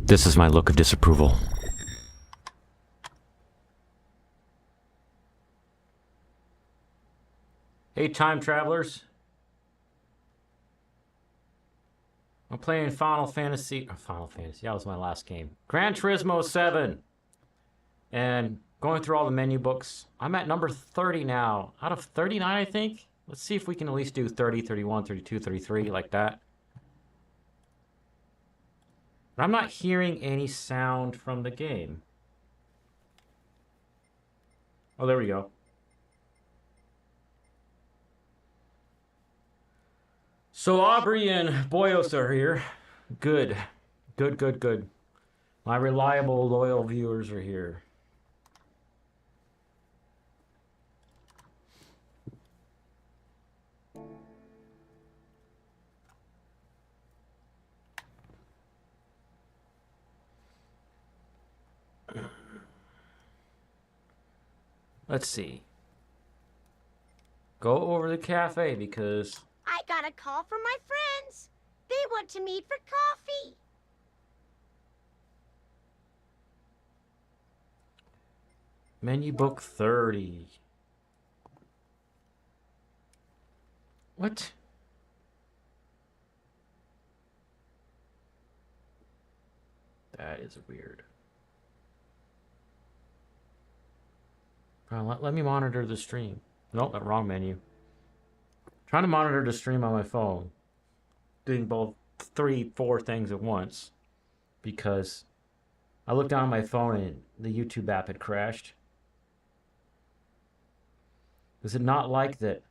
This is my look of disapproval. Hey, time travelers. I'm playing Final Fantasy. That was my last game. Gran Turismo 7. And going through all the menu books. I'm at number 30 now. Out of 39, I think. Let's see if we can at least do 30, 31, 32, 33, like that. But I'm not hearing any sound from the game. Oh, there we go. So Aubrey and Boyos are here. Good. Good, good, good. My reliable, loyal viewers are here. Let's see. Go over to the cafe because... I got a call from my friends. They want to meet for coffee. Menu book 30. What? That is weird. Let me monitor the stream. Nope, wrong menu. Trying to monitor the stream on my phone. Doing both 3, 4 things at once. Because I looked down at my phone and the YouTube app had crashed. Was it not like that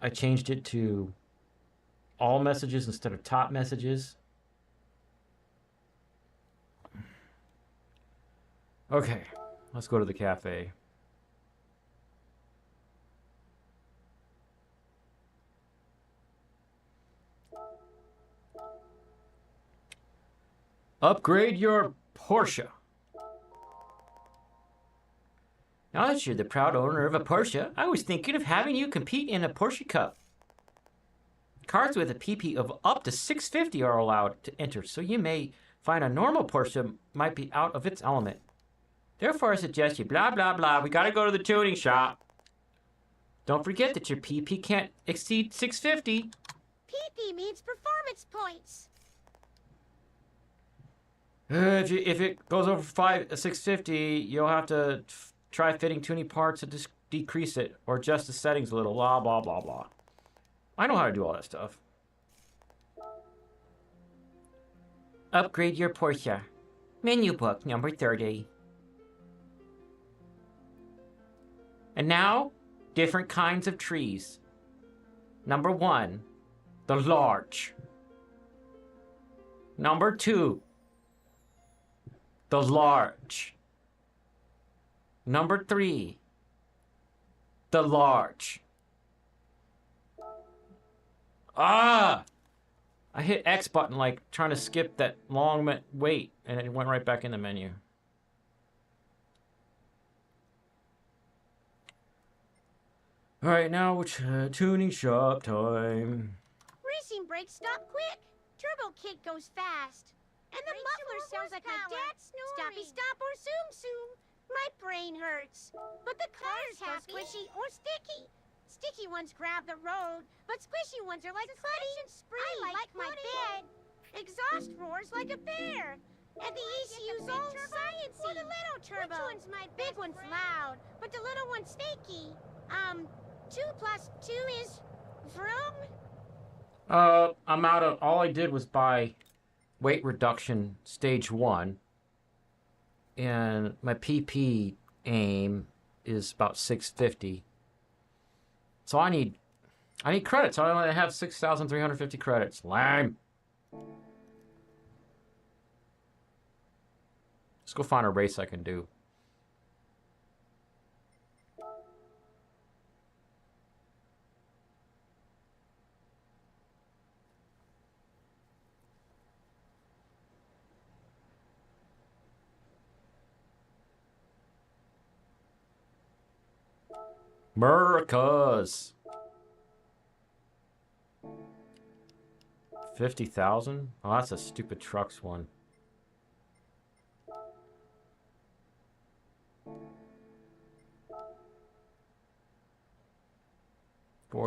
I changed it to all messages instead of top messages? Okay, let's go to the cafe. Upgrade your Porsche. Now that you're the proud owner of a Porsche, I was thinking of having you compete in a Porsche Cup. Cars with a PP of up to 650 are allowed to enter, so you may find a normal Porsche might be out of its element. Therefore, I suggest you blah, blah, blah. We gotta go to the tuning shop. Don't forget that your PP can't exceed 650. PP means performance points. If it goes over 650, you'll have to try fitting tuning parts to decrease it or adjust the settings a little. Blah, blah, blah, blah. I know how to do all that stuff. Upgrade your Porsche. Menu book number 30. And now, different kinds of trees. Number 1, the larch. Number 2, the large. Number 3, the large. Ah! I hit X button like trying to skip that long wait, and it went right back in the menu. Alright, now it's tuning shop time. Racing brakes stop quick. Turbo kick goes fast. And the muffler sounds like my dad's snoring. Stoppy stop or zoom zoom. My brain hurts. But the cars go squishy or sticky. Sticky ones grab the road, but squishy ones are like putty. I like my bed. Exhaust roars like a bear. And the ECU's all sciencey. Or the little turbo. Which one's my big one's loud, but the little one's snaky. 2 plus 2 is vroom? I'm out of... All I did was buy weight reduction stage 1. And my PP aim is about 650. So I need credits. I only have 6,350 credits. Lame. Let's go find a race I can do. Americas. 50,000? Oh, that's a stupid trucks one.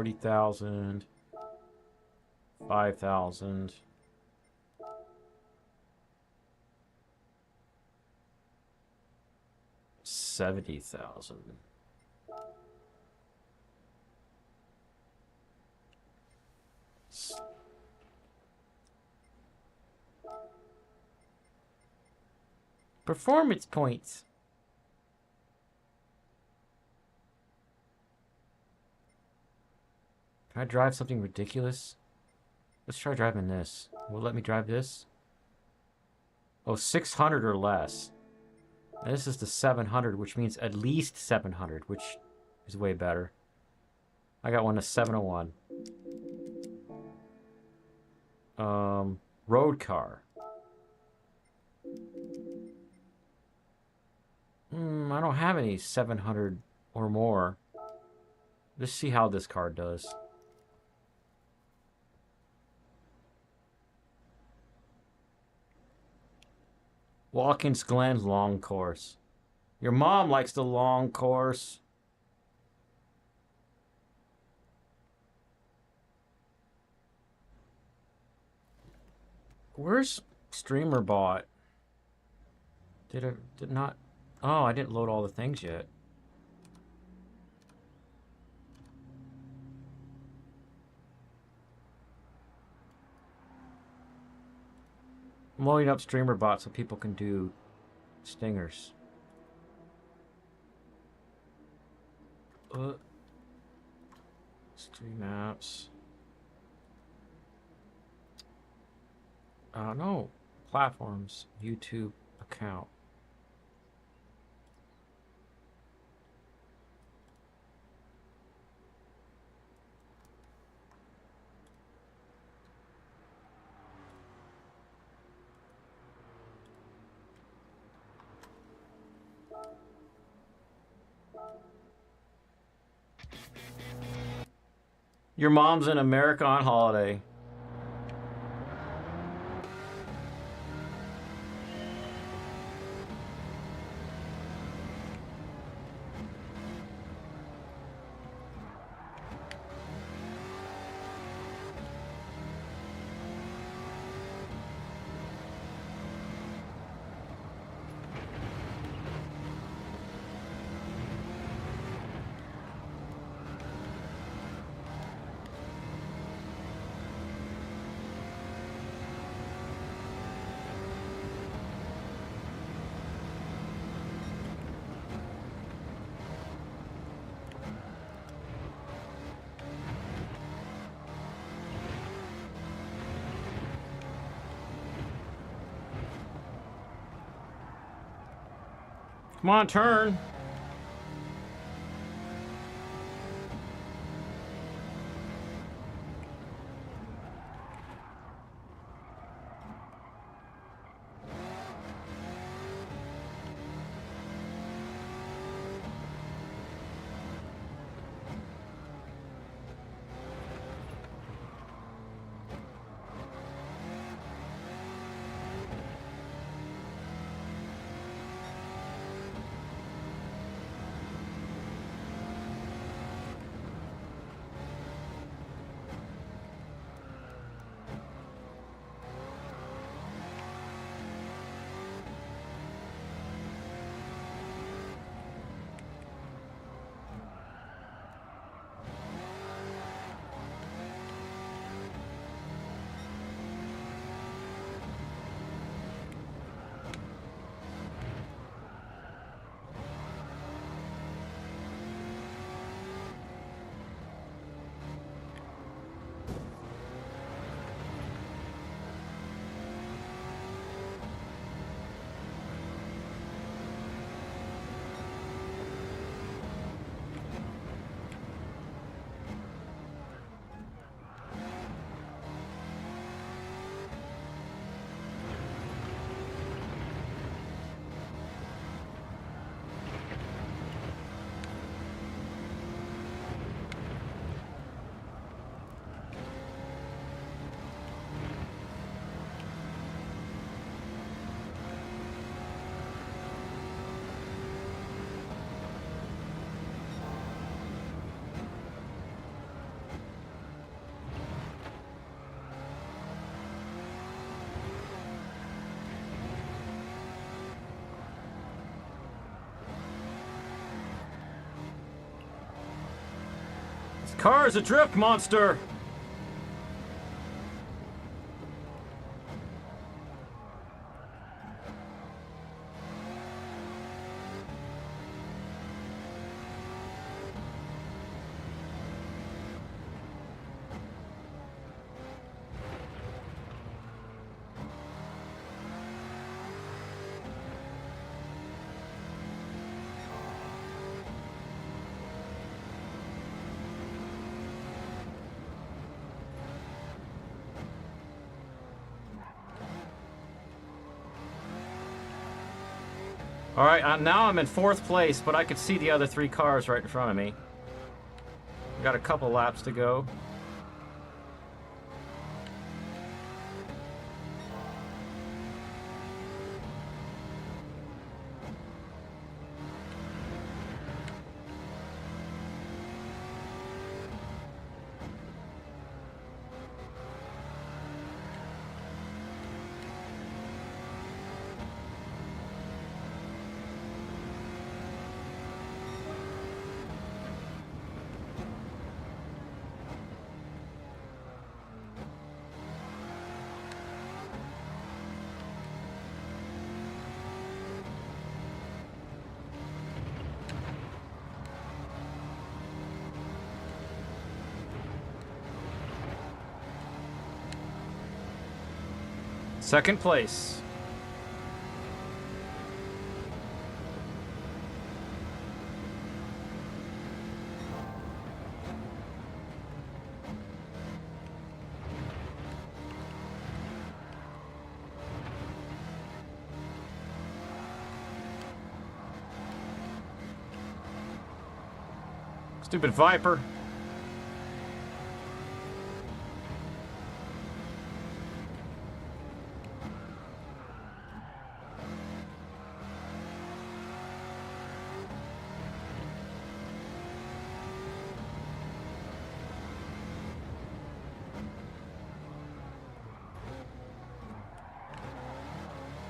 40,000. 5,000. $70,000. Performance points. Can I drive something ridiculous? Let's try driving this. Will it let me drive this? Oh, 600 or less. And this is the 700, which means at least 700, which is way better. I got one to 701. Road car. I don't have any 700 or more. Let's see how this car does. Watkins Glen long course. Your mom likes the long course. Where's Streamer Bot? Did not... Oh, I didn't load all the things yet. I'm loading up Streamer Bot so people can do stingers. Stream apps. No. Platforms. YouTube account. Your mom's in America on holiday. Come on, turn. Car is a drift monster! Alright, now I'm in 4th place, but I could see the other 3 cars right in front of me. Got a couple laps to go. Second place. Stupid Viper.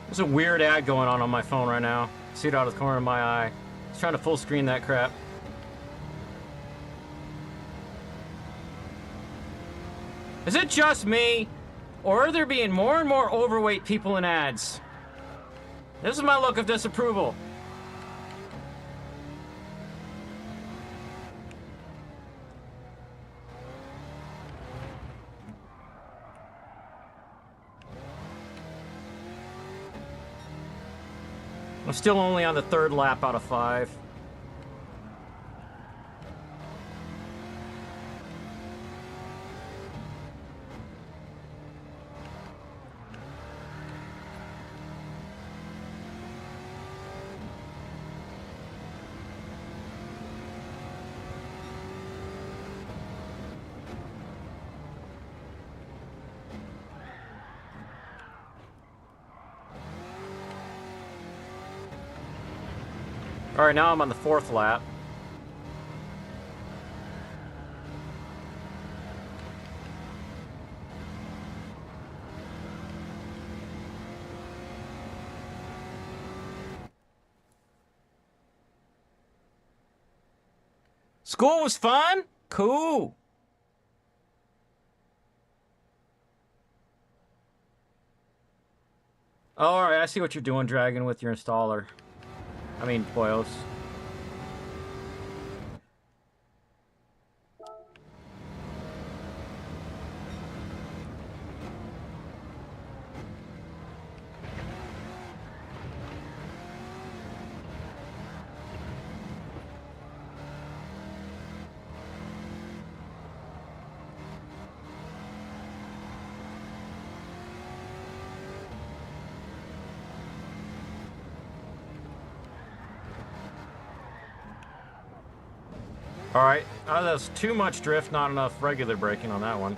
There's a weird ad going on my phone right now. See it out of the corner of my eye. It's trying to full screen that crap. Is it just me? Or are there being more and more overweight people in ads? This is my look of disapproval. I'm still only on the 3rd lap out of 5. Alright, now I'm on the 4th lap. School was fun? Cool. Oh, alright, I see what you're doing, Dragon, with your installer. I mean, Boyos. Alright, that's too much drift, not enough regular braking on that one.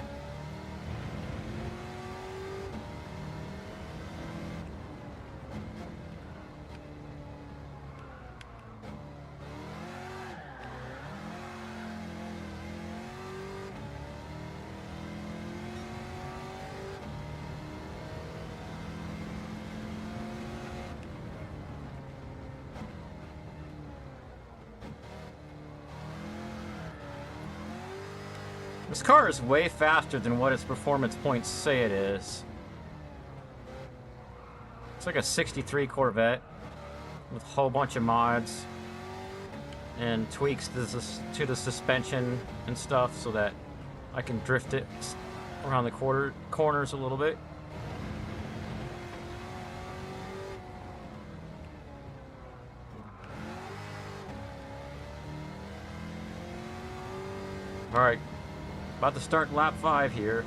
This car is way faster than what its performance points say it is. It's like a 63 Corvette with a whole bunch of mods and tweaks to the suspension and stuff so that I can drift it around the corners a little bit. Alright, about to start lap 5 here.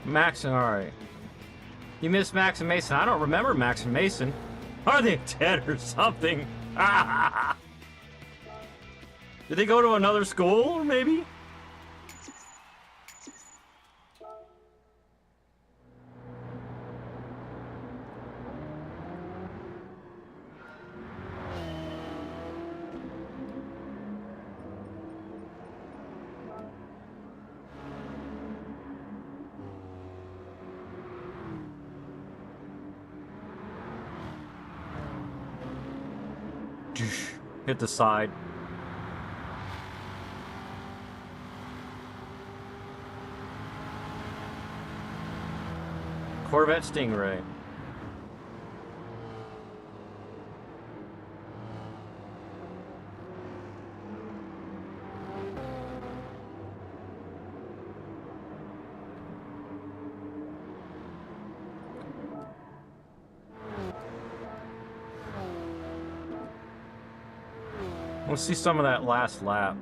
Max, alright. You missed Max and Mason. I don't remember Max and Mason. Are they dead or something? Did they go to another school, maybe? Hit the side. Corvette Stingray. Let's see some of that last lap.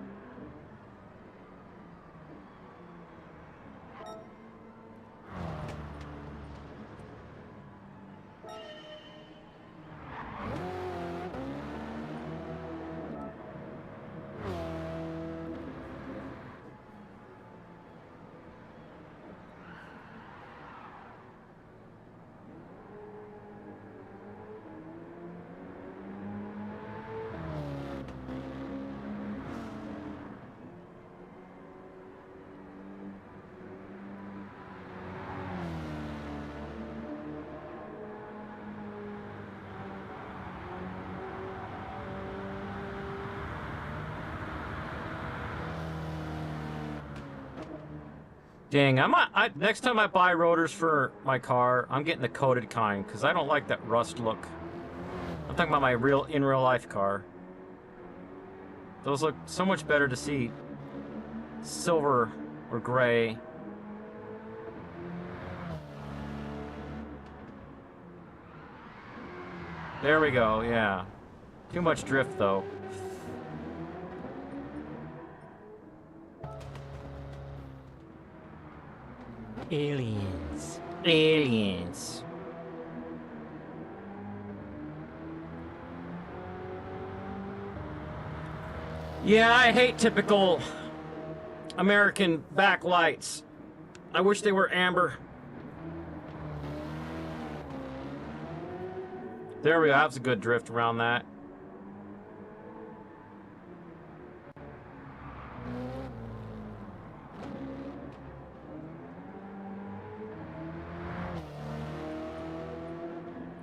Dang, next time I buy rotors for my car, I'm getting the coated kind, because I don't like that rust look. I'm talking about my in real life car. Those look so much better to see. Silver or gray. There we go, yeah. Too much drift, though. Aliens. Aliens. Yeah, I hate typical American backlights. I wish they were amber. There we go. That was a good drift around that.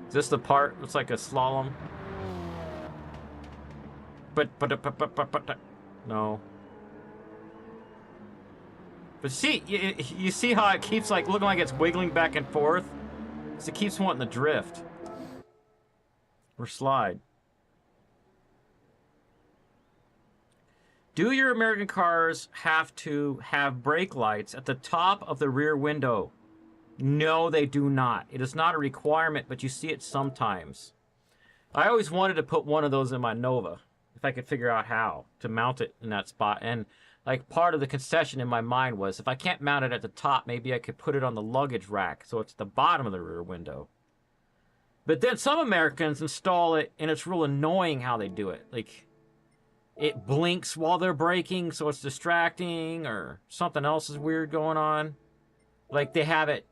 Is this the part? It's like a slalom. But no. But see, you see how it keeps like looking like it's wiggling back and forth? Because it keeps wanting to drift. Or slide. Do your American cars have to have brake lights at the top of the rear window? No, they do not. It is not a requirement, but you see it sometimes. I always wanted to put one of those in my Nova, if I could figure out how to mount it in that spot. And like part of the concession in my mind was, if I can't mount it at the top, maybe I could put it on the luggage rack, so it's at the bottom of the rear window. But then some Americans install it, and it's real annoying how they do it. Like, it blinks while they're braking, so it's distracting, or something else is weird going on. Like, they have it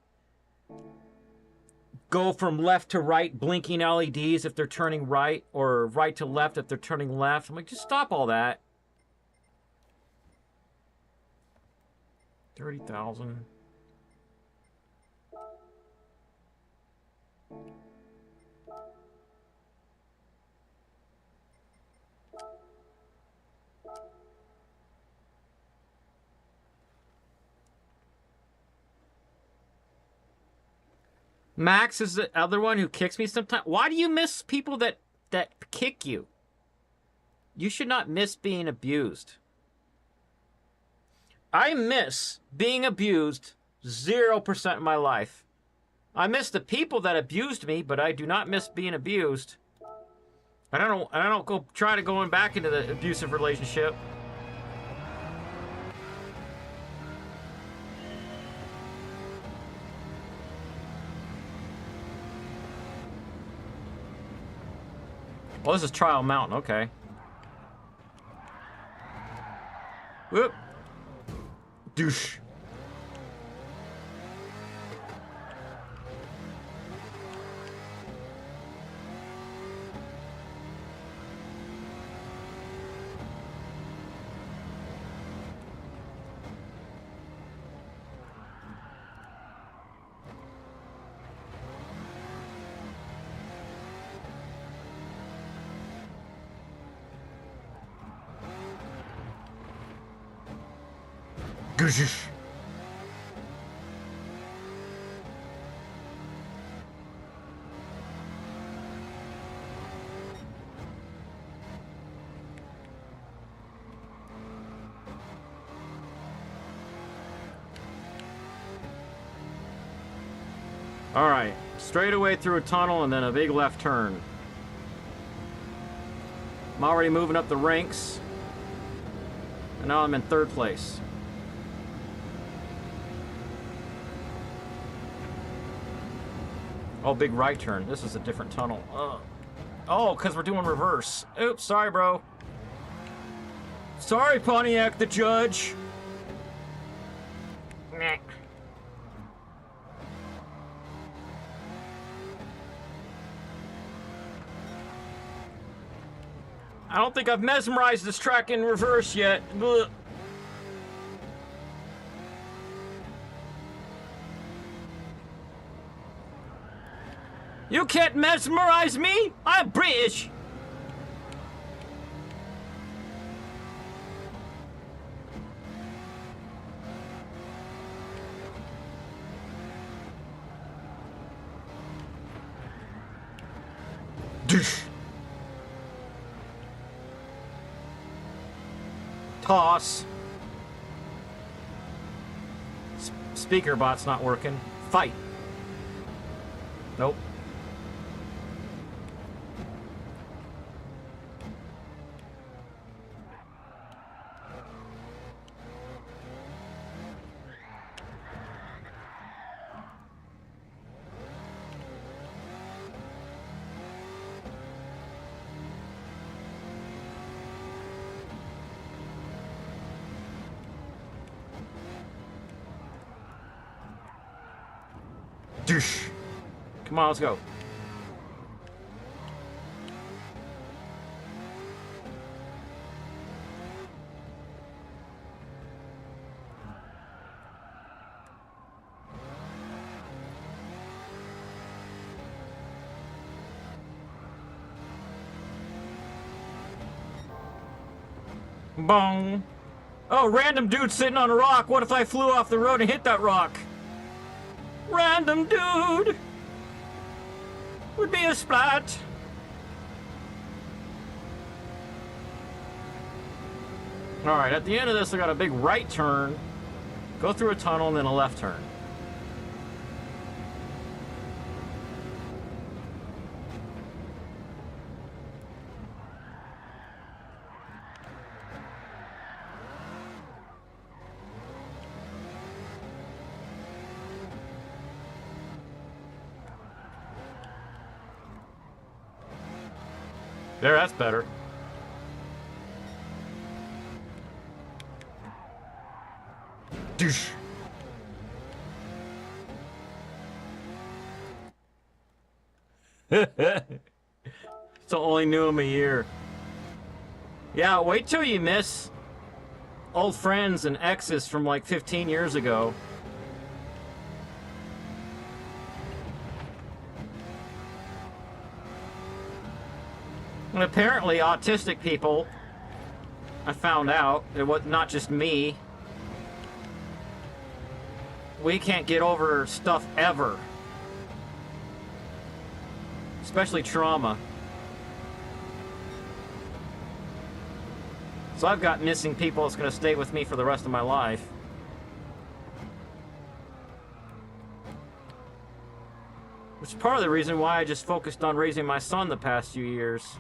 go from left to right, blinking LEDs if they're turning right, or right to left if they're turning left. I'm like, just stop all that. 30,000. Max is the other one who kicks me sometimes. Why do you miss people that kick you? You should not miss being abused. I miss being abused 0% of my life. I miss the people that abused me, but I do not miss being abused. I don't go try to going back into the abusive relationship. Well, this is Trial Mountain, okay. Whoop. Douche. All right, straight away through a tunnel and then a big left turn. I'm already moving up the ranks, and now I'm in third place. Oh, big right turn. This is a different tunnel. Oh, because we're doing reverse. Oops, sorry, bro. Sorry, Pontiac the judge. Meh. I don't think I've mesmerized this track in reverse yet. Ugh. You can't mesmerize me! I'm British! Toss. Speaker bot's not working. Fight. Nope. Doosh. Come on, let's go. Bong. Oh, random dude sitting on a rock. What if I flew off the road and hit that rock? Random dude. Would be a splat. Alright, at the end of this, I got a big right turn. Go through a tunnel and then a left turn. There, that's better. Doosh. So only knew him a year. Yeah, wait till you miss old friends and exes from like 15 years ago. And apparently autistic people, I found out, it was not just me, we can't get over stuff ever. Especially trauma. So I've got missing people that's going to stay with me for the rest of my life. Which is part of the reason why I just focused on raising my son the past few years.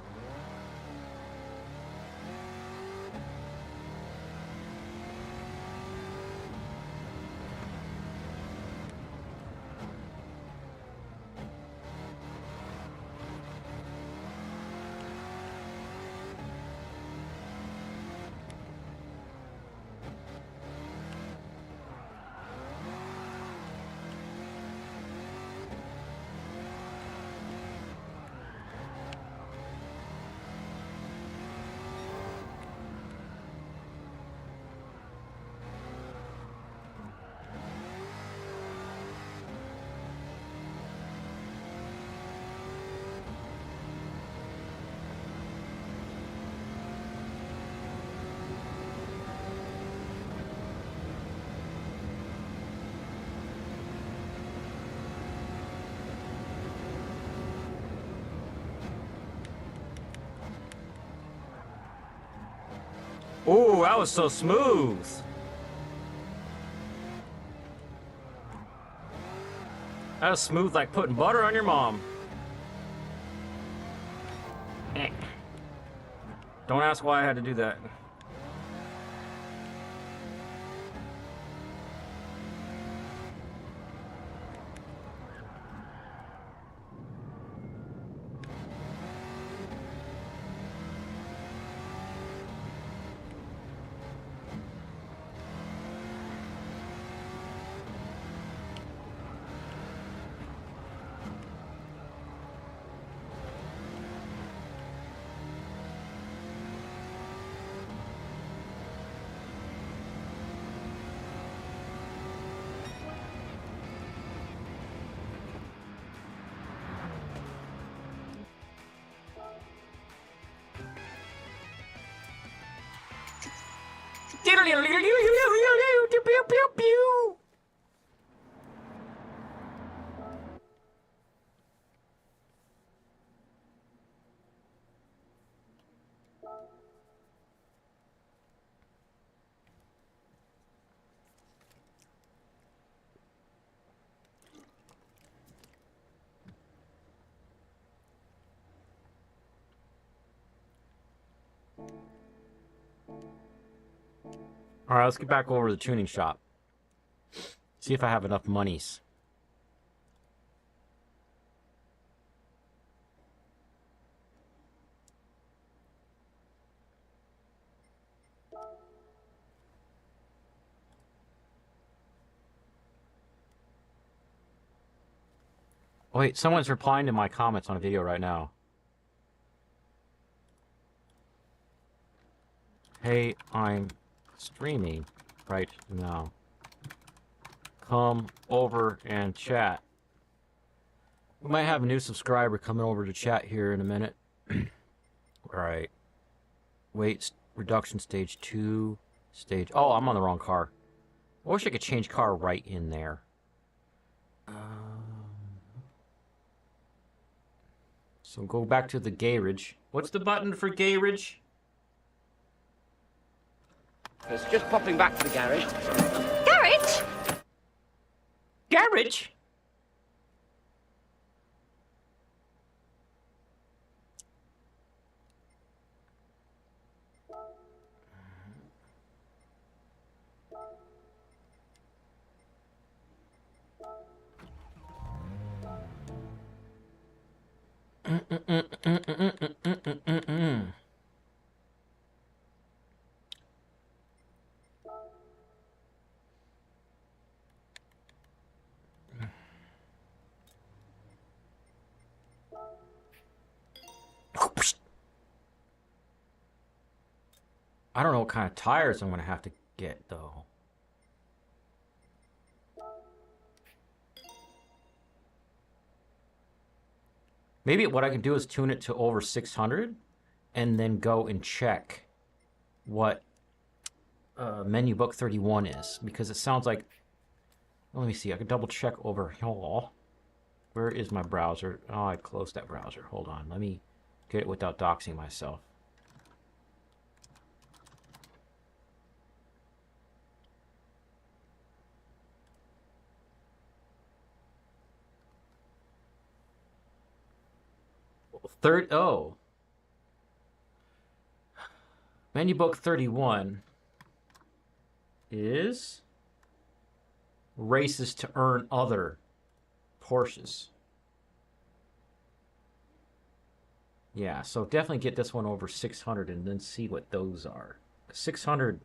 Ooh, that was so smooth. That was smooth like putting butter on your mom. Don't ask why I had to do that. All right, let's get back over to the tuning shop. See if I have enough monies. Wait, someone's replying to my comments on a video right now. Hey, I'm streaming right now. Come over and chat. We might have a new subscriber coming over to chat here in a minute. Alright. Weight reduction stage 2. Oh, I'm on the wrong car. I wish I could change car right in there. So go back to the garage. What's the button for garage? It's just popping back to the garage. Garage? Garage? I don't know what kind of tires I'm going to have to get, though. Maybe what I can do is tune it to over 600 and then go and check what menu book 31 is. Because it sounds like... Let me see. I can double check over here. Where is my browser? Oh, I closed that browser. Hold on. Let me get it without doxing myself. Menu book 31 is races to earn other Porsches. Yeah, so definitely get this one over 600 and then see what those are. 600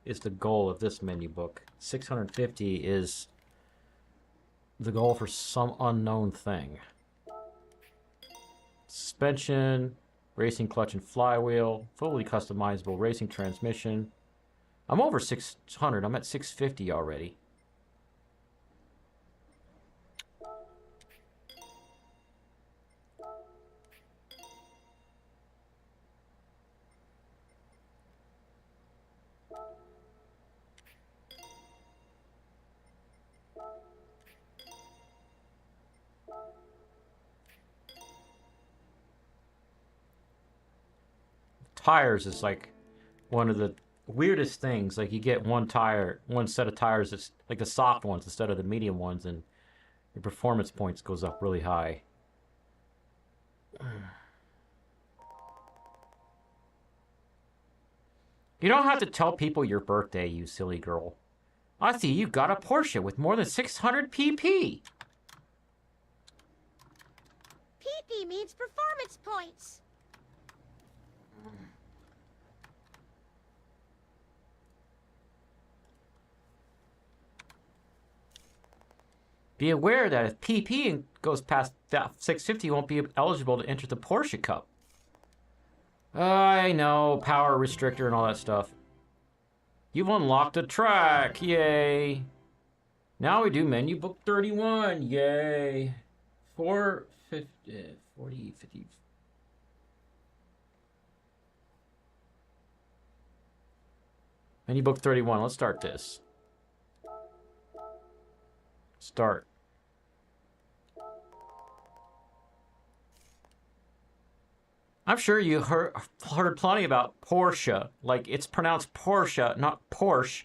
is the goal of this menu book. 650 is the goal for some unknown thing. Suspension, racing clutch and flywheel, fully customizable racing transmission. I'm over 600. I'm at 650 already. Tires is like one of the weirdest things. Like you get one set of tires that's like the soft ones instead of the medium ones, and your performance points goes up really high. You don't have to tell people your birthday, you silly girl. I see you got a Porsche with more than 600 pp. PP means performance points. Be aware that if PP goes past that 650, you won't be eligible to enter the Porsche Cup. I know, power restrictor and all that stuff. You've unlocked a track, yay. Now we do menu book 31, yay. 450, 40, 50. Menu book 31, let's start this. Start. I'm sure you heard plenty about Porsche. Like, it's pronounced Porsche, not Porsche.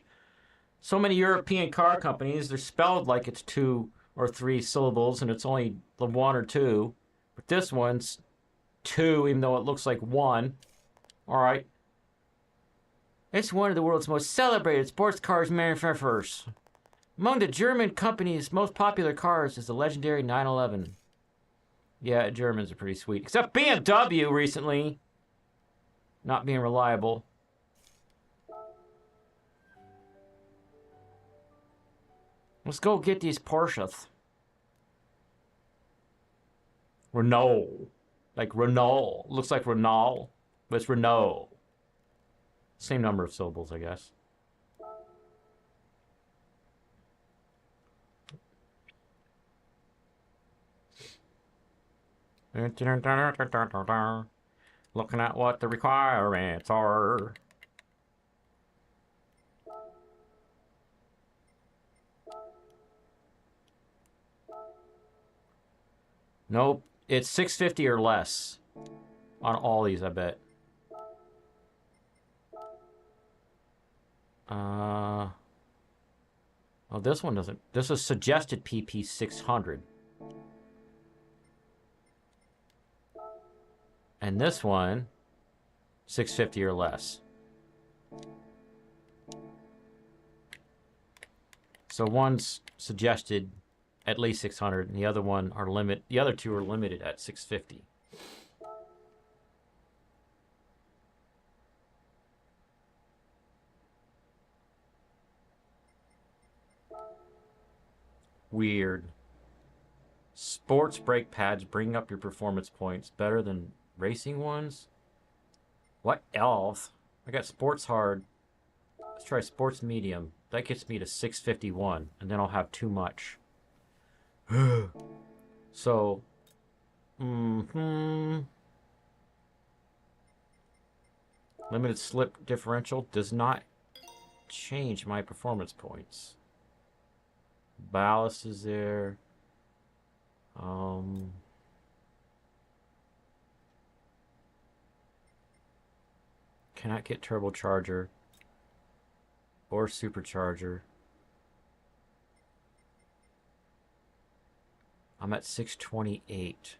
So many European car companies, they're spelled like it's 2 or 3 syllables, and it's only the 1 or 2. But this one's 2, even though it looks like 1. All right. It's one of the world's most celebrated sports cars manufacturers. Among the German company's most popular cars is the legendary 911. Yeah, Germans are pretty sweet. Except BMW recently. Not being reliable. Let's go get these Porsches. Renault. Like Renault. Looks like Renault, but it's Renault. Same number of syllables, I guess. Looking at what the requirements are. Nope, it's 650 or less on all these, I bet. Oh, this one doesn't. This is suggested PP 600. And this one, 650 or less. So one's suggested at least 600, and the other one are the other two are limited at 650. Weird. Sports brake pads bring up your performance points better than racing ones? What else? I got sports hard. Let's try sports medium. That gets me to 651, and then I'll have too much. So, limited slip differential does not change my performance points. Ballast is there. Cannot get turbocharger or supercharger. I'm at 628.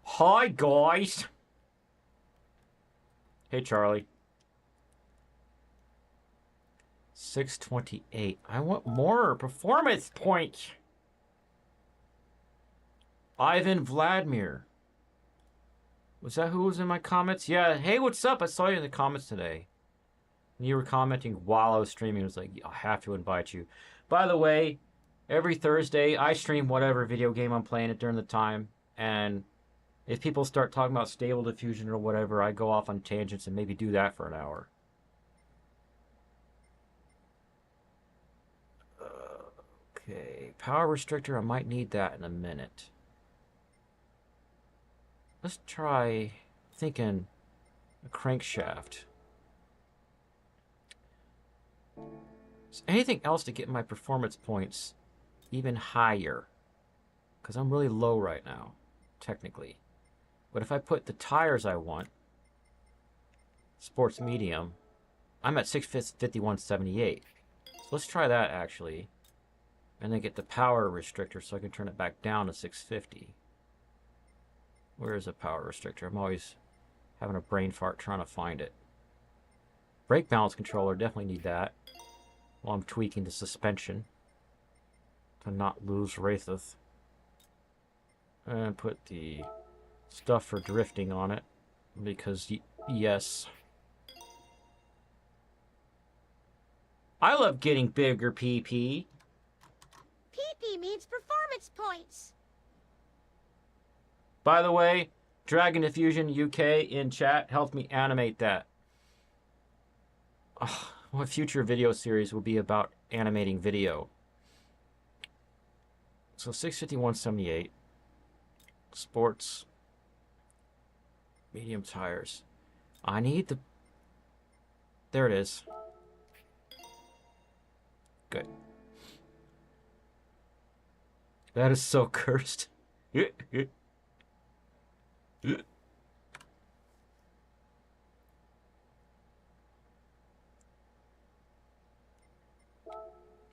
Hi, guys. Hey, Charlie. 628. I want more performance points. Ivan Vladimir. Was that who was in my comments? Yeah. Hey, what's up? I saw you in the comments today. You were commenting while I was streaming. I was like, I have to invite you. By the way, every Thursday, I stream whatever video game I'm playing at during the time. And if people start talking about Stable Diffusion or whatever, I go off on tangents and maybe do that for an hour. Okay. Power restrictor, I might need that in a minute. Let's try thinking a crankshaft. Is anything else to get my performance points even higher? Because I'm really low right now, technically. But if I put the tires I want, sports medium, I'm at 651.78. So let's try that actually. And then get the power restrictor so I can turn it back down to 650. Where is the power restrictor? I'm always having a brain fart trying to find it. Brake balance controller, definitely need that. While I'm tweaking the suspension to not lose Wraitheth. And put the stuff for drifting on it. Because, yes. I love getting bigger, PP. PP means performance points. By the way, Dragon Diffusion UK in chat helped me animate that. Oh, what future video series will be about animating video? So 651.78. Sports. Medium tires. I need the... There it is. Good. That is so cursed.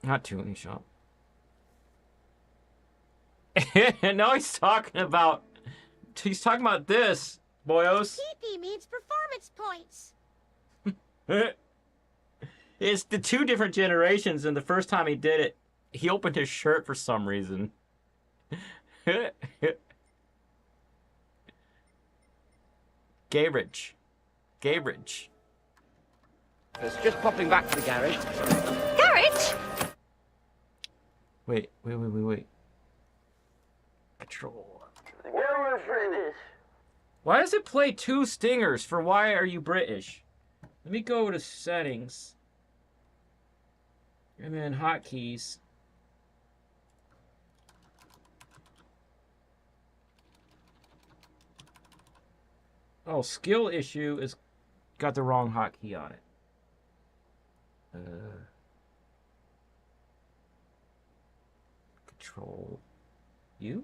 Not tuning shop. No, he's talking about this, boyos. PP means performance points. It's the two different generations, and the first time he did it, he opened his shirt for some reason. Garage. It's just popping back to the garage. Garage? Wait. Control. Why does it play 2 stingers for Why Are You British? Let me go to settings. And then hotkeys. Oh, skill issue is got the wrong hotkey on it. Control U?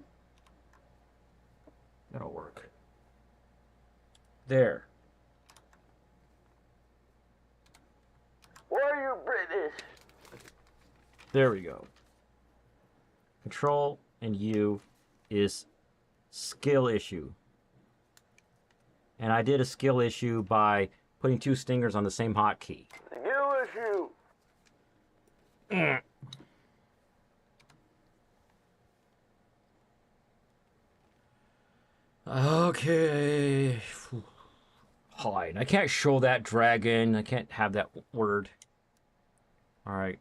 That'll work. There. Why are you British? There we go. Control and U is skill issue. And I did a skill issue by putting 2 stingers on the same hotkey. Skill issue. Okay. Hide. I can't show that dragon. I can't have that word. Alright.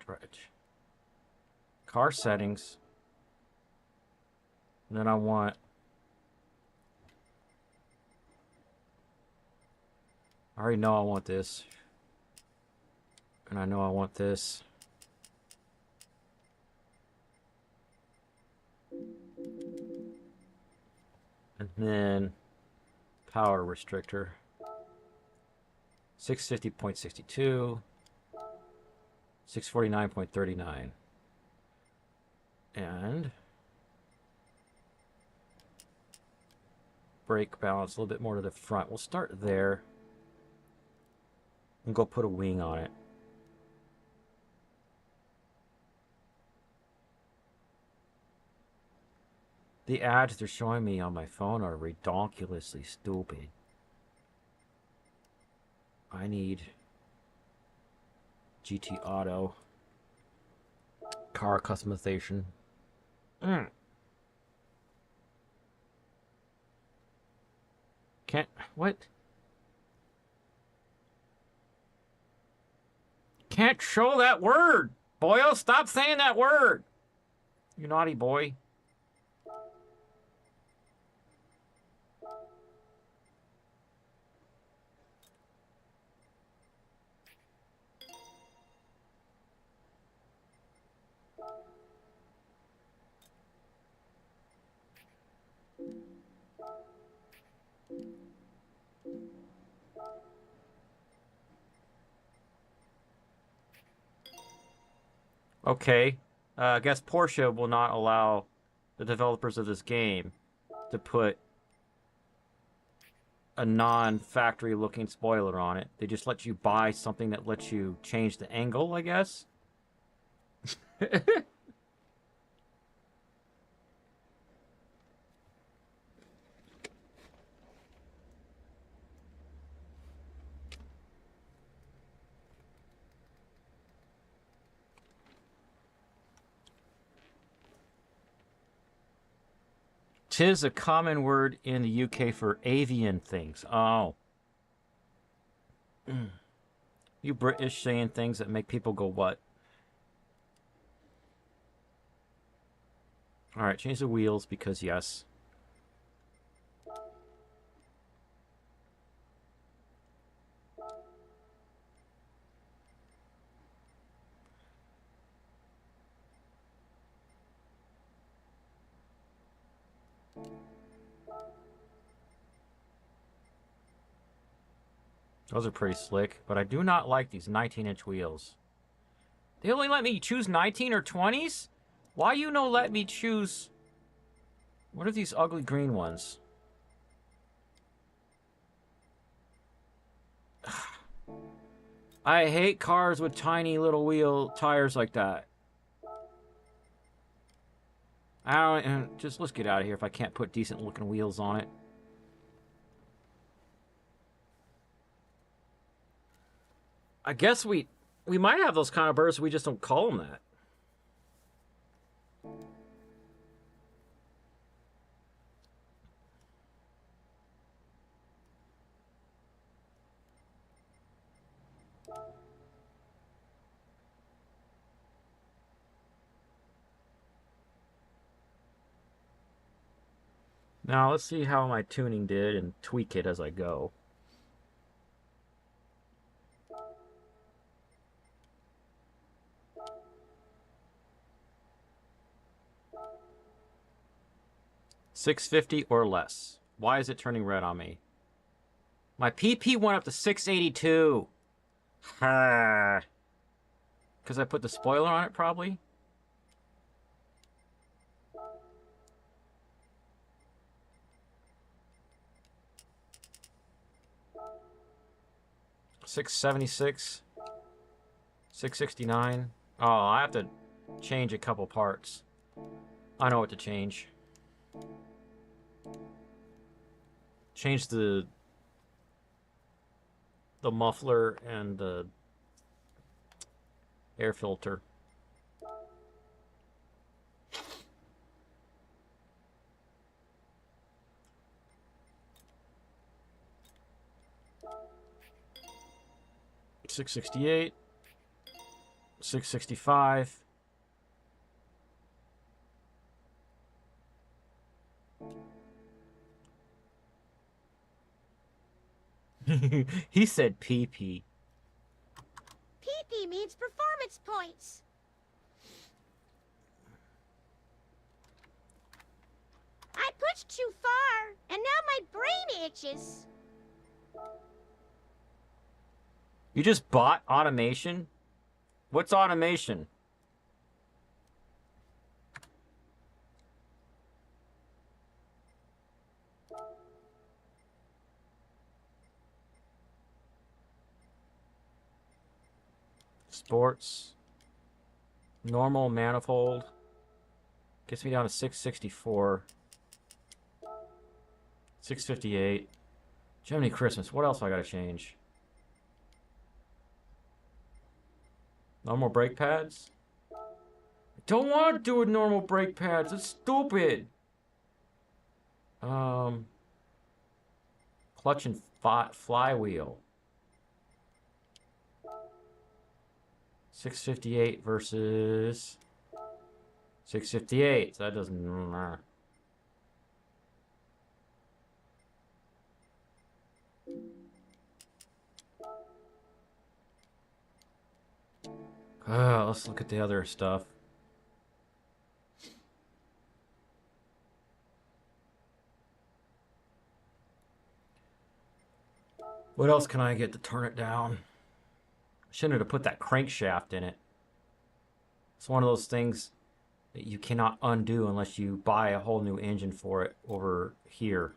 Dredge. Car settings. And then I want... I already know I want this. And I know I want this. And then power restrictor. 650.62. 649.39. And brake balance a little bit more to the front. We'll start there. And go put a wing on it. The ads they're showing me on my phone are ridiculously stupid. I need GT Auto. Car customization. Can't... What? Can't show that word! Boyo, stop saying that word! You naughty boy. Okay, I guess Porsche will not allow the developers of this game to put a non-factory looking spoiler on it. They just let you buy something that lets you change the angle, I guess. Tis a common word in the UK for avian things. Oh. You British saying things that make people go, what? Alright, change the wheels because yes. Those are pretty slick, but I do not like these 19-inch wheels. They only let me choose 19 or 20s? Why you no let me choose... What are these ugly green ones? I hate cars with tiny little wheel tires like that. I don't... Just let's get out of here if I can't put decent looking wheels on it. I guess we might have those kind of birds, we just don't call them that. Now let's see how my tuning did and tweak it as I go. $650 or less. Why is it turning red on me? My PP went up to 682. Because I put the spoiler on it, probably. $676. $669. Oh, I have to change a couple parts. I know what to change. Change the muffler and the air filter. $668, $665. He said PP. PP means performance points. I pushed too far, and now my brain itches. You just bought automation? What's automation? Sports. Normal manifold. Gets me down to 664. 658. Jiminy Christmas. What else I gotta change? Normal brake pads? I don't want to do with normal brake pads. It's stupid. Clutch and flywheel. 658 versus 658. So that doesn't. Let's look at the other stuff. What else can I get to turn it down? Shouldn't have put that crankshaft in it. It's one of those things that you cannot undo unless you buy a whole new engine for it over here.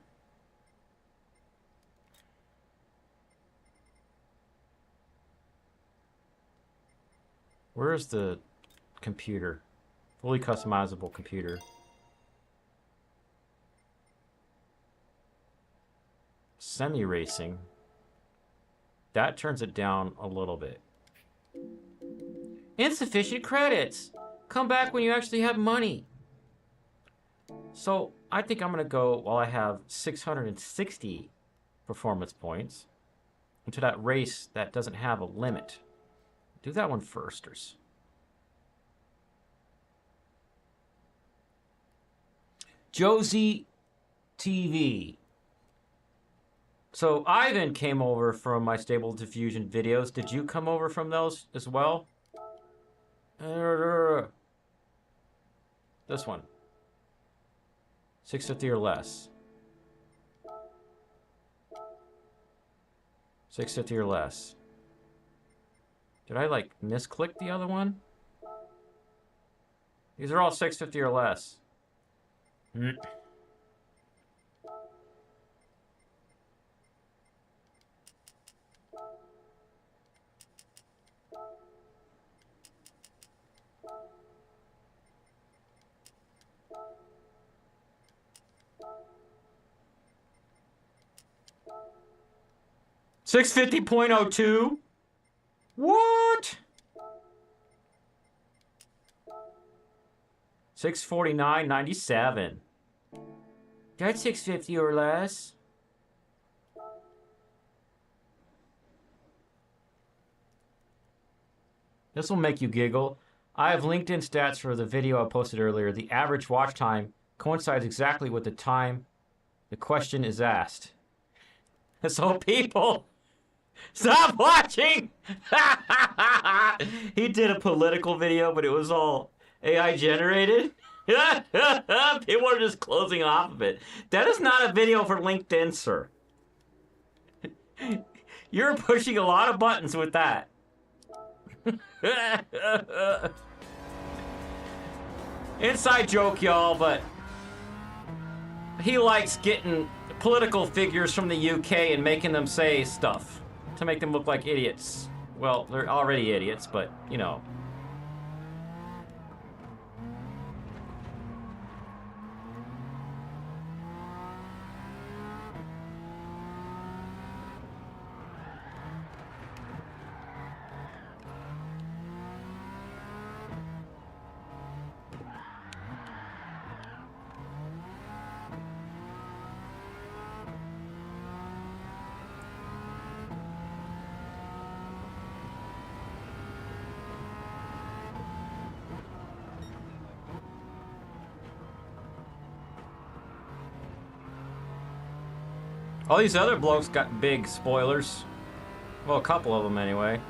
Where's the computer? Fully customizable computer. Semi-racing. That turns it down a little bit. Insufficient credits. Come back when you actually have money. So I think I'm going to go, while I have 660 performance points, into that race that doesn't have a limit. Do that one first. Josie TV. So Ivan came over from my Stable Diffusion videos. Did you come over from those as well? This one. 650 or less. 650 or less. Did I like misclick the other one? These are all 650 or less. $650.02? What? 649.97. That's 650 or less. This will make you giggle. I have LinkedIn stats for the video I posted earlier. The average watch time coincides exactly with the time The question is asked. So people, stop watching! He did a political video, but it was all AI generated. People are just closing off of it. That is not a video for LinkedIn, sir. You're pushing a lot of buttons with that. Inside joke, y'all, but he likes getting political figures from the UK and making them say stuff to make them look like idiots. Well, they're already idiots, but, you know. All these other blokes got big spoilers. Well, a couple of them anyway.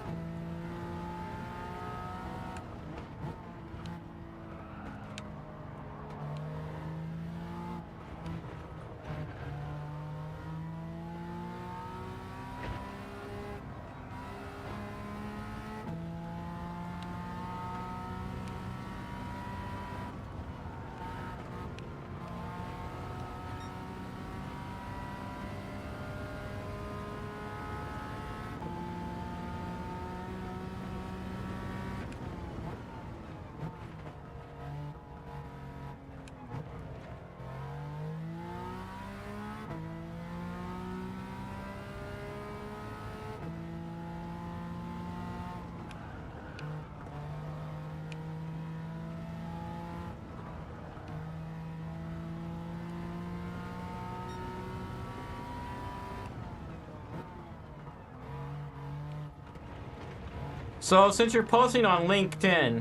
So, since you're posting on LinkedIn,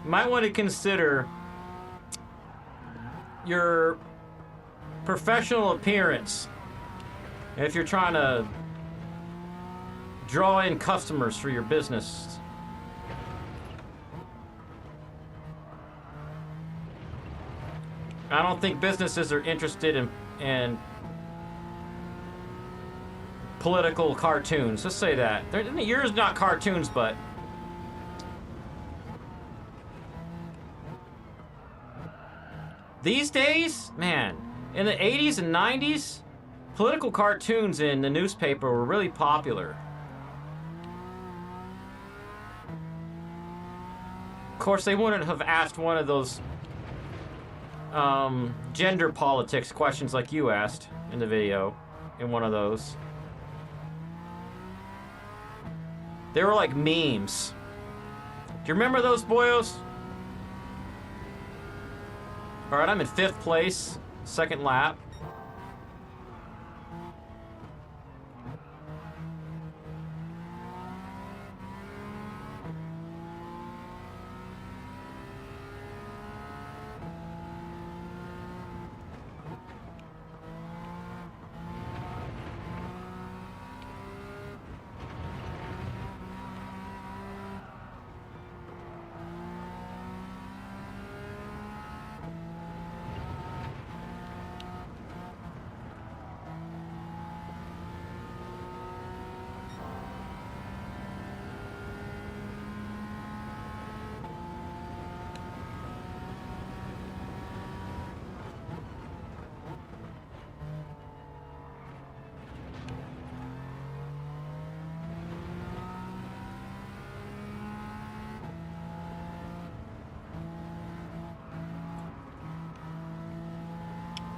you might want to consider your professional appearance if you're trying to draw in customers for your business. I don't think businesses are interested in political cartoons. Let's say that. Yours not cartoons, but these days, man, in the 80s and 90s, political cartoons in the newspaper were really popular. Of course, they wouldn't have asked one of those gender politics questions like you asked in the video, in one of those. They were like memes. Do you remember those, boyos? All right, I'm in 5th place, 2nd lap.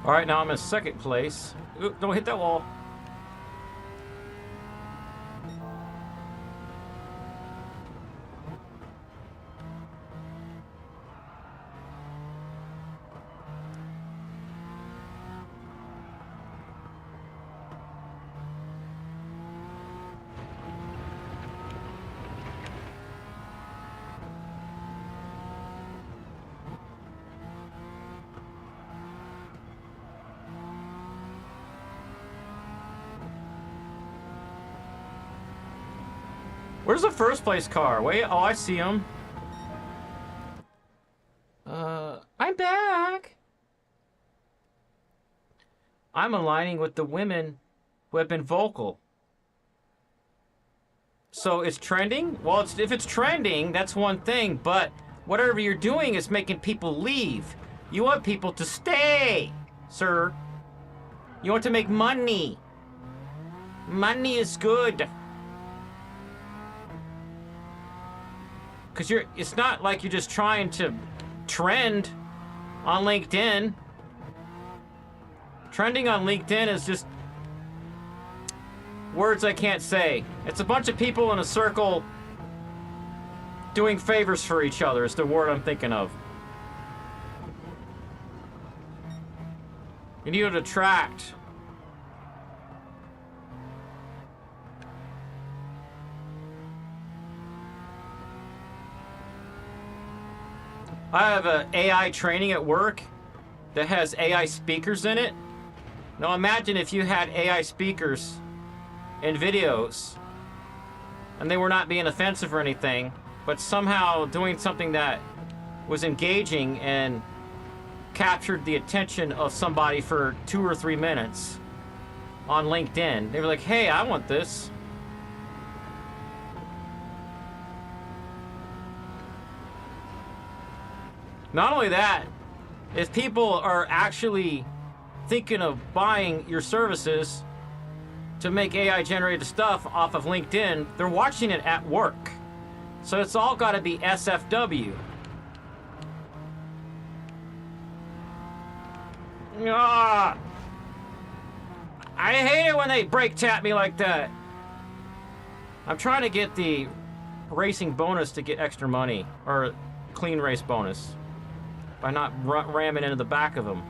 All right, now I'm in 2nd place. Ooh, don't hit that wall. Where's the first place car? Wait, oh, I see him. I'm back. I'm aligning with the women who have been vocal. So it's trending? Well, if it's trending, that's one thing, but whatever you're doing is making people leave. You want people to stay, sir. You want to make money. Money is good. Because it's not like you're just trying to trend on LinkedIn. Trending on LinkedIn is just words I can't say. It's a bunch of people in a circle doing favors for each other is the word I'm thinking of. You need to attract. I have an AI training at work that has AI speakers in it. Now imagine if you had AI speakers in videos and they were not being offensive or anything, but somehow doing something that was engaging and captured the attention of somebody for 2 or 3 minutes on LinkedIn. They were like, hey, I want this. Not only that, if people are actually thinking of buying your services to make AI generated stuff off of LinkedIn, they're watching it at work. So it's all got to be SFW. Ah, I hate it when they brake tap me like that. I'm trying to get the racing bonus to get extra money, or clean race bonus, by not ramming into the back of them.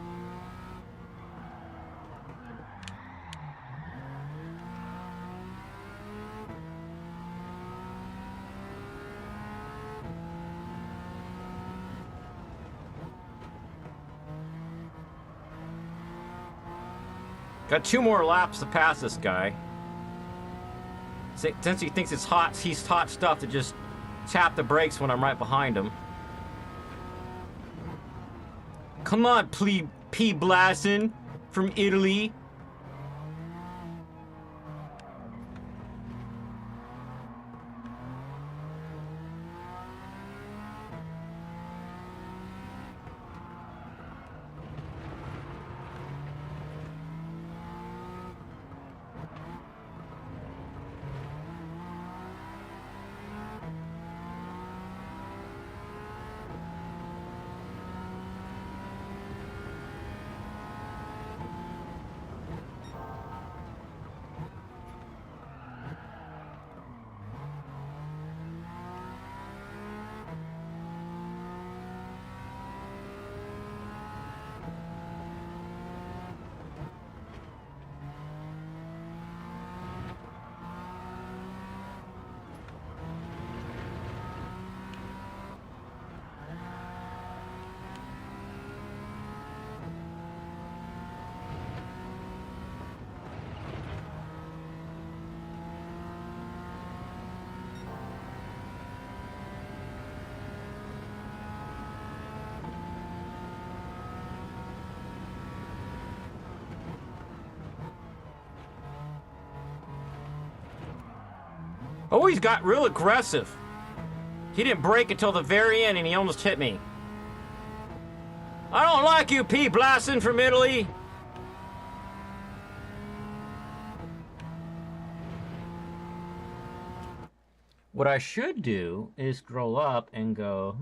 Got 2 more laps to pass this guy. Since he thinks it's hot, he's hot stuff to just tap the brakes when I'm right behind him. Come on, P. Blassin from Italy. Oh, he's got real aggressive. He didn't brake until the very end and he almost hit me. I don't like you, P. Blassin from Italy. What I should do is scroll up and go,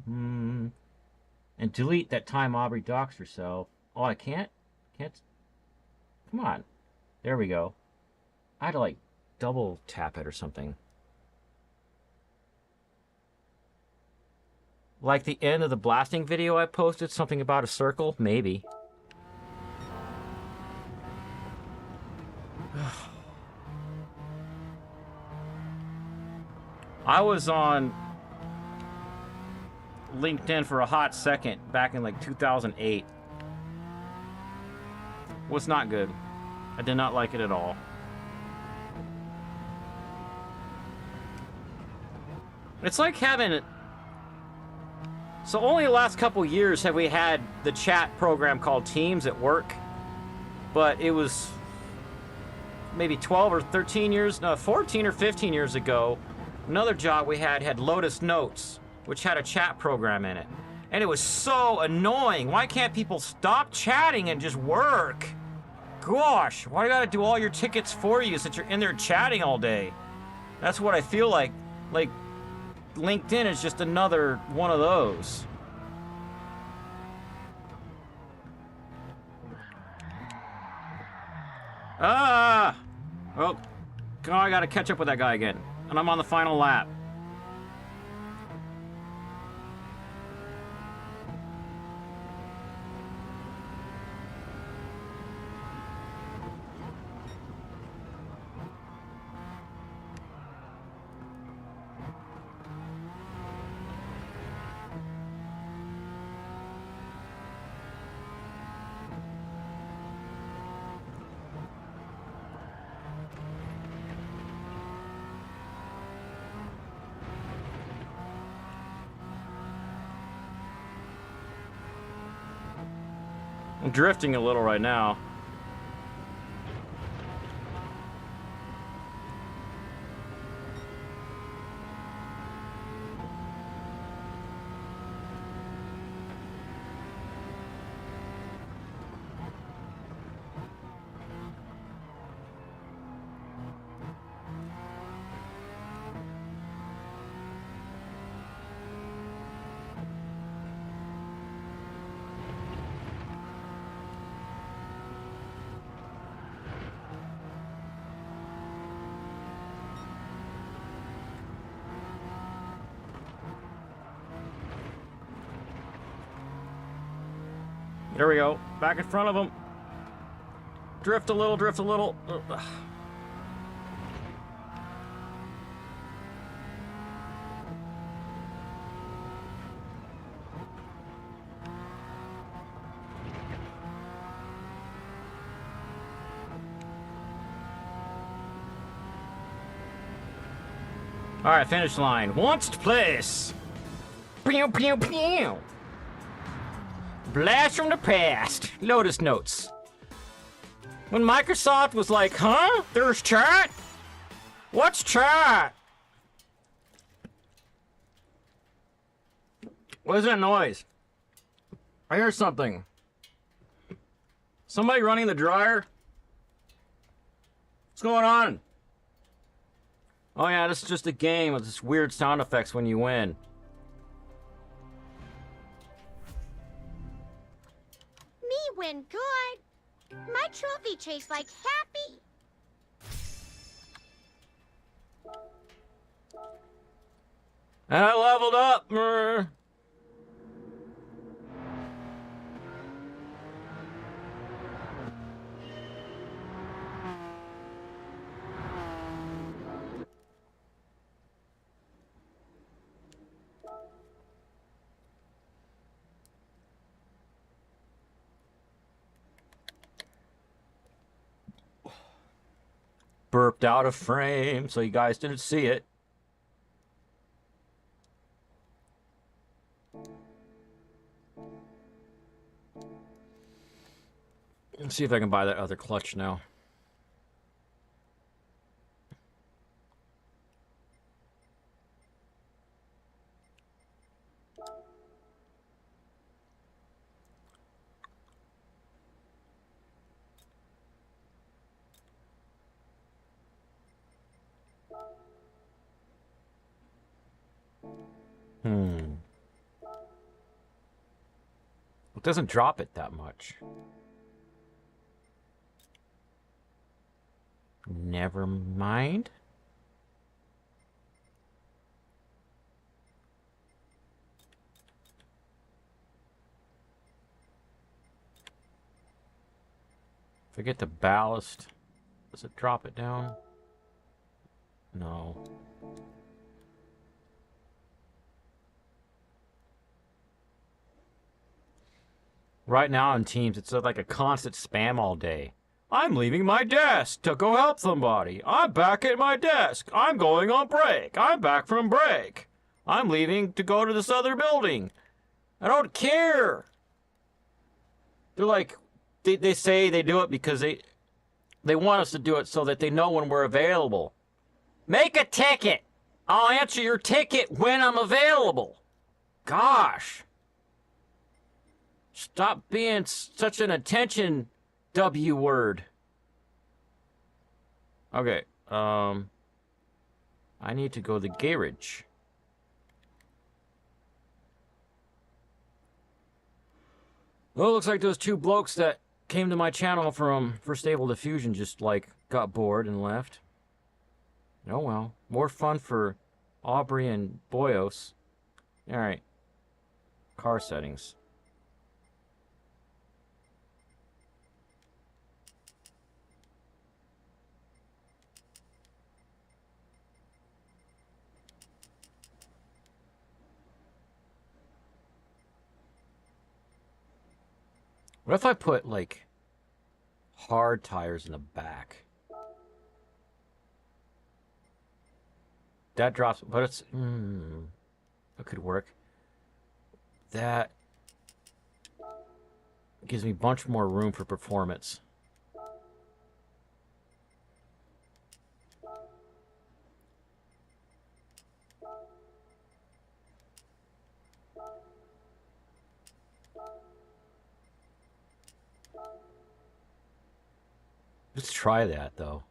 and delete that time Aubrey doxed herself. Oh, I can't? Come on. There we go. I had to, like, double tap it or something. Like the end of the blasting video I posted, something about a circle? Maybe. I was on LinkedIn for a hot second back in like 2008. Was not good. I did not like it at all. It's like having... So only the last couple years have we had the chat program called Teams at work. But it was maybe 12 or 13 years, no, 14 or 15 years ago. Another job we had Lotus Notes, which had a chat program in it. And it was so annoying. Why can't people stop chatting and just work? Gosh, why do you gotta do all your tickets for you since you're in there chatting all day? That's what I feel like. Like, LinkedIn is just another one of those. Ah! Well, I gotta catch up with that guy again. And I'm on the final lap. I'm drifting a little right now. There we go. Back in front of him. Drift a little, drift a little. Ugh. All right, finish line. Wants to place. Pew, pew, pew. Blast from the past. Lotus Notes. When Microsoft was like, huh? There's chat? What's chat? What is that noise? I hear something. Somebody running the dryer? What's going on? Oh yeah, this is just a game with this weird sound effects when you win. Me win good. My trophy tastes like happy. And I leveled up. Brr. Burped out of frame, so you guys didn't see it. Let's see if I can buy that other clutch now. It doesn't drop it that much. Never mind. If I get the ballast, does it drop it down? No. Right now on Teams, it's like a constant spam all day. I'm leaving my desk to go help somebody. I'm back at my desk. I'm going on break. I'm back from break. I'm leaving to go to this other building. I don't care. They're like, they say they do it because they want us to do it so that they know when we're available. Make a ticket. I'll answer your ticket when I'm available. Gosh. Stop being such an attention W word. Okay, I need to go to the garage. Well, it looks like those two blokes that came to my channel from For Stable Diffusion just, like, got bored and left. Oh well, more fun for Aubrey and Boyos. Alright. Car settings. What if I put, like, hard tires in the back? That drops, but it's, that could work. That gives me a bunch more room for performance. Let's try that, though.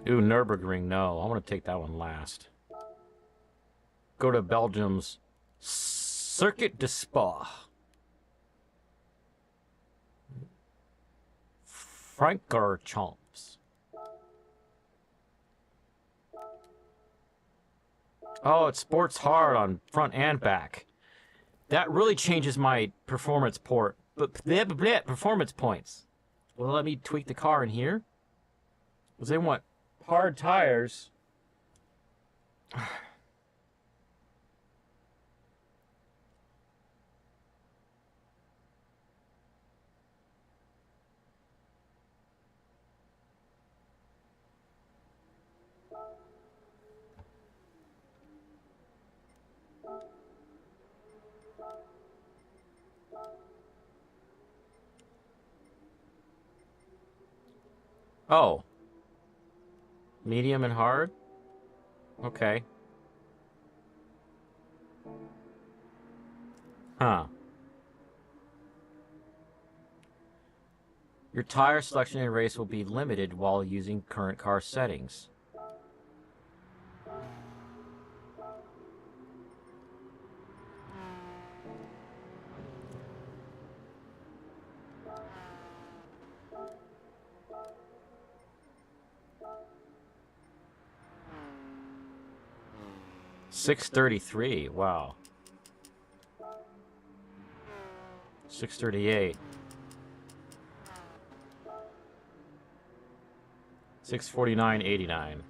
Ooh, Nürburgring, no. I want to take that one last. Go to Belgium's Circuit de Spa. Francorchamps. Oh, it sports hard on front and back. That really changes my performance performance points. Will it let me tweak the car in here? Because they want hard tires. Oh. Medium and hard? Okay. Huh. Your tire selection in race will be limited while using current car settings. $633, wow. 638. 649.89.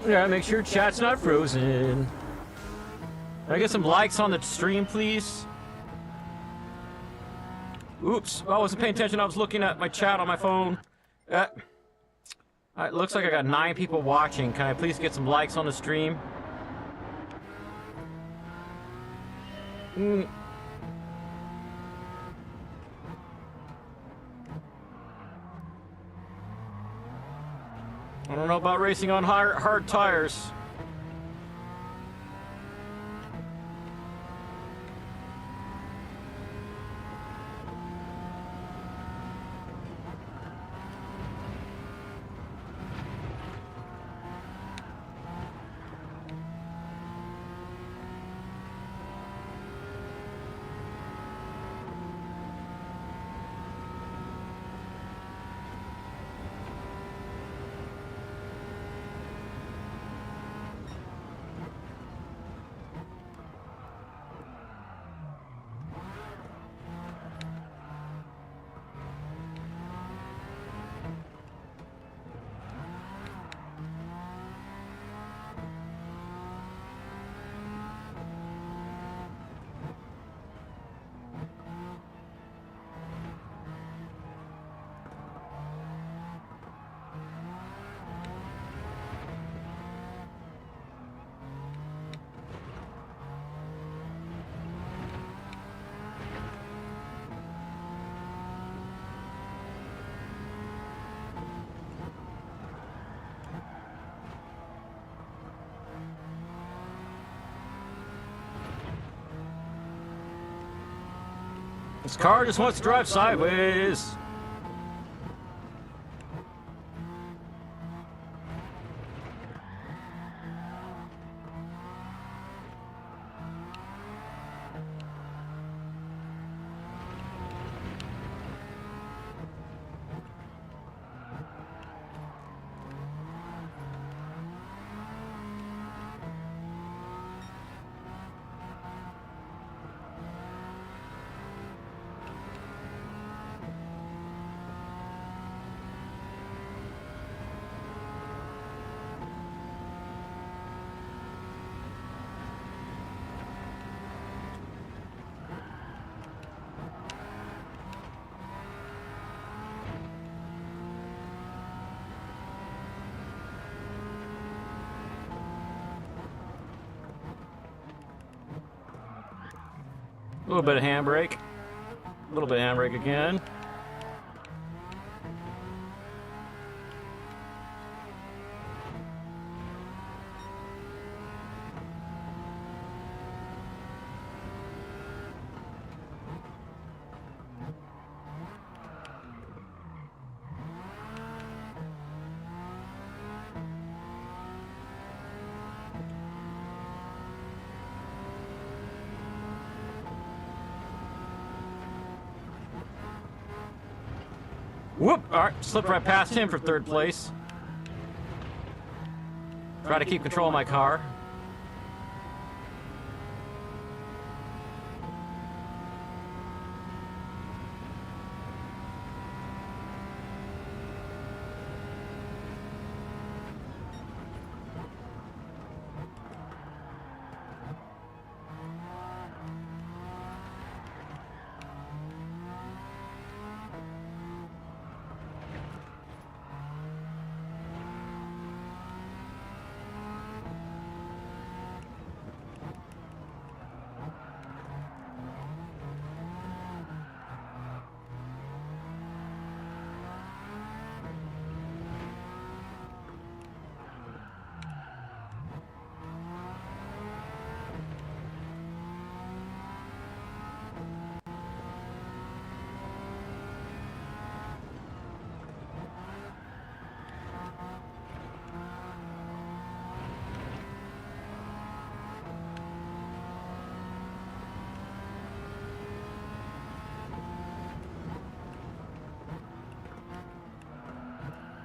Yeah, make sure chat's not frozen. Can I get some likes on the stream, please? Oops, I wasn't paying attention. I was looking at my chat on my phone. It looks like I got 9 people watching. Can I please get some likes on the stream? I don't know about racing on hard tires. This car just wants to drive sideways. A little bit of handbrake. A little bit of handbrake again. Whoop! Alright, slipped right past him for third place. Try to keep control of my car.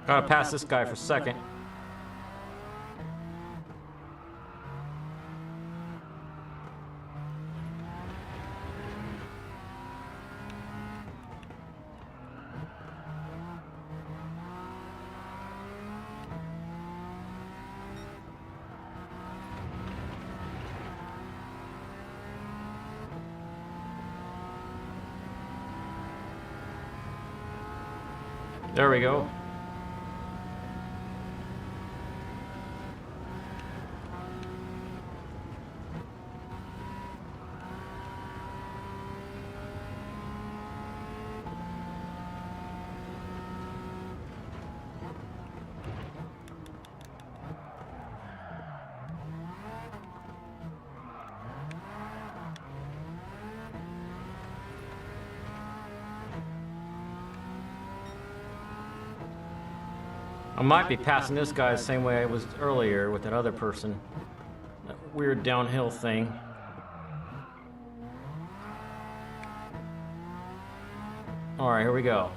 Gotta pass this guy for second. There we go. I might be passing this guy the same way I was earlier with that other person. That weird downhill thing. Alright, here we go.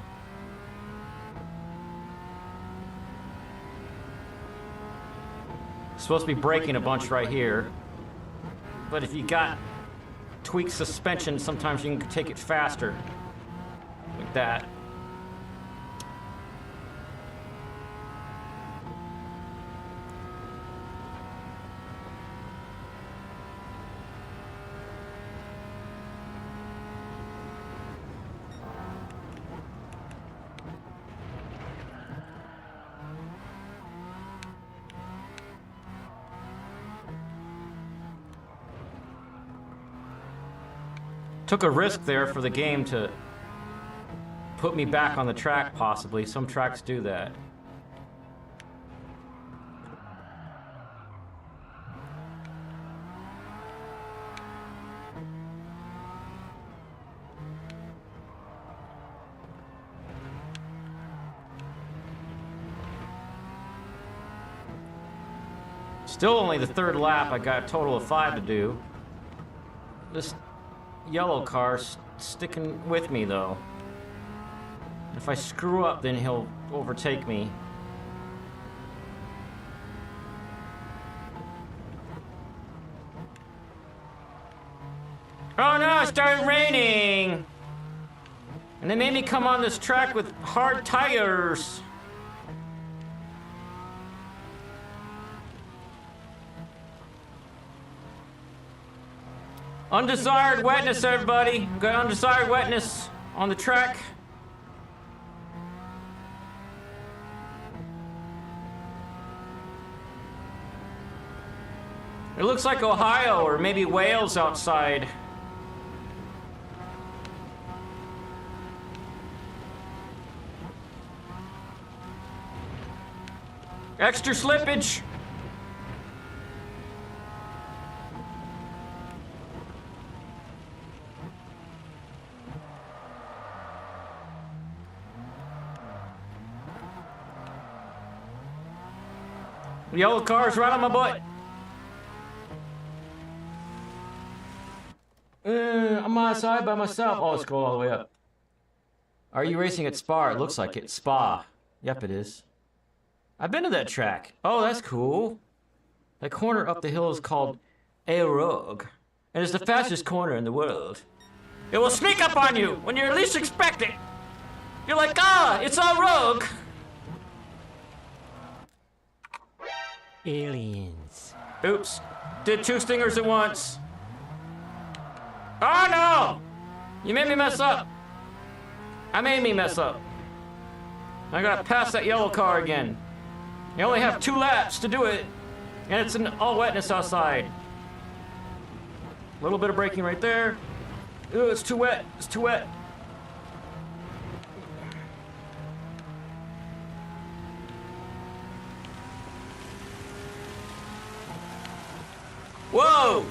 Supposed to be braking a bunch right here. But if you got tweaked suspension, sometimes you can take it faster. Like that. Took a risk there for the game to put me back on the track, possibly. Some tracks do that. Still only the third lap. I got a total of 5 to do. This yellow car's sticking with me, though. If I screw up, then he'll overtake me. Oh no, it started raining! And they made me come on this track with hard tires. Undesired wetness, everybody. Got undesired wetness on the track. It looks like Ohio or maybe Wales outside. Extra slippage. The yellow car's right on my butt. I'm outside by myself. Oh, let's go all the way up. Are you racing at Spa? It looks like it. Spa. Yep, it is. I've been to that track. Oh, that's cool. That corner up the hill is called Rogue, and it's the fastest corner in the world. It will sneak up on you when you least expect it. You're like, ah, it's all Rogue. Aliens. Oops. Did 2 stingers at once. Oh no! You made me mess up. I made me mess up. I gotta pass that yellow car again. You only have 2 laps to do it, and it's in all wetness outside. A little bit of braking right there. Ooh, it's too wet. It's too wet. Whoa!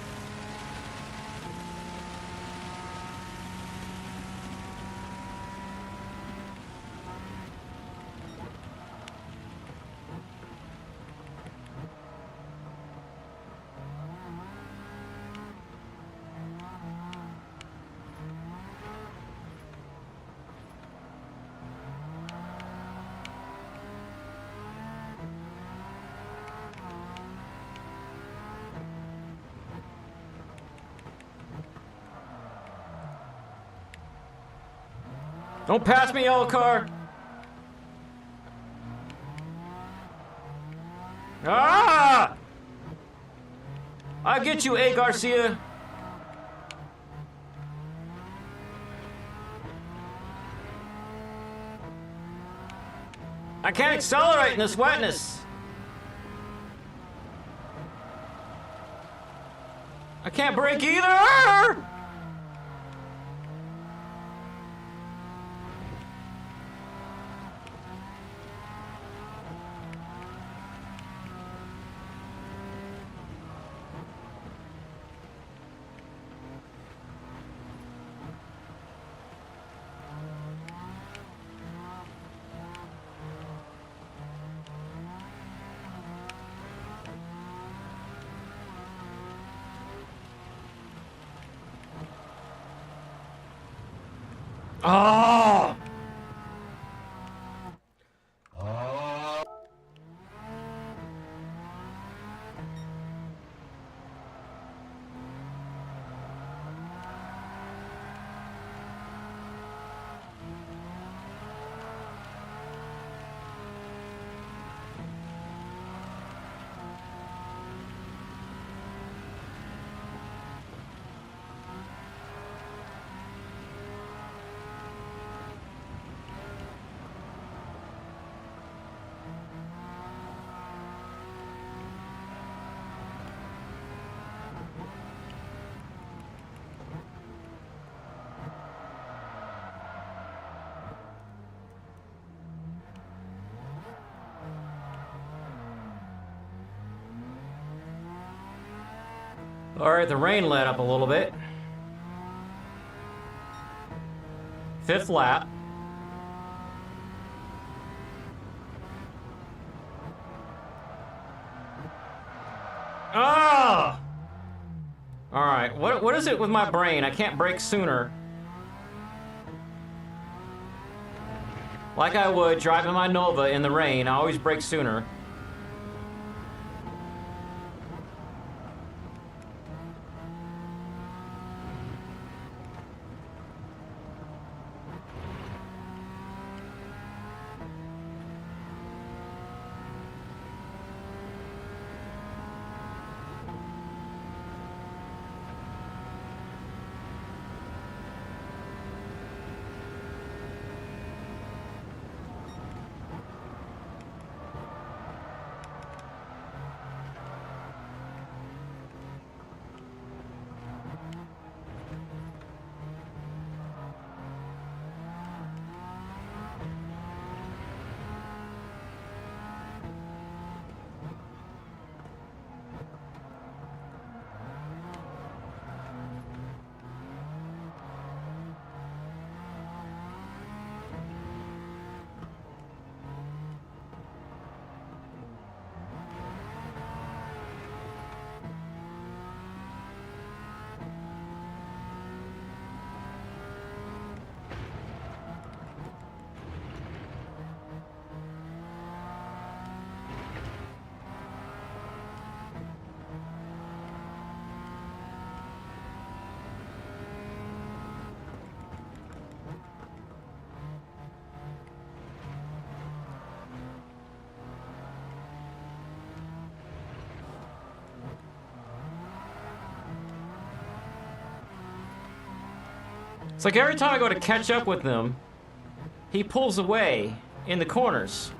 Don't pass me, yellow car. Ah! I'll get you, A. Garcia. I can't accelerate in this wetness. I can't brake either. Oh! All right, the rain let up a little bit. 5th lap. Ah! Alright, what is it with my brain? I can't brake sooner. Like I would driving my Nova in the rain, I always brake sooner. It's like every time I go to catch up with him, he pulls away in the corners.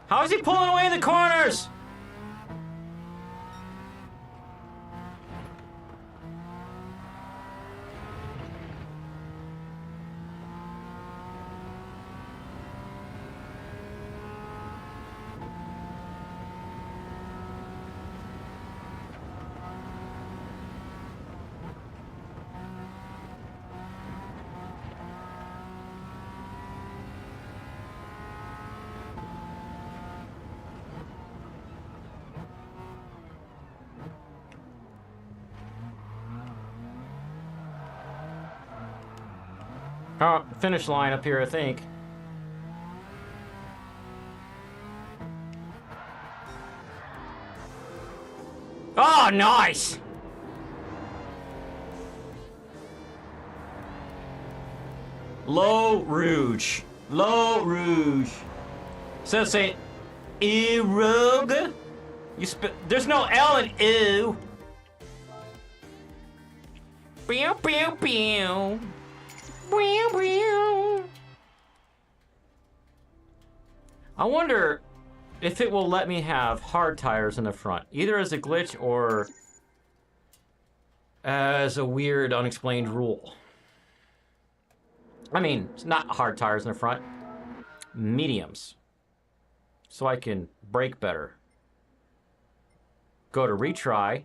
How is he pulling away in the corners? Oh, finish line up here, I think. Oh, nice! Low Rouge. Low Rouge. So say, Erogue? There's no L in ew. Pew, pew, pew. Pew, pew. I wonder if it will let me have hard tires in the front, either as a glitch or as a weird, unexplained rule. I mean, it's not hard tires in the front, mediums, so I can brake better. Go to retry.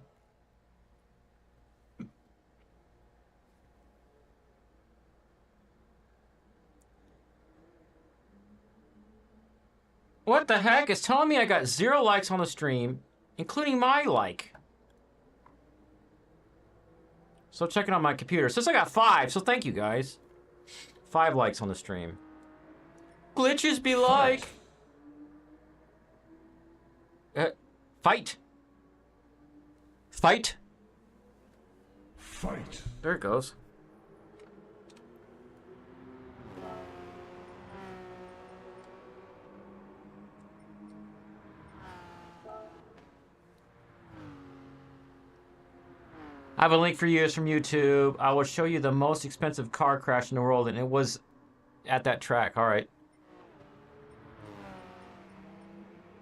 What the heck? It's telling me I got 0 likes on the stream, including my like. So checking on my computer. It says I got 5, so thank you guys. 5 likes on the stream. Glitches be like. Fight. Fight. Fight. There it goes. I have a link for you. It's from YouTube. I will show you the most expensive car crash in the world, and it was at that track. All right.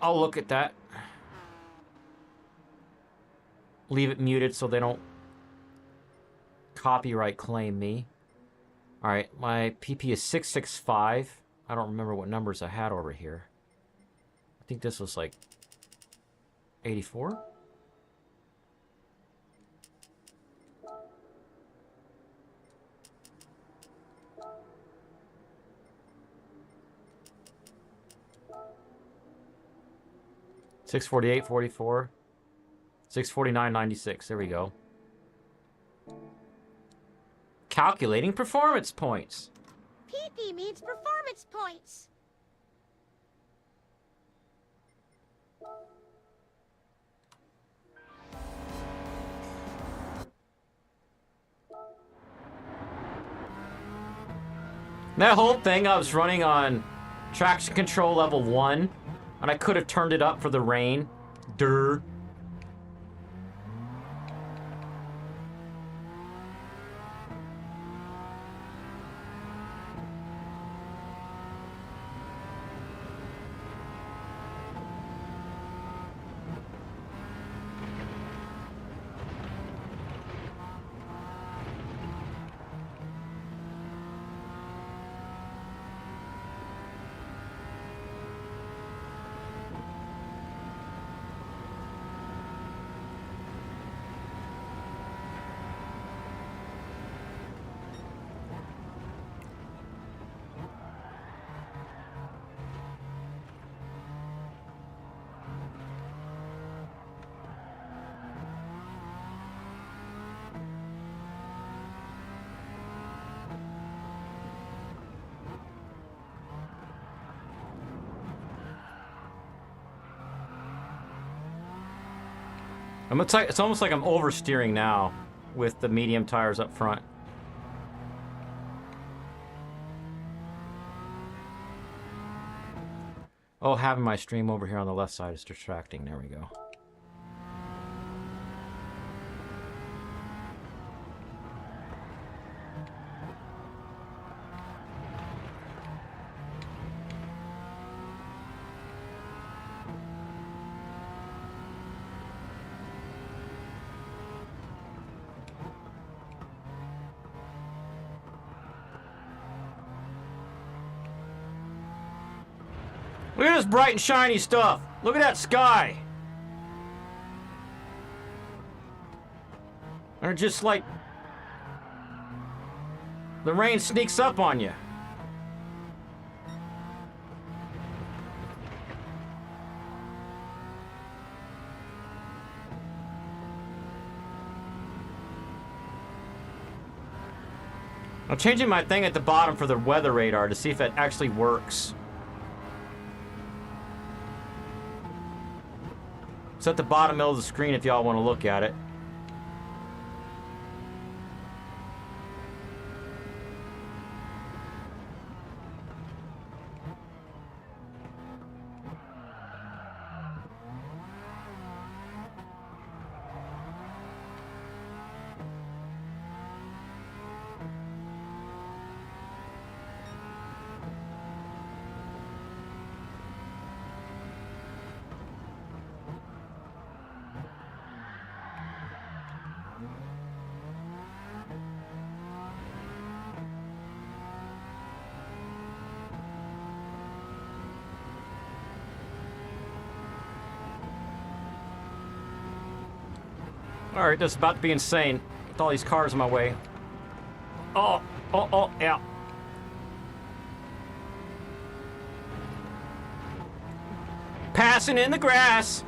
I'll look at that. Leave it muted so they don't copyright claim me. All right, my PP is 665. I don't remember what numbers I had over here. I think this was like 84. $648.44. 649.96. There we go. Calculating performance points. PP means performance points. That whole thing, I was running on traction control level 1, and I could have turned it up for the rain. Durr. It's almost like I'm oversteering now with the medium tires up front. Oh, having my stream over here on the left side is distracting. There we go. Look at this bright and shiny stuff. Look at that sky. Or just like the rain sneaks up on you. I'm changing my thing at the bottom for the weather radar to see if it actually works. It's at the bottom middle of the screen if y'all want to look at it. Alright, this is about to be insane with all these cars in my way. Oh, yeah. Passing in the grass.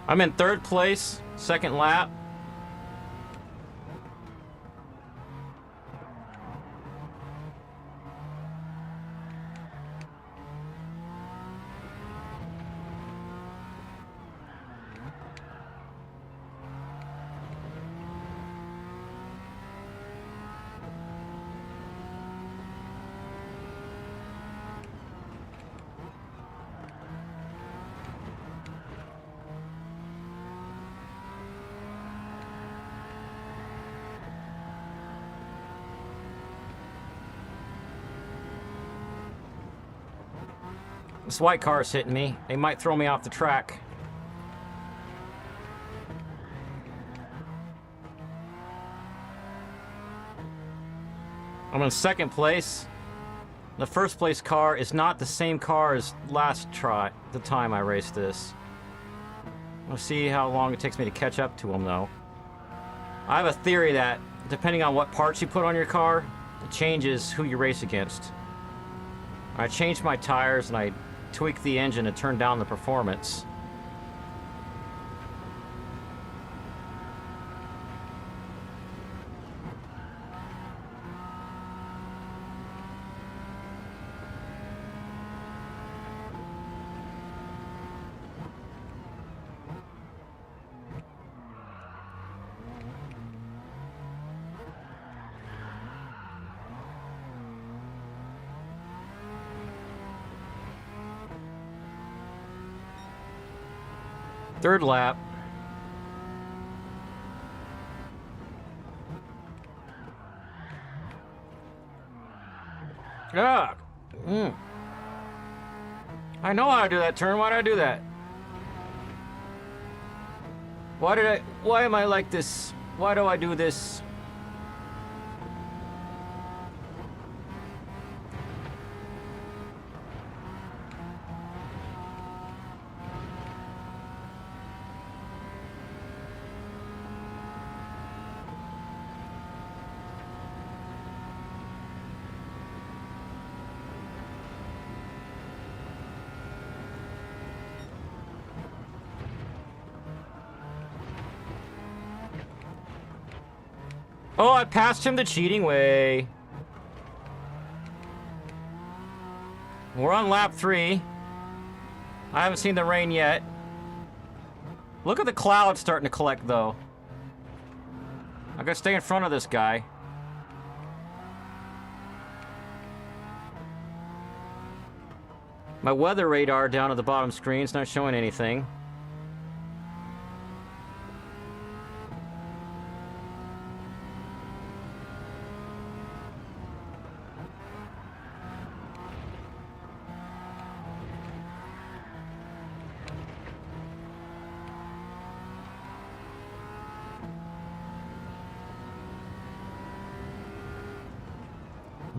I'm in third place, second lap. This white car is hitting me. They might throw me off the track. I'm in second place. The first place car is not the same car as the time I raced this. We'll see how long it takes me to catch up to him, though. I have a theory that, depending on what parts you put on your car, it changes who you race against. I changed my tires and I tweaked the engine to turn down the performance. Third lap. Ah! I know how to do that turn. Why did I do that? Why am I like this? Why do I do this? Oh, I passed him the cheating way. We're on lap 3. I haven't seen the rain yet. Look at the clouds starting to collect, though. I gotta stay in front of this guy. My weather radar down at the bottom screen's not showing anything.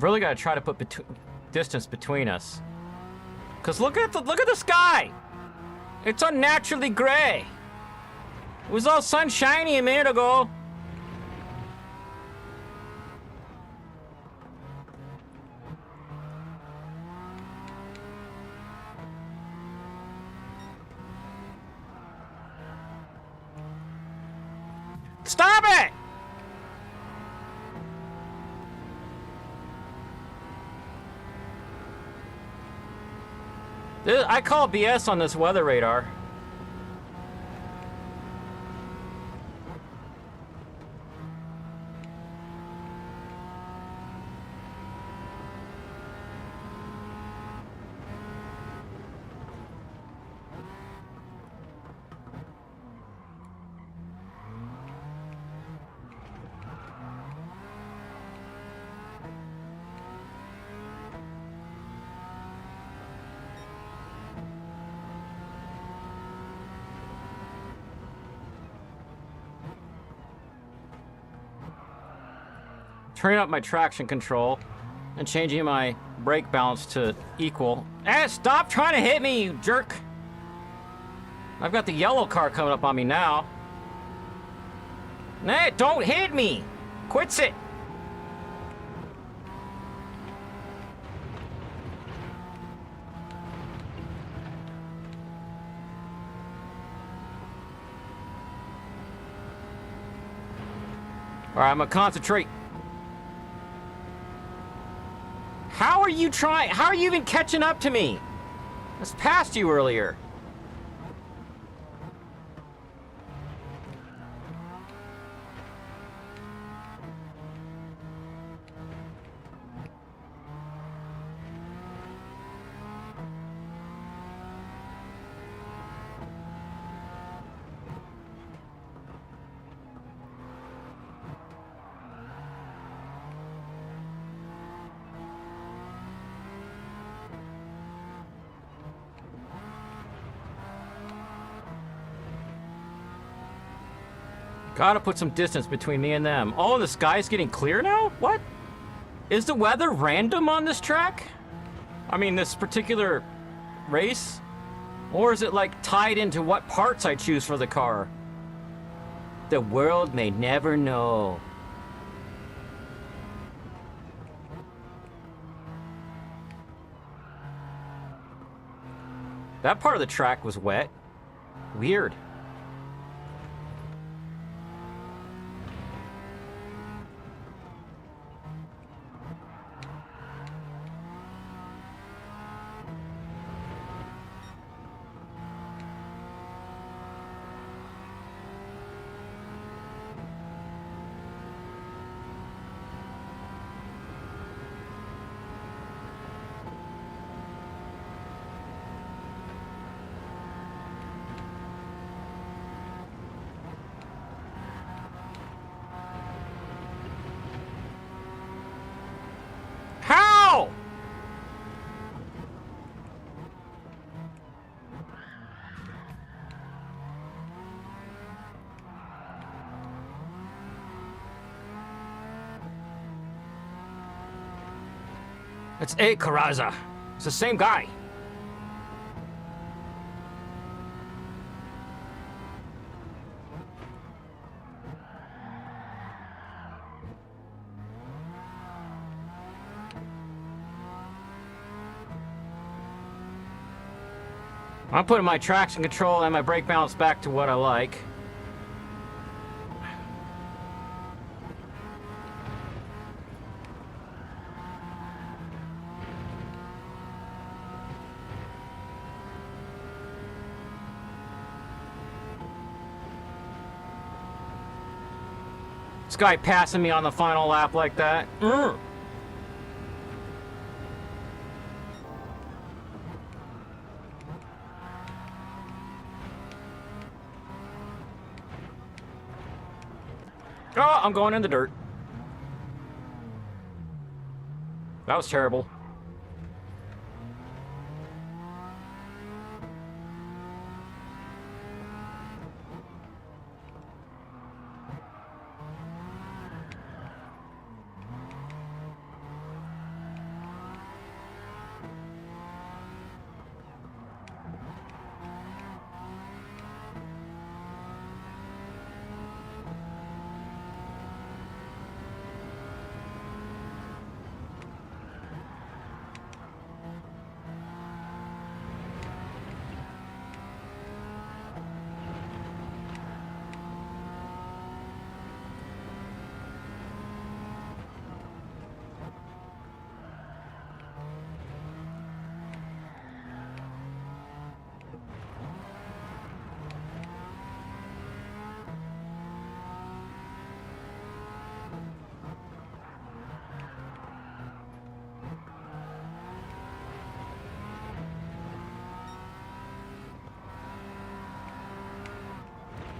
Really gotta try to put distance between us. Cause look at the sky! It's unnaturally gray. It was all sunshiny a minute ago. Stop it! I call BS on this weather radar. Turning up my traction control and changing my brake balance to equal. Stop trying to hit me, you jerk! I've got the yellow car coming up on me now. Nah, don't hit me! Quits it! Alright, I'm gonna concentrate. How are you even catching up to me? I was past you earlier. Gotta put some distance between me and them. Oh, the sky's getting clear now? What? Is the weather random on this track? I mean, this particular race? Or is it like tied into what parts I choose for the car? The world may never know. That part of the track was wet. Weird. How? It's A. Caraza. It's the same guy. I'm putting my traction control and my brake balance back to what I like. This guy passing me on the final lap like that. Oh, I'm going in the dirt. That was terrible.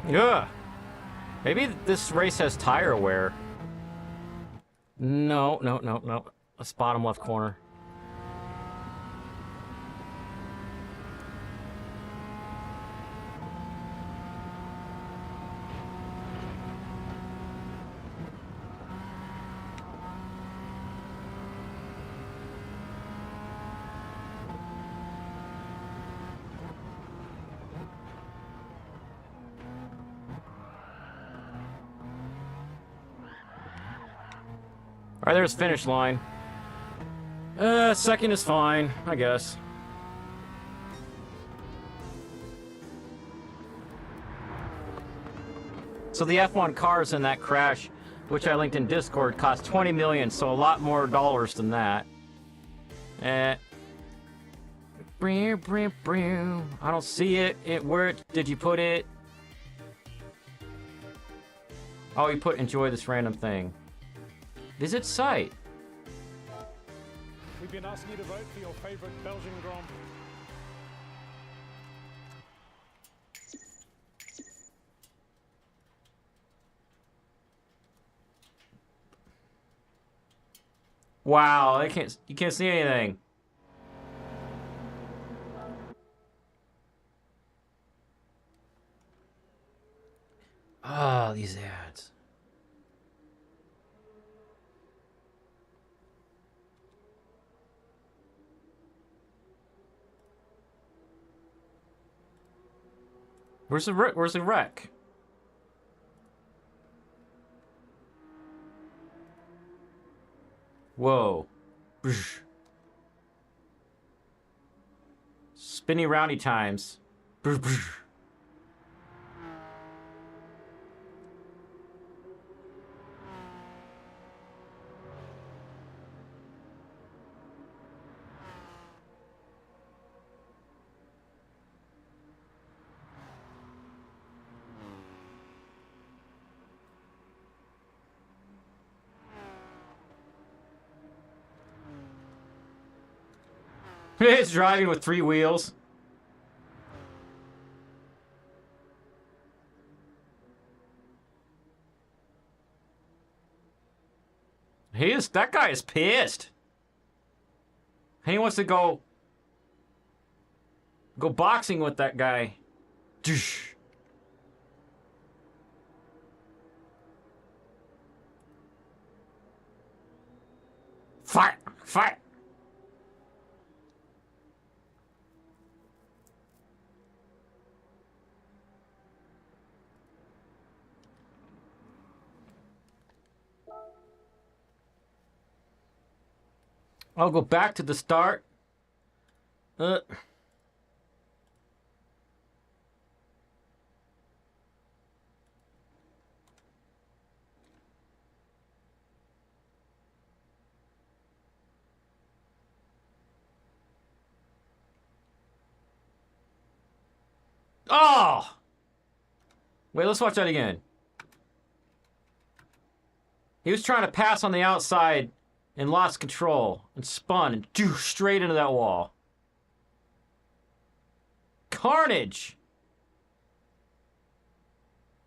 Yeah. Maybe this race has tire wear. No. Let's bottom left corner. All right, there's finish line. Second is fine, I guess. So the F1 cars in that crash, which I linked in Discord, cost 20 million, so a lot more dollars than that. I don't see it. Where did you put it? Oh, you put enjoy this random thing. Visit site. We've been asking you to vote for your favorite Belgian Grand Prix. Wow, you can't see anything. Ah, these ads. Where's the wreck? Whoa. Brsh. Spinny roundy times. Brsh, brsh. It's driving with 3 wheels. That guy is pissed. He wants to go boxing with that guy. Fight! Fight! I'll go back to the start. Oh! Wait, let's watch that again. He was trying to pass on the outside and lost control and spun and straight into that wall. Carnage!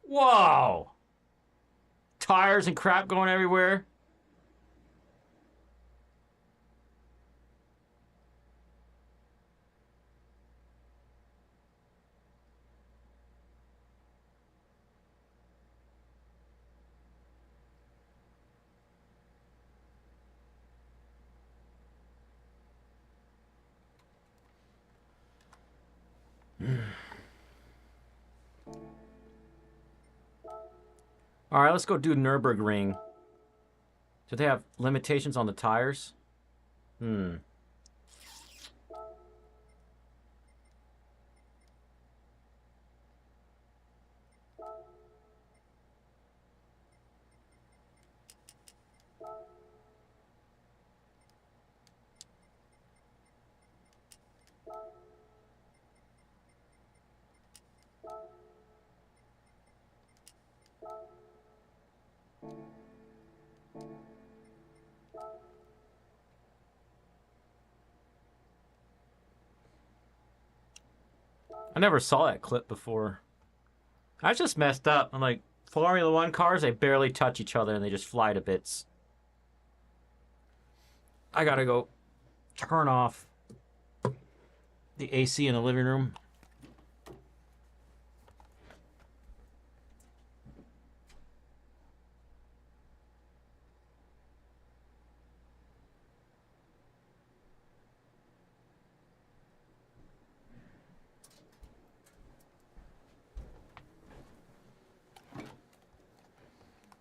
Whoa! Tires and crap going everywhere. All right, let's go do Nürburgring. Do they have limitations on the tires? I never saw that clip before. I just messed up. I'm like, Formula 1 cars, they barely touch each other and they just fly to bits. I gotta go turn off the AC in the living room.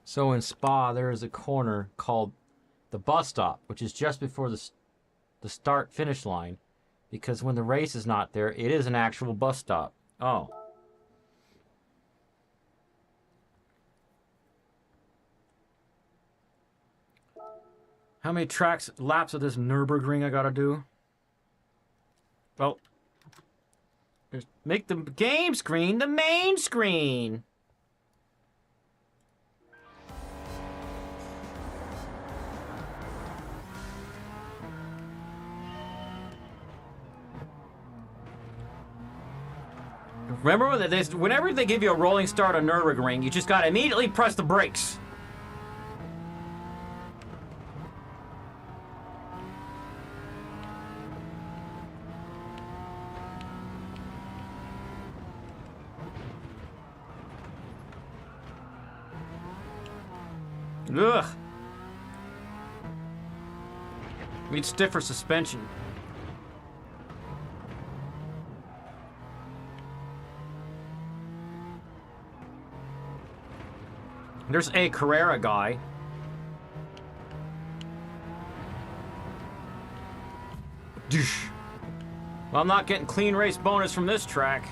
So in Spa, there is a corner called the bus stop, which is just before the start-finish line, because when the race is not there, it is an actual bus stop. Oh. How many laps of this Nürburgring I gotta do? Well, make the game screen the main screen. Remember, whenever they give you a rolling start on Nürburgring, you just gotta immediately press the brakes. Ugh. Need stiffer suspension. There's a Carrera guy. Doosh. Well, I'm not getting clean race bonus from this track.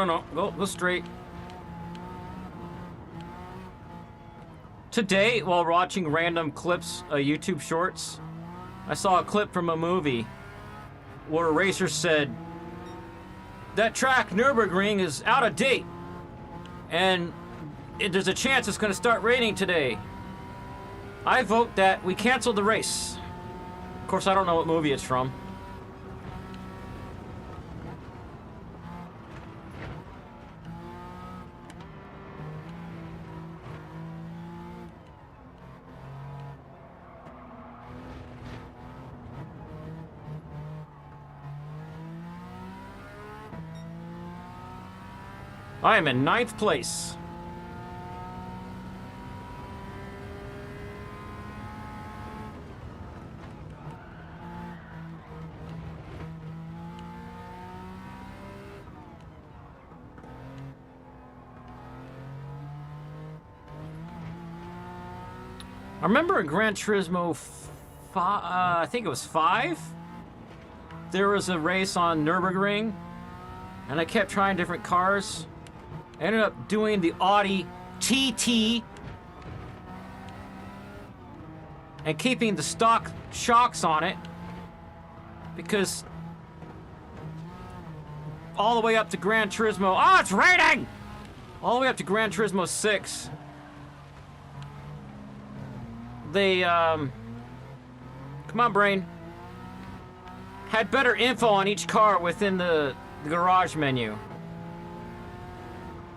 No. Go straight. Today, while watching random clips, YouTube shorts, I saw a clip from a movie where a racer said, that track, Nürburgring, is out of date. And there's a chance it's going to start raining today. I vote that we cancel the race. Of course, I don't know what movie it's from. I am in 9th place. I remember in Gran Turismo, I think it was 5, there was a race on Nürburgring, and I kept trying different cars. I ended up doing the Audi TT and keeping the stock shocks on it because all the way up to Gran Turismo, oh, it's raining! All the way up to Gran Turismo 6, they, come on, brain, had better info on each car within the garage menu.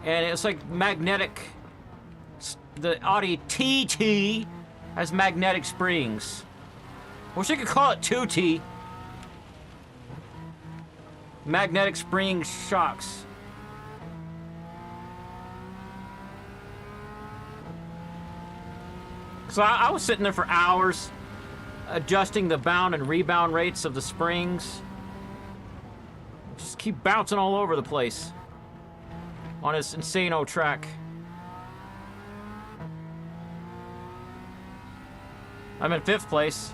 And it's like magnetic. The Audi TT has magnetic springs. Wish I could call it 2T. Magnetic spring shocks. So I was sitting there for hours adjusting the bound and rebound rates of the springs. Just keep bouncing all over the place on this insane old track. I'm in 5th place.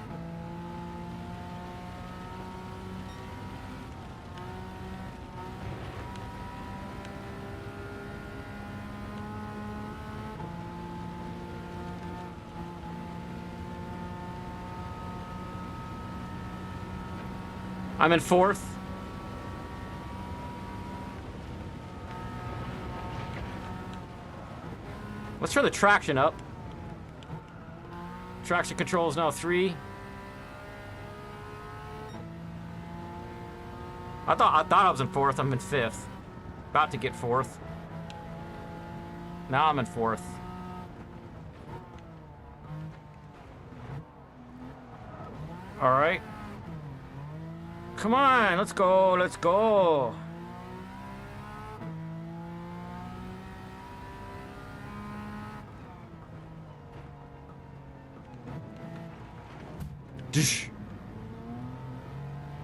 I'm in 4th. Let's turn the traction up. Traction control is now 3. I thought I was in 4th. I'm in 5th. About to get 4th. Now I'm in 4th. All right. Come on, let's go. Let's go.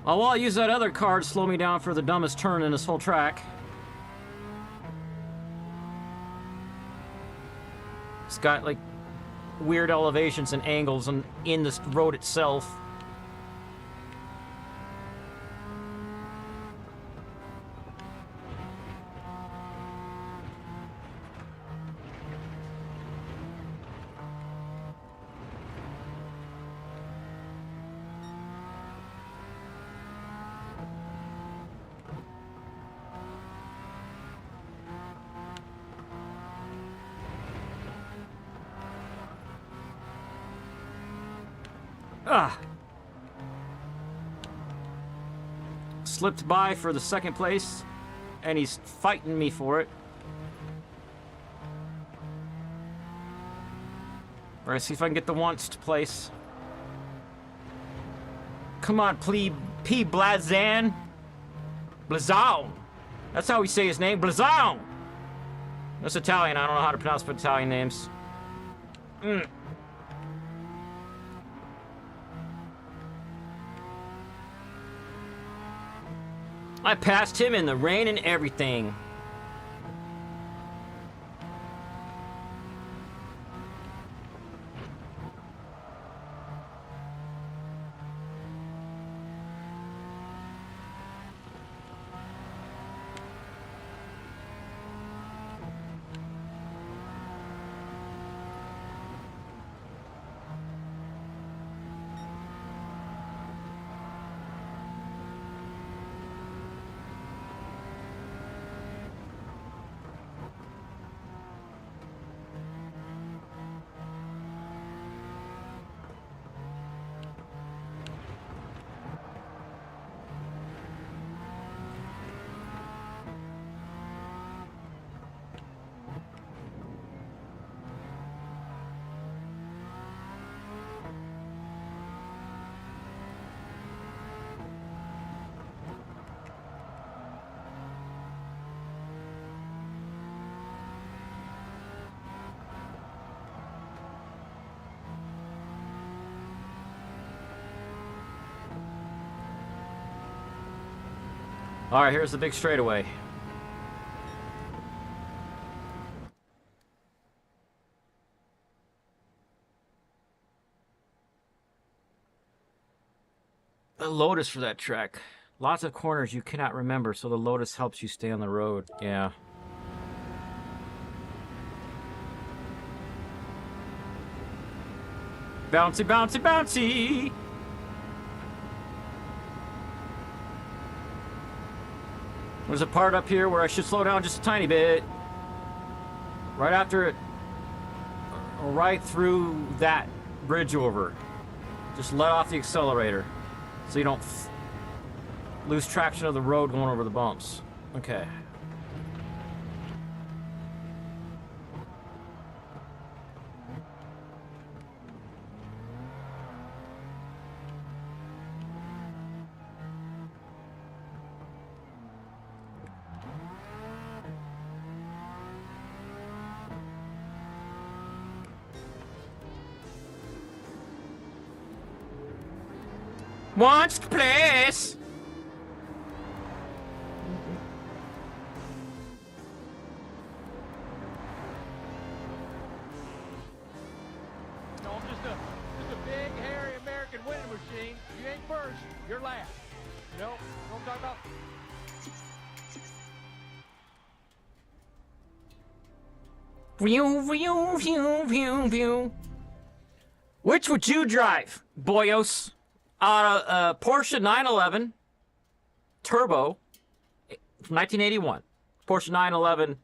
Oh, well, I'll use that other car to slow me down for the dumbest turn in this whole track. It's got, like, weird elevations and angles in this road itself. Slipped by for the 2nd place, and he's fighting me for it. We're gonna see if I can get the once place. Come on, P. Blazan. Blazon. That's how we say his name. Blazon. That's Italian. I don't know how to pronounce Italian names. I passed him in the rain and everything. All right, here's the big straightaway. The Lotus for that track. Lots of corners you cannot remember, so the Lotus helps you stay on the road. Yeah. Bouncy, bouncy, bouncy! There's a part up here where I should slow down just a tiny bit. Right after it. Right through that bridge over. Just let off the accelerator. So you don't lose traction of the road going over the bumps. Okay. Watch the place. No, I'm just a big, hairy American winning machine. If you ain't first, you're last. You know what I'm talking about? View, view, view, view, view. Which would you drive, boyos? Porsche 911 Turbo from 1981, Porsche 911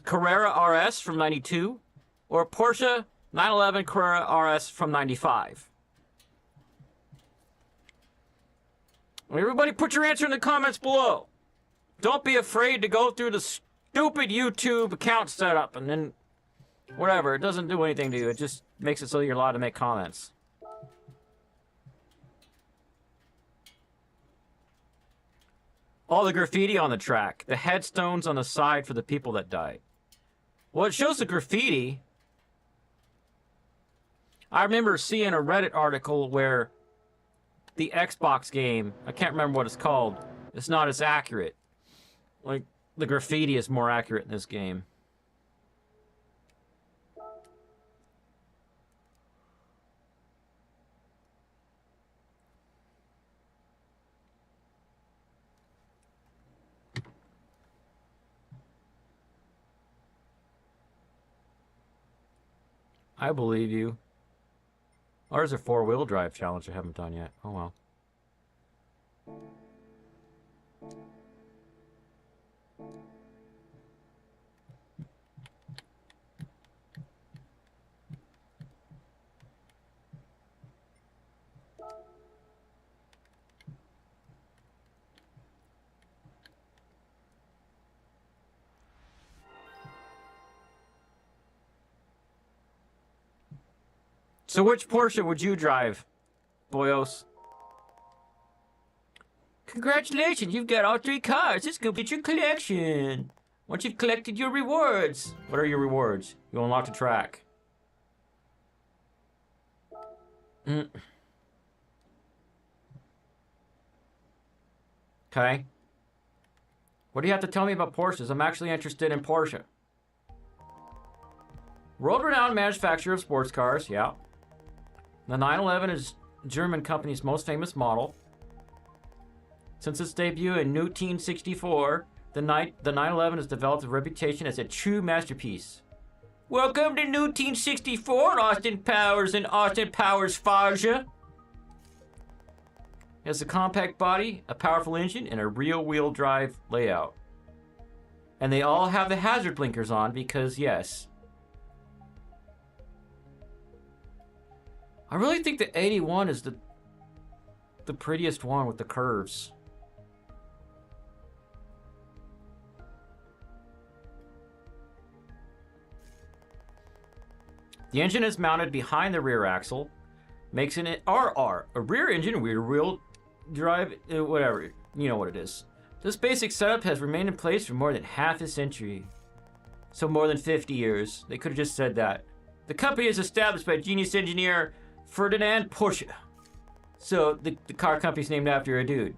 Carrera RS from 92, or Porsche 911 Carrera RS from 95. Everybody put your answer in the comments below. Don't be afraid to go through the stupid YouTube account setup and then whatever. It doesn't do anything to you. It just makes it so you're allowed to make comments. All the graffiti on the track. The headstones on the side for the people that died. Well, it shows the graffiti. I remember seeing a Reddit article where the Xbox game, I can't remember what it's called, it's not as accurate. Like, the graffiti is more accurate in this game. I believe you. Ours are four-wheel drive challenge I haven't done yet. Oh well. So which Porsche would you drive, boyos? Congratulations, you've got all 3 cars. Let's go get your collection. Once you've collected your rewards. What are your rewards? You unlock the track. Okay. What do you have to tell me about Porsches? I'm actually interested in Porsche. World-renowned manufacturer of sports cars, yeah. The 911 is German company's most famous model. Since its debut in 1964, the 911 has developed a reputation as a true masterpiece. Welcome to 1964, Austin Powers and Austin Powers Faja. It has a compact body, a powerful engine, and a rear-wheel drive layout. And they all have the hazard blinkers on because, yes. I really think the 81 is the prettiest one with the curves. The engine is mounted behind the rear axle, making it RR, a rear engine, rear-wheel drive, whatever, you know what it is. This basic setup has remained in place for more than half a century. So more than 50 years. They could have just said that. The company is established by genius engineer Ferdinand Porsche. So the car company's named after a dude.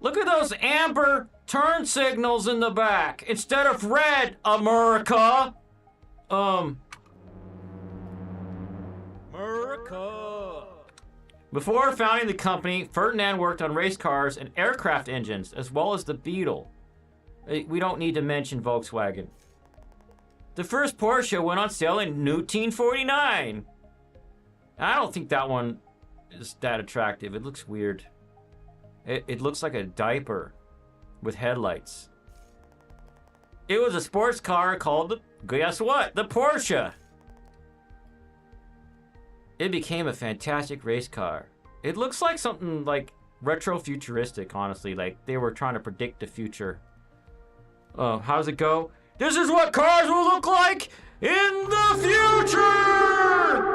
Look at those amber turn signals in the back instead of red, America. America. Before founding the company, Ferdinand worked on race cars and aircraft engines, as well as the Beetle. We don't need to mention Volkswagen. The first Porsche went on sale in 1949. I don't think that one is that attractive. It looks weird. It looks like a diaper with headlights. It was a sports car called, guess what? The Porsche. It became a fantastic race car. It looks like something like retro-futuristic, honestly. Like they were trying to predict the future. Oh, how does it go? This is what cars will look like in the future!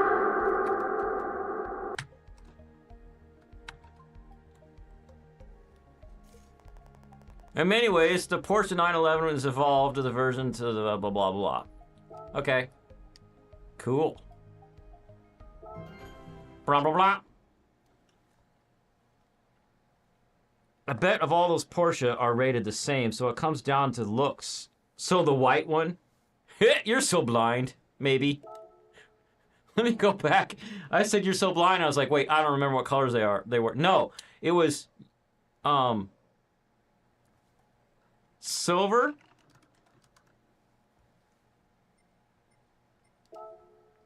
In many ways, the Porsche 911 has evolved to the version to the blah, blah, blah. Okay. Cool. Blah, blah, blah. I bet of all those Porsche are rated the same, so it comes down to looks. So the white one? You're so blind. Maybe. Let me go back. I said you're so blind. I was like, wait, I don't remember what colors they were. No, it was, silver,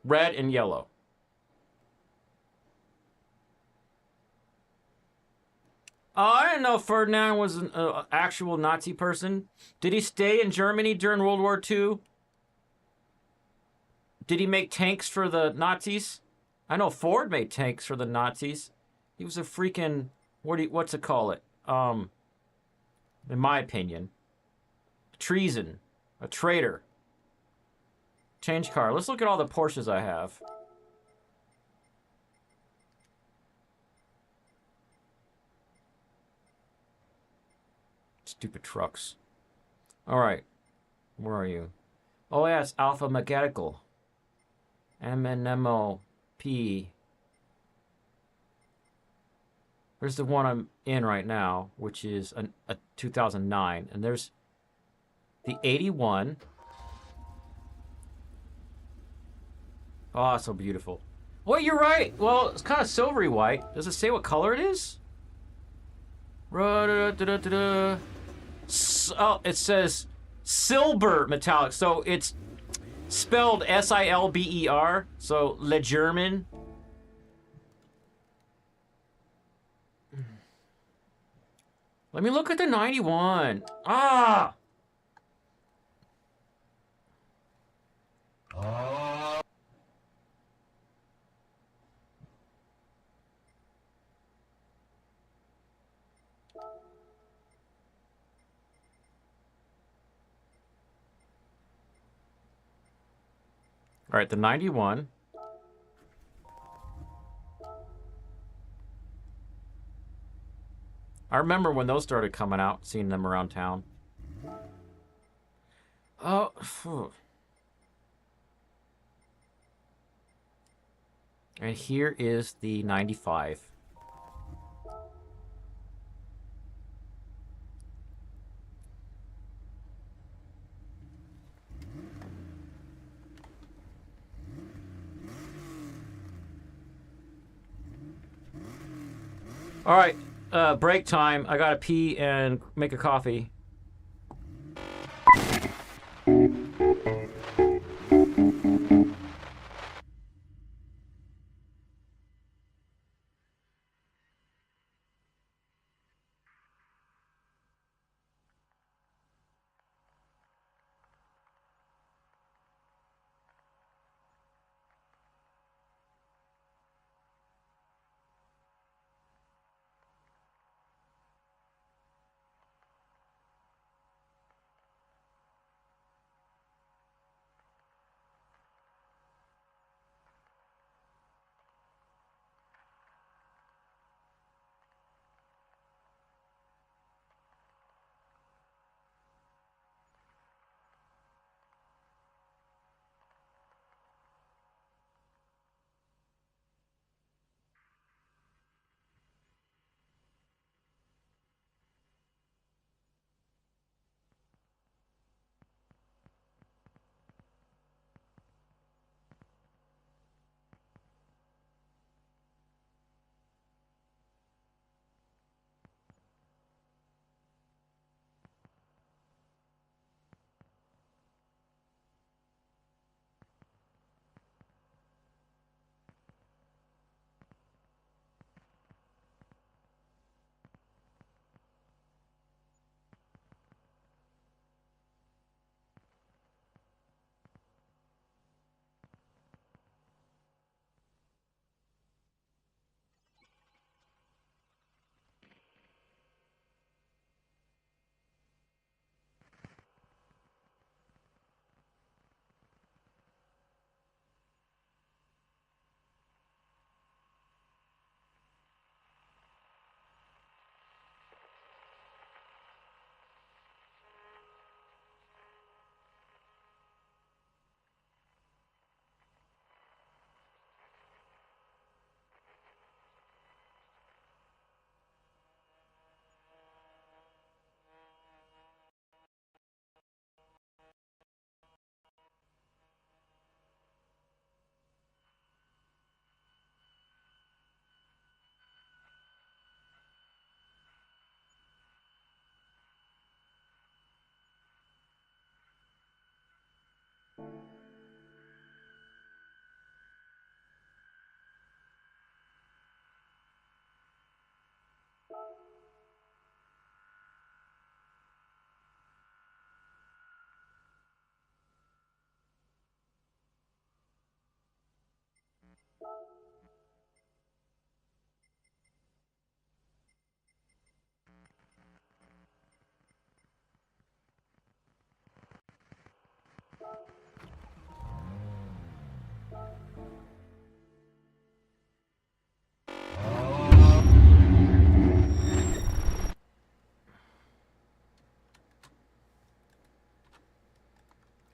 red, and yellow. Oh, I didn't know Ferdinand was an actual Nazi person. Did he stay in Germany during World War II? Did he make tanks for the Nazis? I know Ford made tanks for the Nazis. He was a freaking, what's it call it? In my opinion. Treason. A traitor. Change car. Let's look at all the Porsches I have. Stupid trucks. Alright. Where are you? Oh yeah, it's Alpha Mechanical. MNMOP. There's the one I'm in right now, which is a 2009. And there's the 81. Oh, so beautiful. Well, you're right. Well, it's kind of silvery white. Does it say what color it is? Oh, it says silver metallic. So it's spelled S-I-L-B-E-R. So Le German. Let me look at the 91. Ah! All right, the 91. I remember when those started coming out, seeing them around town. Oh, phew. And here is the 95. All right, break time. I gotta pee and make a coffee.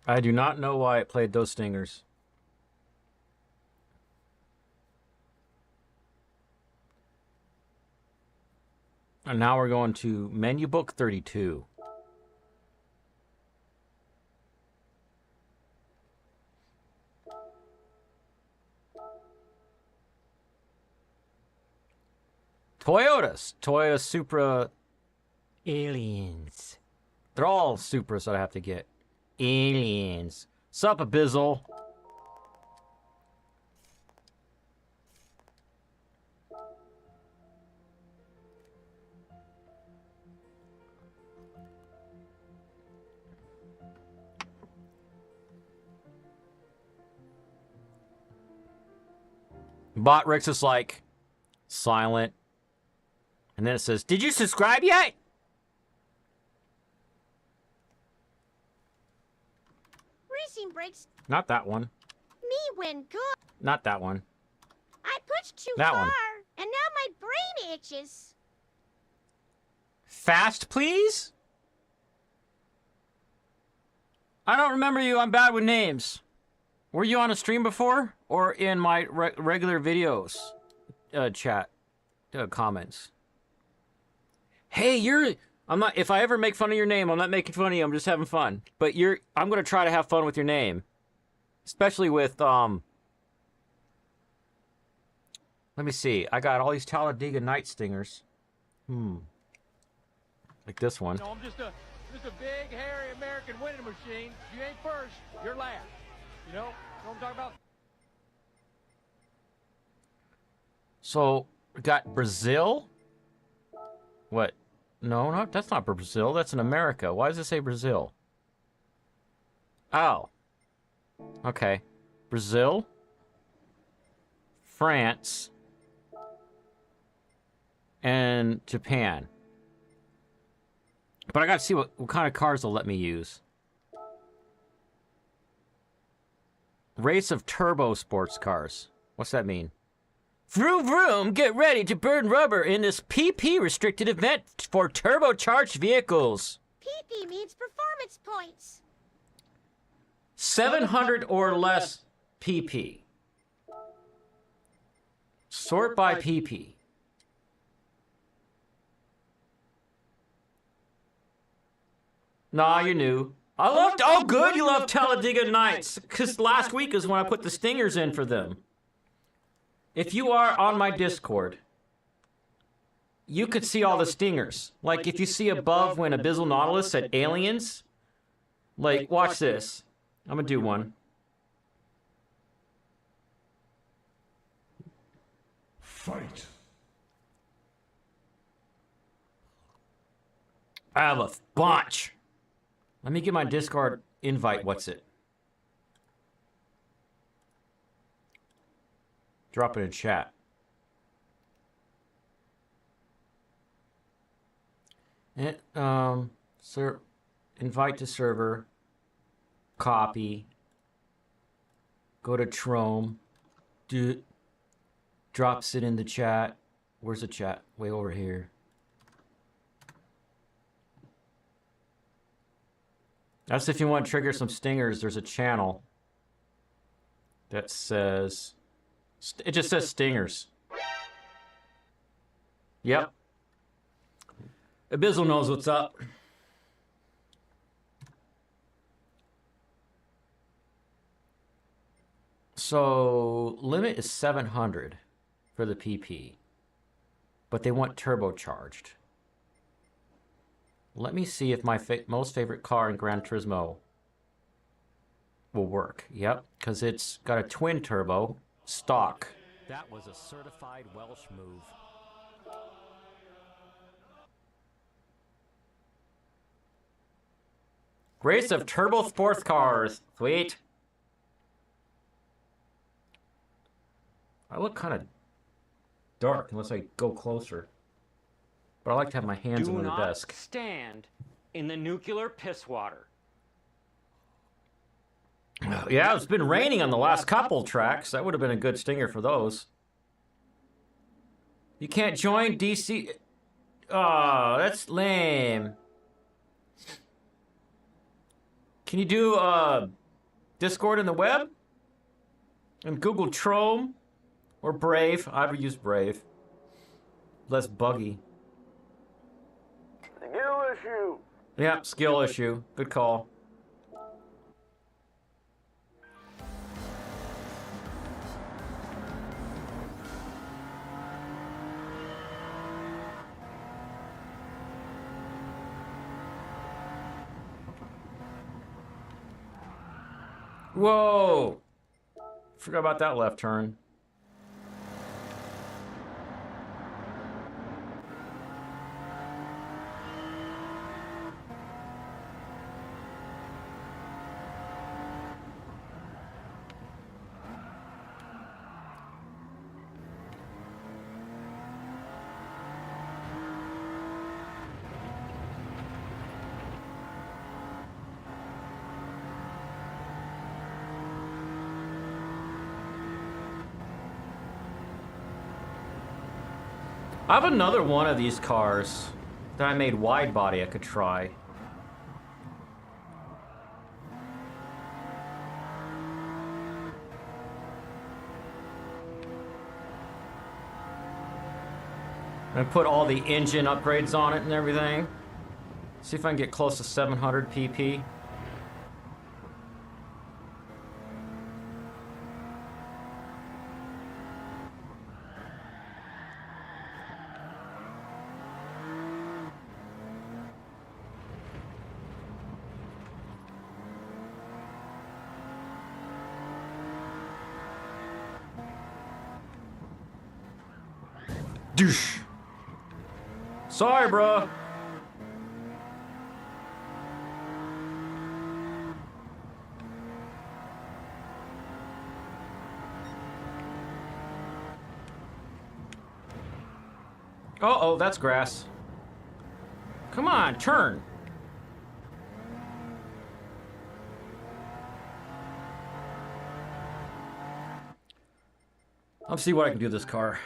I do not know why it played those stingers. And now we're going to menu book 32. Toyotas. Toyota Supra Aliens. They're all Supras that I have to get. Aliens. Sup, a bizzle. Bot Rex is like silent. And then it says, "Did you subscribe yet?" Racing brakes Not that one. me when good. Not that one. I pushed too That far, one. and now my brain itches. Fast, please? I don't remember you. I'm bad with names. Were you on a stream before? Or in my regular videos? Chat. Comments. Hey, you're... I'm not... If I ever make fun of your name, I'm not making fun of you. I'm just having fun. But you're... I'm going to try to have fun with your name. Especially with, Let me see. I got all these Talladega Night Stingers. Like this one. No, I'm just a big, hairy American winning machine. If you ain't first, you're last. You know what I'm talking about? So, we got Brazil? What? No, that's not Brazil. That's in America. Why does it say Brazil? Oh. Okay. Brazil. France. And Japan. But I gotta see what kind of cars they'll let me use. Race of turbo sports cars. What's that mean? Vroom vroom, get ready to burn rubber in this PP restricted event for turbocharged vehicles. PP means performance points. 700 or less PP. Sort by PP. Nah, you're new. I loved. Oh, good, you love Talladega Nights. Because last week is when I put the stingers in for them. If you are on my Discord, you could see all the stingers. Like, if you see above when Abyssal Nautilus said aliens, like, watch this. I'm gonna do one. Fight. I have a bunch. Let me get my Discord invite. What's it? Drop it in chat. And, invite to server. Copy. Go to Trome. Drops it in the chat. Where's the chat? Way over here. That's if you want to trigger some stingers. There's a channel that says... It just says stingers. Yep. Abyssal knows what's up. So, limit is 700 for the PP. But they want turbocharged. Let me see if my most favorite car in Gran Turismo will work. Yep, because it's got a twin turbo stock. That was a certified Welsh move. Race of turbo sports cars. Sweet. I look kind of dark unless I go closer. But I like to have my hands on the desk. Stand in the nuclear piss water. Yeah, it's been raining on the last couple tracks. That would have been a good stinger for those. You can't join DC... Oh, that's lame. Can you do Discord in the web? And Google Chrome? Or Brave? I would use Brave. Less buggy. Skill issue. Yeah, skill issue. Good call. Whoa! Forgot about that left turn. I have another one of these cars that I made wide body I could try. I put all the engine upgrades on it and everything. See if I can get close to 700 pp. Douche. Sorry, bro. Uh-oh, that's grass. Come on, turn. I'll see what I can do with this car.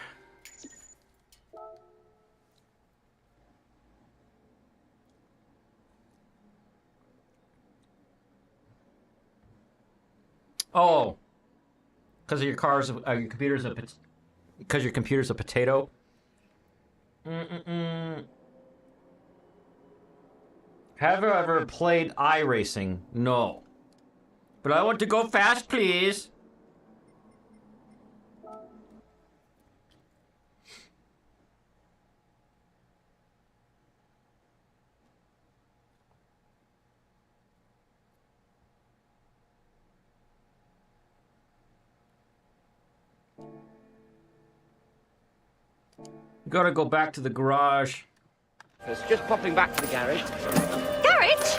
Oh, because your car's your computer's a because your computer's a potato. Have you ever played iRacing? No. But I want to go fast, please. Gotta go back to the garage. It's just popping back to the garage. Garage?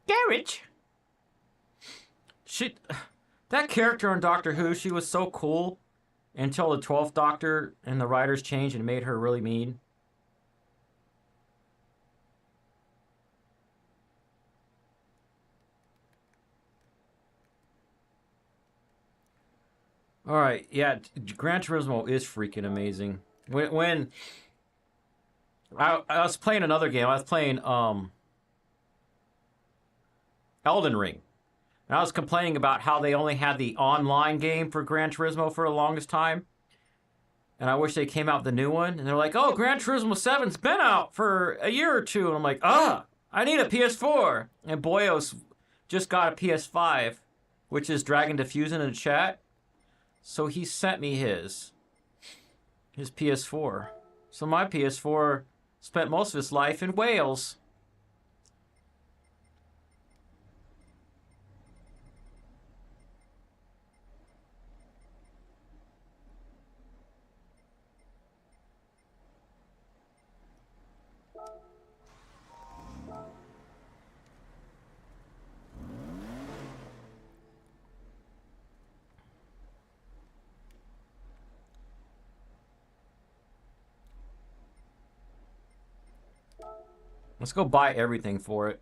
Garage? That character on Doctor Who, she was so cool until the 12th Doctor and the writers changed and made her really mean. All right, yeah, Gran Turismo is freaking amazing. When I was playing another game, I was playing Elden Ring. And I was complaining about how they only had the online game for Gran Turismo for the longest time. And I wish they came out with the new one. And they're like, oh, Gran Turismo 7's been out for a year or two. And I'm like, I need a PS4. And Boyos just got a PS5, which is Dragon Diffusion in the chat. So he sent me his PS4. So my PS4 spent most of its life in Wales. Let's go buy everything for it.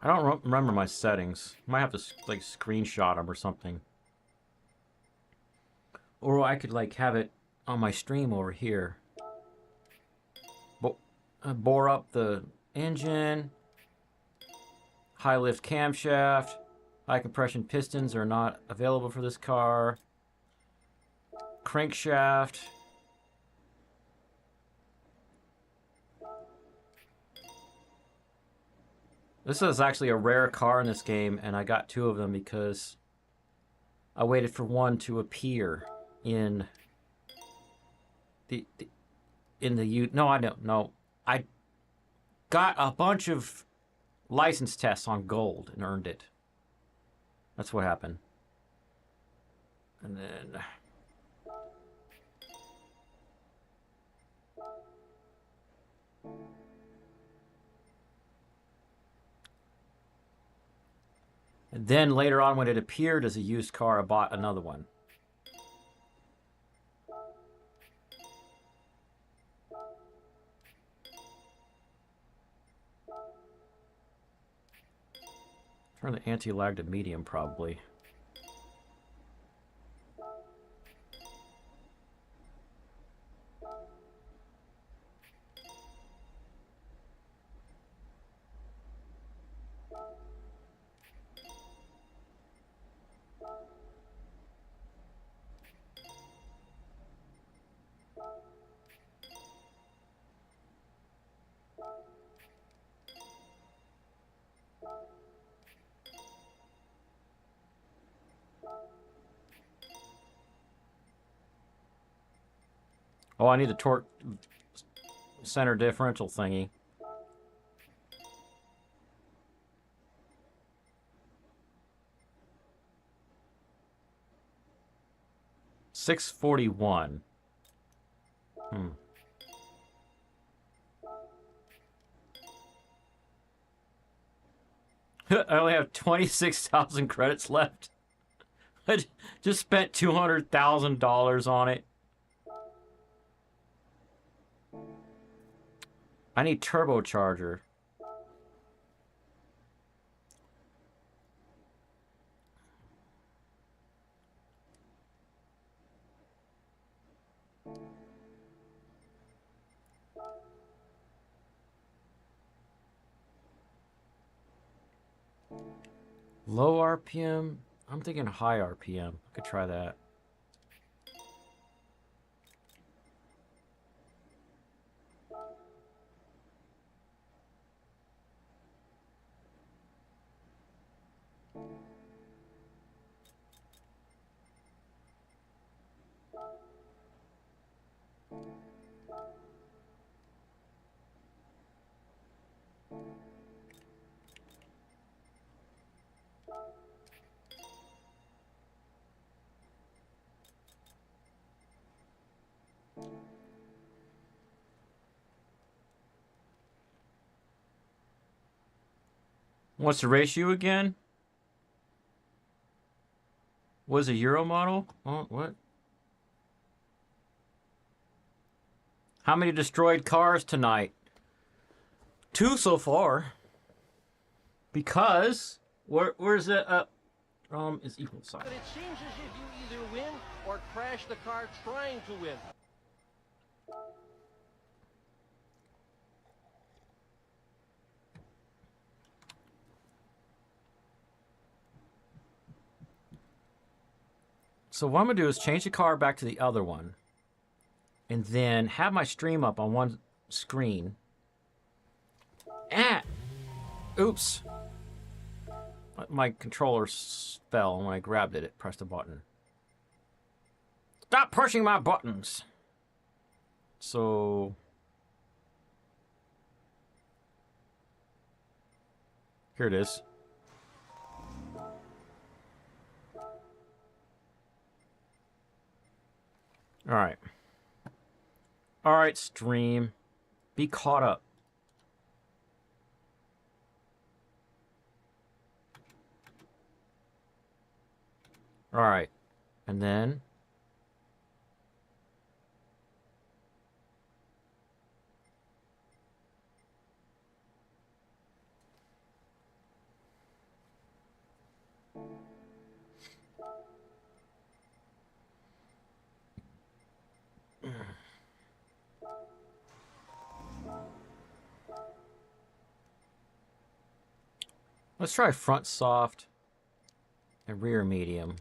I don't remember my settings. Might have to like screenshot them or something. Or I could like have it on my stream over here. Bore up the engine. High lift camshaft. High compression pistons are not available for this car. Crankshaft. This is actually a rare car in this game, and I got two of them because I waited for one to appear in no, I don't know. I got a bunch of license tests on gold and earned it. That's what happened. And then Then later on, when it appeared as a used car, I bought another one. Turn the anti-lag to medium, probably. Oh, I need the torque center differential thingy. $641. I only have 26,000 credits left. I just spent $200,000 on it. I need turbocharger. Low RPM? I'm thinking high RPM. I could try that. What's the ratio again? Was a Euro model? Oh, what? How many destroyed cars tonight? 2 so far. Because where's the is equal sign. But it seems as if you either win or crash the car trying to win. So what I'm going to do is change the car back to the other one. And then have my stream up on one screen. Oops. My controller fell when I grabbed it. It pressed a button. Stop pushing my buttons. So... here it is. Alright. Alright, stream. Be caught up. Alright. And then... let's try front soft and rear medium.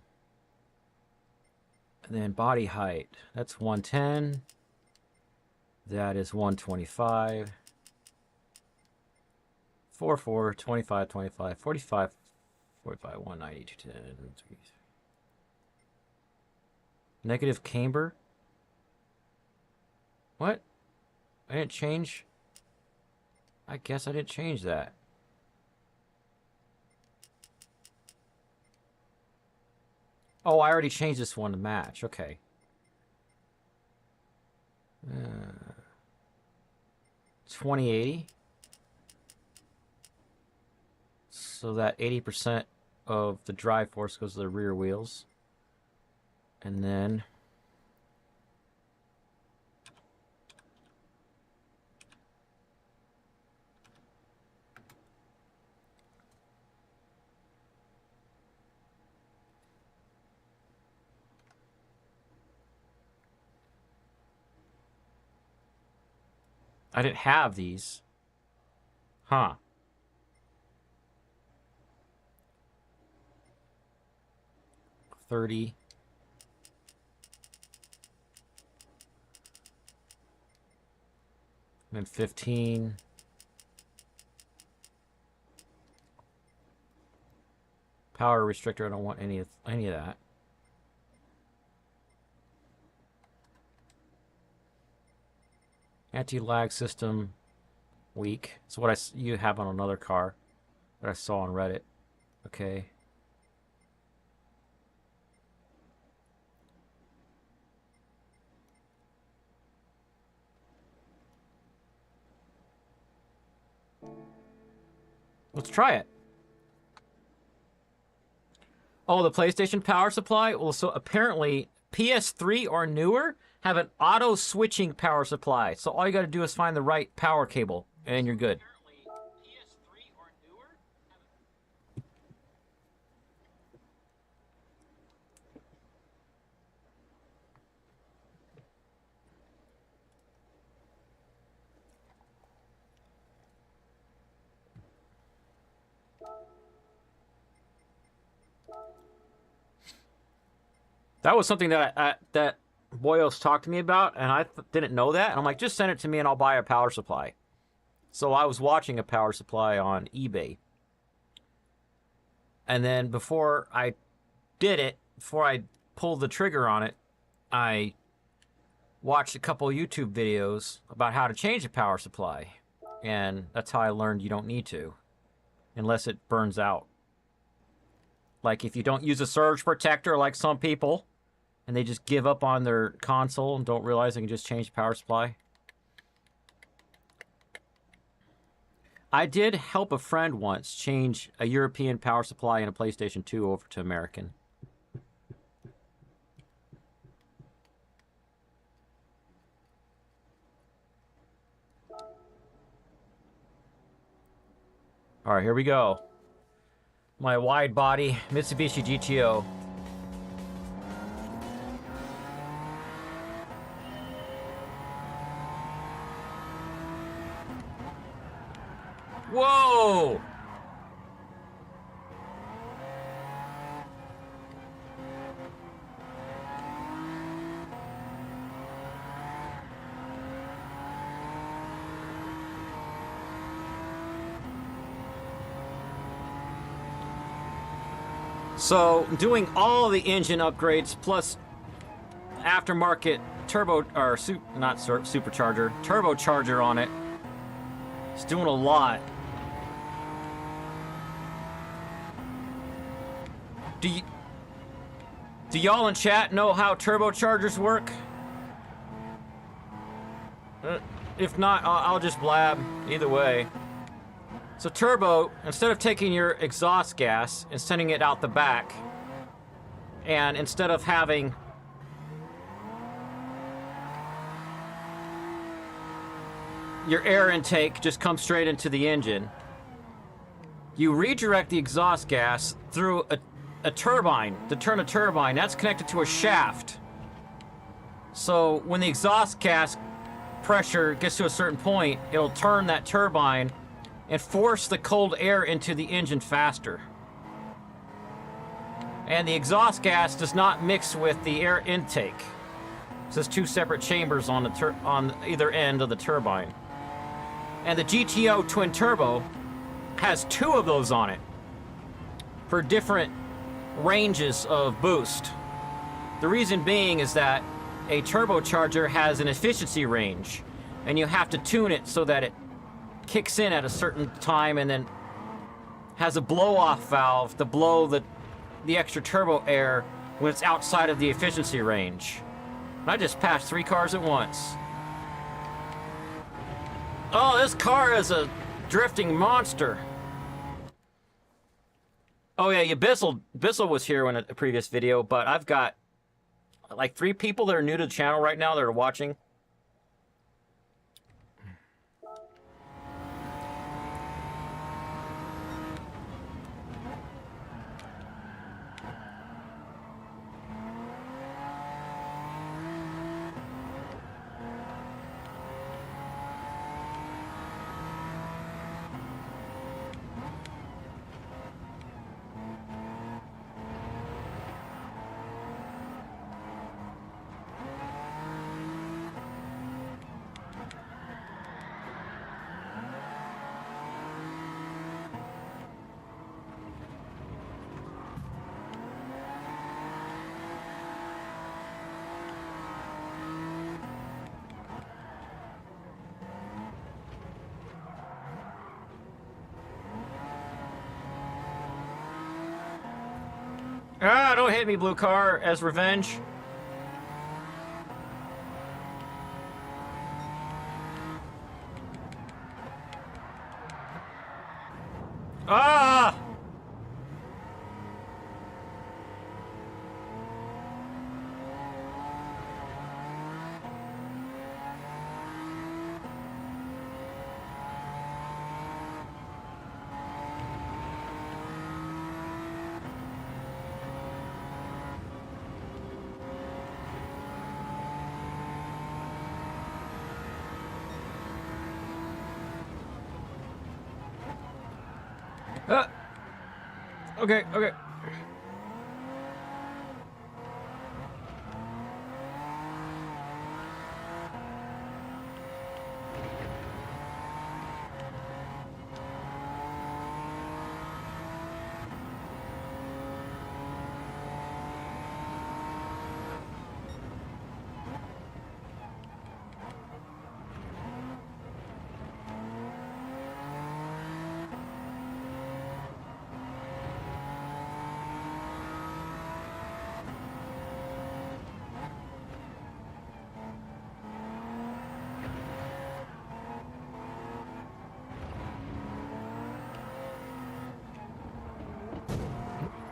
And then body height. That's 110. That is 125. 44, 25, 25, 45, 45, 190, 210. Negative camber? What? I didn't change? I guess I didn't change that. Oh, I already changed this one to match. Okay. 2080. So that 80% of the drive force goes to the rear wheels. And then I didn't have these. Huh. $30. And then 15. Power restrictor, I don't want any of that. Anti-lag system, weak. It's what you have on another car that I saw on Reddit. Okay. Let's try it. Oh, the PlayStation power supply? Well, so apparently PS3 or newer have an auto switching power supply. So all you got to do is find the right power cable and you're good. That was something that that Boyos talked to me about, and I didn't know that. And I'm like, just send it to me and I'll buy a power supply. So I was watching a power supply on eBay. And then before I did it, before I pulled the trigger on it, I watched a couple YouTube videos about how to change a power supply. And that's how I learned you don't need to, unless it burns out. Like if you don't use a surge protector like some people, and they just give up on their console and don't realize they can just change the power supply. I did help a friend once change a European power supply in a PlayStation 2 over to American. All right, here we go. My wide body Mitsubishi GTO. Whoa! So, doing all the engine upgrades plus aftermarket turbo or supercharger, turbocharger on it. It's doing a lot. Do y'all in chat know how turbochargers work? If not, I'll just blab. Either way. So turbo, instead of taking your exhaust gas and sending it out the back, and instead of having your air intake just come straight into the engine, you redirect the exhaust gas through a turbine to turn a turbine. That's connected to a shaft. So when the exhaust gas pressure gets to a certain point, it'll turn that turbine and force the cold air into the engine faster. And the exhaust gas does not mix with the air intake. So there's two separate chambers on either end of the turbine. And the GTO twin turbo has two of those on it for different ranges of boost. The reason being is that a turbocharger has an efficiency range, and you have to tune it so that it kicks in at a certain time and then has a blow-off valve to blow the extra turbo air when it's outside of the efficiency range. And I just passed 3 cars at once. Oh, this car is a drifting monster. Oh yeah, Bissell was here in a previous video, but I've got like 3 people that are new to the channel right now that are watching. Ah, don't hit me, blue car, as revenge. Ah! Okay, okay.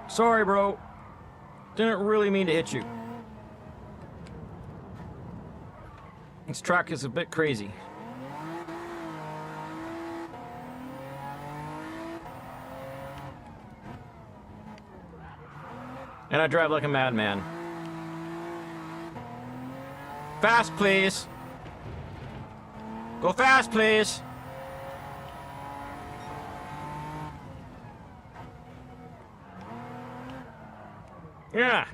Sorry, bro. Didn't really mean to hit you. This track is a bit crazy. And I drive like a madman. Fast, please. Go fast, please. Yeah.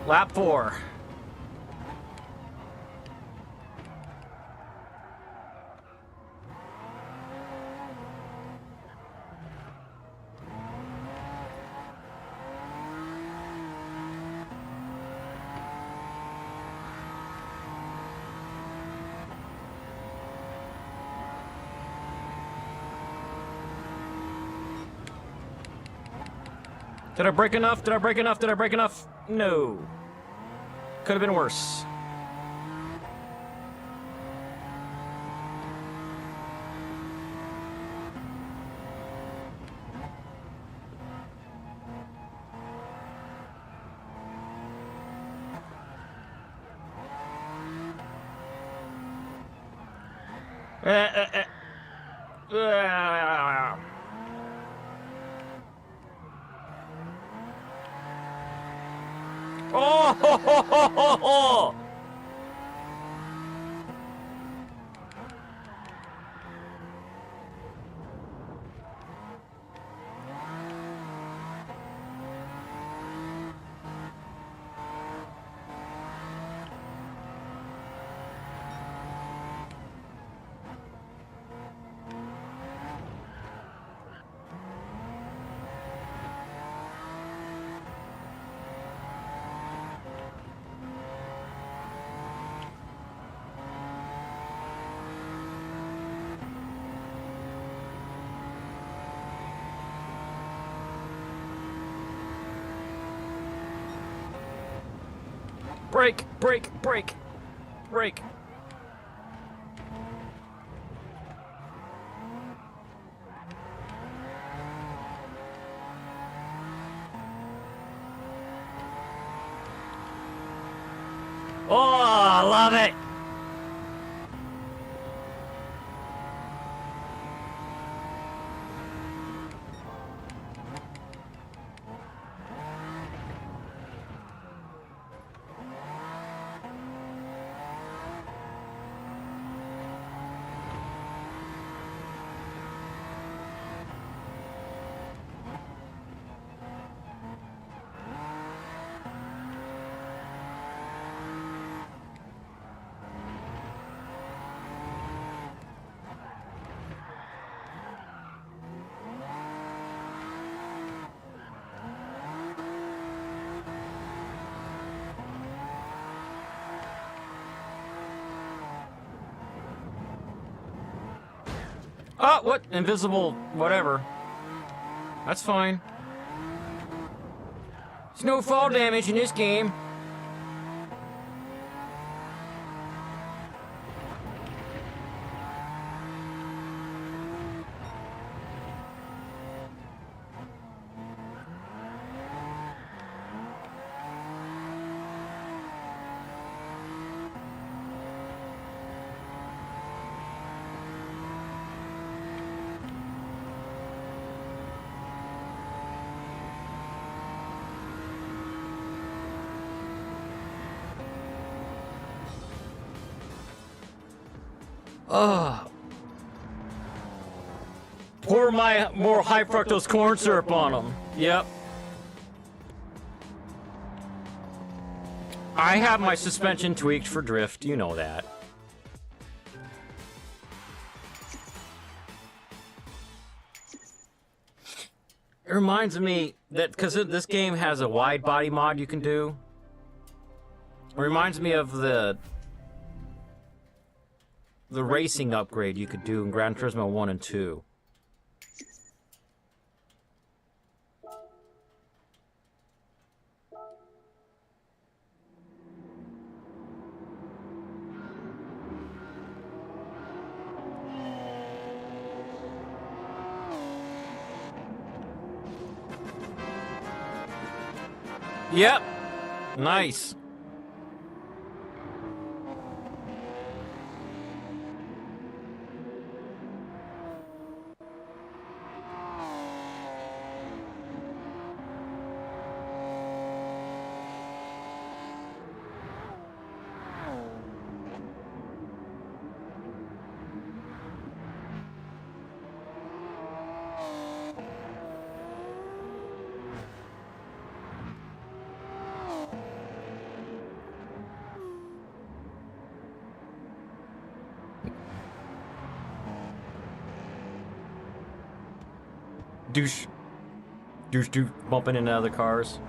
Lap 4. Did I break enough? Did I break enough? Did I break enough? No. Could have been worse. Oh! Ho, ho, ho, ho, ho. Brake, brake, brake, brake. Oh, I love it. Oh, what? Invisible, whatever. That's fine. There's no fall damage in this game. Ugh. Pour my more high fructose corn syrup on them. Yep. I have my suspension tweaked for drift, you know that. It reminds me that because this game has a wide body mod you can do. It reminds me of the racing upgrade you could do in Gran Turismo 1 and 2. Yep. Nice. Douche. Douche, douche, bumping into other cars.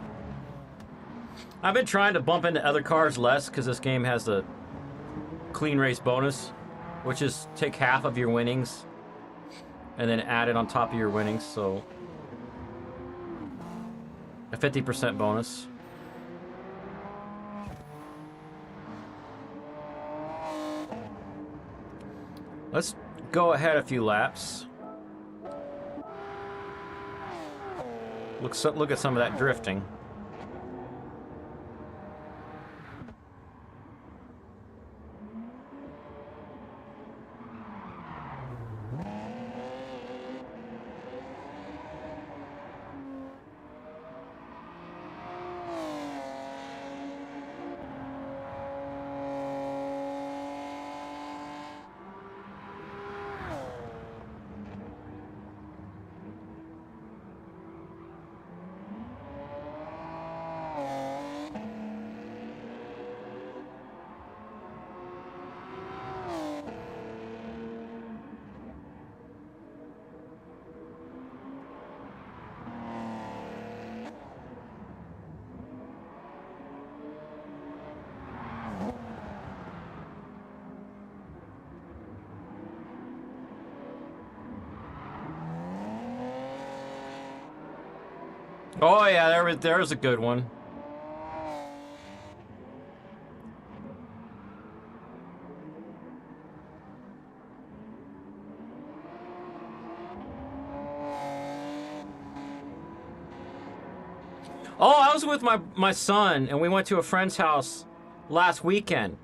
I've been trying to bump into other cars less because this game has a clean race bonus, which is take half of your winnings and then add it on top of your winnings, so a 50% bonus. Let's go ahead a few laps. Look at some of that drifting. Oh yeah, there's a good one. Oh, I was with my son, and we went to a friend's house last weekend,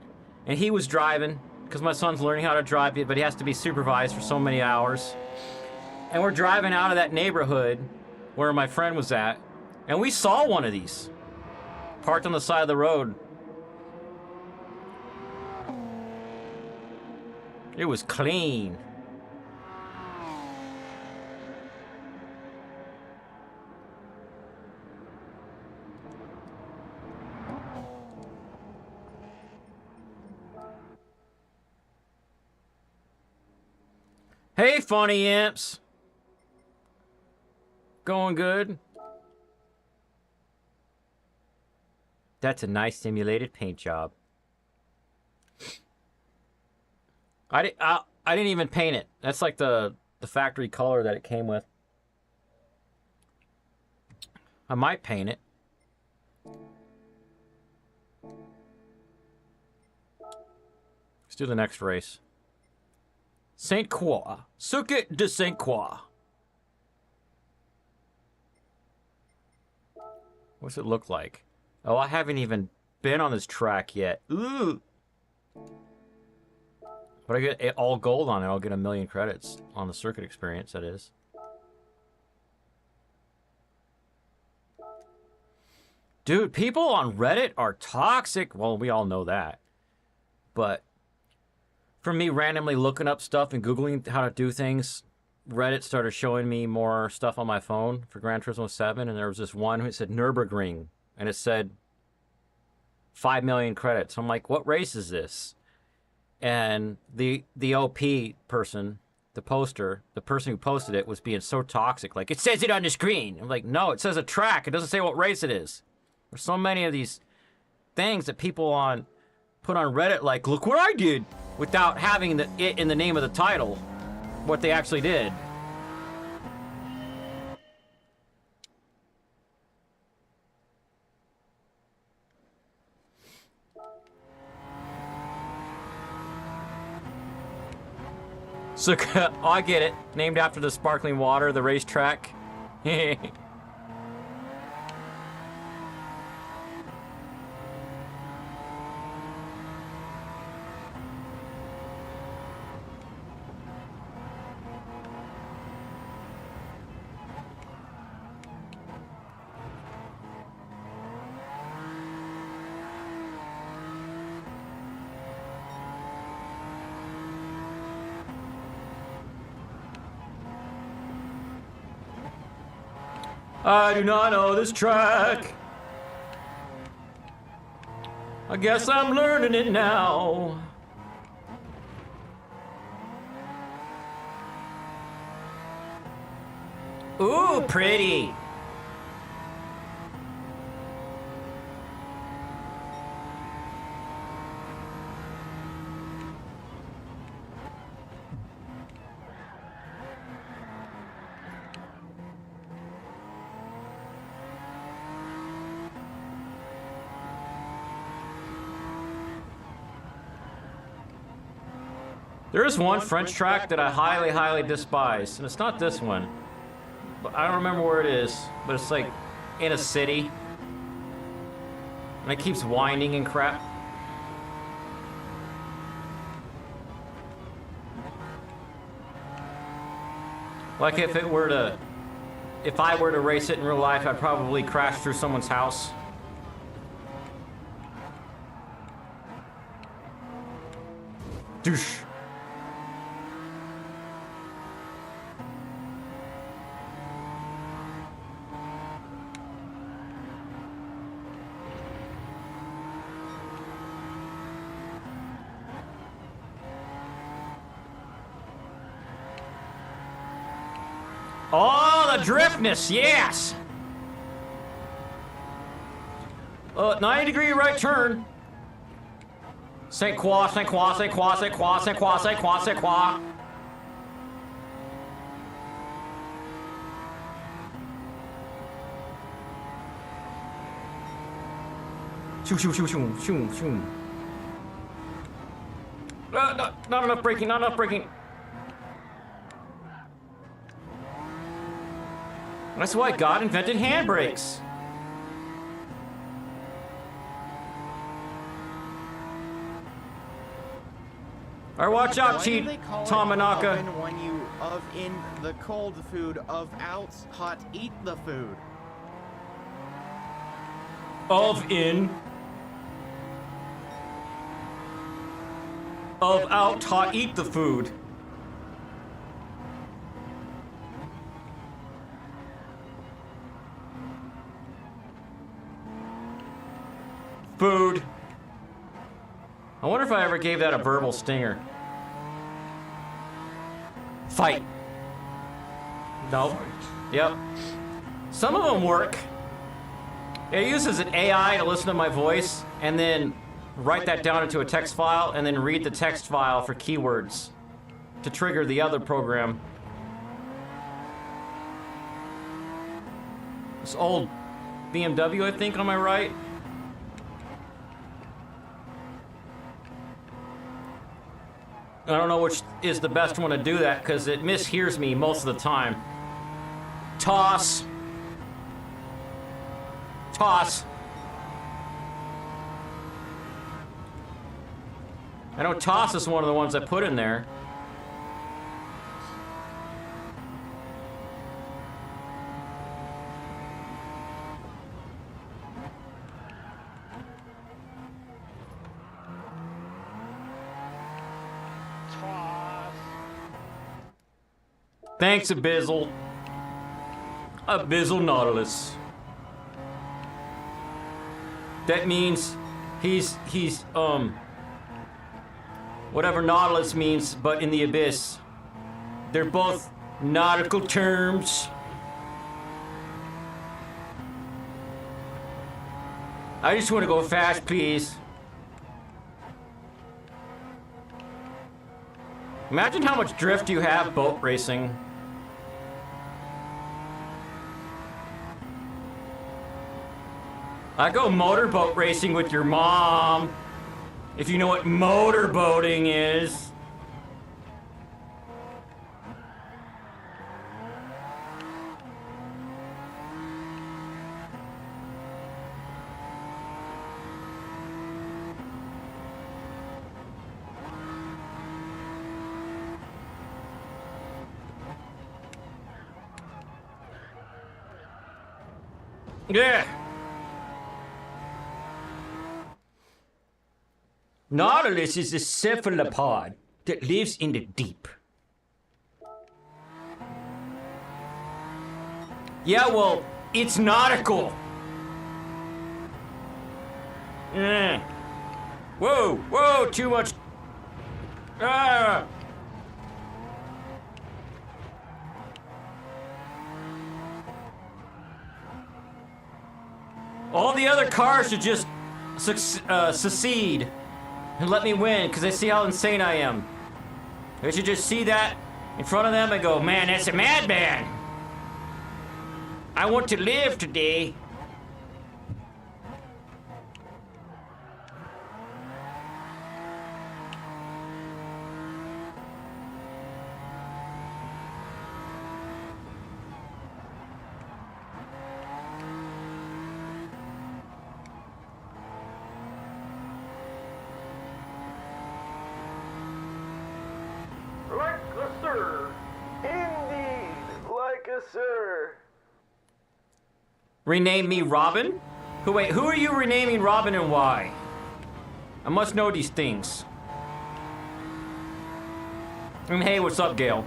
and he was driving, because my son's learning how to drive, but he has to be supervised for so many hours. And we're driving out of that neighborhood where my friend was at, and we saw one of these parked on the side of the road. It was clean. Hey, funny imps. Going good? That's a nice simulated paint job. I didn't even paint it. That's like the factory color that it came with. I might paint it. Let's do the next race. Saint Croix. Circuit de Saint Croix. What's it look like? Oh, I haven't even been on this track yet. Ooh. But I get all gold on it. I'll get 1,000,000 credits on the circuit experience, that is. Dude, people on Reddit are toxic. Well, we all know that. But for me randomly looking up stuff and Googling how to do things, Reddit started showing me more stuff on my phone for Gran Turismo 7, and there was this one who said Nürburgring, and it said 5,000,000 credits. I'm like, what race is this? And the OP person, the poster, the person who posted it was being so toxic. Like, it says it on the screen. I'm like, no, it says a track. It doesn't say what race it is. There's so many of these things that people put on Reddit like, look what I did, without having it in the name of the title, what they actually did. So, oh, I get it. Named after the sparkling water, the racetrack. I do not know this track. I guess I'm learning it now. Ooh, pretty. There is one French track that I highly, highly despise, and it's not this one. But I don't remember where it is, but it's like in a city. And it keeps winding and crap. Like if I were to race it in real life, I'd probably crash through someone's house. Douche. Oh, the driftness, yes! 90-degree right turn. Saint Croix, Saint Croix, Saint Croix, Saint Croix, Saint Croix, Saint Croix, Saint Croix. Shoo, shoo, shoo, shoo, shoo, shoo. Not enough braking, not enough braking. That's why God invented handbrakes. Or watch out, Why do Cheat they call it Tomanaka. oven when you of in the cold food, of out hot eat the food? Of in. Of out hot eat the food. Food. I wonder if I ever gave that a verbal stinger. Fight. No. Yep. Some of them work. It uses an AI to listen to my voice and then write that down into a text file and then read the text file for keywords to trigger the other program. This old BMW, I think, on my right. I don't know which is the best one to do that because it mishears me most of the time. Toss. Toss. I know toss is one of the ones I put in there. Thanks, Abyssal. Abyssal Nautilus. That means he's whatever Nautilus means, but in the abyss. They're both nautical terms. I just want to go fast, please. Imagine how much drift you have boat racing. I go motorboat racing with your mom. If you know what motorboating is. Yeah. Nautilus is a cephalopod that lives in the deep. Yeah, well, it's nautical. Whoa, whoa, too much. Ah. All the other cars should just secede and let me win, because they see how insane I am. They should just see that in front of them and go, man, that's a madman. I want to live today. Like a sir. Indeed, like a sir. Rename me Robin? Who are you renaming Robin and why? I must know these things. And hey, what's up, Gail?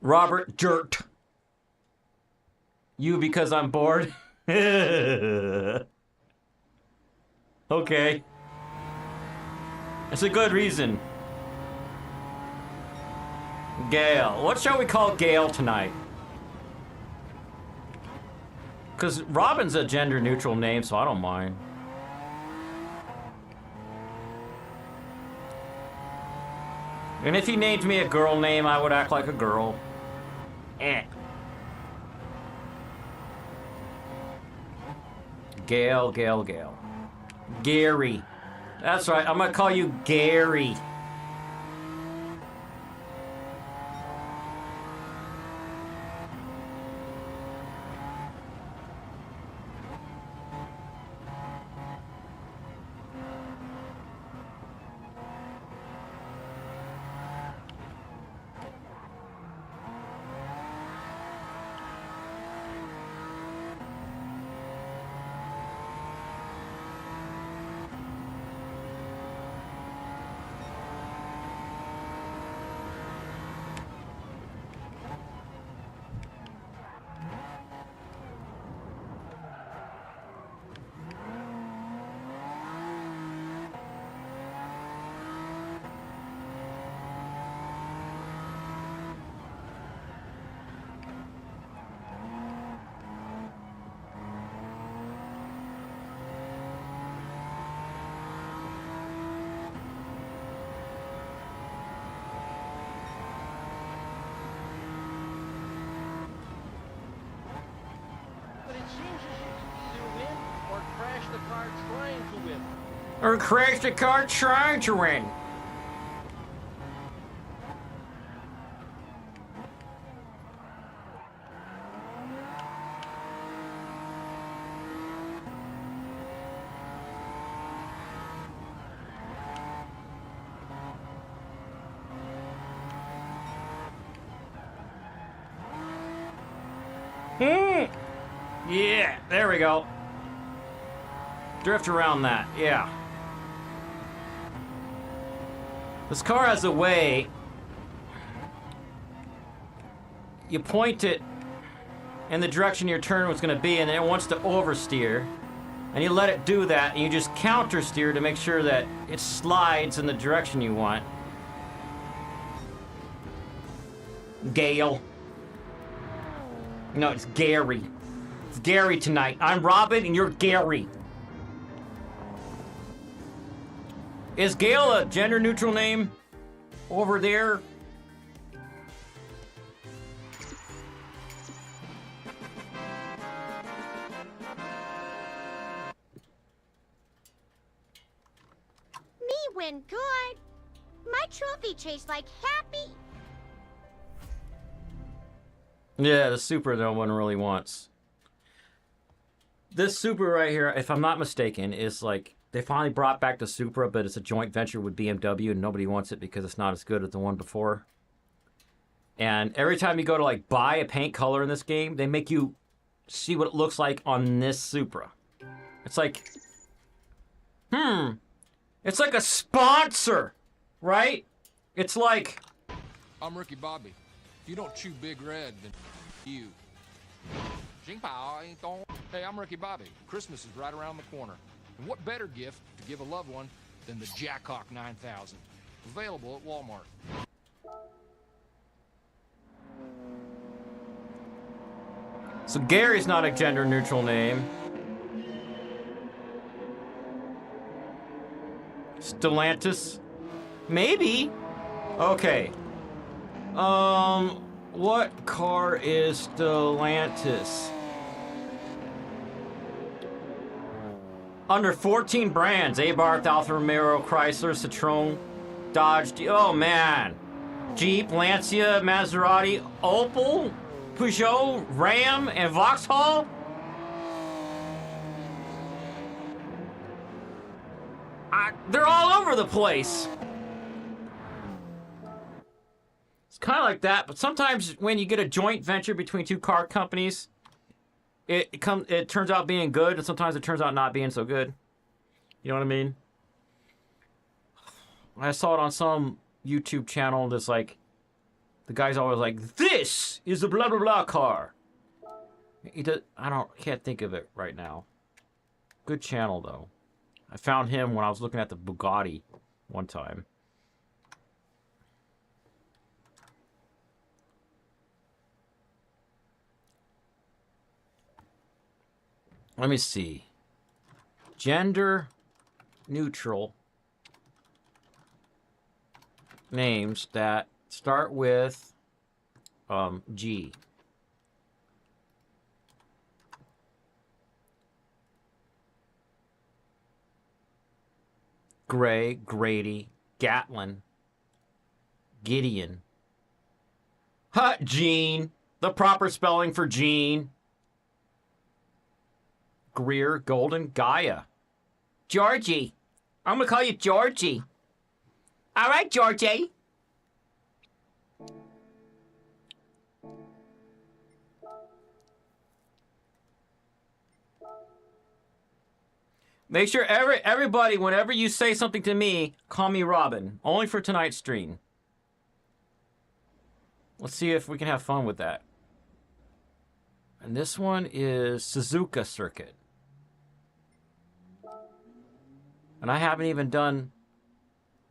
Robert jerked. You because I'm bored? Okay. That's a good reason. Gail. What shall we call Gail tonight? Because Robin's a gender-neutral name, so I don't mind. And if he named me a girl name, I would act like a girl. Eh. Gail. Gary. That's right, I'm gonna call you Gary. But it seems as if you either win or crash the car trying to win. Or crash the car trying to win. Yeah, there we go. Drift around that, yeah. This car has a way. You point it in the direction your turn was going to be, and then it wants to oversteer. And you let it do that, and you just counter steer to make sure that it slides in the direction you want. Gail. No, it's Gary. It's Gary tonight. I'm Robin, and you're Gary. Is Gail a gender-neutral name over there? Me win good. My trophy chase like happy. Yeah, the Supra no one really wants. This Supra right here, if I'm not mistaken, is like, they finally brought back the Supra, but it's a joint venture with BMW, and nobody wants it because it's not as good as the one before. And every time you go to like buy a paint color in this game, they make you see what it looks like on this Supra. It's like, it's like a sponsor, right? It's like, I'm Ricky Bobby. If you don't chew Big Red, then you. Hey, I'm Ricky Bobby. Christmas is right around the corner. And what better gift to give a loved one than the Jackhawk 9000? Available at Walmart. so Gary's not a gender-neutral name. Stellantis? Maybe. Okay. What car is Stellantis? Under 14 brands: Abarth, Alfa Romeo, Chrysler, Citroen, Dodge. Oh man, Jeep, Lancia, Maserati, Opel, Peugeot, Ram, and Vauxhall. They're all over the place. It's kind of like that, but sometimes when you get a joint venture between two car companies, it turns out being good, and sometimes it turns out not being so good. You know what I mean? I saw it on some YouTube channel that's like, the guy's always like, "This is the blah blah blah car." Can't think of it right now. Good channel though. I found him when I was looking at the Bugatti one time. Let me see. Gender neutral names that start with G. Gray, Grady, Gatlin, Gideon. Ha! Gene. The proper spelling for Gene. Greer, Golden, Gaia. Georgie. I'm gonna call you Georgie. All right, Georgie. Make sure everybody, whenever you say something to me, call me Robin. Only for tonight's stream. Let's see if we can have fun with that. And this one is Suzuka Circuit. And I haven't even done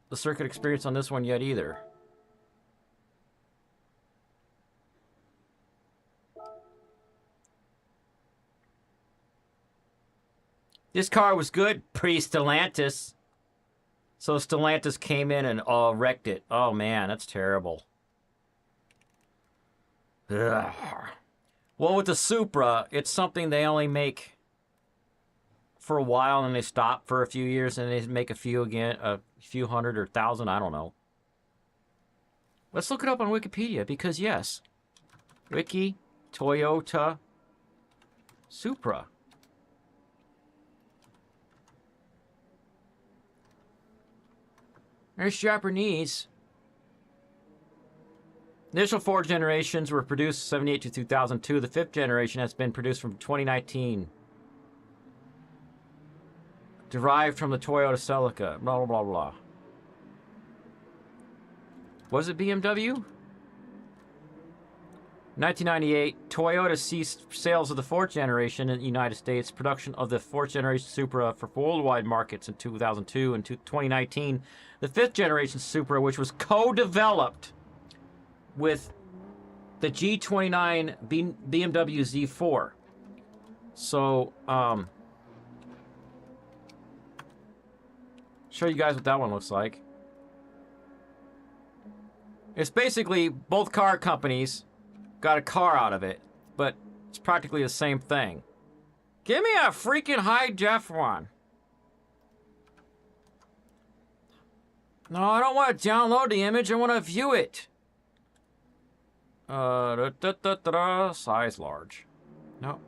the circuit experience on this one yet either. This car was good pre-Stellantis. So Stellantis came in and wrecked it. Oh man, that's terrible. Ugh. Well, with the Supra, it's something they only make for a while and they stop for a few years and they make a few again, a few hundred or thousand, I don't know. Let's look it up on Wikipedia because yes, Wiki, Toyota, Supra. There's Japanese. Initial 4 generations were produced 78 to 2002. The 5th generation has been produced from 2019. Derived from the Toyota Celica. Blah, blah, blah, blah. Was it BMW? 1998, Toyota ceased sales of the 4th generation in the United States. Production of the 4th generation Supra for worldwide markets in 2002 and 2019. The 5th generation Supra, which was co-developed with the G29 BMW Z4. So, show you guys what that one looks like. It's basically both car companies got a car out of it, but it's practically the same thing. Give me a freaking high def one. No, I don't want to download the image. I want to view it. Size large. No.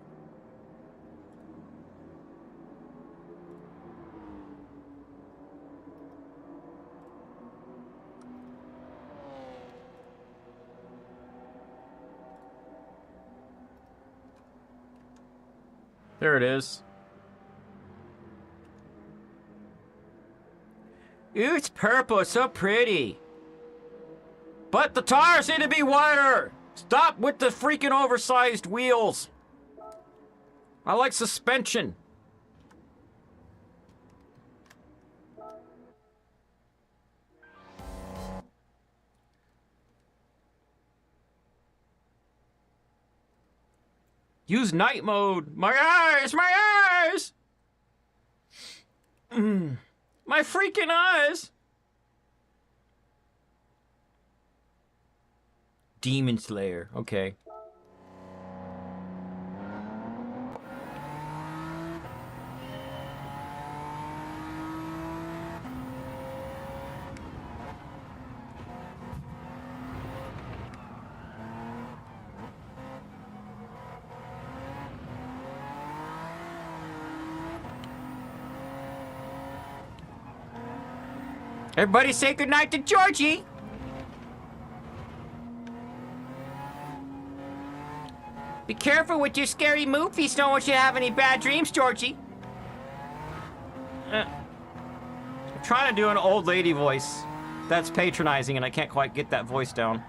There it is. Ooh, it's purple. It's so pretty. But the tires need to be wider. Stop with the freaking oversized wheels. I like suspension. Use night mode. My eyes! My eyes! My freaking eyes! Demon Slayer. Okay. Everybody say goodnight to Georgie! Be careful with your scary movies. Don't want you to have any bad dreams, Georgie. I'm trying to do an old lady voice. That's patronizing and I can't quite get that voice down.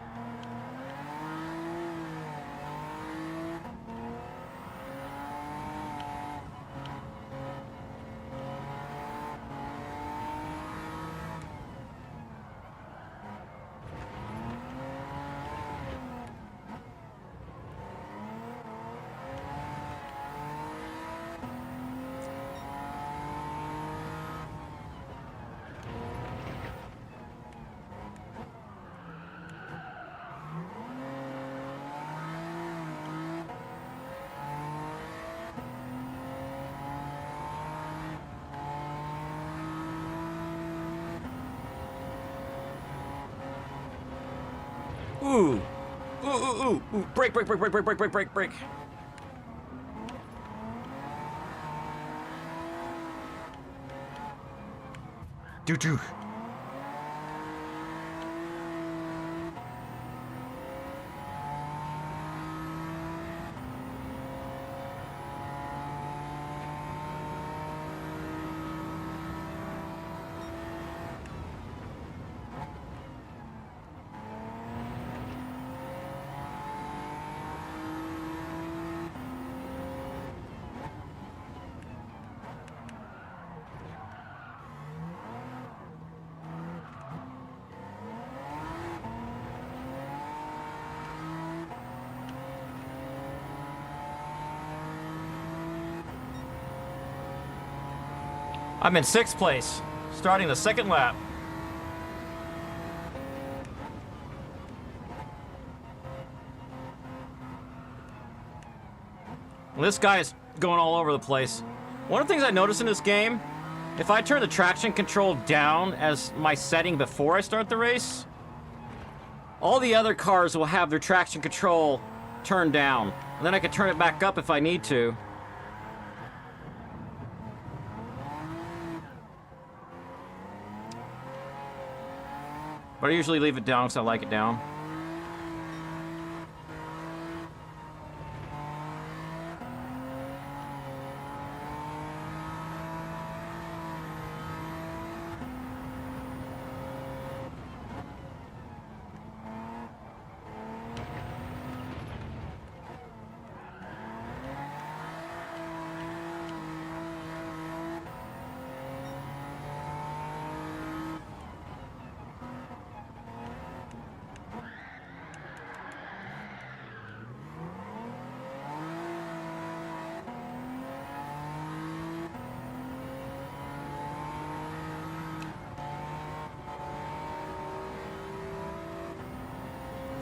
Ooh. Ooh, ooh, ooh, ooh. Brake, brake, brake, brake, brake, brake, brake, brake, brake. Doo-doo. I'm in 6th place, starting the 2nd lap. This guy is going all over the place. One of the things I noticed in this game, if I turn the traction control down as my setting before I start the race, all the other cars will have their traction control turned down. And then I can turn it back up if I need to. But I usually leave it down because I like it down.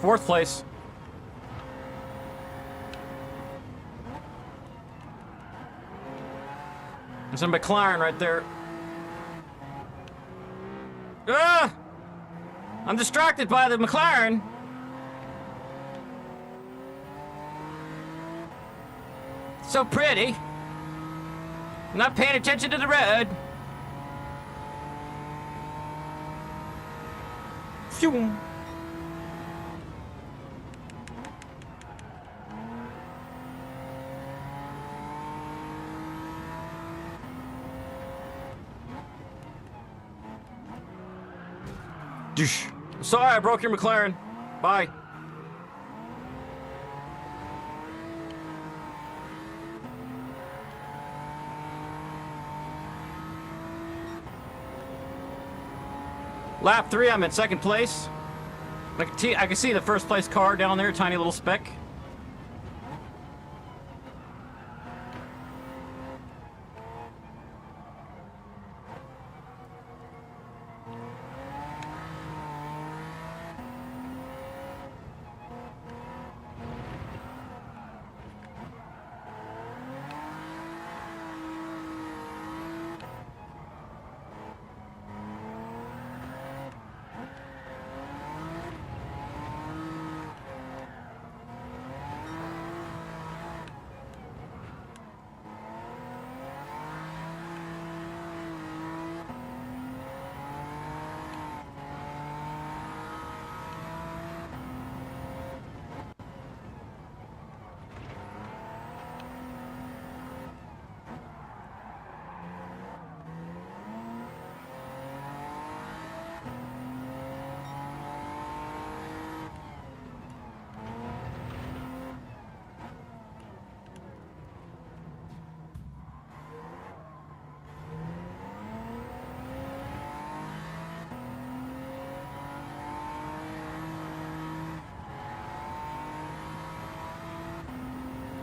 Fourth place. There's a McLaren right there. Ah! I'm distracted by the McLaren. So pretty. I'm not paying attention to the road. Phew. Sorry, I broke your McLaren. Bye. Lap 3, I'm in 2nd place. I can see the 1st place car down there, tiny little speck.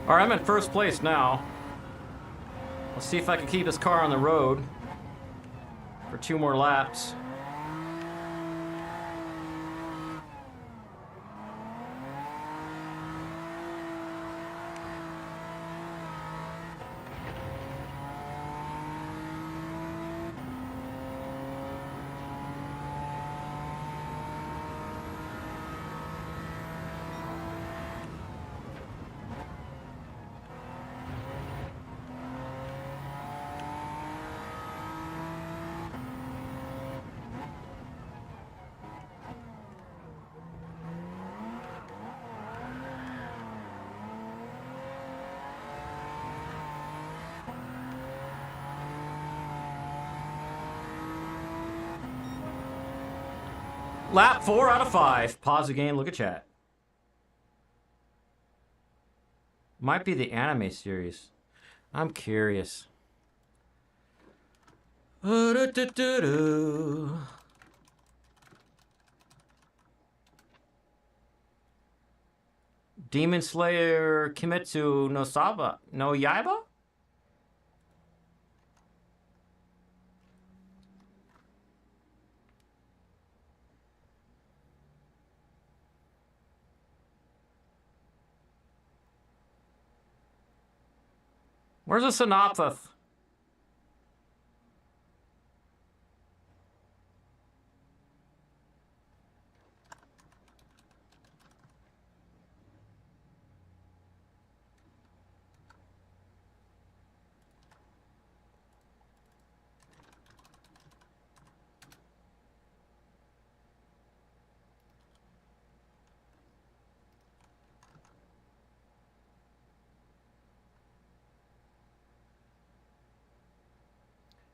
Alright, I'm in 1st place now. Let's see if I can keep this car on the road for 2 more laps. Lap 4 out of 5. Pause the game, look at chat. Might be the anime series. I'm curious. Demon Slayer Kimetsu no Saba no Yaiba? Where's the synopsis?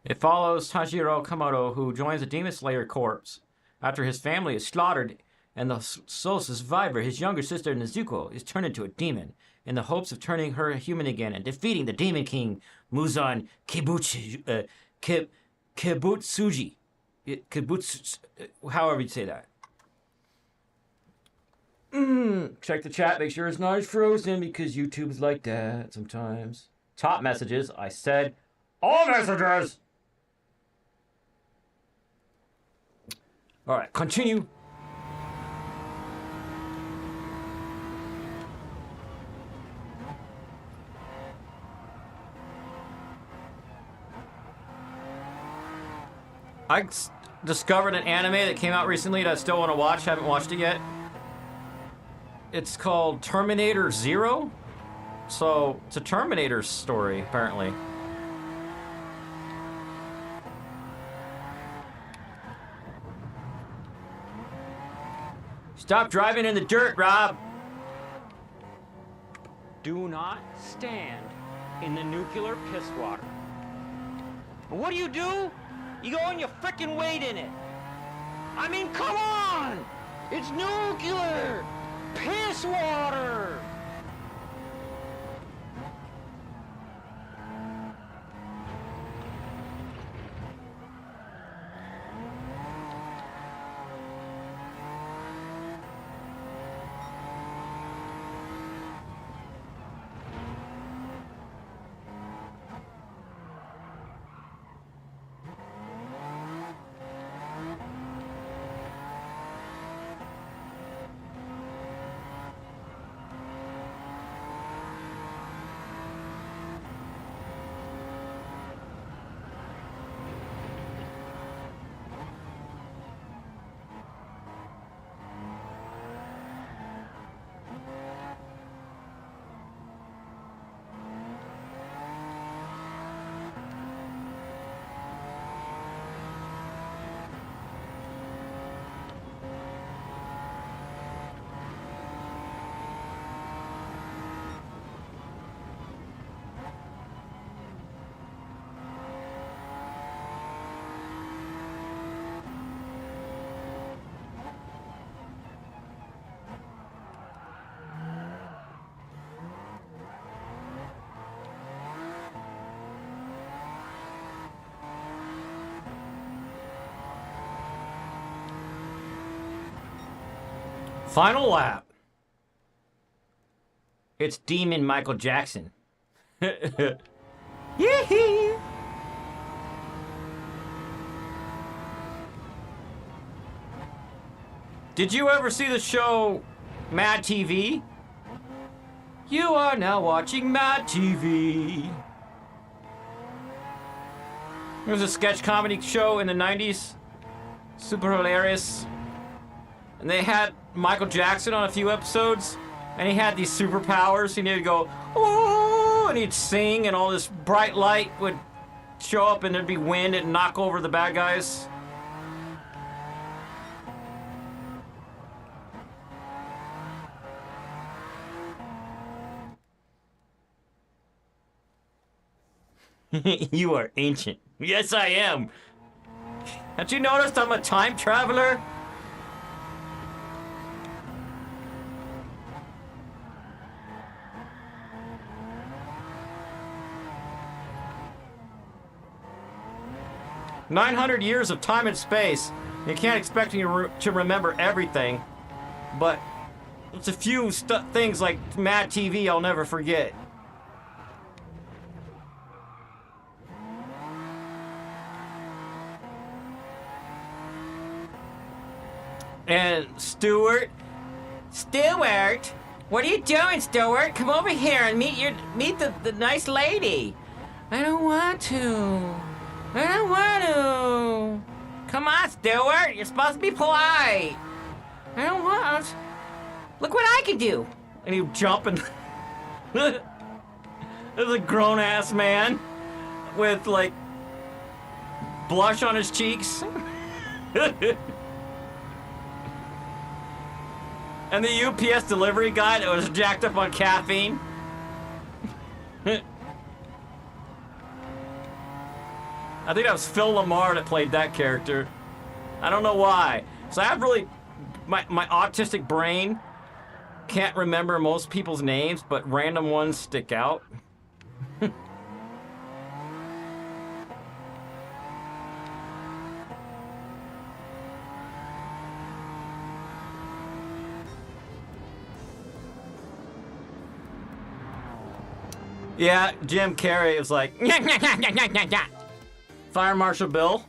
It follows Tanjiro Komodo, who joins the Demon Slayer Corps after his family is slaughtered and the sole survivor, his younger sister Nezuko, is turned into a demon in the hopes of turning her human again and defeating the Demon King Muzan Kibutsuji. However you say that. Check the chat, make sure it's not frozen because YouTube's like that sometimes. Top messages, I said all messages! All right, continue. I discovered an anime that came out recently that I still want to watch. Haven't watched it yet. It's called Terminator Zero. So it's a Terminator story, apparently. Stop driving in the dirt, Rob. Do not stand in the nuclear piss water. What do? You go and you frickin' wade in it. I mean, come on! It's nuclear piss water! Final lap. It's Demon Michael Jackson. Yee-hee. Did you ever see the show Mad TV? You are now watching Mad TV. It was a sketch comedy show in the 90s. Super hilarious. And they had Michael Jackson on a few episodes, and he had these superpowers. He needed to go, ooh, and he'd sing, and all this bright light would show up, and there'd be wind and knock over the bad guys. You are ancient. Yes, I am. Have you noticed I'm a time traveler? 900 years of time and space. You can't expect me to remember everything, but it's a few things like Mad TV I'll never forget. And Stuart, what are you doing, Stuart? Come over here and meet the nice lady. I don't want to. Come on, Stuart. You're supposed to be polite. I don't want. Look what I can do. And he jump and there's a grown ass man with like blush on his cheeks. And the UPS delivery guy that was jacked up on caffeine. I think that was Phil Lamar that played that character. I don't know why. So I have really, my autistic brain can't remember most people's names, but random ones stick out. Yeah, Jim Carrey was like, Fire Marshal Bill.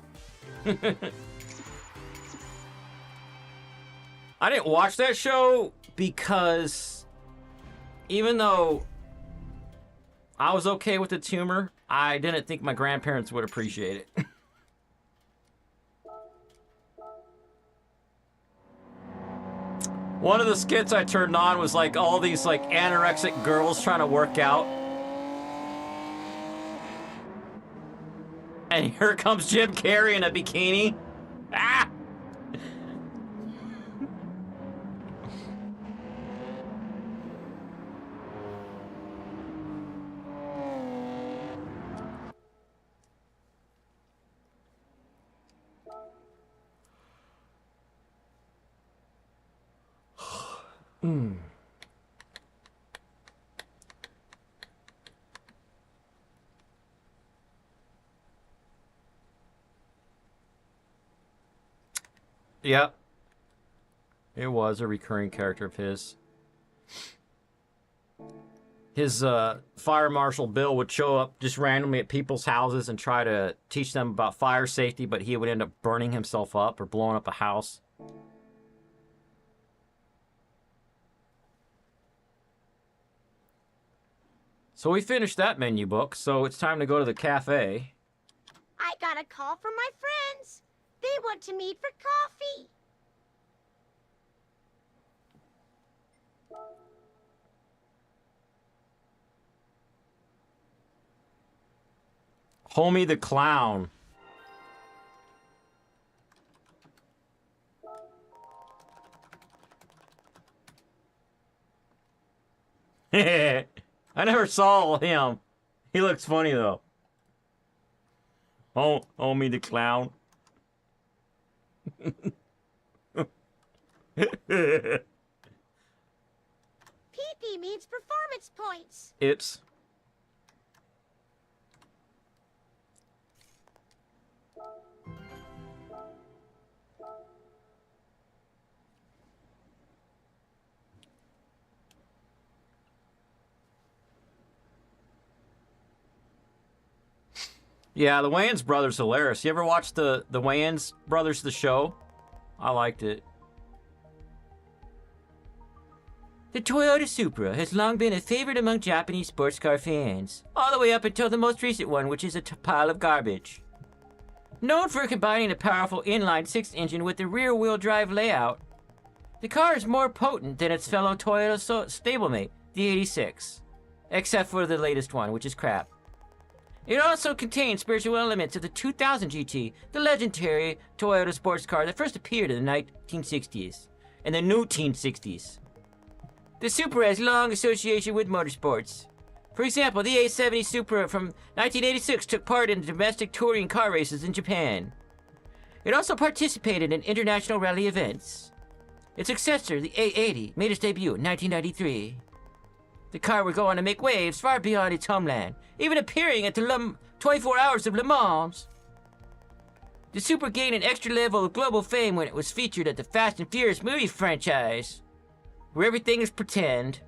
I didn't watch that show because even though I was okay with its humor, I didn't think my grandparents would appreciate it. One of the skits I turned on was like all these like anorexic girls trying to work out. And here comes Jim Carrey in a bikini. Ah! Yep. It was a recurring character of his. His Fire Marshal Bill would show up just randomly at people's houses and try to teach them about fire safety, but he would end up burning himself up or blowing up a house. So we finished that menu book, so it's time to go to the cafe. I got a call from my friends. They want to meet for coffee. Homie the Clown. I never saw him. He looks funny though. Oh, Homie the Clown. PP means performance points. It's. Yeah, the Wayans brothers hilarious. You ever watch the Wayans brothers the show? I liked it. The Toyota Supra has long been a favorite among Japanese sports car fans, all the way up until the most recent one, which is a pile of garbage. Known for combining a powerful inline-six engine with a rear-wheel drive layout, the car is more potent than its fellow Toyota stablemate, the 86, except for the latest one, which is crap. It also contains spiritual elements of the 2000 GT, the legendary Toyota sports car that first appeared in the 1960s and the new teen 60s. The Supra has long association with motorsports. For example, the A70 Supra from 1986 took part in domestic touring car races in Japan. It also participated in international rally events. Its successor, the A80, made its debut in 1993. The car would go on to make waves far beyond its homeland, even appearing at the 24 Hours of Le Mans. The Supra gained an extra level of global fame when it was featured at the Fast and Furious movie franchise, where everything is pretend.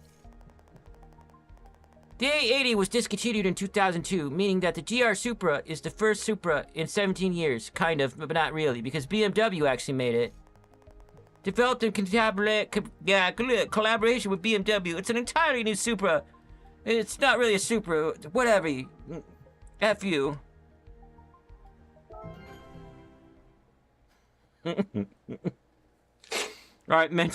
The A80 was discontinued in 2002, meaning that the GR Supra is the first Supra in 17 years, kind of, but not really, because BMW actually made it. Developed in collaboration with BMW, it's an entirely new Supra. It's not really a Supra, whatever. F you. Alright, menu.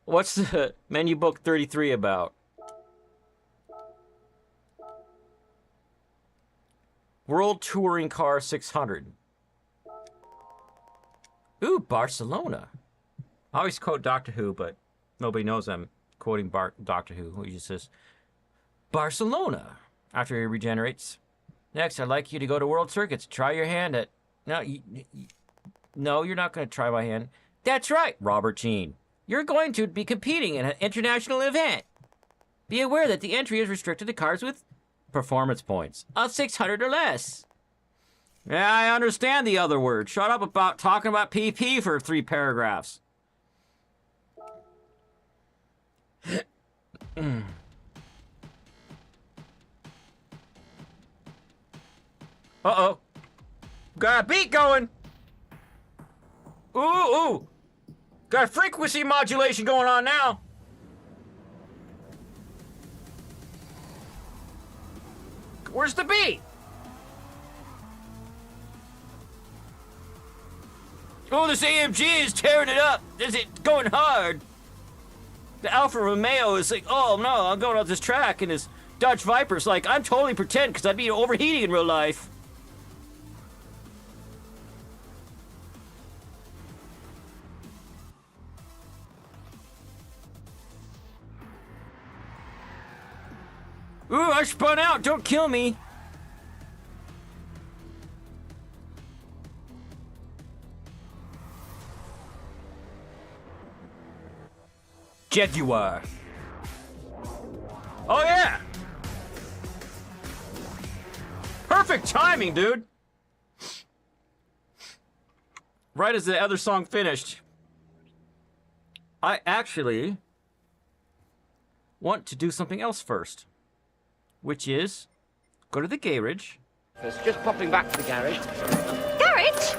What's the menu book 33 about? World Touring Car 600. Ooh, Barcelona. I always quote Doctor Who, but nobody knows I'm quoting Doctor Who. He just says, Barcelona, after he regenerates. Next, I'd like you to go to World Circuits. Try your hand at... No, you're not going to try my hand. That's right, Robert Jean. You're going to be competing in an international event. Be aware that the entry is restricted to cars with performance points of 600 or less. Yeah, I understand the other word. Shut up about talking about PP for 3 paragraphs. Uh-oh. Got a beat going. Ooh, ooh. Got frequency modulation going on now. Where's the beat? Oh, this AMG is tearing it up. Is it going hard? The Alfa Romeo is like, oh no, I'm going on this track, and his Dodge Viper's like, I'm totally pretend because I'd be overheating in real life. Ooh, I spun out. Don't kill me. Jaguar. Oh, yeah. Perfect timing, dude. Right as the other song finished. I actually want to do something else first. Which is, go to the garage. It's just popping back to the garage. Garage?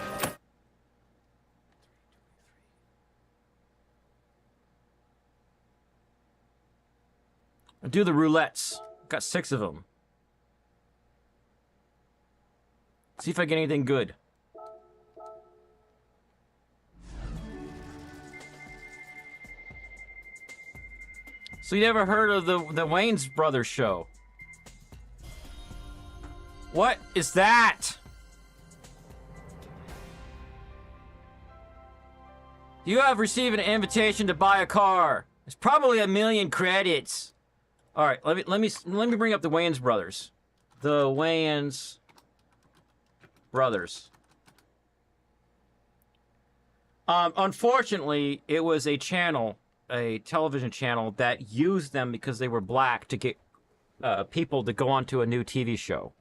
And do the roulettes. Got 6 of them. See if I get anything good. So you never heard of the Wayans Brothers show? What is that? You have received an invitation to buy a car. It's probably 1 million credits. All right, let me bring up the Wayans Brothers. The Wayans Brothers. Unfortunately, it was a channel, a television channel that used them because they were black to get people to go onto a new TV show.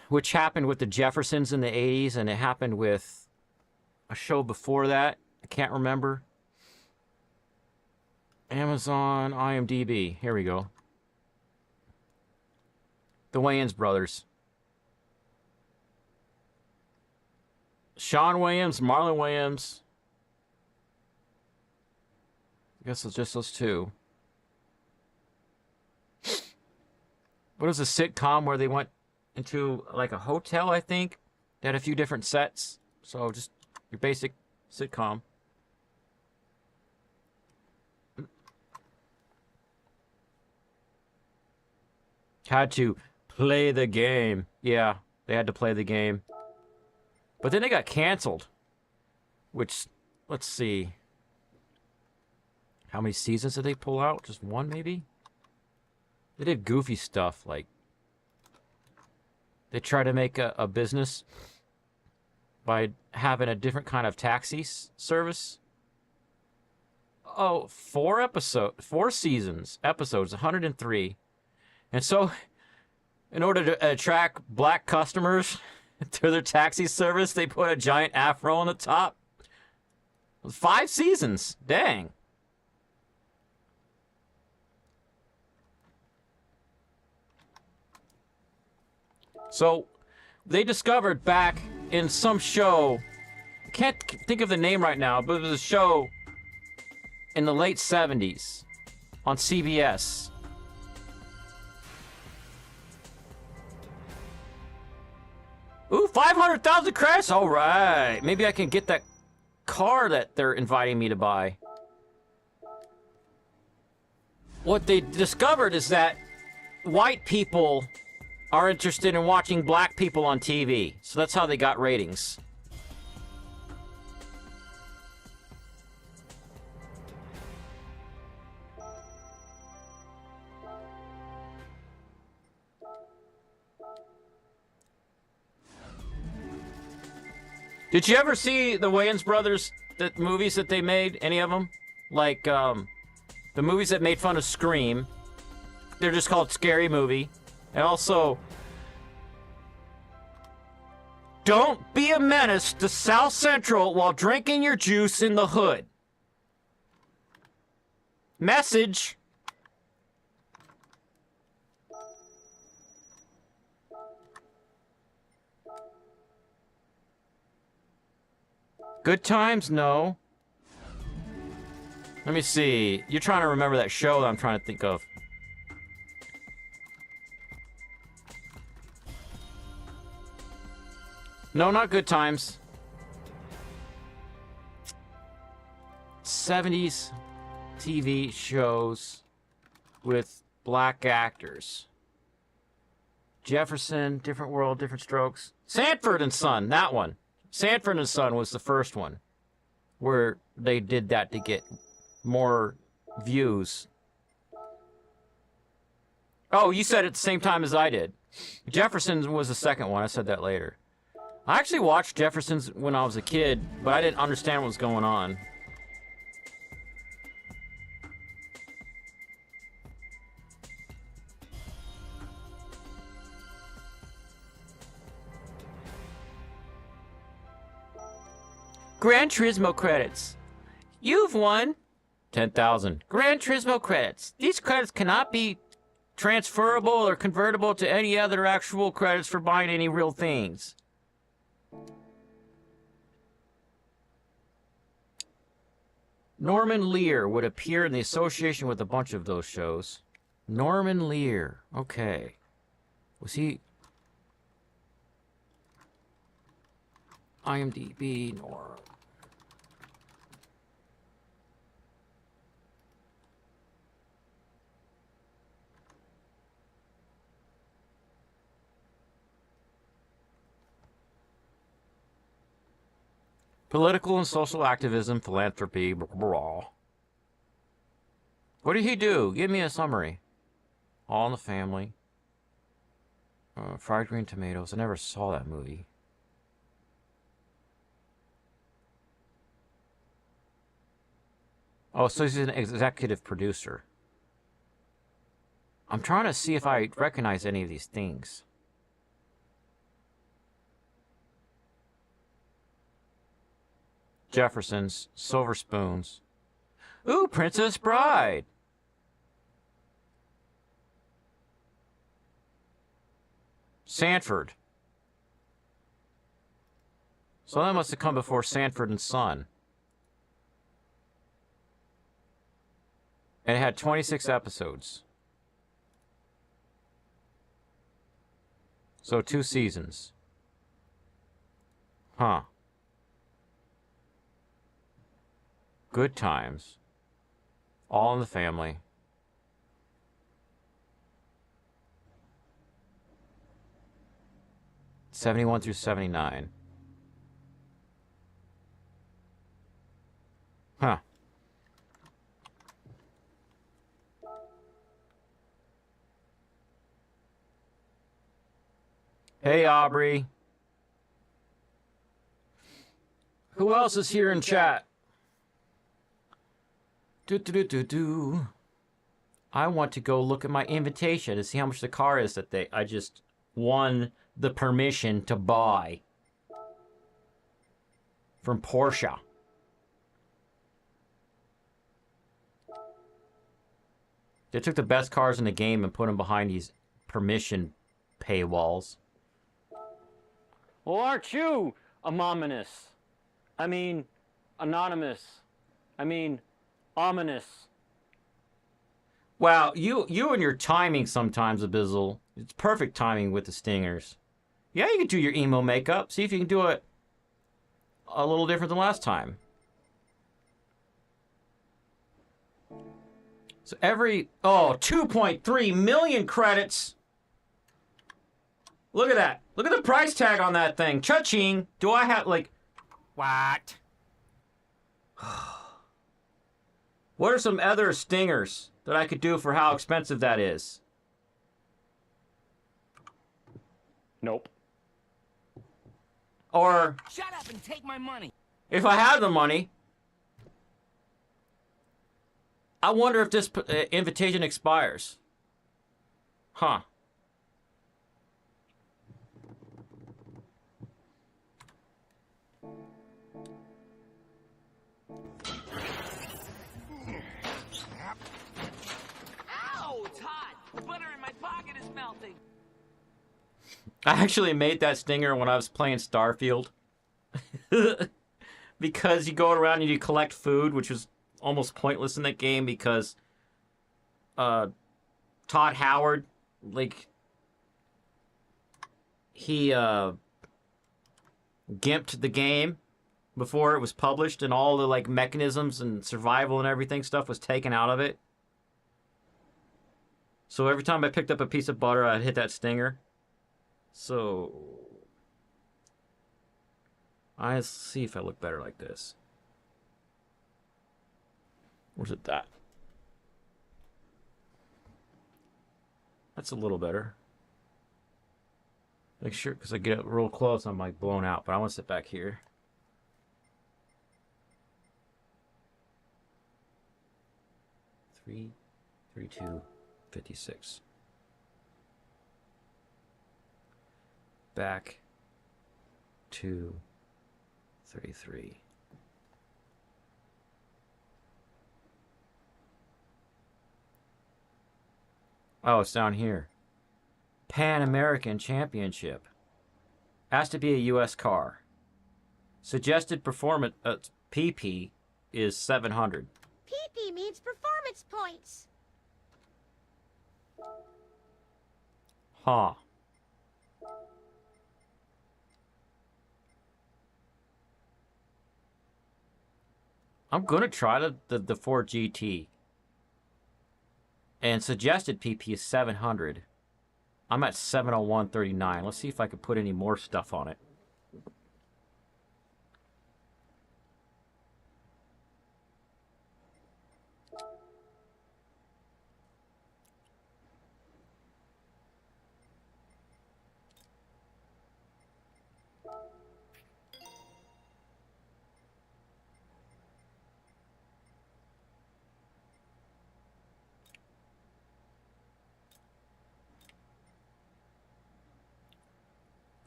Which happened with the Jeffersons in the 80s, and it happened with a show before that. I can't remember. Amazon, IMDb. Here we go. The Wayans Brothers. Sean Wayans, Marlon Wayans. I guess it's just those two. What is a sitcom where they went into like a hotel, I think? They had a few different sets. So just your basic sitcom. Had to play the game. Yeah, they had to play the game. But then they got canceled. Which, let's see. How many seasons did they pull out? Just one, maybe? They did goofy stuff, like... They tried to make a business by having a different kind of taxi service. 4 seasons, episodes, 103. And so, in order to attract black customers to their taxi service, they put a giant afro on the top. 5 seasons. Dang. So, they discovered back in some show, I can't think of the name right now, but it was a show in the late 70s on CBS. Ooh, 500,000 credits? All right. Maybe I can get that car that they're inviting me to buy. What they discovered is that white people are interested in watching black people on TV. So that's how they got ratings. Did you ever see the Wayans brothers, the movies that they made? Any of them? Like, the movies that made fun of Scream. They're just called Scary Movie. And also, don't be a menace to South Central while drinking your juice in the hood. Message. Good times? No. Let me see. You're trying to remember that show that I'm trying to think of. No, not Good Times. 70s TV shows with black actors. Jefferson, Different World, Different Strokes. Sanford and Son, that one. Sanford and Son was the first one where they did that to get more views. Oh, you said it at the same time as I did. Jefferson was the second one. I said that later. I actually watched Jefferson's when I was a kid, but I didn't understand what was going on. Gran Turismo credits. You've won 10,000 Gran Turismo credits. These credits cannot be transferable or convertible to any other actual credits for buying any real things. Norman Lear would appear in the association with a bunch of those shows. Norman Lear. Okay. Was he... IMDb, Norm. Political and social activism, philanthropy, blah, blah, blah. What did he do? Give me a summary. All in the Family. Fried Green Tomatoes. I never saw that movie. Oh, so he's an executive producer. I'm trying to see if I recognize any of these things. Jefferson's, Silver Spoons. Ooh, Princess Bride. Sanford. So that must have come before Sanford and Son. And it had 26 episodes. So 2 seasons. Huh. Good Times. All in the Family. '71 through '79. Huh. Hey, Aubrey. Who else is here in chat? I want to go look at my invitation to see how much the car is that I just won the permission to buy from Porsche. They took the best cars in the game and put them behind these permission paywalls. Well, aren't you anonymous? I mean, anonymous. I mean, ominous. Wow, you and your timing sometimes, Abizzle. It's perfect timing with the stingers. Yeah, you can do your emo makeup. See if you can do it a little different than last time. So 2.3 million credits. Look at that. Look at the price tag on that thing. Cha-ching. Do I have, like... What? What are some other stingers that I could do for how expensive that is? Nope. Or... Shut up and take my money. If I had the money... I wonder if this invitation expires. Huh. Ow, it's hot. The butter in my pocket is melting. I actually made that stinger when I was playing Starfield. Because you go around and you collect food, which was almost pointless in that game because Todd Howard, like, he gimped the game before it was published, and all the like mechanisms and survival and everything stuff was taken out of it. So every time I picked up a piece of butter, I'd hit that stinger. So let's see if I look better like this. Where's it at? That's a little better. Make sure, because I get it real close, I'm like blown out, but I want to sit back here. Three, 2, 56. Back to 33. Oh, it's down here. Pan American Championship. Has to be a U.S. car. Suggested performance PP is 700. PP means performance points. Huh. I'm gonna try the Ford GT. And suggested PP is 700. I'm at 701.39. Let's see if I can put any more stuff on it.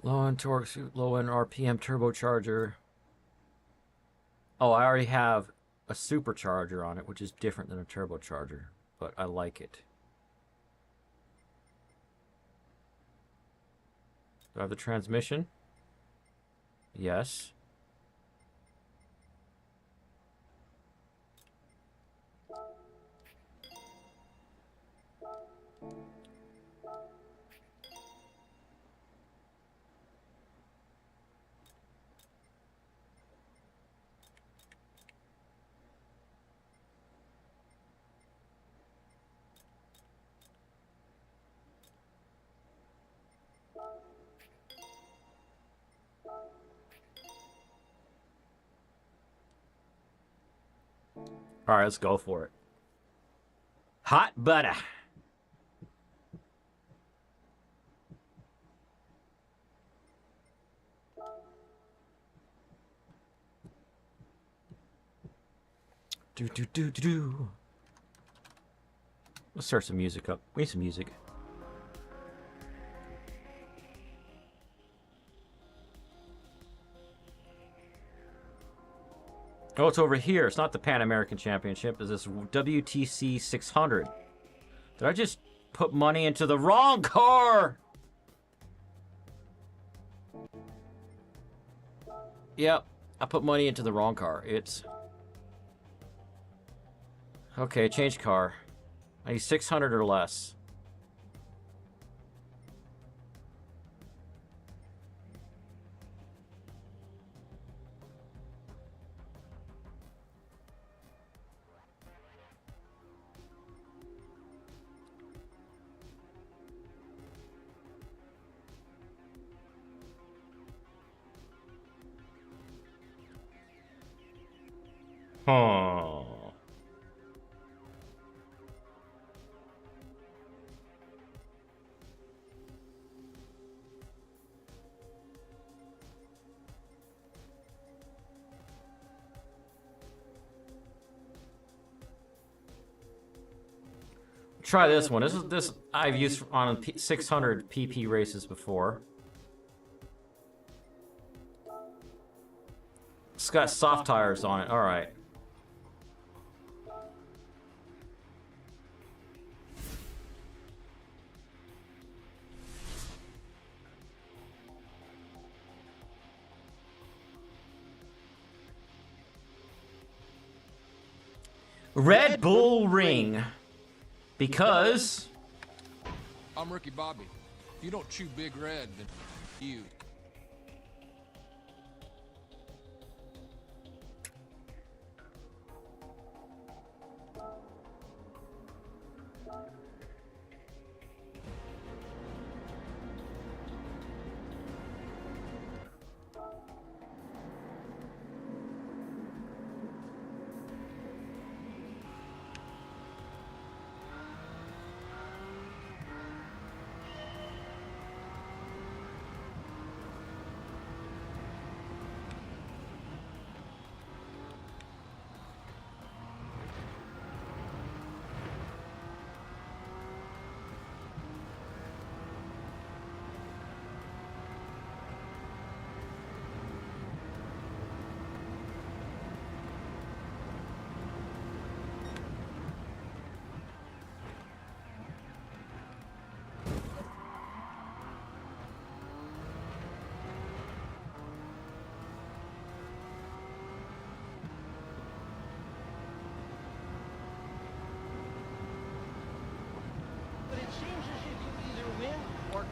Low end torque, low end RPM turbocharger. Oh, I already have a supercharger on it, which is different than a turbocharger, but I like it. Do I have the transmission? Yes. All right, let's go for it. Hot butter. Do do do do do. Let's start some music up. We need some music. Oh, it's over here. It's not the Pan American Championship. It's this WTC 600. Did I just put money into the wrong car? Yep, I put money into the wrong car. It's... Okay, change car. I need 600 or less. Huh. Try this one. This I've used on 600 PP races before. It's got soft tires on it. All right. Red Bull Ring. Because... I'm Ricky Bobby. If you don't chew Big Red, then you.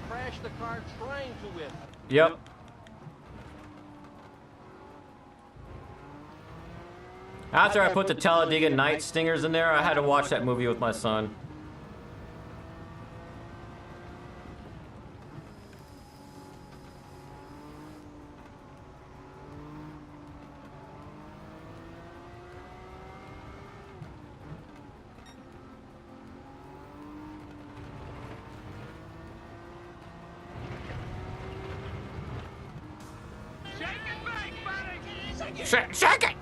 Crash the car trying to win. Yep. After I put the Talladega Night Stingers in there, I had to watch that movie with my son. Shake it!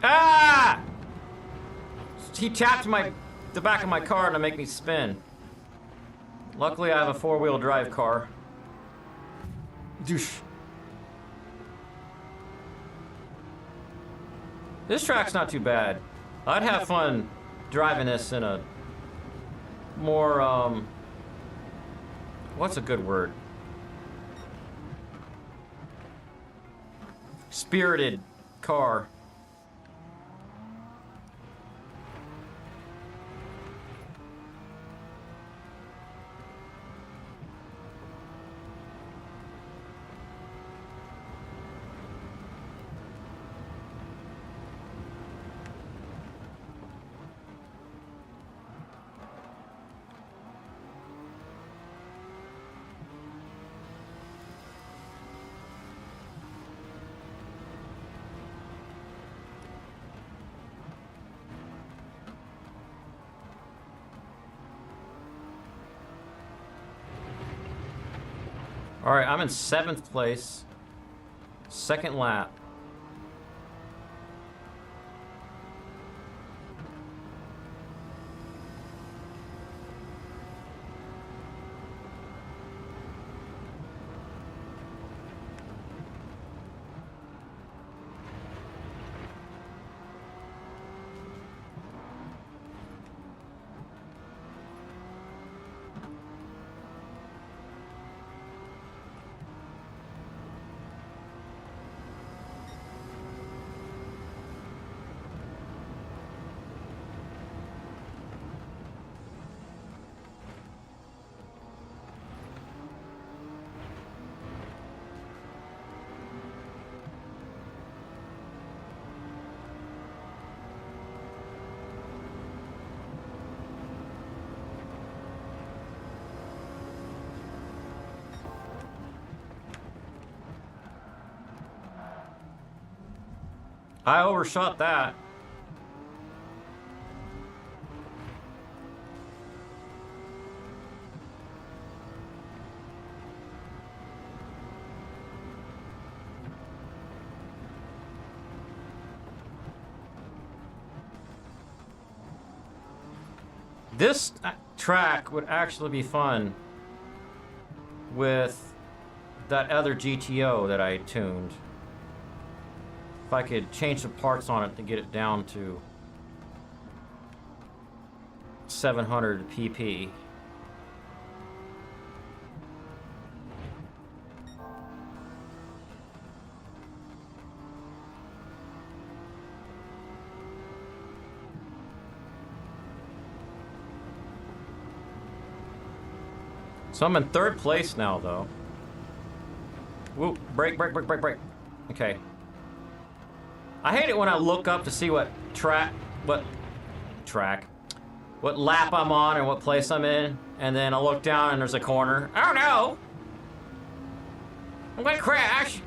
Ah! He tapped the back of my car to make me spin. Luckily, I have a four-wheel drive car. Douche. This track's not too bad. I'd have fun driving this in a more, what's a good word? Spirited car. Alright, I'm in 7th place. Second lap. I overshot that. This track would actually be fun with that other GTO that I tuned. If I could change some parts on it to get it down to 700 pp. So I'm in 3rd place now, though. Whoop, brake, brake, brake, brake, brake. Okay. I hate it when I look up to see what lap I'm on and what place I'm in, and then I look down and there's a corner. Oh no! I'm gonna crash!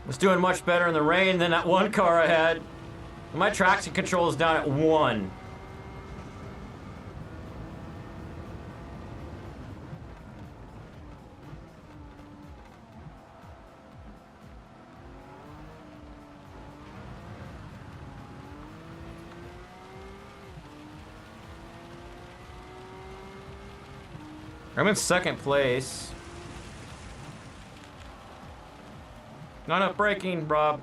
Was doing much better in the rain than that one car I had. My traction control is down at 1. I'm in 2nd place. Not enough braking, Rob.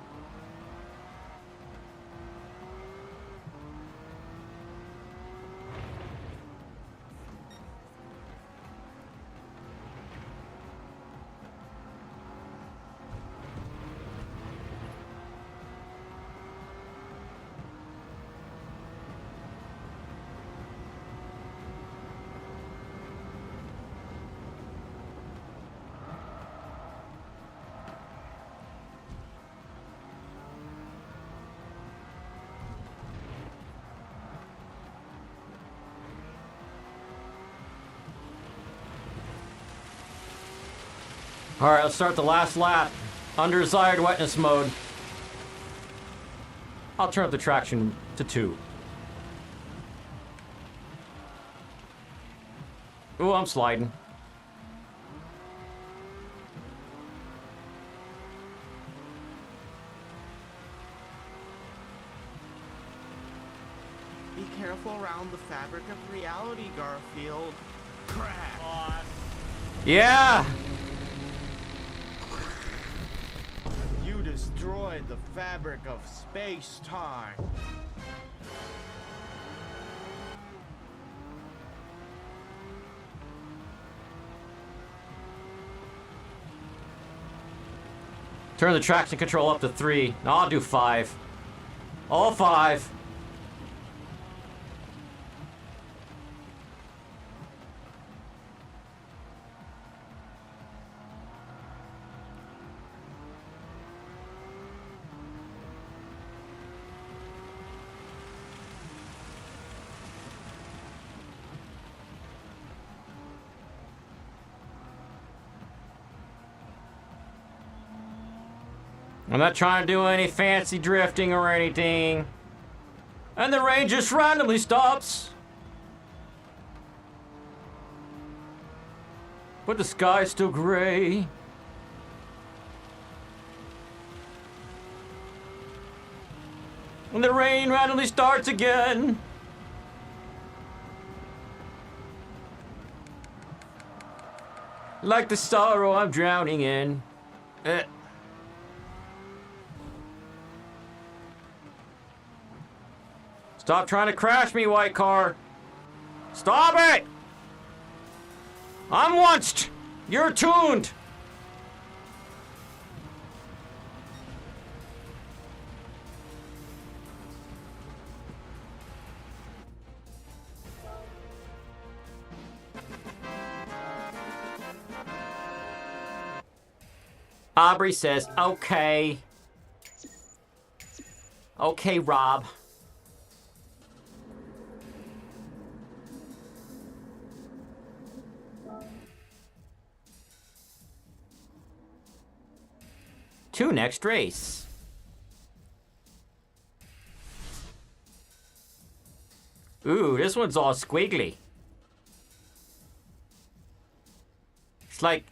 All right, let's start the last lap. Undesired wetness mode. I'll turn up the traction to 2. Ooh, I'm sliding. Be careful around the fabric of reality, Garfield. Crash. Yeah! You destroyed the fabric of space-time. Turn the traction control up to 3. No, I'll do 5. All 5. I'm not trying to do any fancy drifting or anything. And the rain just randomly stops. But the sky's still gray. And the rain randomly starts again. Like the sorrow I'm drowning in. Stop trying to crash me, white car. Stop it! I'm onced. You're tuned. Aubrey says, okay. Okay, Rob. To next race. Ooh, this one's all squiggly. It's like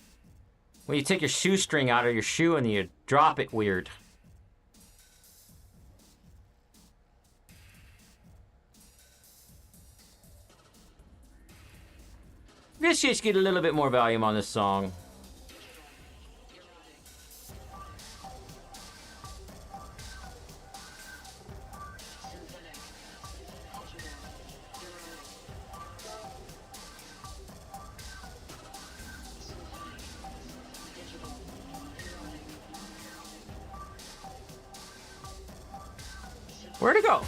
when you take your shoestring out of your shoe and you drop it weird. Let's just get a little bit more volume on this song. Where'd it go?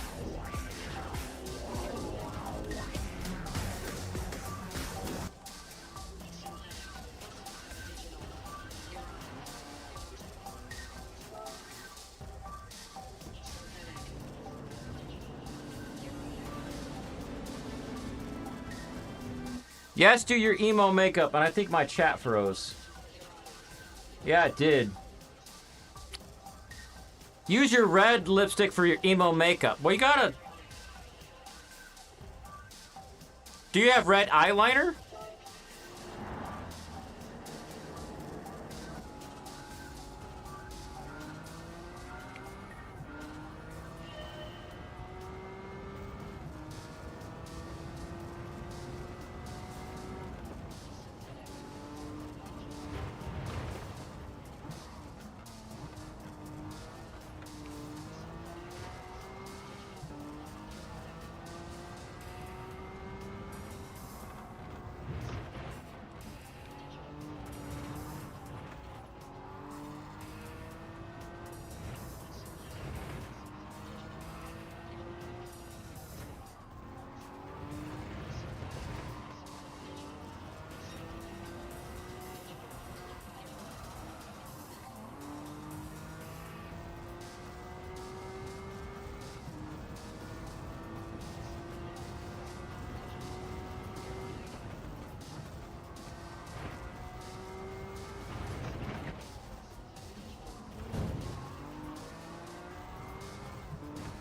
Yes, do your emo makeup, and I think my chat froze. Yeah, it did. Use your red lipstick for your emo makeup. Well, you gotta... Do you have red eyeliner?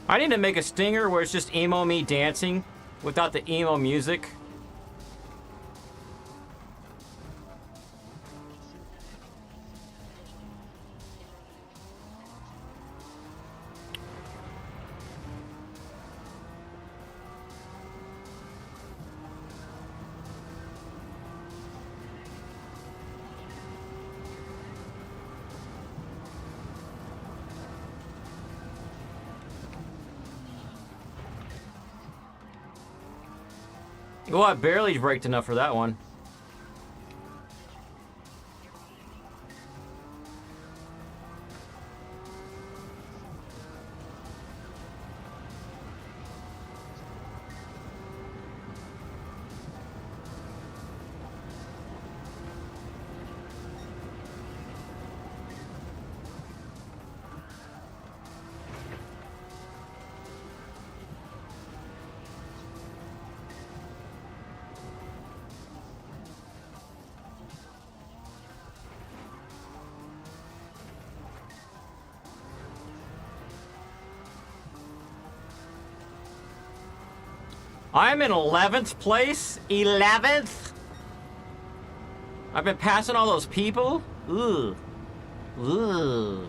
I need to make a stinger where it's just emo me dancing without the emo music. Oh, I barely braked enough for that one. I'm in 11th place? 11th? I've been passing all those people? Ugh. Ugh.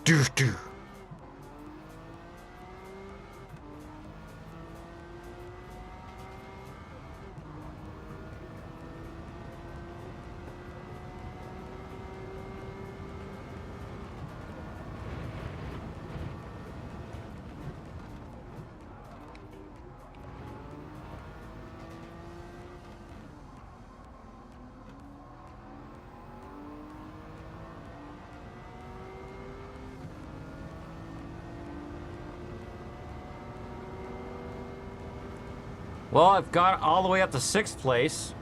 Do. Well, I've got all the way up to 6th place.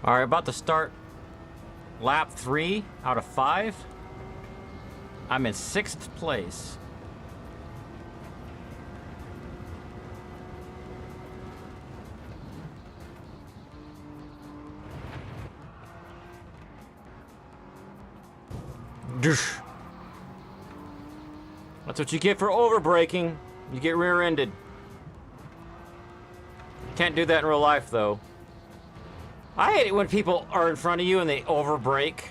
All right, about to start lap 3 out of 5. I'm in 6th place. Doosh. That's what you get for overbraking. You get rear-ended. Can't do that in real life, though. I hate it when people are in front of you and they overbrake.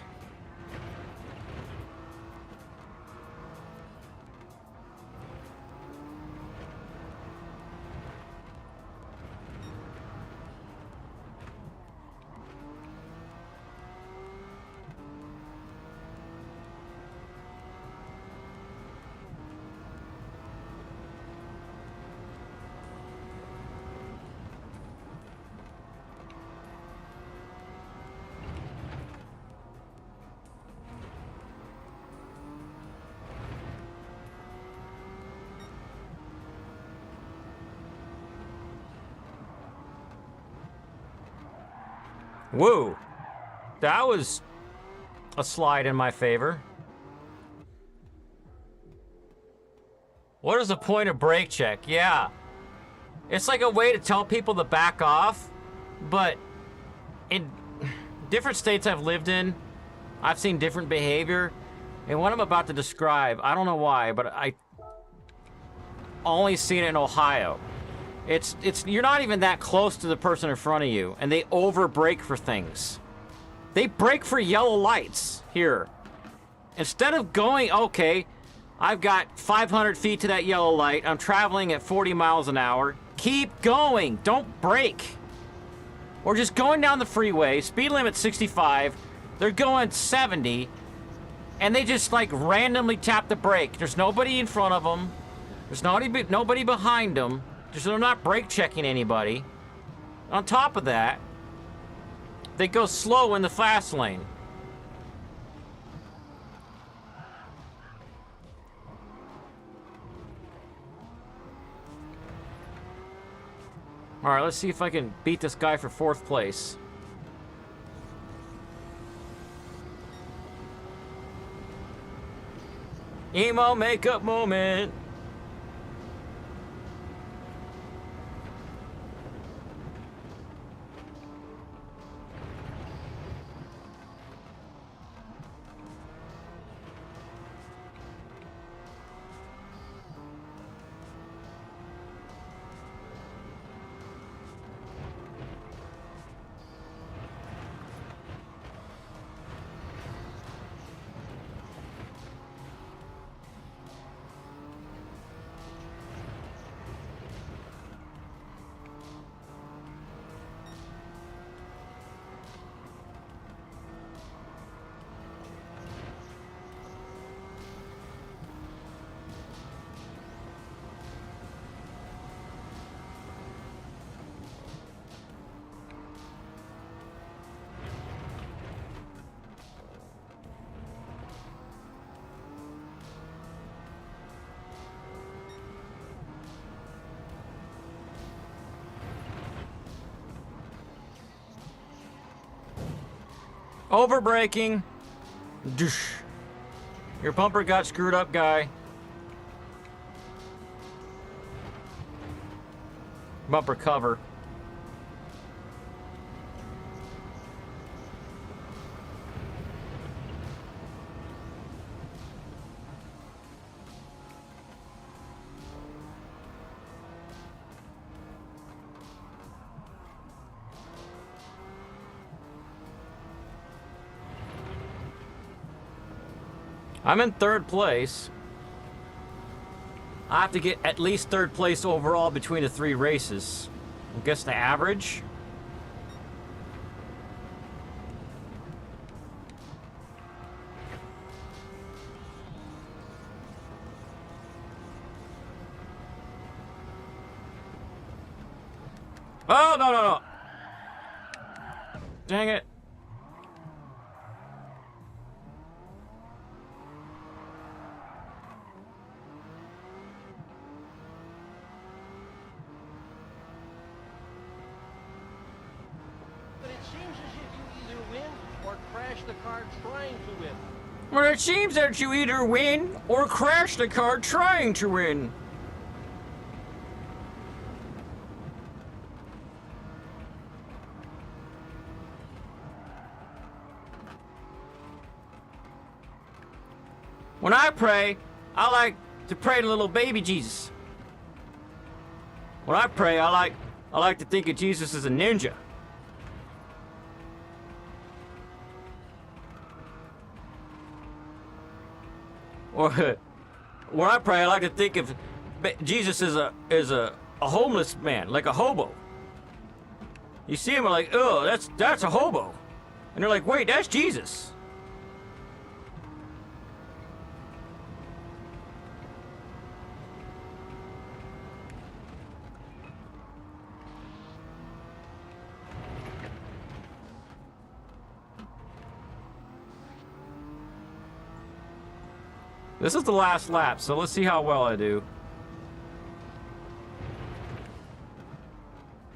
Woo! That was a slide in my favor. What is the point of brake check? Yeah. It's like a way to tell people to back off, but in different states I've lived in, I've seen different behavior, and what I'm about to describe, I don't know why, but I only seen it in Ohio. It's you're not even that close to the person in front of you, and they over brake for things. They brake for yellow lights here. Instead of going, okay, I've got 500 feet to that yellow light, I'm traveling at 40 miles an hour, keep going, don't brake. Or just going down the freeway, speed limit 65, they're going 70, and they just like randomly tap the brake. There's nobody in front of them, there's nobody behind them. So they're not brake checking anybody. On top of that, they go slow in the fast lane. All right, let's see if I can beat this guy for 4th place. Emo makeup moment. Overbraking. Doosh. Your bumper got screwed up, guy. Bumper cover. I'm in third place. I have to get at least third place overall between the 3 races. I guess the average. Oh, no. Dang it. Well, it seems that you either win or crash the car trying to win. When I pray, I like to pray to little baby Jesus. When I pray, I like to think of Jesus as a ninja. Or when I pray, I like to think of Jesus as a homeless man, like a hobo. You see him, I'm like, oh, that's a hobo, and they're like, wait, that's Jesus. This is the last lap, so let's see how well I do.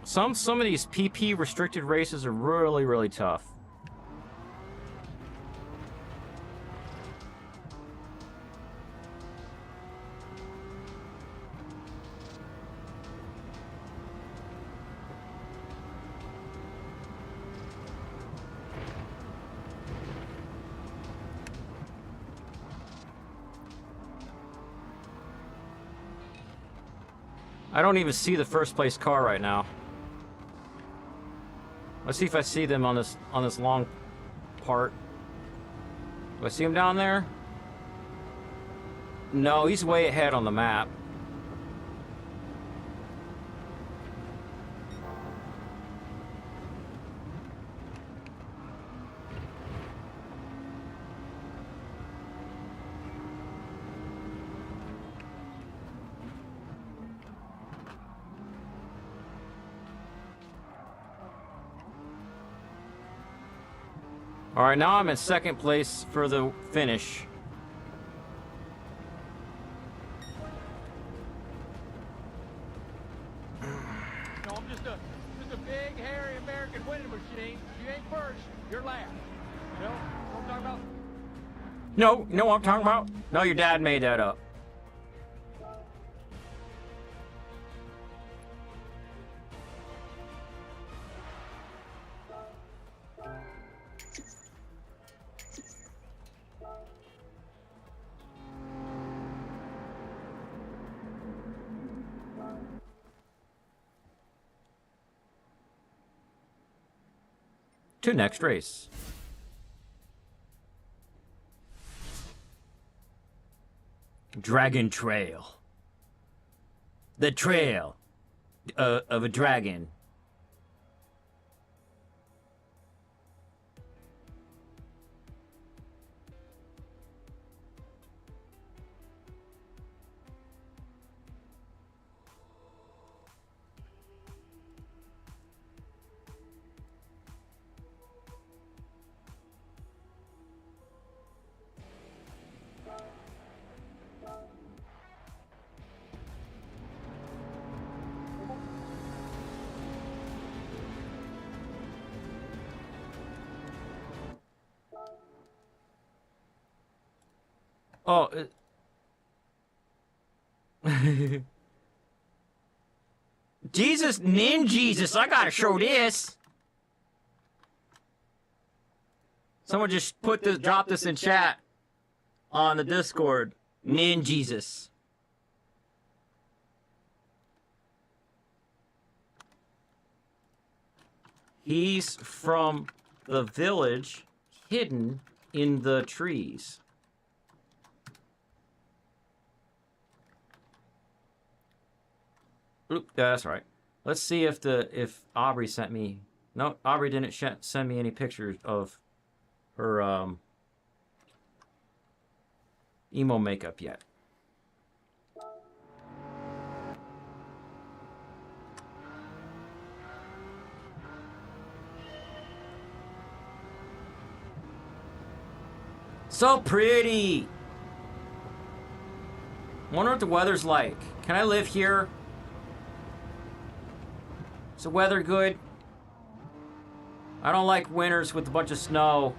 Some of these PP restricted races are really, really tough. I don't even see the first place car right now. Let's see if I see them on this long part. Do I see him down there? No, he's way ahead on the map. All right, now I'm in second place for the finish. No, I'm just a big, hairy American winning machine. If you ain't first, you're last. You know what I'm talking about? No, you know what I'm talking about? No, your dad made that up. To next race. Dragon Trail. The trail of a dragon. Oh, Jesus, Jesus, I gotta show this. Someone just drop this in chat on the Discord. Jesus. He's from the village hidden in the trees. Oop, that's right. Let's see if Aubrey sent me. No, Aubrey didn't send me any pictures of her emo makeup yet. So pretty. Wonder what the weather's like. Can I live here? Is the weather good? I don't like winters with a bunch of snow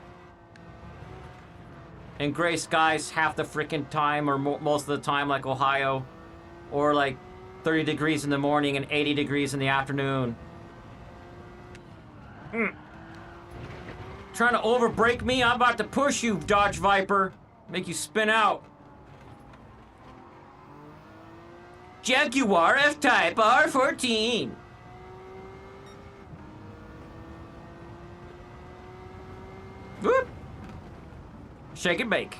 and gray skies half the freaking time, or most of the time, like Ohio, or like 30 degrees in the morning and 80 degrees in the afternoon. Trying to overbrake me? I'm about to push you, Dodge Viper. Make you spin out. Jaguar F-Type R14. Whoop. Shake and bake.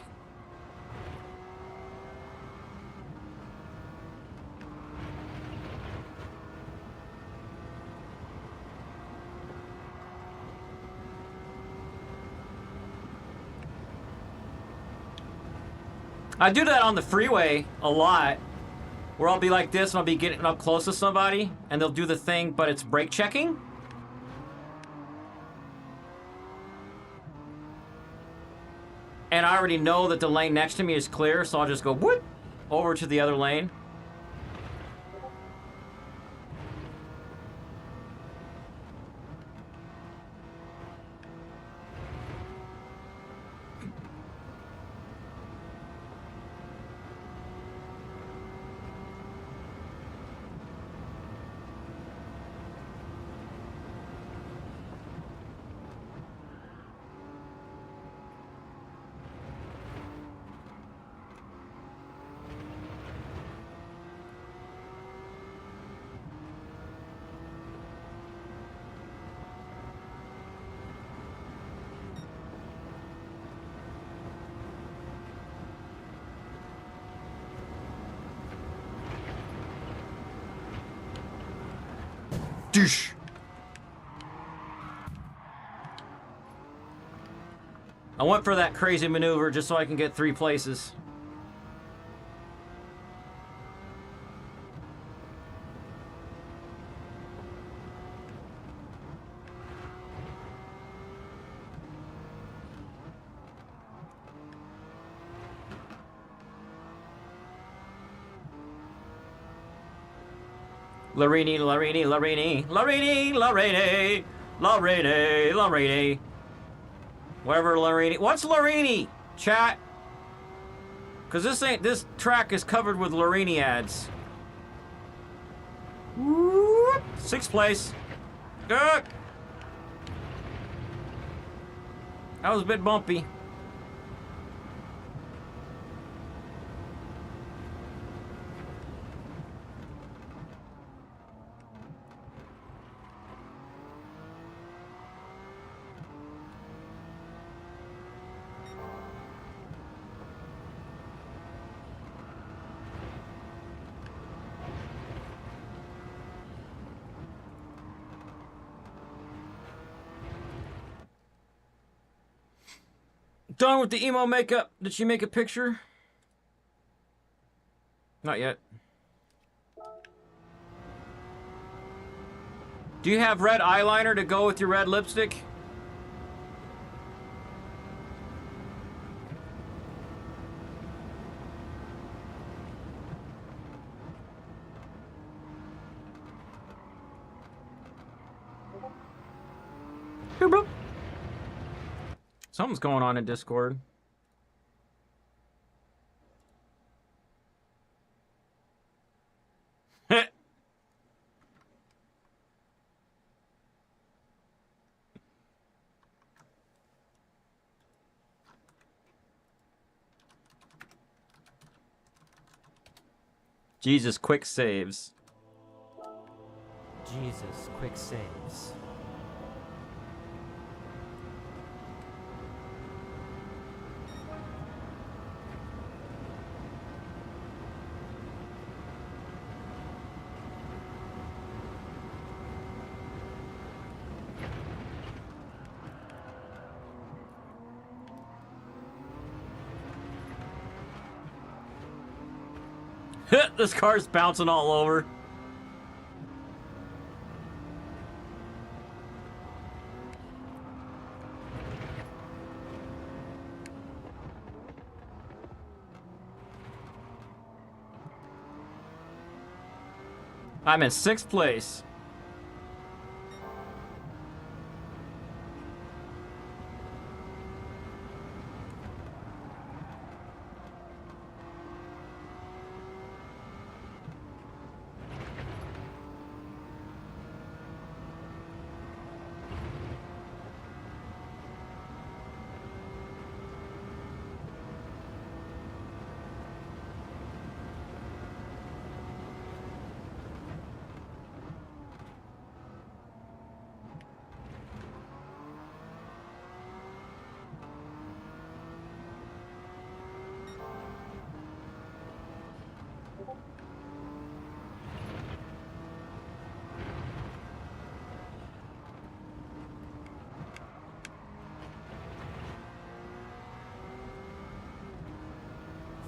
I do that on the freeway a lot, where I'll be like this and I'll be getting up close to somebody and they'll do the thing, but it's brake checking. And I already know that the lane next to me is clear, so I'll just go whoop over to the other lane. Douche. I went for that crazy maneuver just so I can get 3 places. Larini, Larini, Larini, Larini, Larini, Larini, Larini. Whatever Larini. What's Larini? Chat. Cause this track is covered with Lorini ads. Whoop. 6th place. Good. That was a bit bumpy. Done with the emo makeup. Did she make a picture? Not yet. Do you have red eyeliner to go with your red lipstick? Boop, boop. Something's going on in Discord. Jesus, quick saves. Jesus, quick saves. This car's bouncing all over. I'm in 6th place.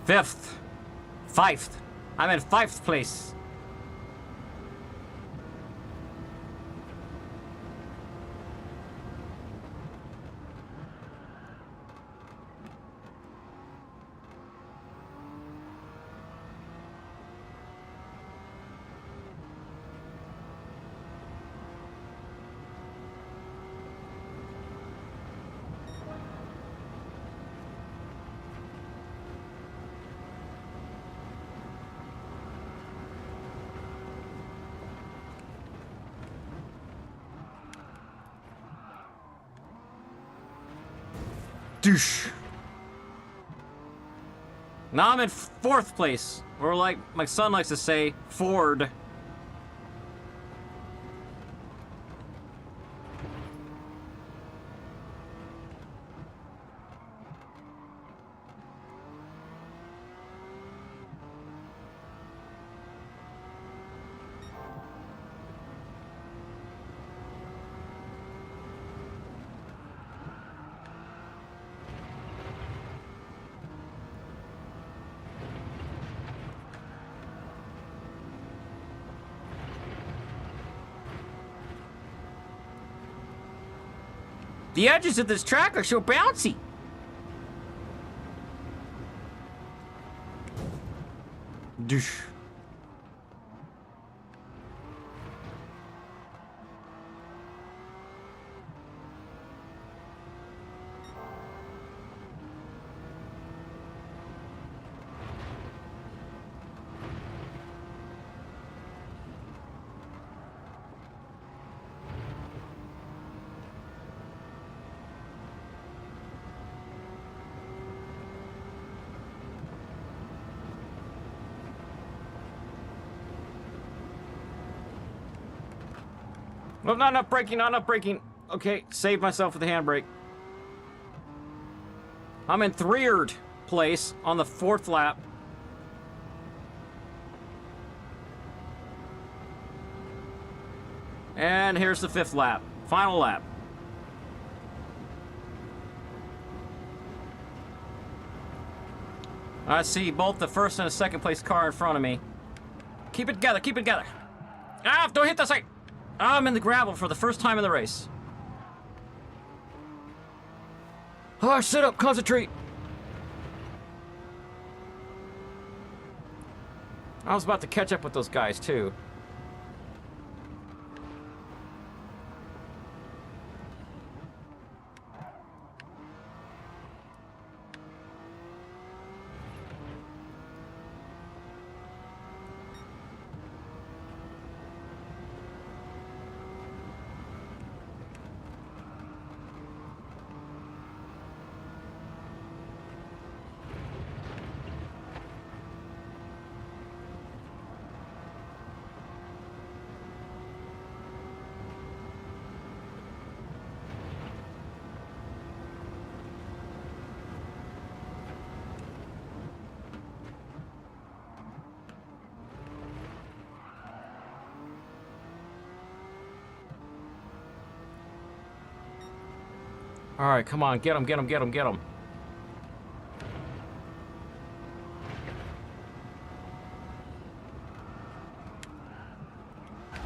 Fifth. 5th. I'm in 5th place. Douche. Now I'm in 4th place, or like my son likes to say, Ford. The edges of this track are so bouncy. Douche. Well, not enough braking, not enough braking. Okay, save myself with the handbrake. I'm in third place on the 4th lap. And here's the 5th lap. Final lap. I see both the 1st and the 2nd place car in front of me. Keep it together, keep it together. Ah, don't hit the side. I'm in the gravel for the first time in the race. Oh, sit up, concentrate. I was about to catch up with those guys, too. All right, come on, get him, get him, get him, get him.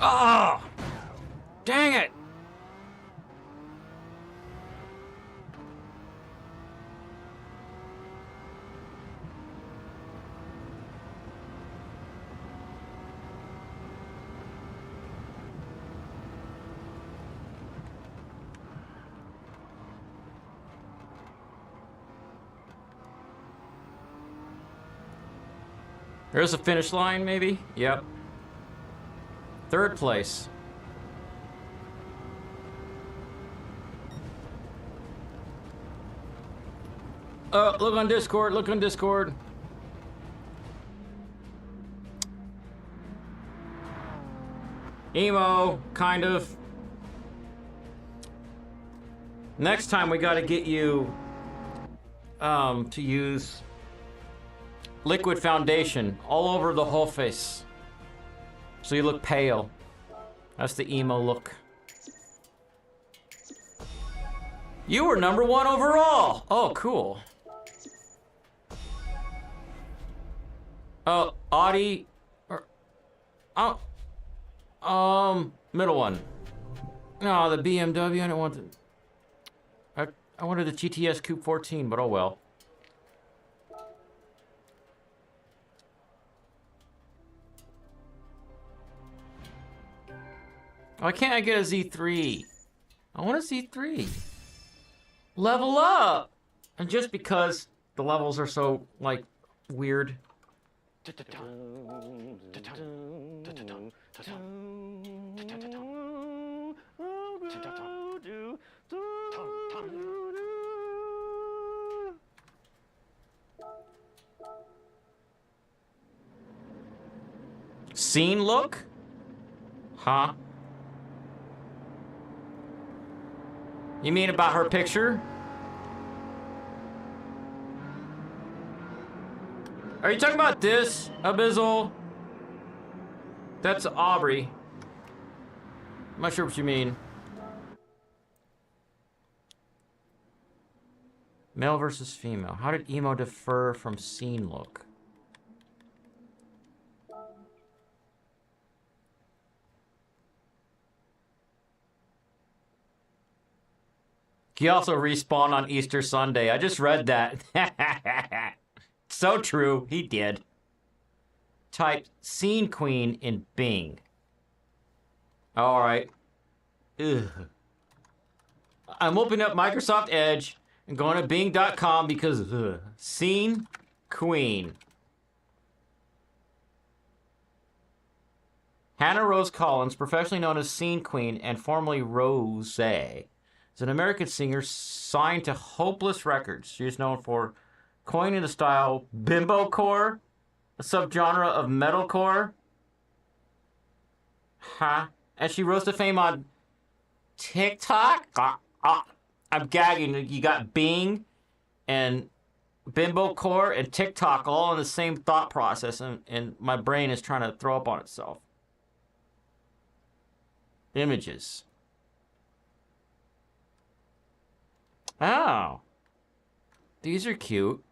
Oh! Dang it! There's a finish line, maybe? Yep. 3rd place. Look on Discord, look on Discord. Emo, kind of. Next time we gotta get you to use liquid foundation all over the whole face. So you look pale. That's the emo look. You were number 1 overall. Oh, cool. Audi. Middle one. No, the BMW. I don't want the. I wanted the GTS Coupe 14, but oh well. Why can't I get a Z3? I want a Z3. Level up! And just because the levels are so, like, weird. Scene look? Huh? You mean about her picture? Are you talking about this, Abyssal? That's Aubrey. I'm not sure what you mean. Male versus female. How did emo differ from scene look? He also respawned on Easter Sunday. I just read that. So true. He did. Type Scene Queen in Bing. All right. Ugh. I'm opening up Microsoft Edge and going to Bing.com because Scene Queen. Hannah Rose Collins, professionally known as Scene Queen and formerly Rose, is an American singer signed to Hopeless Records. She is known for coining the style bimbo-core, a subgenre of metalcore. And she rose to fame on TikTok? I'm gagging. You got Bing and Bimbo Core and TikTok all in the same thought process, and my brain is trying to throw up on itself. Images. Oh. These are cute.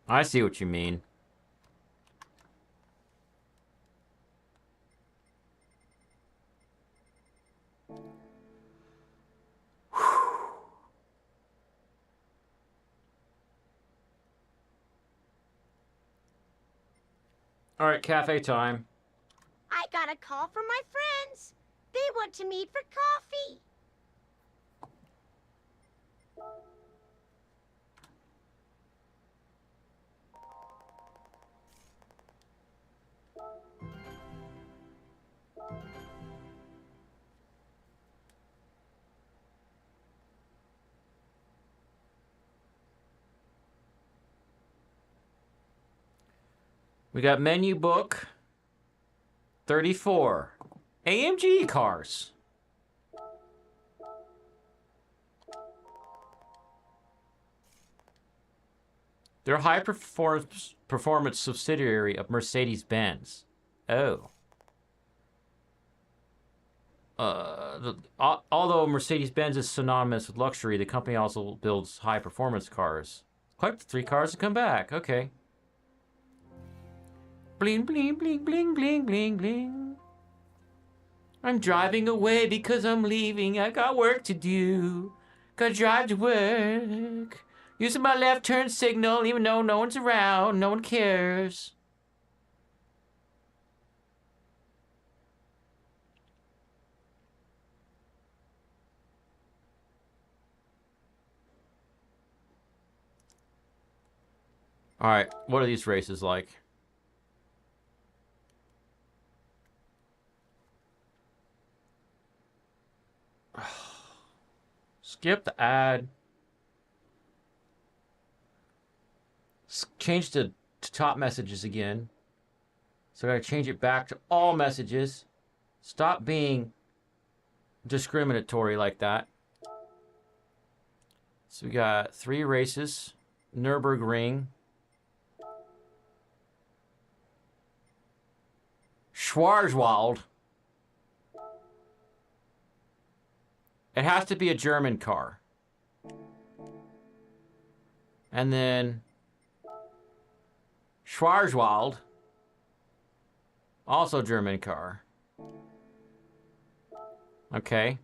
I see what you mean. All right, cafe time. I got a call from my friends. They want to meet for coffee. We got menu book 34. AMG cars. They're a high performance subsidiary of Mercedes-Benz. Oh. Although Mercedes-Benz is synonymous with luxury, the company also builds high performance cars. Collect the 3 cars to come back. Okay. Bling, bling, bling, bling, bling, bling, bling. I'm driving away because I'm leaving. I got work to do. Gotta drive to work. Using my left turn signal even though no one's around. No one cares. Alright, what are these races like? Skip the ad. Change to top messages again. So I gotta change it back to all messages. Stop being discriminatory like that. So we got 3 races. Nürburgring. Schwarzwald. It has to be a German car. And then Schwarzwald. Also German car. Okay.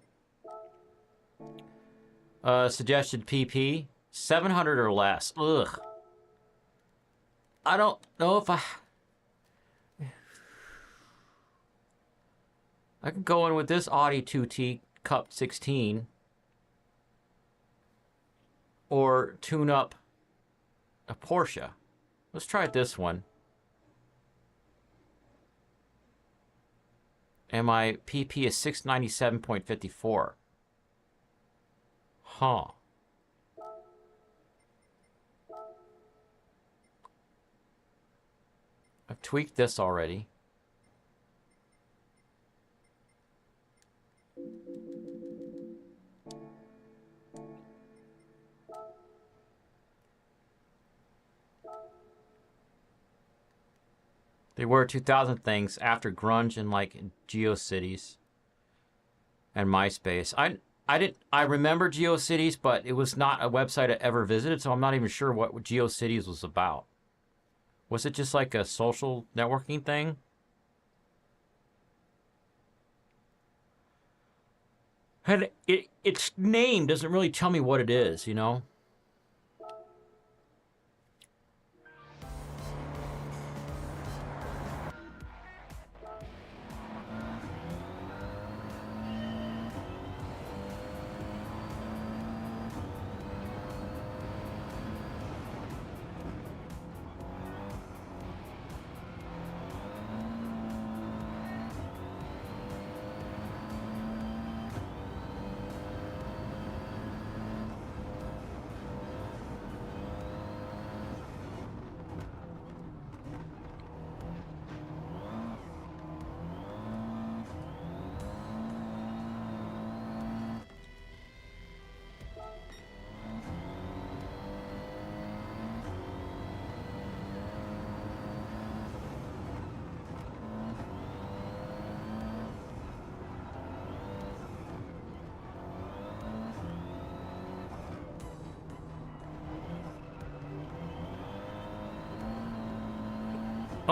Suggested PP. 700 or less. Ugh. I don't know if I could go in with this Audi 2T Cup 16 or tune up a Porsche. Let's try this one. And my PP is 697.54. Huh. I've tweaked this already. They were 2000 things after grunge and like GeoCities and MySpace. I remember GeoCities, but it was not a website I ever visited, so I'm not even sure what GeoCities was about. Was it just like a social networking thing? And its name doesn't really tell me what it is, you know?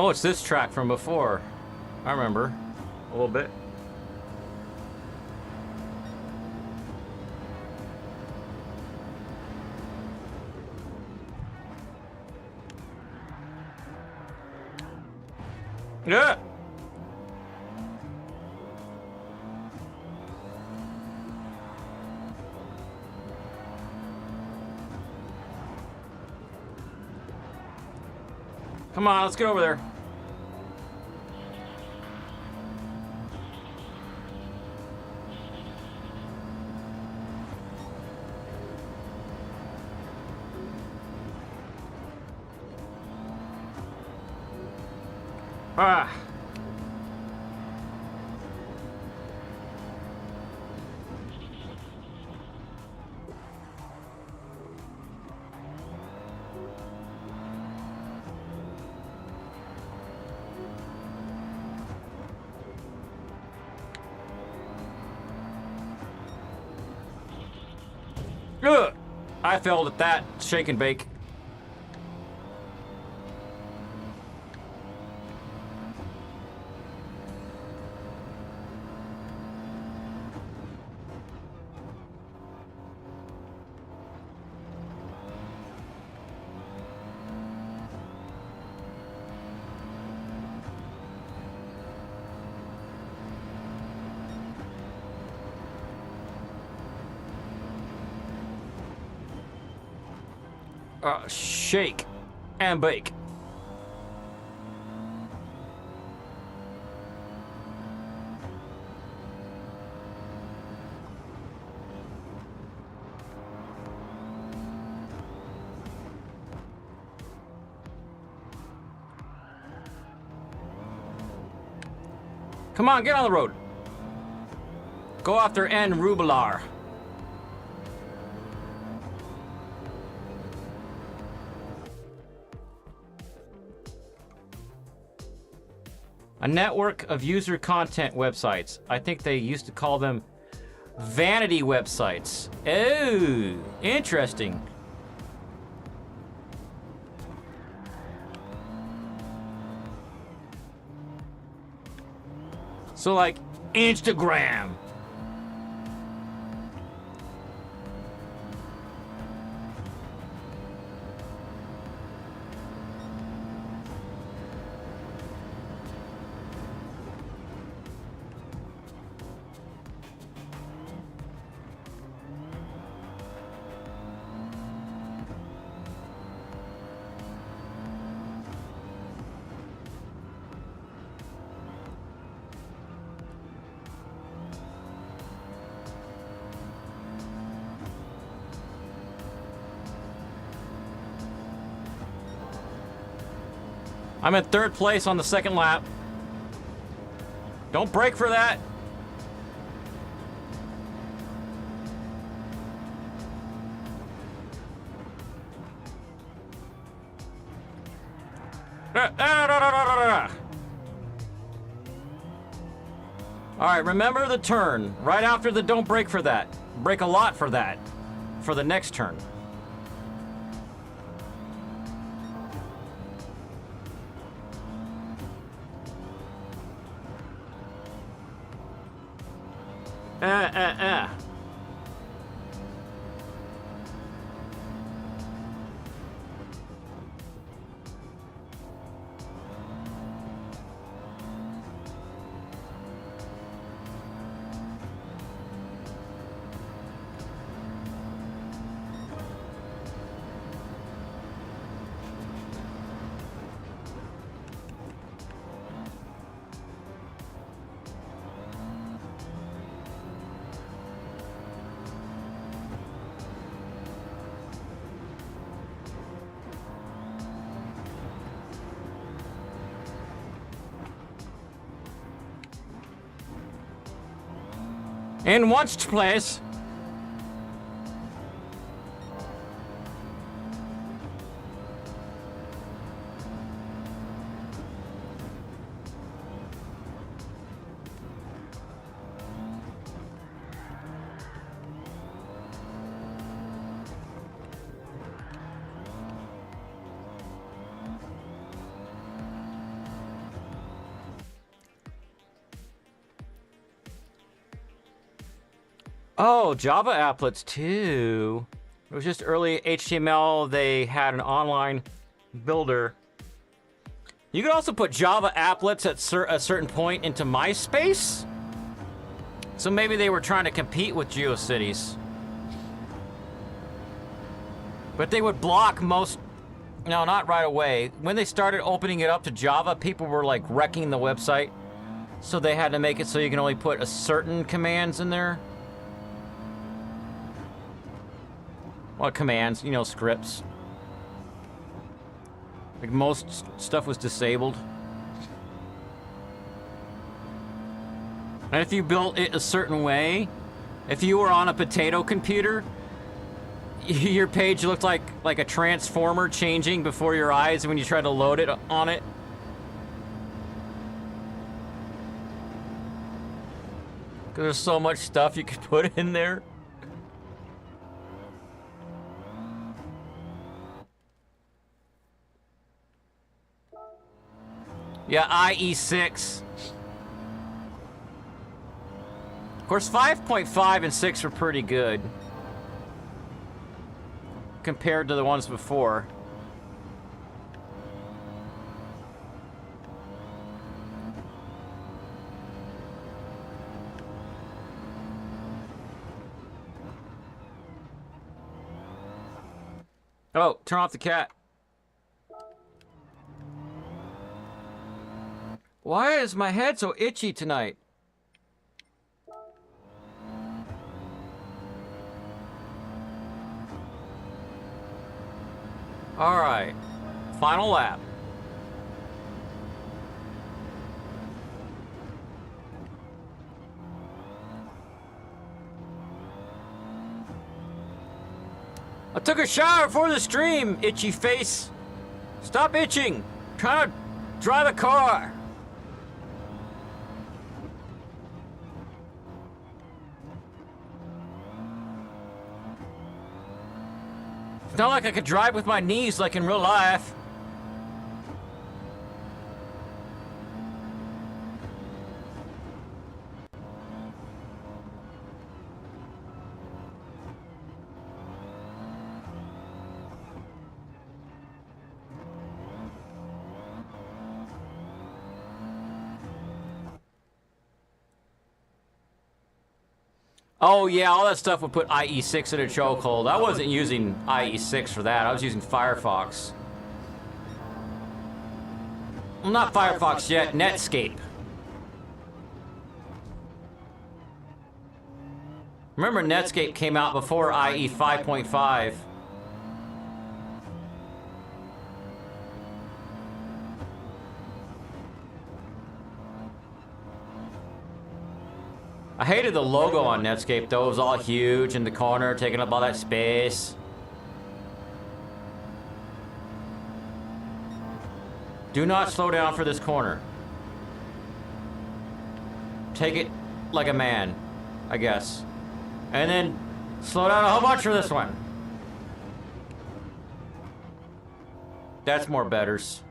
Oh, it's this track from before. I remember. A little bit. Yeah. Come on, let's get over there. Ah. Ugh. I failed at that shake and bake. Shake and bake. Come on, get on the road. Go after N. Rubelar. A network of user content websites. I think they used to call them vanity websites. Oh, interesting. So like Instagram. I'm in third place on the second lap. Don't brake for that. All right, remember the turn. Right after the don't brake for that. Brake a lot for that. For the next turn. In watched place. Oh, Java applets too. It was just early HTML. They had an online builder. You could also put Java applets at a certain point into MySpace. So maybe they were trying to compete with GeoCities. But they would block most... No, not right away. When they started opening it up to Java, people were like wrecking the website. So they had to make it so you can only put a certain commands in there. Well, commands, you know, scripts. Like most stuff was disabled. And if you built it a certain way, if you were on a potato computer, your page looked like a transformer changing before your eyes when you tried to load it on it. Because there's so much stuff you could put in there. Yeah, IE6. Of course, 5.5 and 6 were pretty good compared to the ones before. Oh, turn off the cat. Why is my head so itchy tonight? All right, final lap. I took a shower before the stream, itchy face. Stop itching. Trying to drive a car. It's not like I could drive with my knees like in real life. Oh yeah, all that stuff would put IE6 in a chokehold. I wasn't using IE6 for that. I was using Firefox. Well, not Firefox yet, Netscape. Remember, Netscape came out before IE 5.5. I hated the logo on Netscape, though. It was all huge in the corner, taking up all that space. Do not slow down for this corner. Take it like a man, I guess. And then slow down a whole bunch for this one. That's more betters.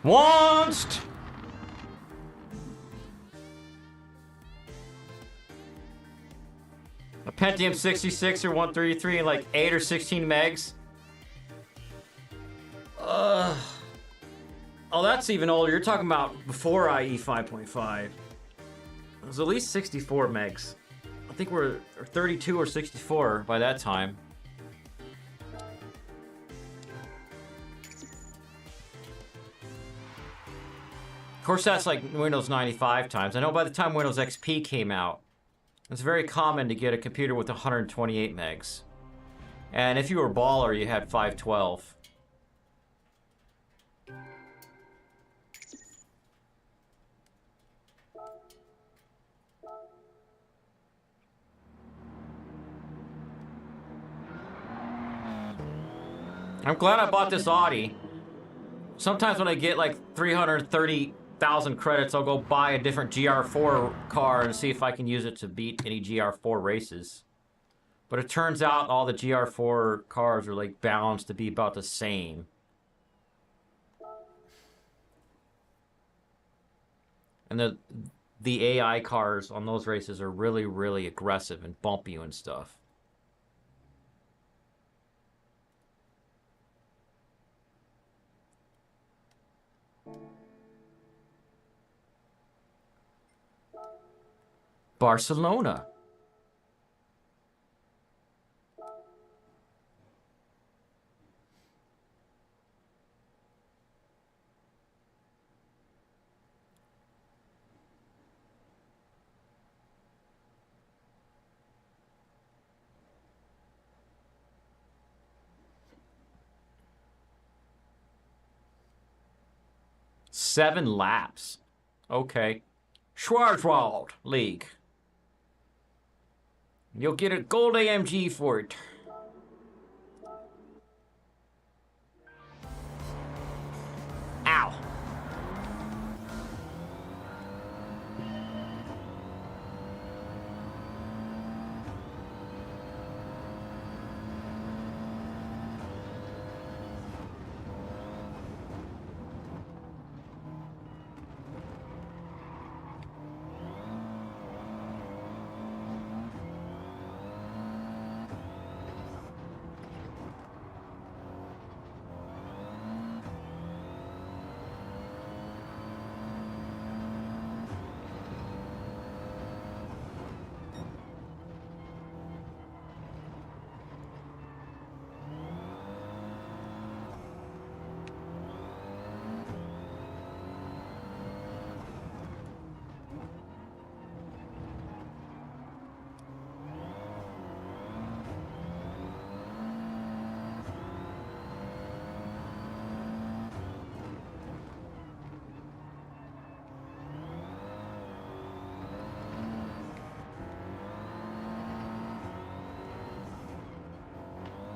Once. A Pentium 66 or 133 and like 8 or 16 megs. Oh, that's even older. You're talking about before IE 5.5. It was at least 64 megs. I think we're 32 or 64 by that time. Of course, that's like Windows 95 times. I know by the time Windows XP came out, it's very common to get a computer with 128 megs. And if you were baller, you had 512. I'm glad I bought this Audi. Sometimes when I get like 330,000 credits, I'll go buy a different GR4 car and see if I can use it to beat any GR4 races. But it turns out all the GR4 cars are like balanced to be about the same. And the AI cars on those races are really, really aggressive and bump you and stuff. Barcelona. Seven laps. Okay. Schwarzwald League. You'll get a gold AMG for it. Ow.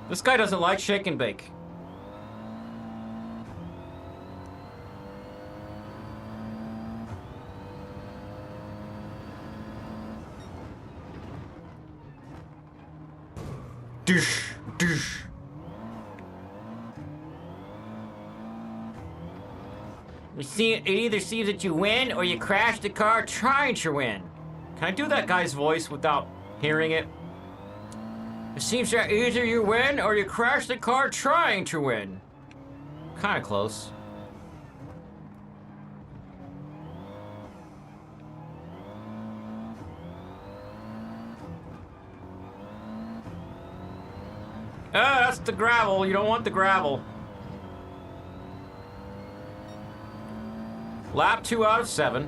This guy doesn't like shake and bake. Dish, dish. It either seems that you win or you crash the car trying to win. Can I do that guy's voice without hearing it? It seems that either you win or you crash the car trying to win. Kinda close. Ah, that's the gravel. You don't want the gravel. Lap 2 out of 7.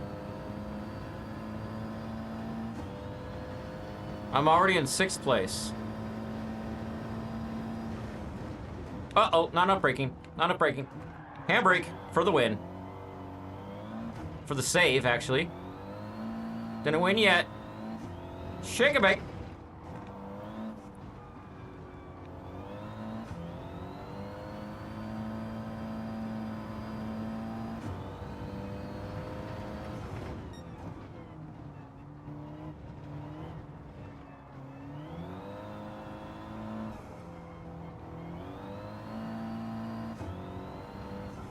I'm already in 6th place. Uh-oh, not enough braking. Not enough braking. Handbrake for the win. For the save, actually. Didn't win yet. Shake and bake.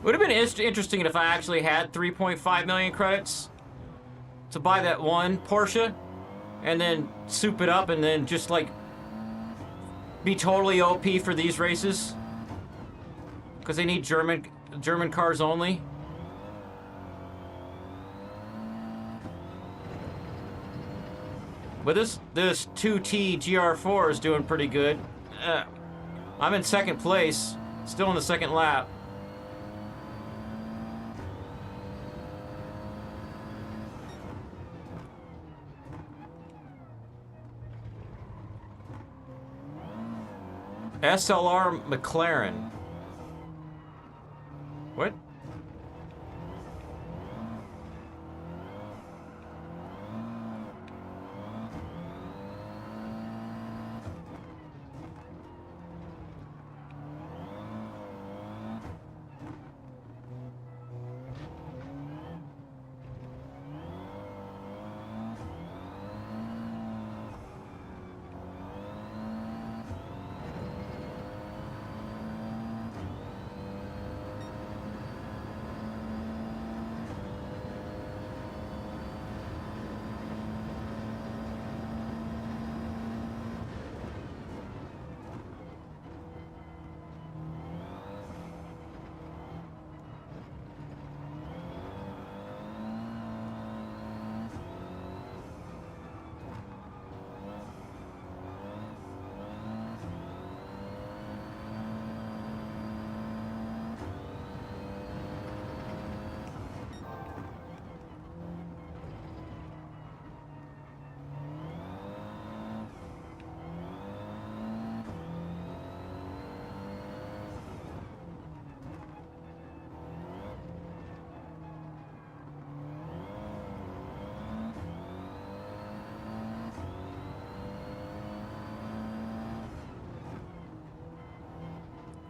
Would have been interesting if I actually had 3.5 million credits to buy that one Porsche and then soup it up and then just like be totally OP for these races because they need German cars only. But this 2T GR4 is doing pretty good. I'm in 2nd place, still in the 2nd lap. SLR McLaren. What?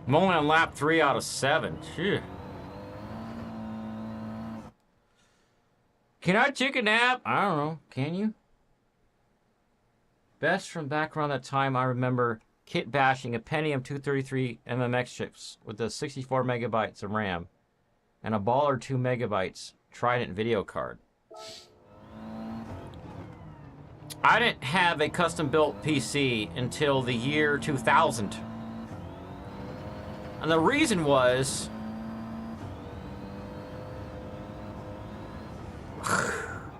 I'm only on lap 3 out of 7. Phew. Can I take a nap? I don't know. Can you? Best from back around that time, I remember kit bashing a Pentium 233 MMX chips with the 64 megabytes of RAM and a Baller 2 megabytes Trident video card. I didn't have a custom-built PC until the year 2000. And the reason was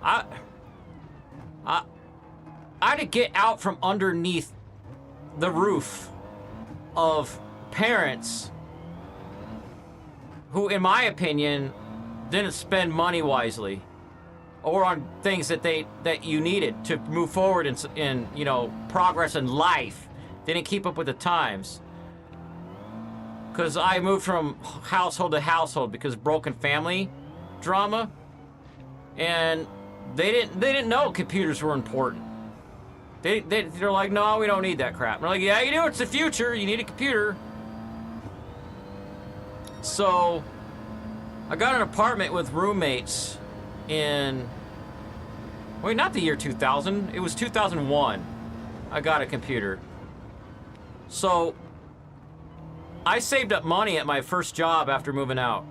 I had to get out from underneath the roof of parents who, in my opinion, didn't spend money wisely or on things that you needed to move forward in you know, progress in life. They didn't keep up with the times. Because I moved from household to household because broken family drama, and they didn't know computers were important. They're like, no, we don't need that crap. And we're like, yeah, you do. It's the future. You need a computer. So I got an apartment with roommates in, wait, not the year 2000. It was 2001. I got a computer. So I saved up money at my first job after moving out.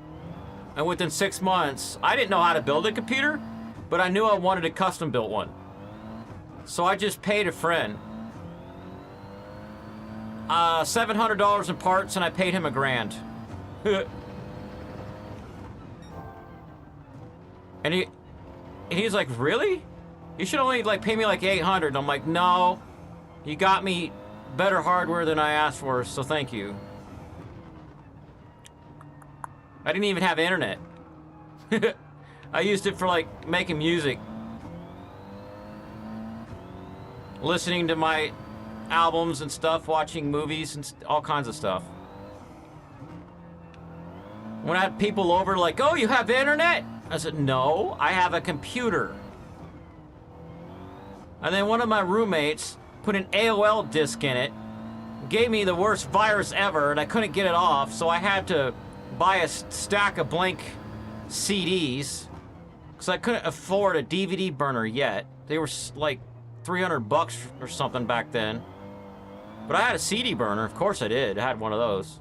And within 6 months, I didn't know how to build a computer, but I knew I wanted a custom built one. So I just paid a friend $700 in parts, and I paid him $1,000. And he's like, really? You should only like pay me like $800. And I'm like, no, you got me better hardware than I asked for, so thank you. I didn't even have internet. I used it for like making music, listening to my albums and stuff, watching movies and all kinds of stuff. When I had people over like, oh, you have internet? I said, no, I have a computer. And then one of my roommates put an AOL disc in it, gave me the worst virus ever, and I couldn't get it off, so I had to buy a stack of blank CDs because I couldn't afford a DVD burner yet. They were like $300 or something back then. But I had a CD burner, of course I did. I had one of those.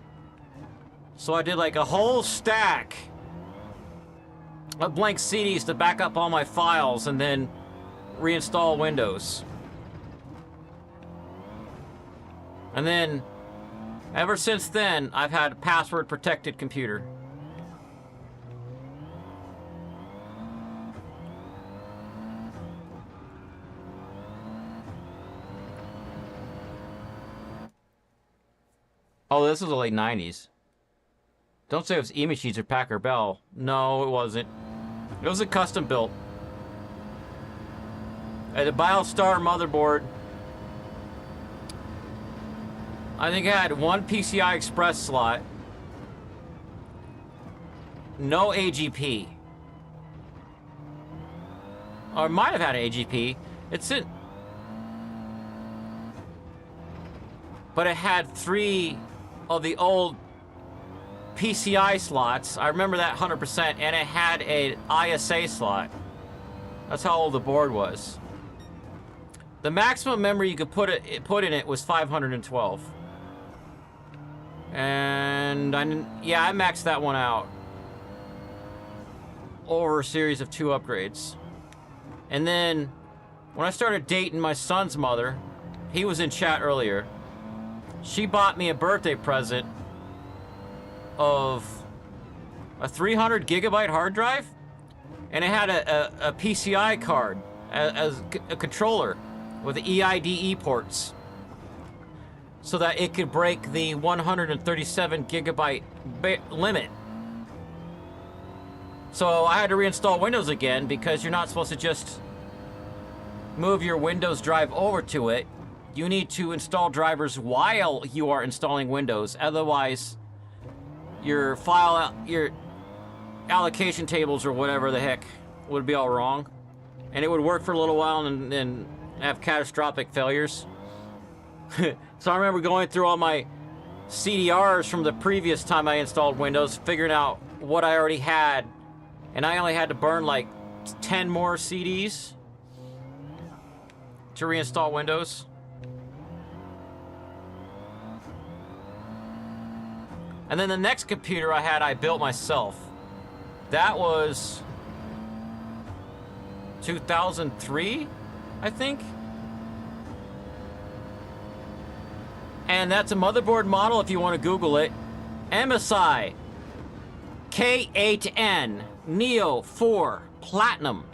So I did like a whole stack of blank CDs to back up all my files and then reinstall Windows. And then ever since then, I've had a password protected computer. Oh, this was the late 90s. Don't say it was E-Machines or Packard Bell. No, it wasn't. It was a custom built. I had a BioStar motherboard. I think I had one PCI Express slot. No AGP. Or I might have had an AGP. It's in... But it had 3 of the old PCI slots. I remember that 100%. And it had an ISA slot. That's how old the board was. The maximum memory you could put in it was 512. And I maxed that one out over a series of 2 upgrades. And then when I started dating my son's mother, he was in chat earlier. She bought me a birthday present of a 300 gigabyte hard drive, and it had a PCI card as a controller with the EIDE ports, so that it could break the 137 gigabyte limit. So I had to reinstall Windows again, because you're not supposed to just move your Windows drive over to it. You need to install drivers while you are installing Windows. Otherwise, your allocation tables or whatever the heck would be all wrong. And it would work for a little while and then have catastrophic failures. So I remember going through all my CDRs from the previous time I installed Windows, figuring out what I already had. And I only had to burn like 10 more CDs to reinstall Windows. And then the next computer I had, I built myself. That was 2003, I think. And that's a motherboard model if you want to Google it. MSI K8N Neo 4 Platinum.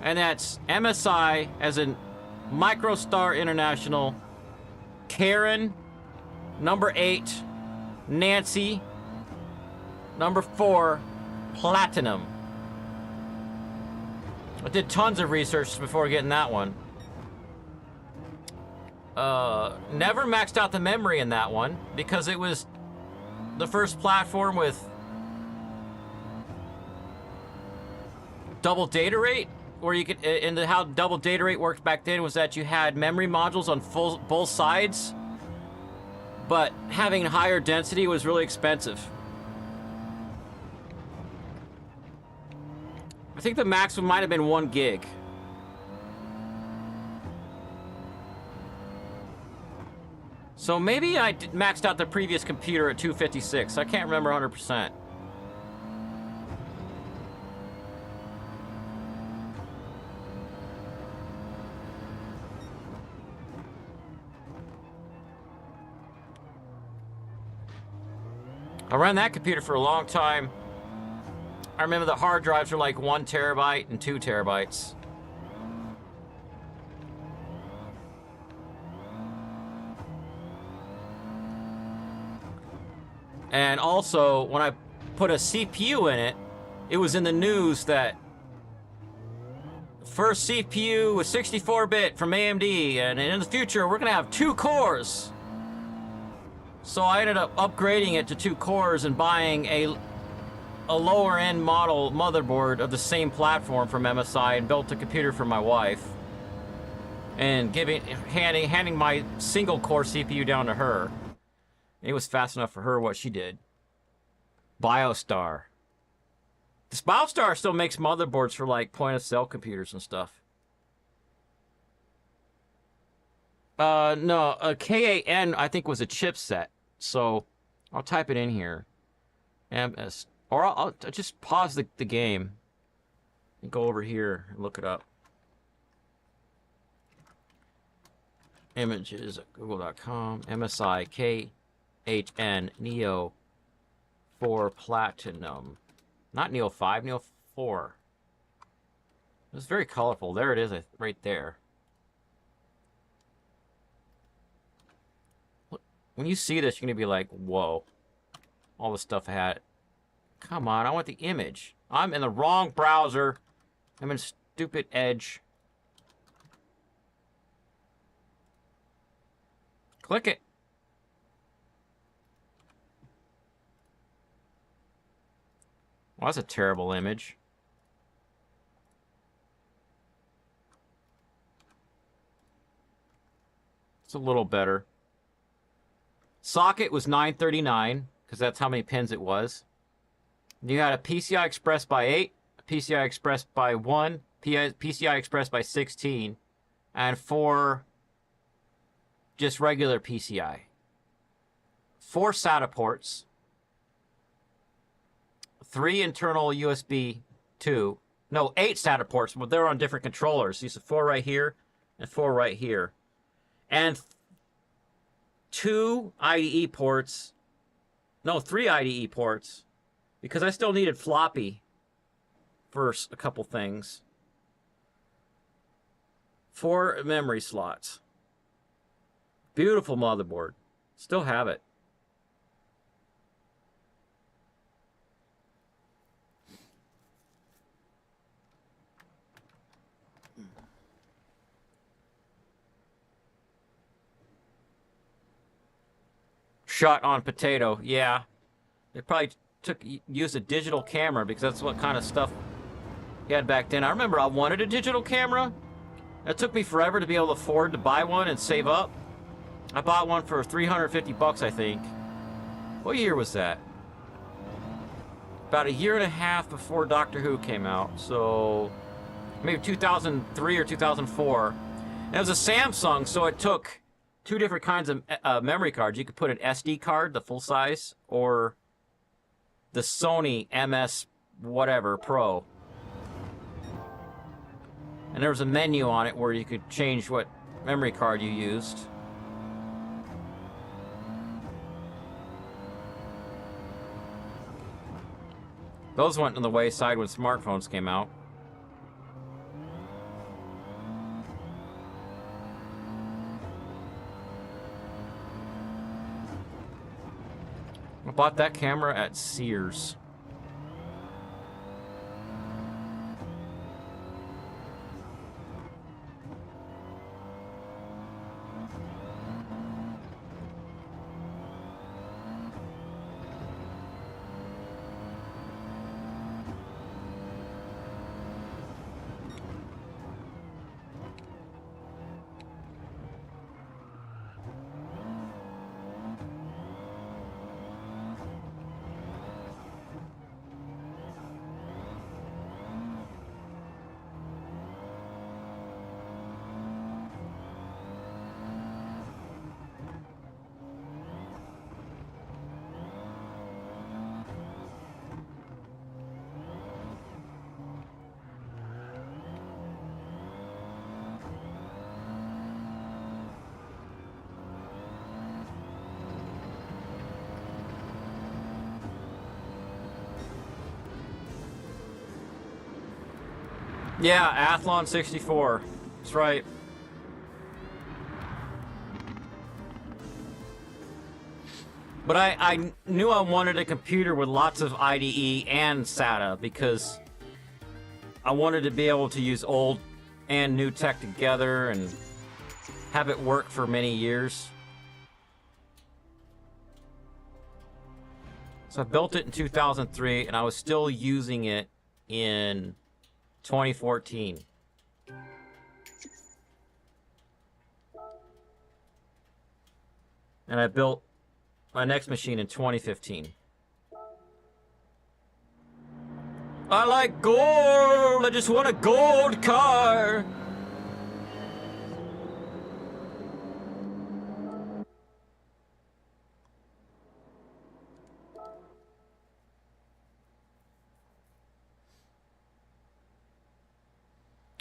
And that's MSI as in Microstar International, Karen, number 8, Nancy, number 4, Platinum. I did tons of research before getting that one. Never maxed out the memory in that one because it was the first platform with double data rate, where you could, and how double data rate worked back then was that you had memory modules on both sides, but having higher density was really expensive. I think the maximum might have been 1 gig. So maybe I maxed out the previous computer at 256. I can't remember 100%. I ran that computer for a long time. I remember the hard drives were like 1 terabyte and 2 terabytes. And also, when I put a CPU in it, it was in the news that first CPU was 64-bit from AMD, and in the future, we're gonna have 2 cores. So I ended up upgrading it to 2 cores and buying a lower-end model motherboard of the same platform from MSI and built a computer for my wife. And handing my single-core CPU down to her. It was fast enough for her what she did. BioStar. This BioStar still makes motherboards for like point-of-sale computers and stuff. No, a K8N I think was a chipset. So I'll type it in here. MS. Or I'll just pause the game and go over here and look it up. Images at google.com. MSI K8N Neo 4 Platinum. Not Neo 5, Neo 4. It was very colorful. There it is right there. When you see this, you're going to be like, whoa. All the stuff I had. Come on, I want the image. I'm in the wrong browser. I'm in stupid Edge. Click it. Well, that's a terrible image. It's a little better. Socket was 939, because that's how many pins it was. You had a PCI Express by 8, a PCI Express by 1, PCI Express by 16, and 4 just regular PCI. 4 SATA ports. 3 internal USB 2. No, 8 SATA ports, but they're on different controllers. These are 4 right here and 4 right here. And 2 IDE ports. No, 3 IDE ports. Because I still needed floppy for a couple things. 4 memory slots. Beautiful motherboard. Still have it. Shot on potato, yeah. They probably used a digital camera because that's what kind of stuff he had back then. I remember I wanted a digital camera. It took me forever to be able to afford to buy one and save up. I bought one for $350, I think. What year was that? About a year and a half before Doctor Who came out, so maybe 2003 or 2004. And it was a Samsung, so it took 2 different kinds of memory cards. You could put an SD card, the full size, or the Sony MS whatever Pro. And there was a menu on it where you could change what memory card you used. Those went to the wayside when smartphones came out. I bought that camera at Sears. Yeah, Athlon 64. That's right. But I knew I wanted a computer with lots of IDE and SATA because I wanted to be able to use old and new tech together and have it work for many years. So I built it in 2003 and I was still using it in 2014. And I built my next machine in 2015. I like gold! I just want a gold car!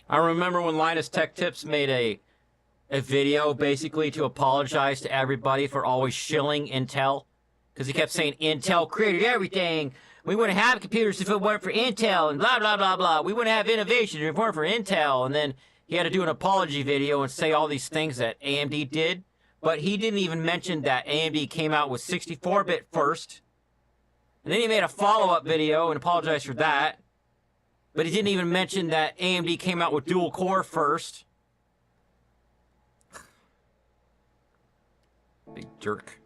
I remember when Linus Tech Tips made a video basically to apologize to everybody for always shilling Intel. Because he kept saying Intel created everything. We wouldn't have computers if it weren't for Intel and blah, blah, blah, blah. We wouldn't have innovation if it weren't for Intel. And then he had to do an apology video and say all these things that AMD did. But he didn't even mention that AMD came out with 64-bit first. And then he made a follow-up video and apologized for that. But he didn't even mention that AMD came out with dual-core first. Big jerk.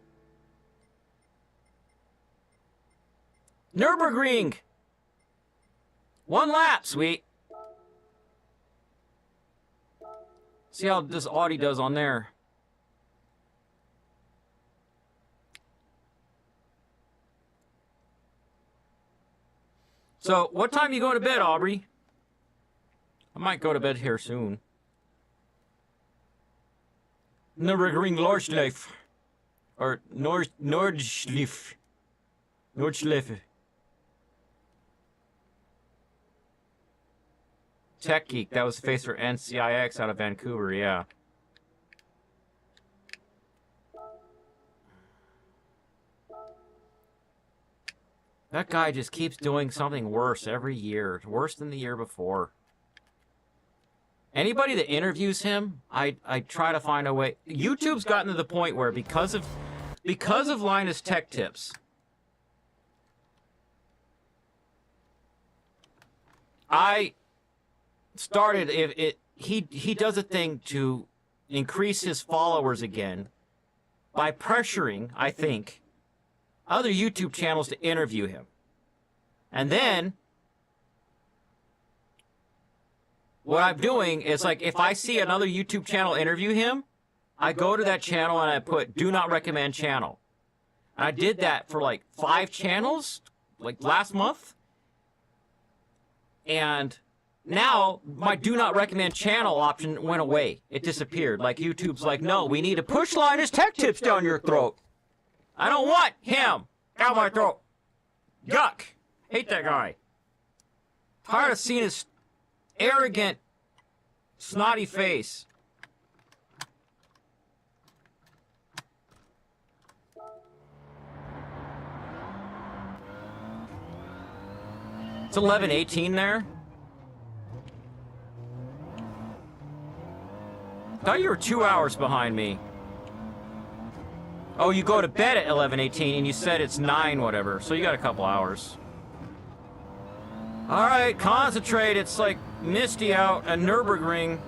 Nürburgring! 1 lap, sweet. See how this Audi does on there. So, what time you going to bed, Aubrey? I might go to bed here soon. Nürburgring Nordschleife. Or Nordschleife. Nordschleife. Tech Geek, that was face for NCIX out of Vancouver, yeah. That guy just keeps doing something worse every year. Worse than the year before. Anybody that interviews him, I try to find a way. YouTube's gotten to the point where because of Linus Tech Tips, I started he does a thing to increase his followers again by pressuring, I think, other YouTube channels to interview him. And then what I'm doing is, like, if I see another YouTube channel interview him, I go to that channel and I put do not recommend channel. And I did that for like 5 channels, like last month. And now my do not recommend channel option went away. It disappeared. Like, YouTube's like, no, we need to push Linus Tech Tips down your throat. I don't want him down my throat. Yuck. Hate that guy. Tired of seeing his arrogant, snotty face. It's 11:18 there. Thought you were 2 hours behind me. Oh, you go to bed at 11:18 and you said it's 9 whatever, so you got a couple hours. All right, concentrate. It's like misty out at Nürburgring.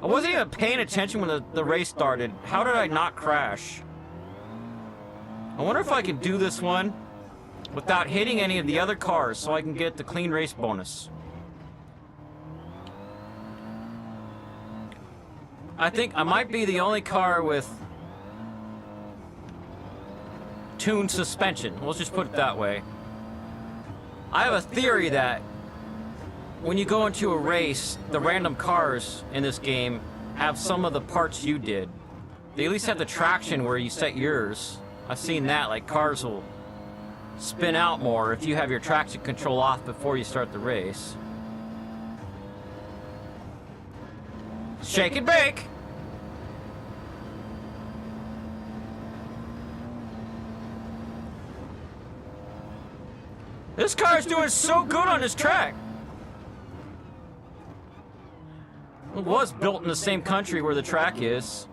I wasn't even paying attention when the race started. How did I not crash? I wonder if I can do this one without hitting any of the other cars so I can get the clean race bonus. I think I might be the only car with tuned suspension. Let's just put it that way. I have a theory that when you go into a race, the random cars in this game have some of the parts you did. They at least have the traction where you set yours. I've seen that, like cars will spin out more if you have your traction control off before you start the race. Shake and bake! This car's doing so good on this track. It was built in the same country where the track is.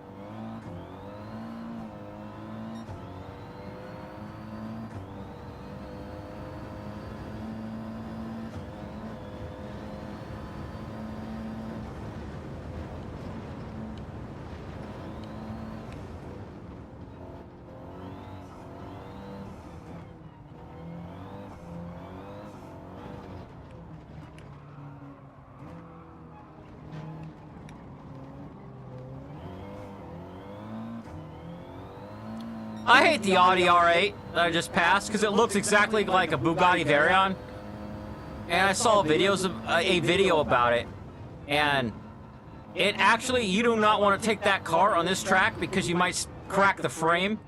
I hate the Audi R8 that I just passed because it looks exactly like a Bugatti Veyron. And I saw a video about it, and it actually, you do not want to take that car on this track because you might crack the frame.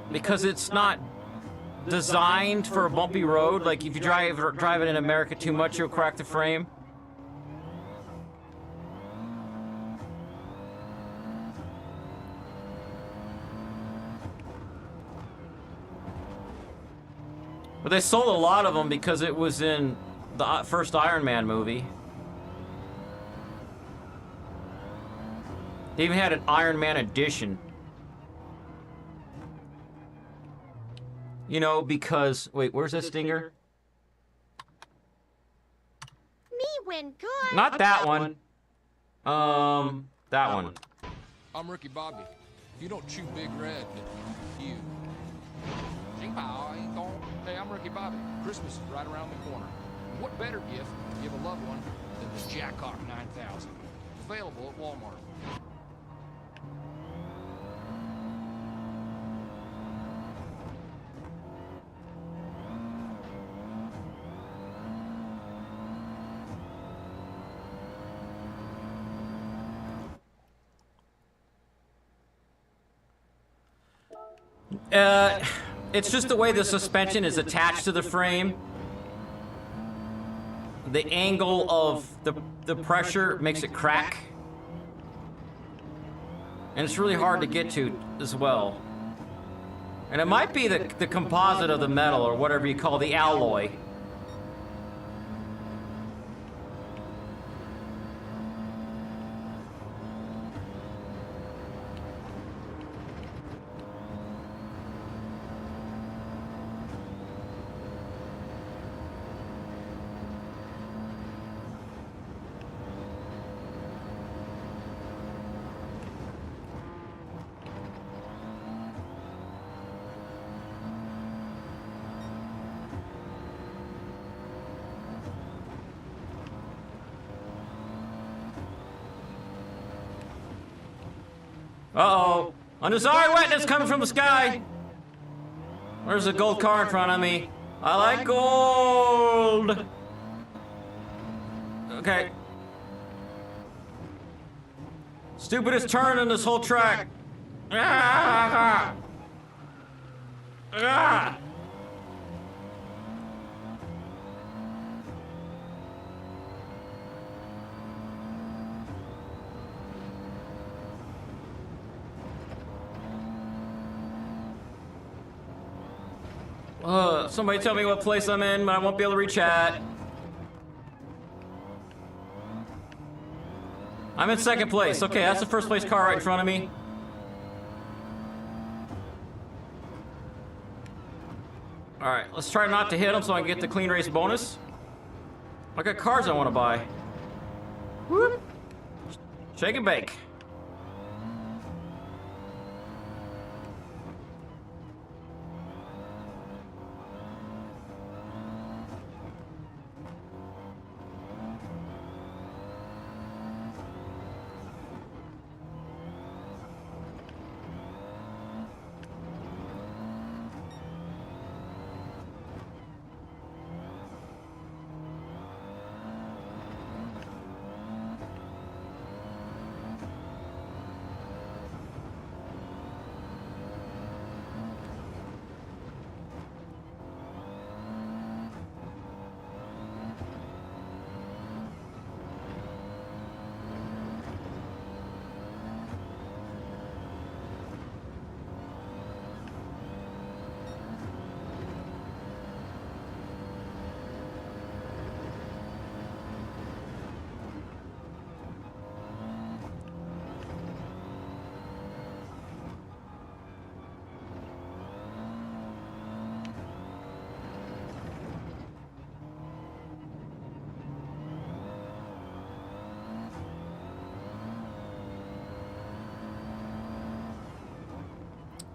Because it's not designed for a bumpy road. Like, if you drive it in America too much, you'll crack the frame. But they sold a lot of them because it was in the first Iron Man movie. They even had an Iron Man edition. You know, because... Wait, where's that stinger? Me win good. Not that one. That one. I'm Ricky Bobby. If you don't chew Big Red, you. Hey, I'm Ricky Bobby. Christmas is right around the corner. And what better gift to give a loved one than the Jackhawk 9000? Available at Walmart. It's just the way the suspension is attached to the frame. The angle of the pressure makes it crack. And it's really hard to get to as well. And it might be the composite of the metal, or whatever you call the alloy. Uh-oh. Undesired wetness coming from the sky. There's a gold car in front of me. I like gold. Okay. Stupidest turn in this whole track. Ah! Ah! Somebody tell me what place I'm in, but I won't be able to reach chat. I'm in second place. Okay, that's the first place car right in front of me. Alright, let's try not to hit him so I can get the clean race bonus. I got cars I want to buy. Whoop. Shake and bake.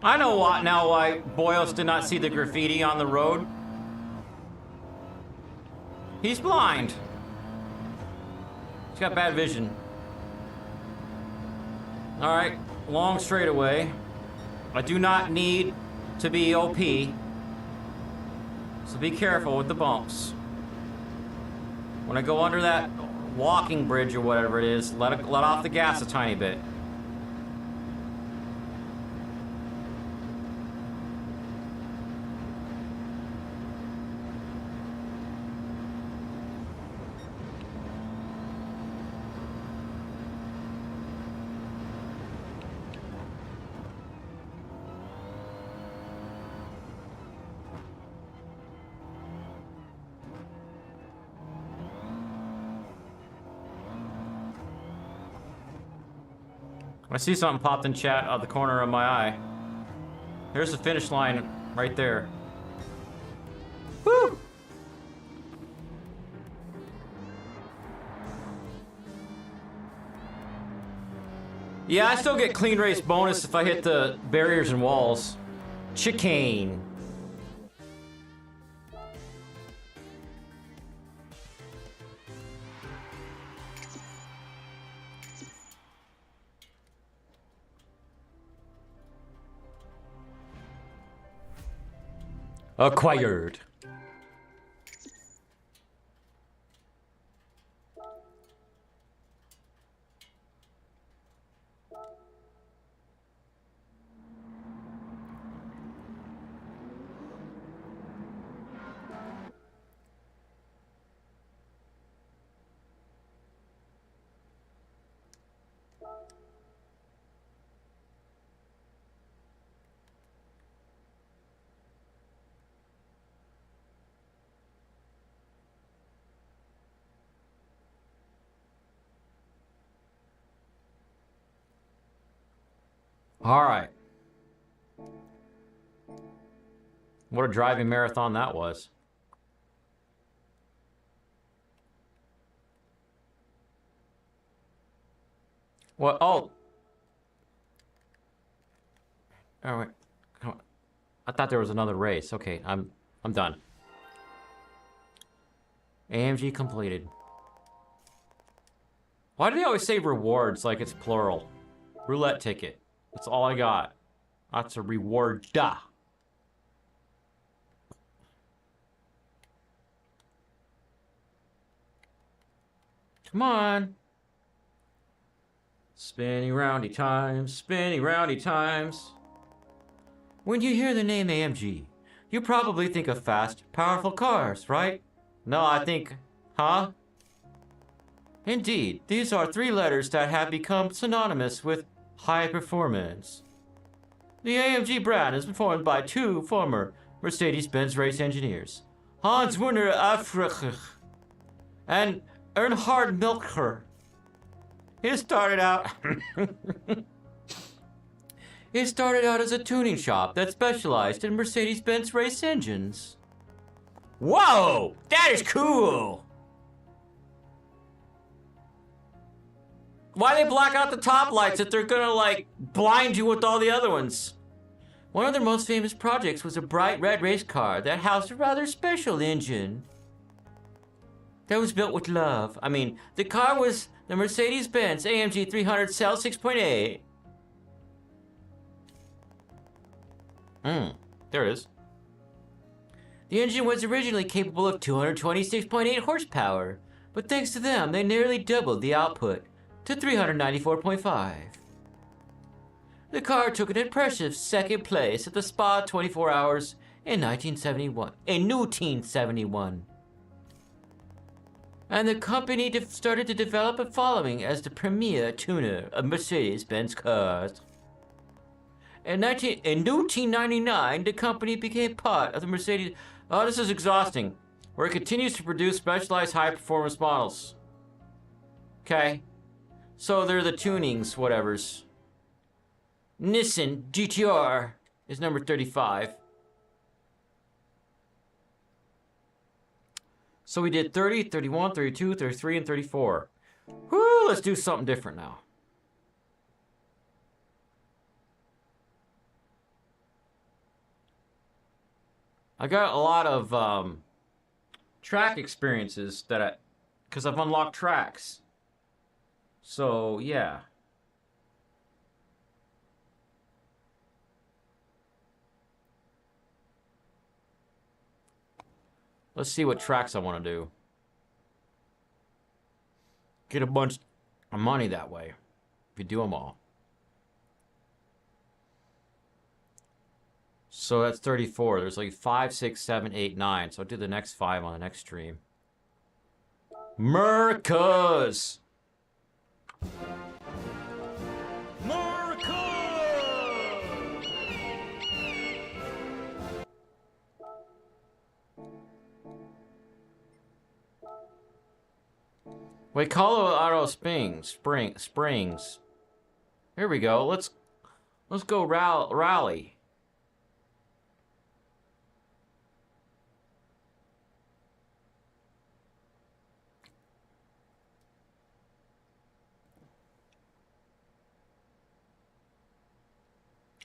I know now why Boyos did not see the graffiti on the road. He's blind. He's got bad vision. Alright, long straightaway. I do not need to be OP. So be careful with the bumps. When I go under that walking bridge or whatever it is, let off the gas a tiny bit. I see something popped in chat out the corner of my eye. Here's the finish line right there. Woo! Yeah, I still get clean race bonus if I hit the barriers and walls. Chicane. Acquired. All right. What a driving marathon that was. What? Oh. All right. Come on. I thought there was another race. Okay, I'm done. AMG completed. Why do they always say rewards like it's plural? Roulette ticket. That's all I got. That's a reward. Duh. Come on. Spinning roundy times, spinning roundy times. When you hear the name AMG, you probably think of fast, powerful cars, right? No, I think, huh? Indeed, these are three letters that have become synonymous with high performance. The AMG brand is formed by two former Mercedes-Benz race engineers, Hans Werner Africh and Earnhard Milcher. It started out as a tuning shop that specialized in Mercedes-Benz race engines. Whoa! That is cool! Why they black out the top lights if they're gonna, like, blind you with all the other ones? One of their most famous projects was a bright red race car that housed a rather special engine that was built with love. I mean, the car was the Mercedes-Benz AMG 300 Cell 6.8. There it is. The engine was originally capable of 226.8 horsepower, but thanks to them, they nearly doubled the output to 394.5. The car took an impressive second place at the Spa 24 Hours in 1971. And the company started to develop a following as the premier tuner of Mercedes-Benz cars. In 1999, the company became part of the Mercedes... Oh, this is exhausting. Where it continues to produce specialized high-performance models. Okay. So they're the tunings, whatevers. Nissan GTR is number 35. So we did 30, 31, 32, 33, and 34. Whoo, let's do something different now. I got a lot of track experiences that because I've unlocked tracks. So, yeah. Let's see what tracks I want to do. Get a bunch of money that way. If you do them all. So that's 34. There's like 5, 6, 7, 8, 9. So I'll do the next 5 on the next stream. Mercas! Wait, Colorado Springs. Here we go. Let's go rally.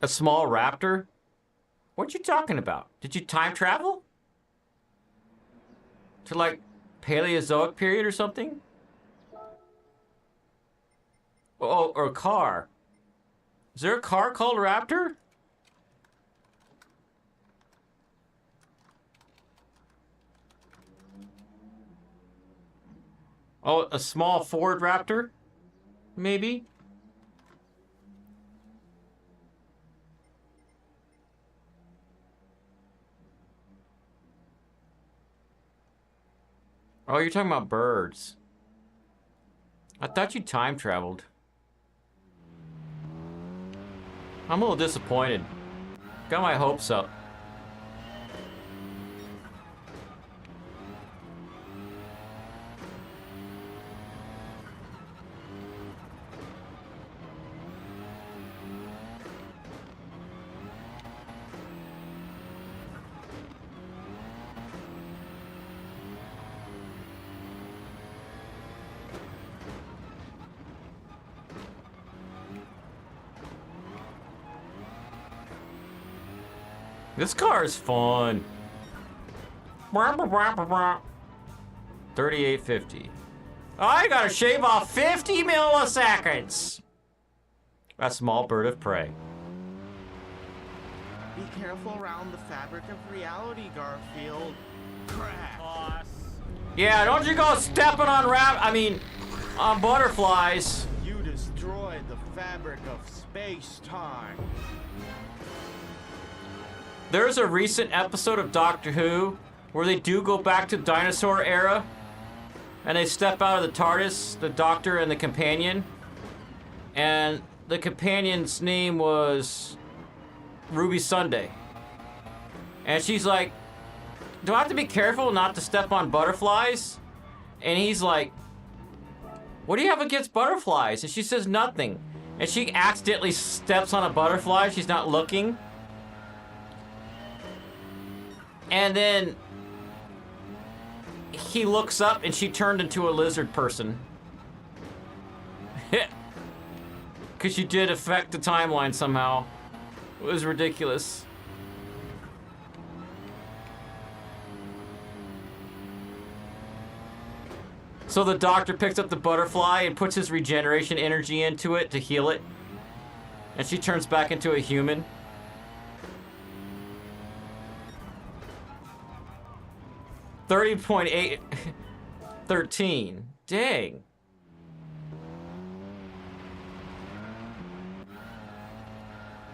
A small raptor? What you talking about? Did you time travel? To like Paleozoic period or something? Oh, or a car. Is there a car called Raptor? Oh, a small Ford Raptor? Maybe? Oh, you're talking about birds. I thought you time traveled. I'm a little disappointed. Got my hopes up. This car is fun. 3850. I gotta shave off 50 milliseconds. A small bird of prey. Be careful around the fabric of reality, Garfield. Crash. Yeah, don't you go stepping on on butterflies. You destroyed the fabric of space-time. There's a recent episode of Doctor Who where they do go back to dinosaur era and they step out of the TARDIS, the Doctor and the companion. And the companion's name was Ruby Sunday. And she's like, do I have to be careful not to step on butterflies? And he's like, what do you have against butterflies? And she says nothing. And she accidentally steps on a butterfly. She's not looking. And then he looks up and she turned into a lizard person. Because she did affect the timeline somehow. It was ridiculous. So the Doctor picks up the butterfly and puts his regeneration energy into it to heal it. And she turns back into a human. 30.813. Dang.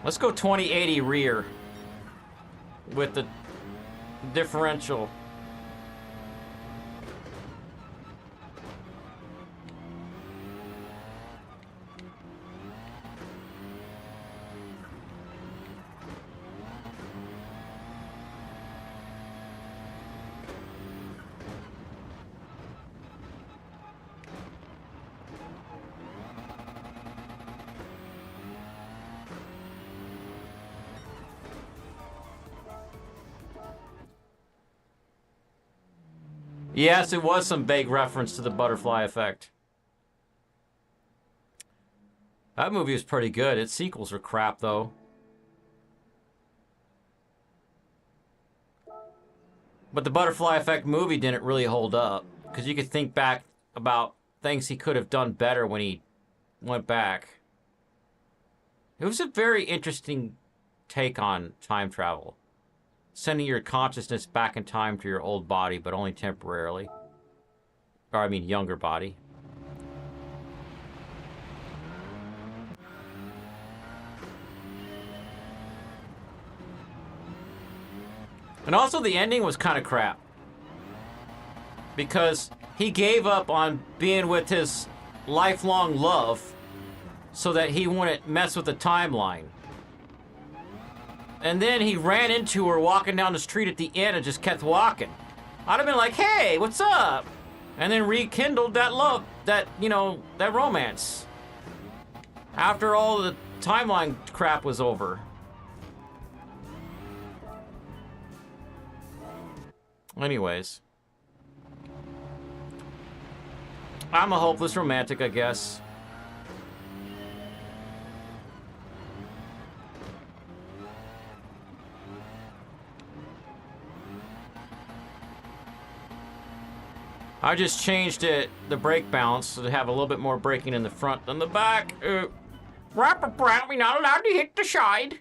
Let's go 2080 rear with the differential. Yes, it was some vague reference to the butterfly effect. That movie was pretty good. Its sequels are crap, though. But the butterfly effect movie didn't really hold up. Because you could think back about things he could have done better when he went back. It was a very interesting take on time travel. Sending your consciousness back in time to your old body, but only temporarily. Or, I mean, younger body. And also, the ending was kind of crap. Because he gave up on being with his lifelong love so that he wouldn't mess with the timeline. And then he ran into her walking down the street at the end and just kept walking. I'd have been like, hey, what's up? And then rekindled that love, that romance. After all the timeline crap was over. Anyways. I'm a hopeless romantic, I guess. I just changed it, the brake balance, to have a little bit more braking in the front than the back. Wrap around, we're not allowed to hit the side.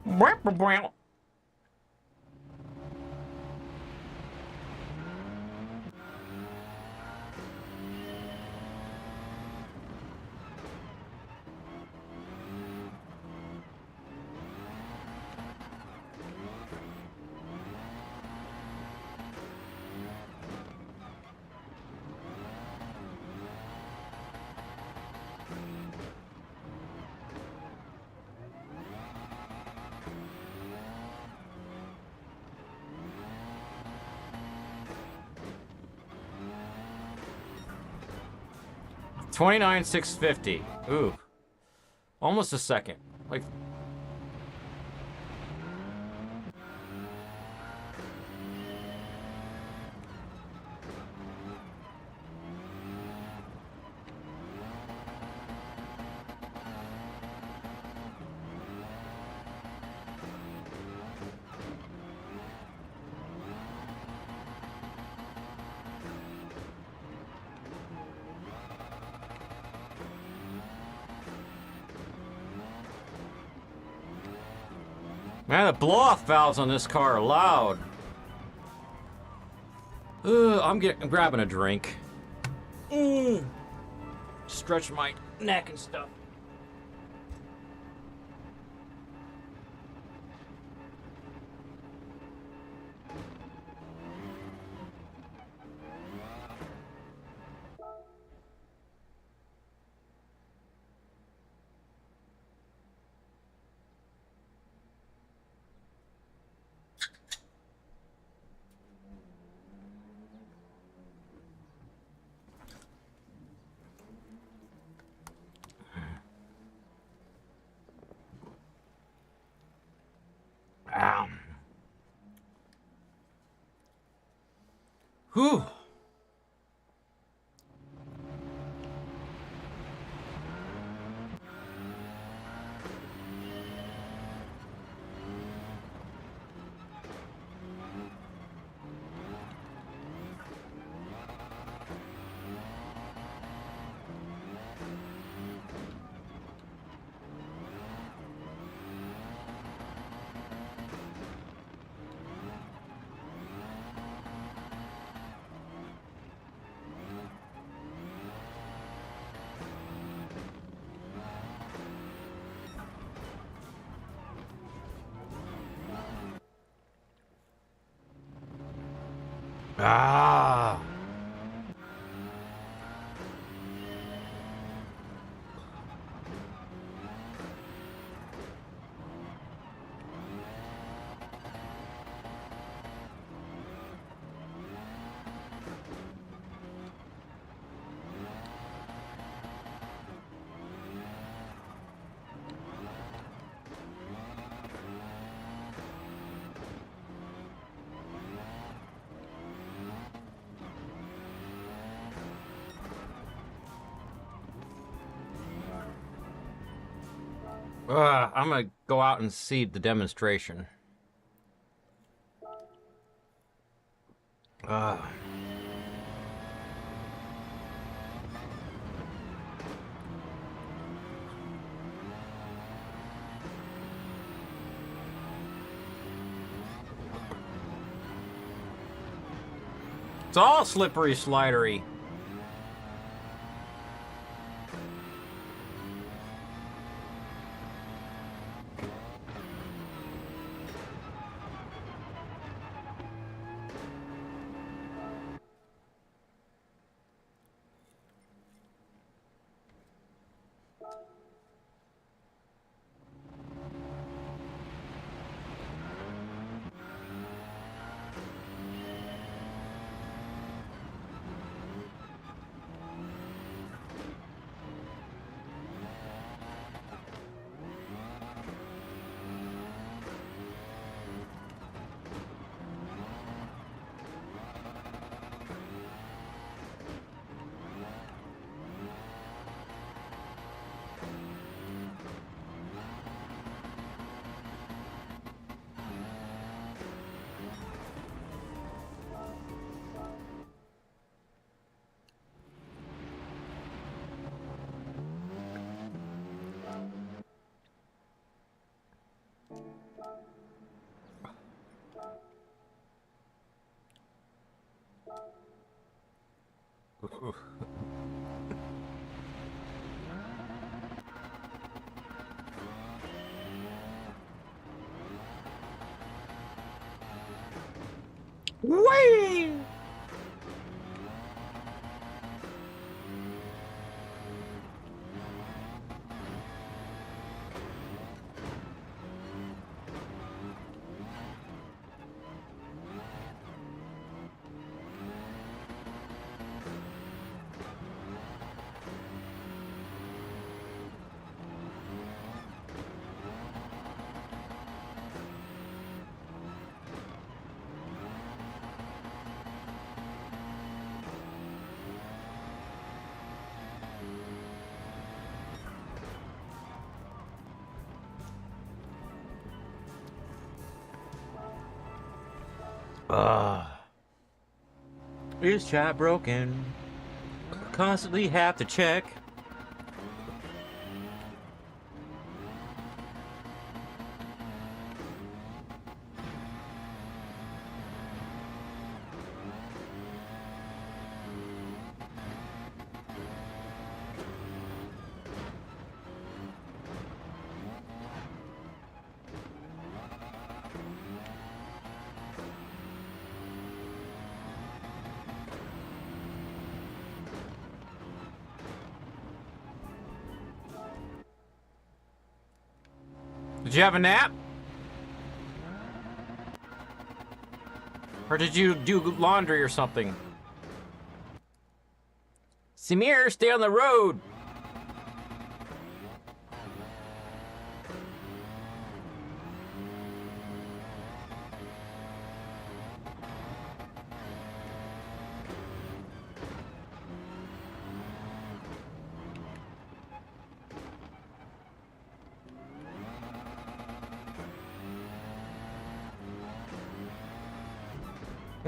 Wrap around. $29,650. Ooh. Almost a second. Like. Man, the blow-off valves on this car are loud. I'm grabbing a drink. Stretch my neck and stuff. Whew. Ah. I'm gonna go out and see the demonstration. It's all slippery, slidery. Whee! Is chat broken? Constantly have to check. Did you have a nap? Or did you do laundry or something? Samir, stay on the road!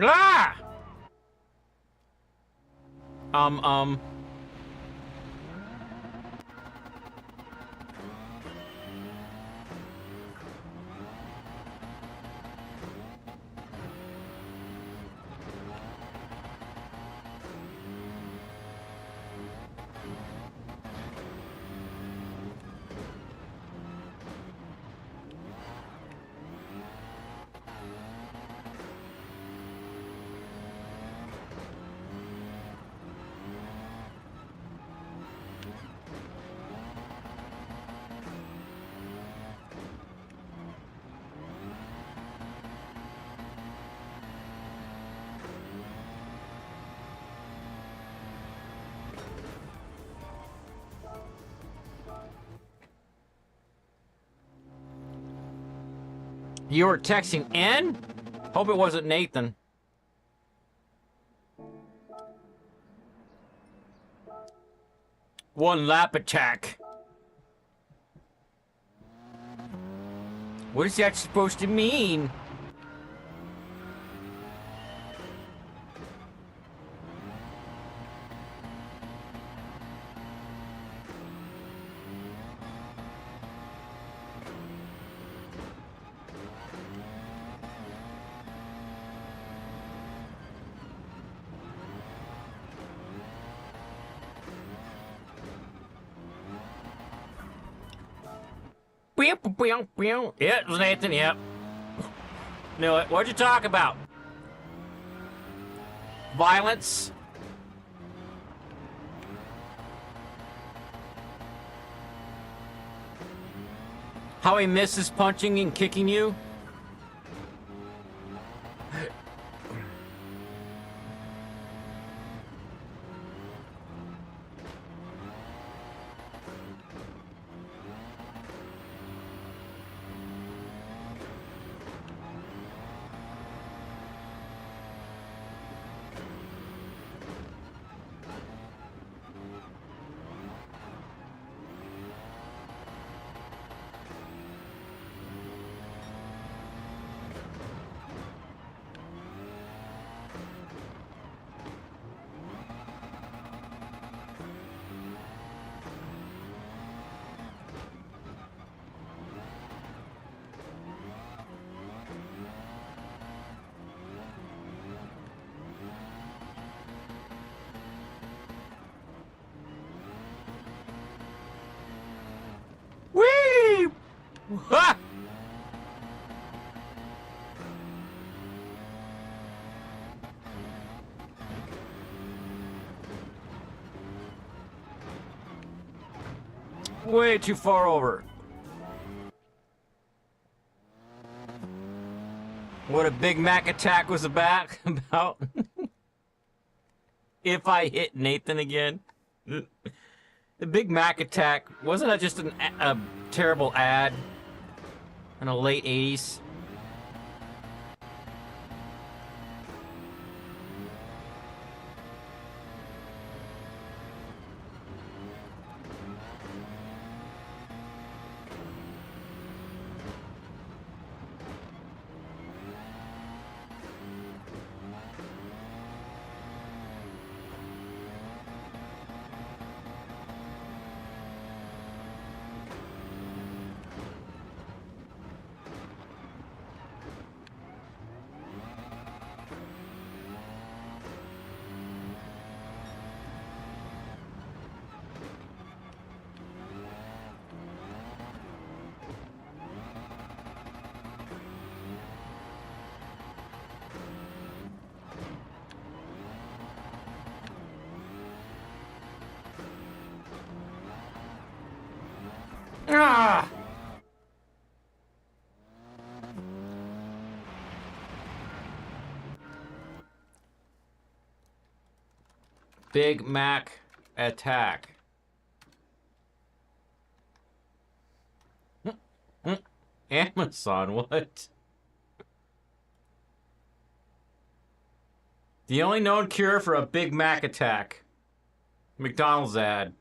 Ah! You were texting N? Hope it wasn't Nathan. One lap attack. What is that supposed to mean? Yeah, it was Nathan, yep. Knew it. What'd you talk about? Violence? How he misses punching and kicking you? Ha! Way too far over. What a Big Mac attack was about. If I hit Nathan again. The Big Mac attack, wasn't that just a terrible ad in the late 80s? Ah! Big Mac attack. Amazon, what? The only known cure for a Big Mac attack. McDonald's ad.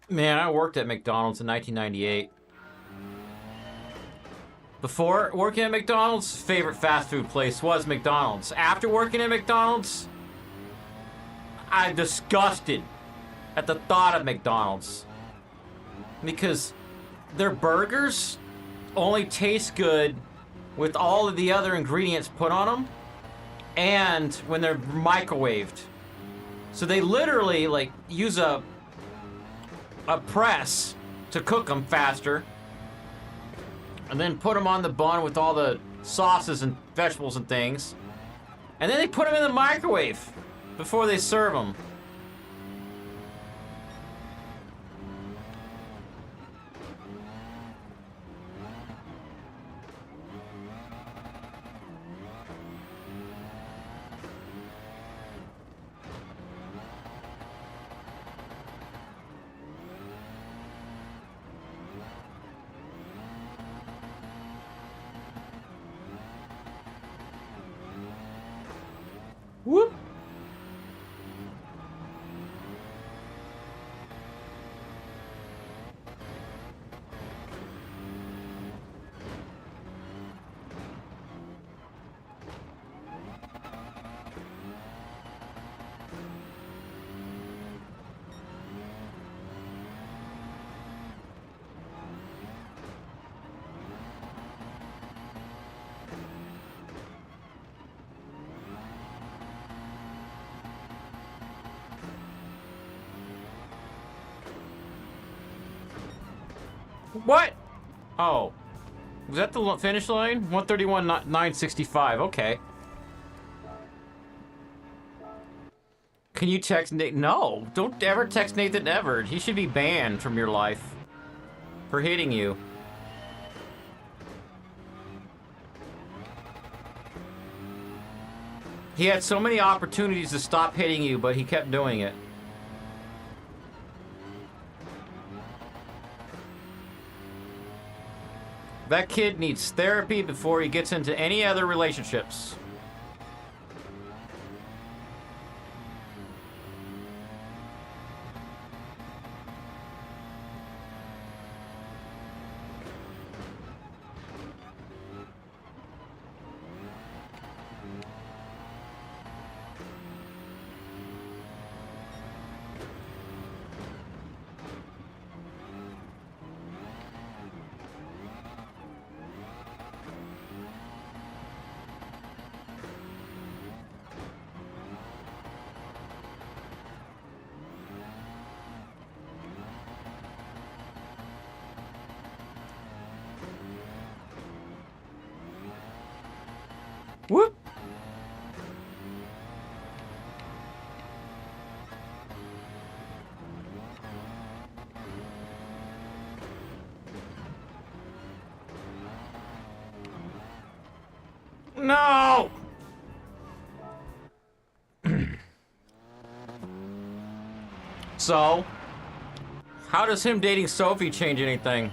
Man, I worked at McDonald's in 1998. Before working at McDonald's, favorite fast food place was McDonald's. After working at McDonald's, I'm disgusted at the thought of McDonald's. Because their burgers only taste good with all of the other ingredients put on them and when they're microwaved. So they literally like use a press to cook them faster and then put them on the bun with all the sauces and vegetables and things, and then they put them in the microwave before they serve them. Whoop. What? Oh. Was that the finish line? 131, 965. Okay. Can you text Nate? No. Don't ever text Nathan ever. He should be banned from your life for hitting you. He had so many opportunities to stop hitting you, but he kept doing it. That kid needs therapy before he gets into any other relationships. Whoop! No! So, how does him dating Sophie change anything?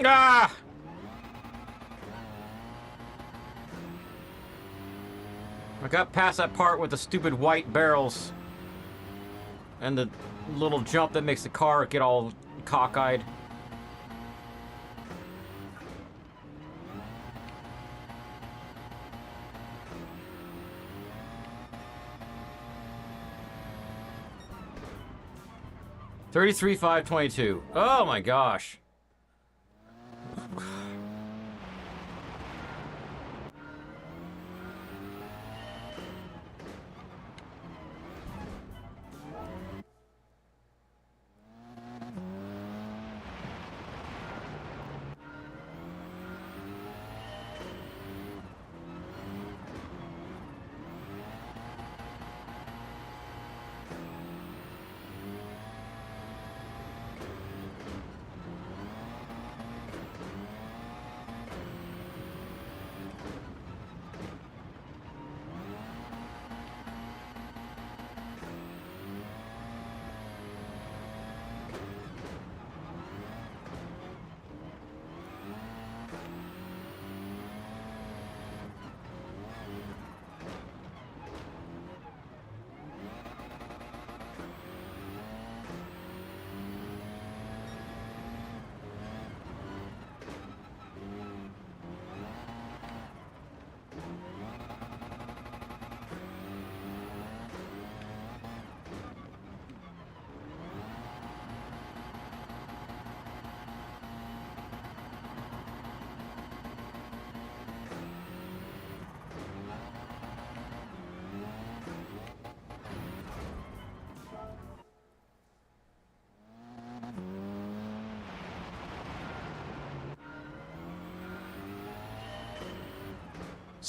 Ah! I got past that part with the stupid white barrels and the little jump that makes the car get all cockeyed. $33,522. Oh my gosh.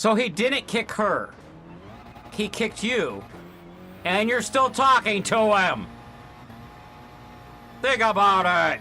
So he didn't kick her. He kicked you. And you're still talking to him. Think about it.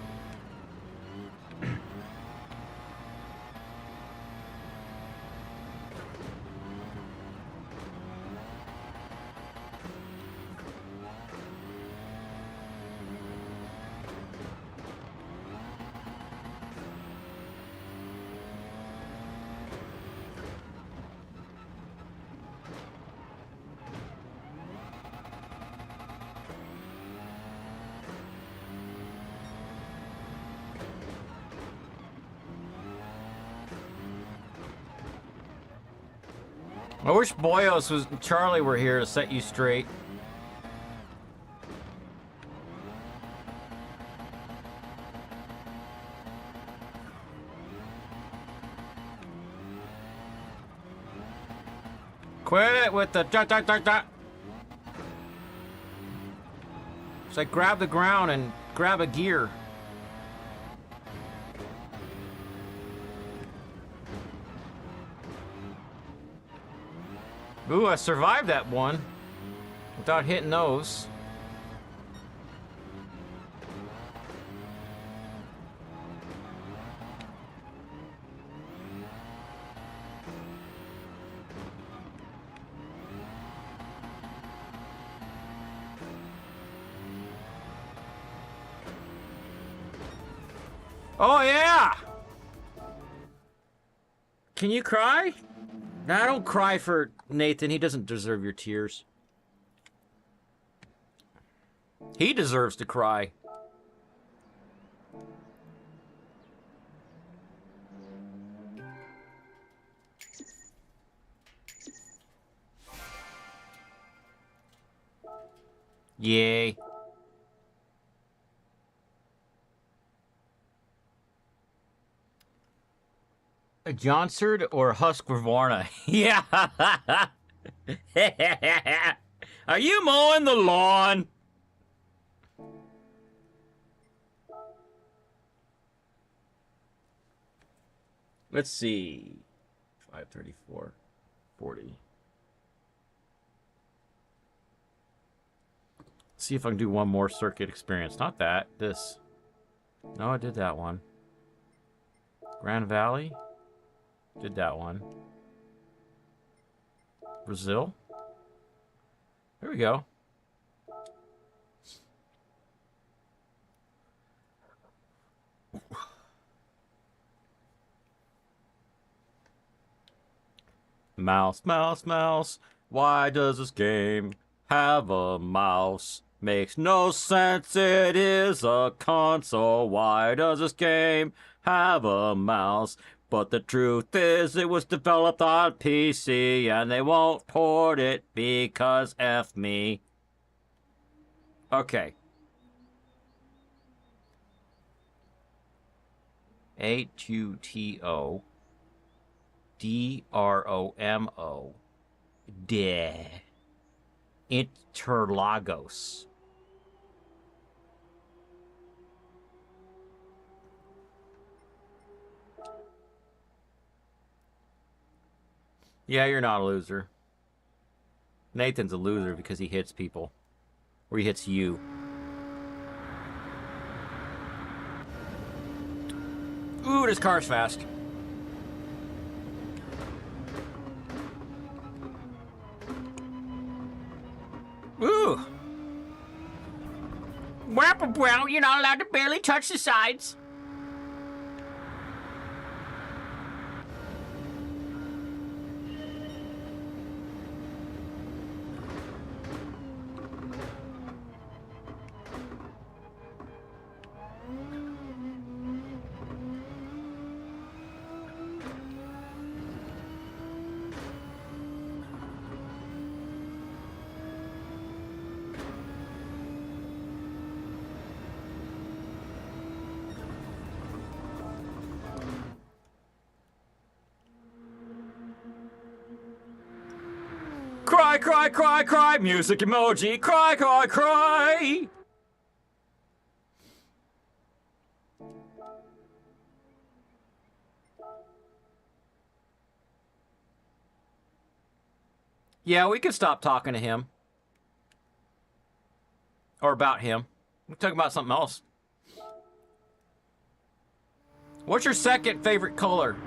I wish Boyos was Charlie were here to set you straight. Quit it with the da da da da. It's like grab the ground and grab a gear. Ooh, I survived that one without hitting those. Oh, yeah! Can you cry? Nah, don't cry for Nathan. He doesn't deserve your tears. He deserves to cry. Yay. A Johnsard or Husqvarna? Yeah. Are you mowing the lawn? Let's see. 534. 40. See if I can do one more circuit experience. Not that. This. No, I did that one. Grand Valley. Did that one. Brazil. There we go. Mouse, mouse, mouse. Why does this game have a mouse? Makes no sense, it is a console. Why does this game have a mouse? But the truth is it was developed on PC and they won't port it because F me. Okay. H-U-T-O D-R-O-M-O Interlagos. Yeah, you're not a loser. Nathan's a loser because he hits people. Or he hits you. Ooh, this car's fast. Ooh. Well, you're not allowed to barely touch the sides. Cry, cry, cry, cry, music emoji, cry, cry, cry. Yeah, we can stop talking to him. Or about him. We're talking about something else. What's your second favorite color?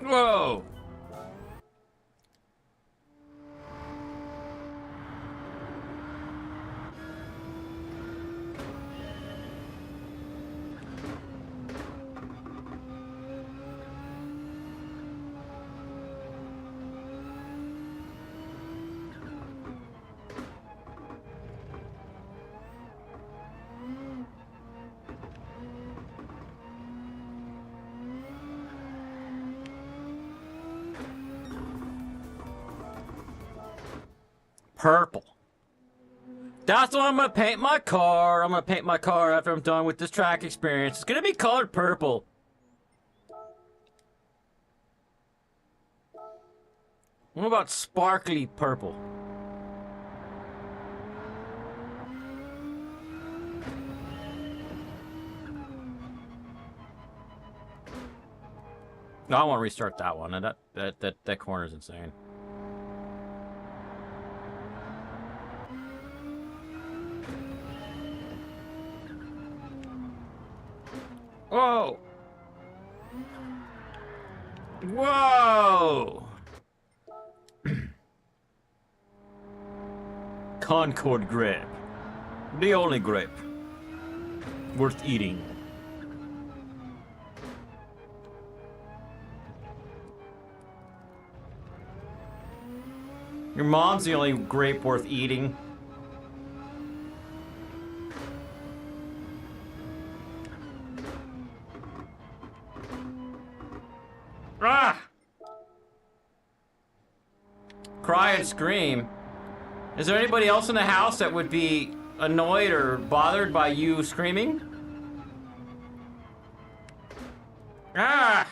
Whoa! purple. That's what I'm gonna paint my car. I'm gonna paint my car after I'm done with this track experience. It's gonna be colored purple. What about sparkly purple? No, I want to restart that one. That corner's insane. Whoa! Whoa! Concord grape. The only grape worth eating. Your mom's the only grape worth eating. Ah! Cry and scream. Is there anybody else in the house that would be annoyed or bothered by you screaming? Ah!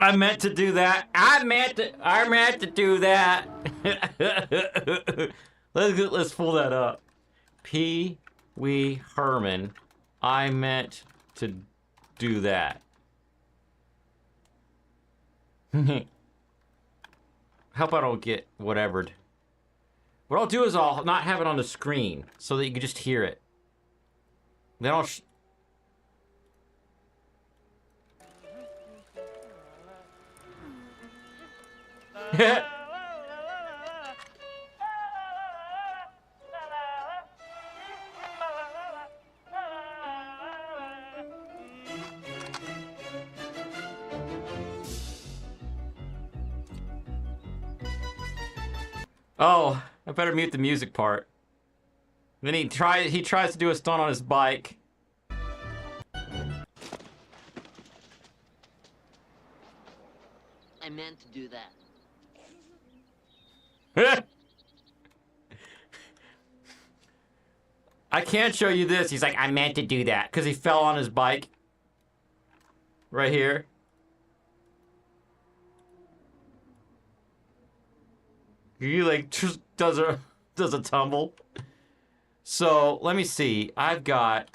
I meant to do that. I meant to do that. Let's pull that up. Pee Wee Herman. I meant to do that. Hope I don't get whatevered. What I'll do is I'll not have it on the screen so that you can just hear it. Then I'll Oh, I better mute the music part. Then he tries to do a stunt on his bike. I meant to do that. I can't show you this. He's like, I meant to do that. Because he fell on his bike. Right here. He like just does a tumble. So let me see. I've got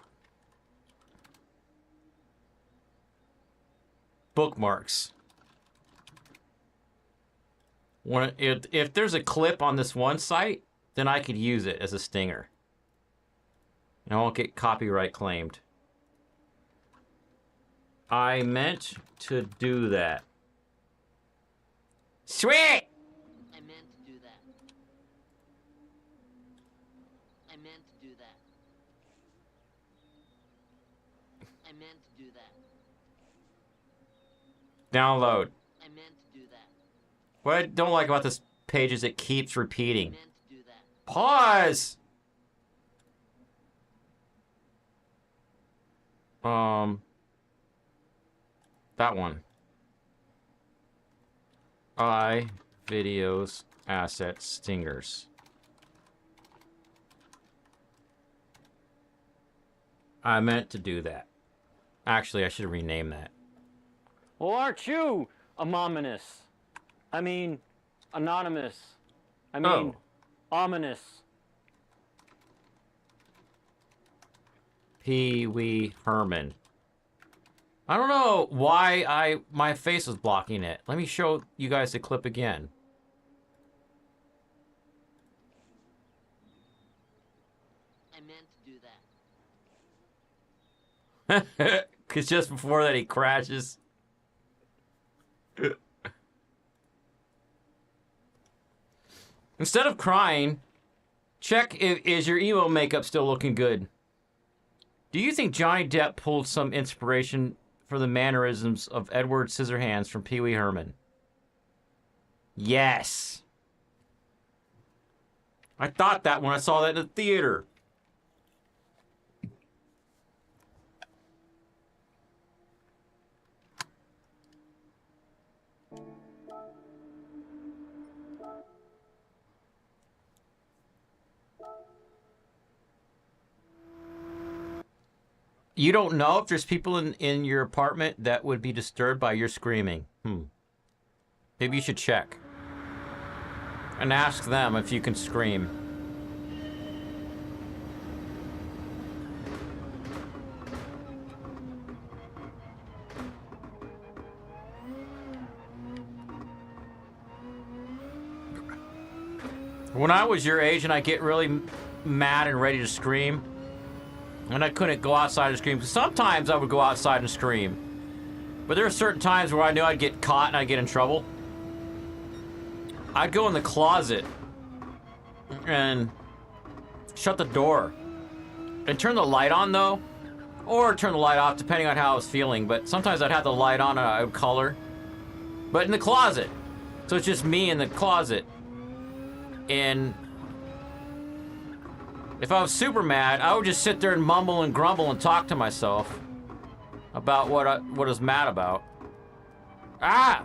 bookmarks. If there's a clip on this one site, then I could use it as a stinger. And I won't get copyright claimed. I meant to do that. Sweet! I meant to do that. I meant to do that. I meant to do that. Download. I meant to do that. What I don't like about this page is it keeps repeating. I meant to do that. Pause! That one. Videos, assets, stingers. I meant to do that. Actually, I should rename that. Well, aren't you anonymous? I mean, anonymous. I mean, ominous. Pee Wee Herman. I don't know why my face was blocking it. Let me show you guys the clip again. I meant to do that. Because just before that, he crashes. Instead of crying, check is your emo makeup still looking good. Do you think Johnny Depp pulled some inspiration for the mannerisms of Edward Scissorhands from Pee Wee Herman? Yes. I thought that when I saw that in the theater. You don't know if there's people in your apartment that would be disturbed by your screaming. Maybe you should check. And ask them if you can scream. When I was your age and I get really mad and ready to scream, and I couldn't go outside and scream. Sometimes I would go outside and scream. But there are certain times where I knew I'd get caught and I'd get in trouble. I'd go in the closet and shut the door. And turn the light on, though. Or turn the light off, depending on how I was feeling. But sometimes I'd have the light on and I would color. But in the closet. So it's just me in the closet. And if I was super mad, I would just sit there and mumble and grumble and talk to myself about what I was mad about. Ah!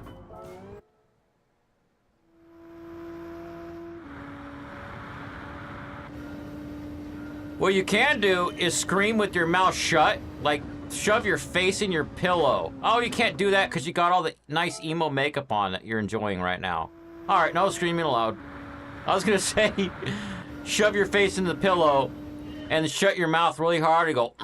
What you can do is scream with your mouth shut, like shove your face in your pillow. Oh, you can't do that because you got all the nice emo makeup on that you're enjoying right now. All right, no screaming aloud. I was gonna say, shove your face in the pillow and shut your mouth really hard and go.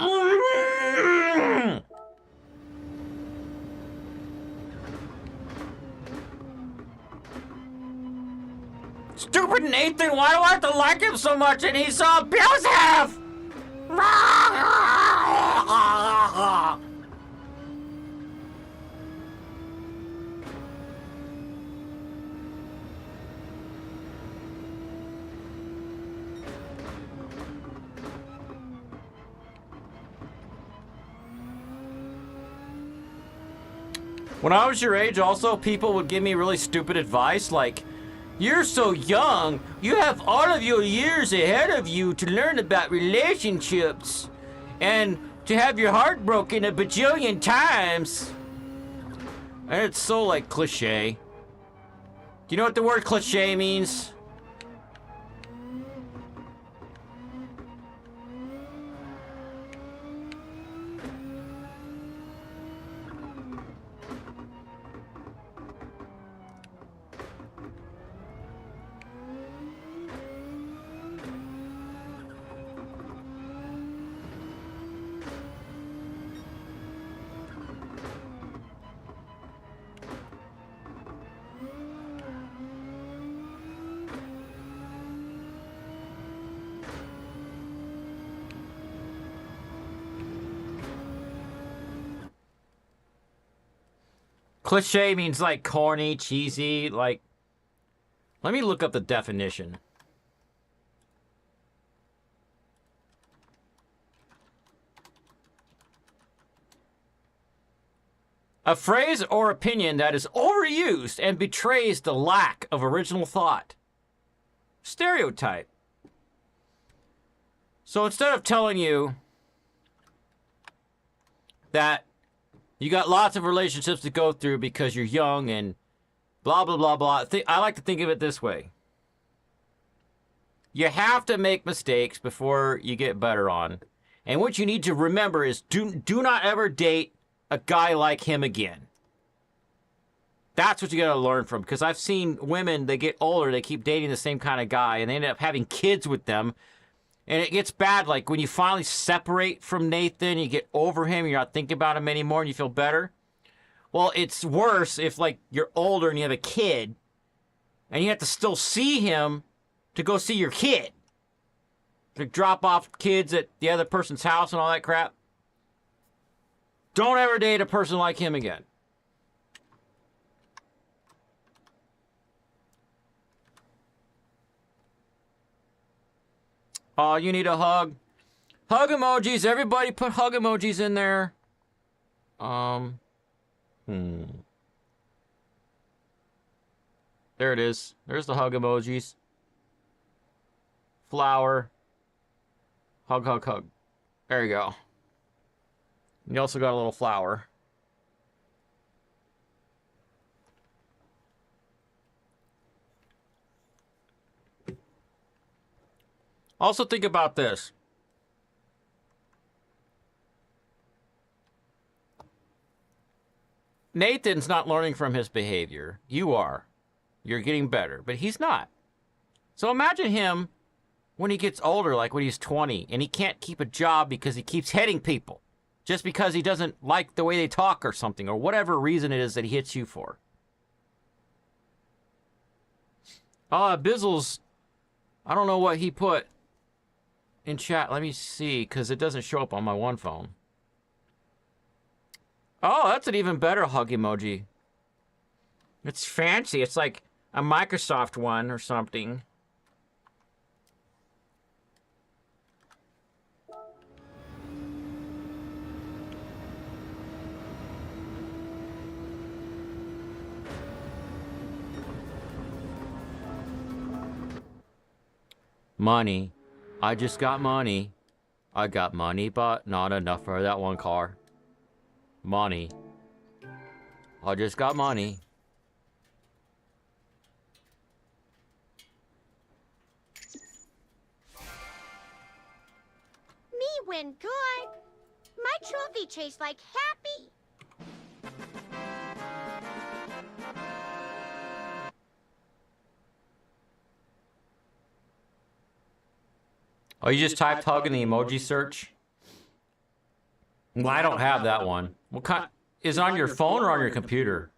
Stupid Nathan, why do I have to like him so much and he's so abusive? When I was your age, also, people would give me really stupid advice, like, you're so young, you have all of your years ahead of you to learn about relationships, and to have your heart broken a bajillion times. And it's so, like, cliche. Do you know what the word cliche means? Cliche means like corny, cheesy, like... Let me look up the definition. A phrase or opinion that is overused and betrays the lack of original thought. Stereotype. So instead of telling you that you got lots of relationships to go through because you're young and blah, blah, blah, blah. I like to think of it this way. You have to make mistakes before you get better on. And what you need to remember is do not ever date a guy like him again. That's what you got to learn from. Because I've seen women, they get older, they keep dating the same kind of guy, and they end up having kids with them And it gets bad, like, when you finally separate from Nathan, you get over him, you're not thinking about him anymore, and you feel better. Well, it's worse if, like, you're older and you have a kid, and you have to still see him to go see your kid. To drop off kids at the other person's house and all that crap. Don't ever date a person like him again. Oh, you need a hug. Hug emojis. Everybody put hug emojis in there. There it is. There's the hug emojis. Flower. Hug, hug, hug. There you go. You also got a little flower. Also think about this. Nathan's not learning from his behavior. You are. You're getting better, but he's not. So imagine him when he gets older, like when he's 20, and he can't keep a job because he keeps hitting people. Just because he doesn't like the way they talk or something, or whatever reason it is that he hits you for. Bizzles, I don't know what he put in chat. Let me see, because it doesn't show up on my one phone. Oh, that's an even better hug emoji. It's fancy. It's like a Microsoft one or something. Money. I just got money. I got money, but not enough for that one car. Money. I just got money. Me win good. My trophy chase like happy. Oh, you just typed hug in the emoji search? Well, I don't have that one. What kind? Is it on your phone or on your computer?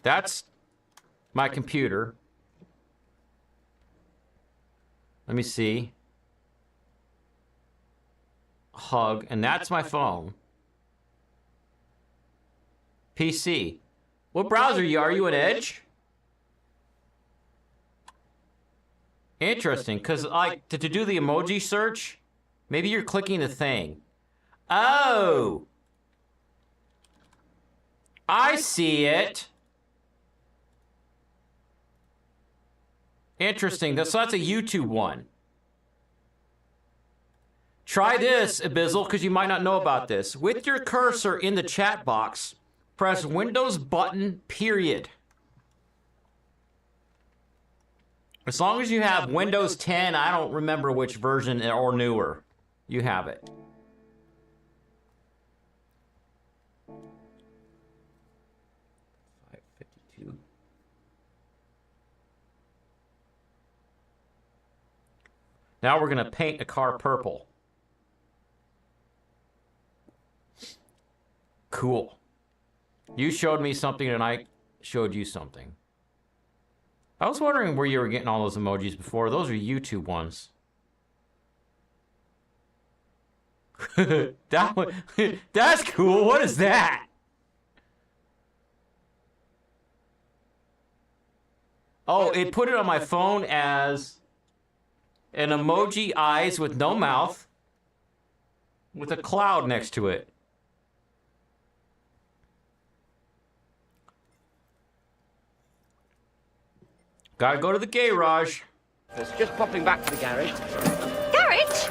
That's my computer. Let me see. Hug, and that's my phone. PC. What browser are you in Edge? Interesting, because like to do the emoji search, maybe you're clicking the thing. Oh! I see it. Interesting. So that's a YouTube one. Try this, Abyssal, because you might not know about this. With your cursor in the chat box, press Windows button, period. As long as you have Windows 10, I don't remember which version or newer, you have it. Now we're going to paint a car purple. Cool. You showed me something and I showed you something. I was wondering where you were getting all those emojis before. Those are YouTube ones. That one, that's cool. What is that? Oh, it put it on my phone as an emoji eyes with no mouth with a cloud next to it. Gotta go to the garage. It's just popping back to the garage. Garage?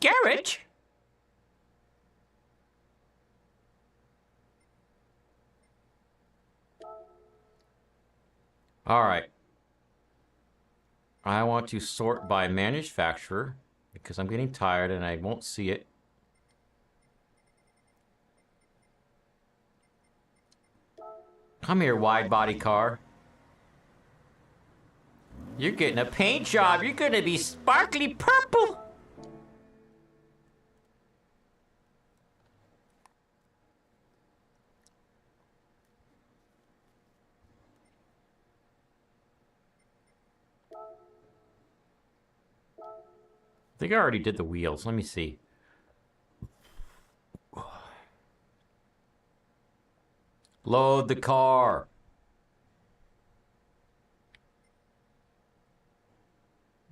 Garage? All right. I want to sort by manufacturer because I'm getting tired and I won't see it. Come here, wide body car. You're getting a paint job. You're gonna be sparkly purple. I think I already did the wheels. Let me see. Load the car.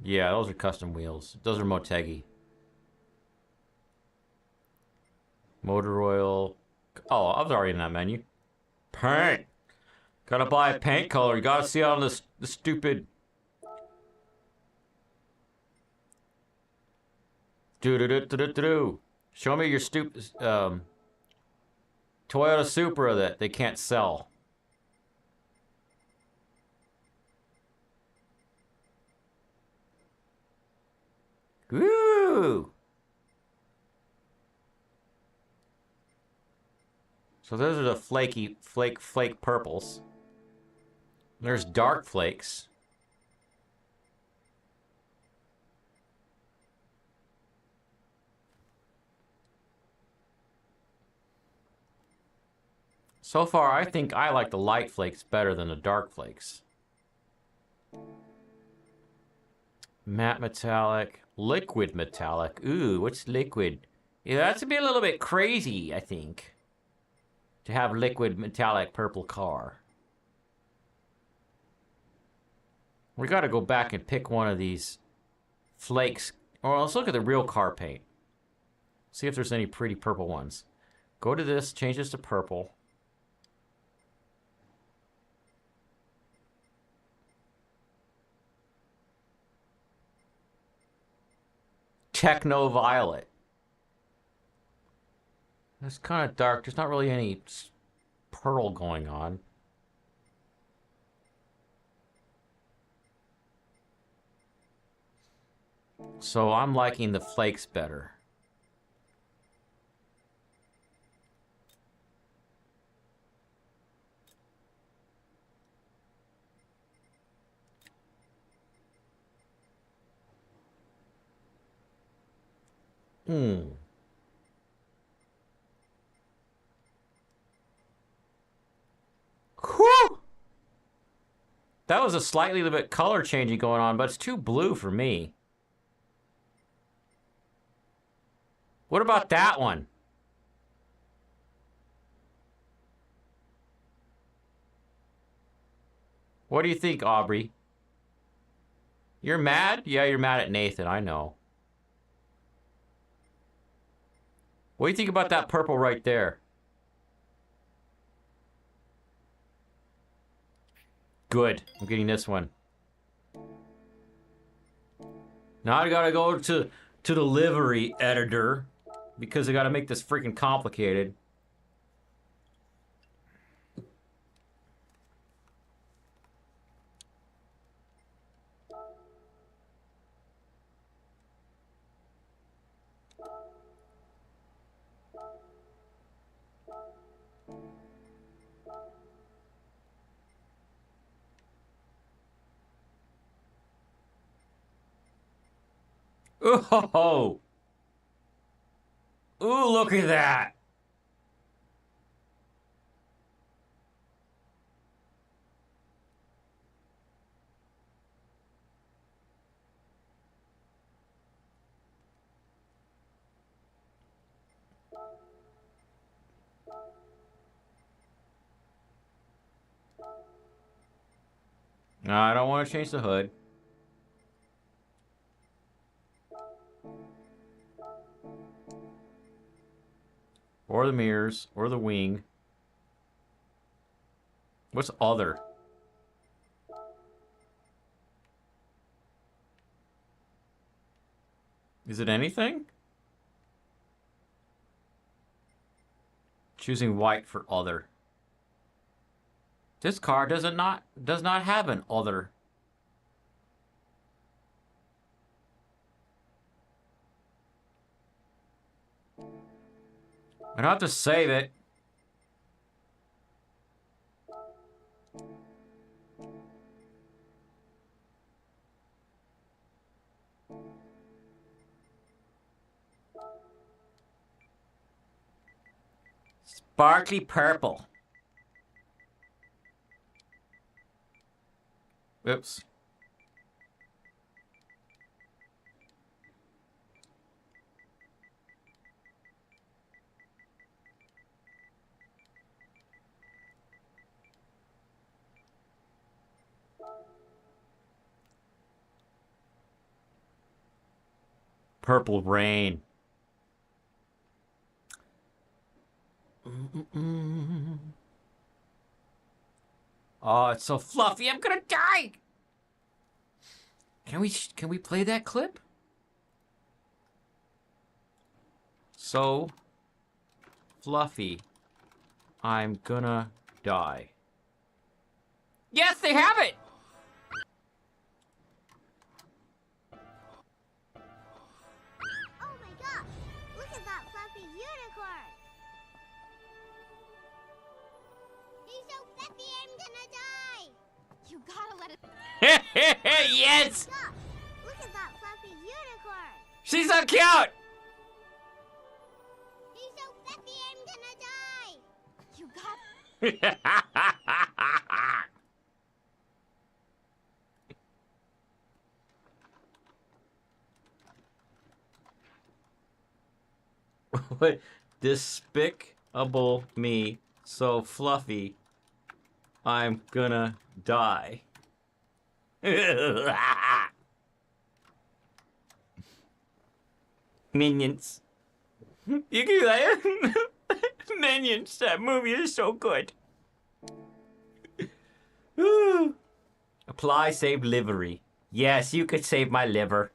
Yeah, those are custom wheels. Those are Motegi. Motor oil. Oh, I was already in that menu. Paint. Gotta buy a paint color. You gotta see on the stupid. Do. Show me your stupid Toyota Supra that they can't sell. Woo! So those are the flake purples. There's dark flakes. So far, I think I like the light flakes better than the dark flakes. Matte metallic, liquid metallic. Ooh, what's liquid? Yeah, that's a little bit crazy, I think. To have liquid metallic purple car. We gotta go back and pick one of these flakes. Or let's look at the real car paint. See if there's any pretty purple ones. Go to this, change this to purple. Techno violet. It's kind of dark. There's not really any pearl going on. So I'm liking the flakes better. Whew. That was a slightly little bit color changing going on, but it's too blue for me. What about that one? What do you think, Aubrey? You're mad? Yeah, you're mad at Nathan, I know. What do you think about that purple right there? Good. I'm getting this one. Now I gotta go to the livery editor because I gotta make this freaking complicated. Oh! Ooh, look at that! No, I don't want to change the hood. Or the mirrors, or the wing. What's other? Is it anything? Choosing white for other. This car does not have an other. I don't have to save it. Sparkly purple. Oops. Purple rain. Oh, it's so fluffy. I'm gonna die. Can we play that clip? So fluffy. I'm gonna die. Yes, they have it. Oh my gosh! Look at that fluffy unicorn! He's so fluffy, I'm gonna die! You gotta let it... Yes! Oh my gosh! Look at that fluffy unicorn! She's so cute! He's so fluffy, I'm gonna die! You got... What? Despicable me, so fluffy, I'm gonna die. Minions. You can do that. Minions, that movie is so good. Apply, save livery. Yes, you could save my liver.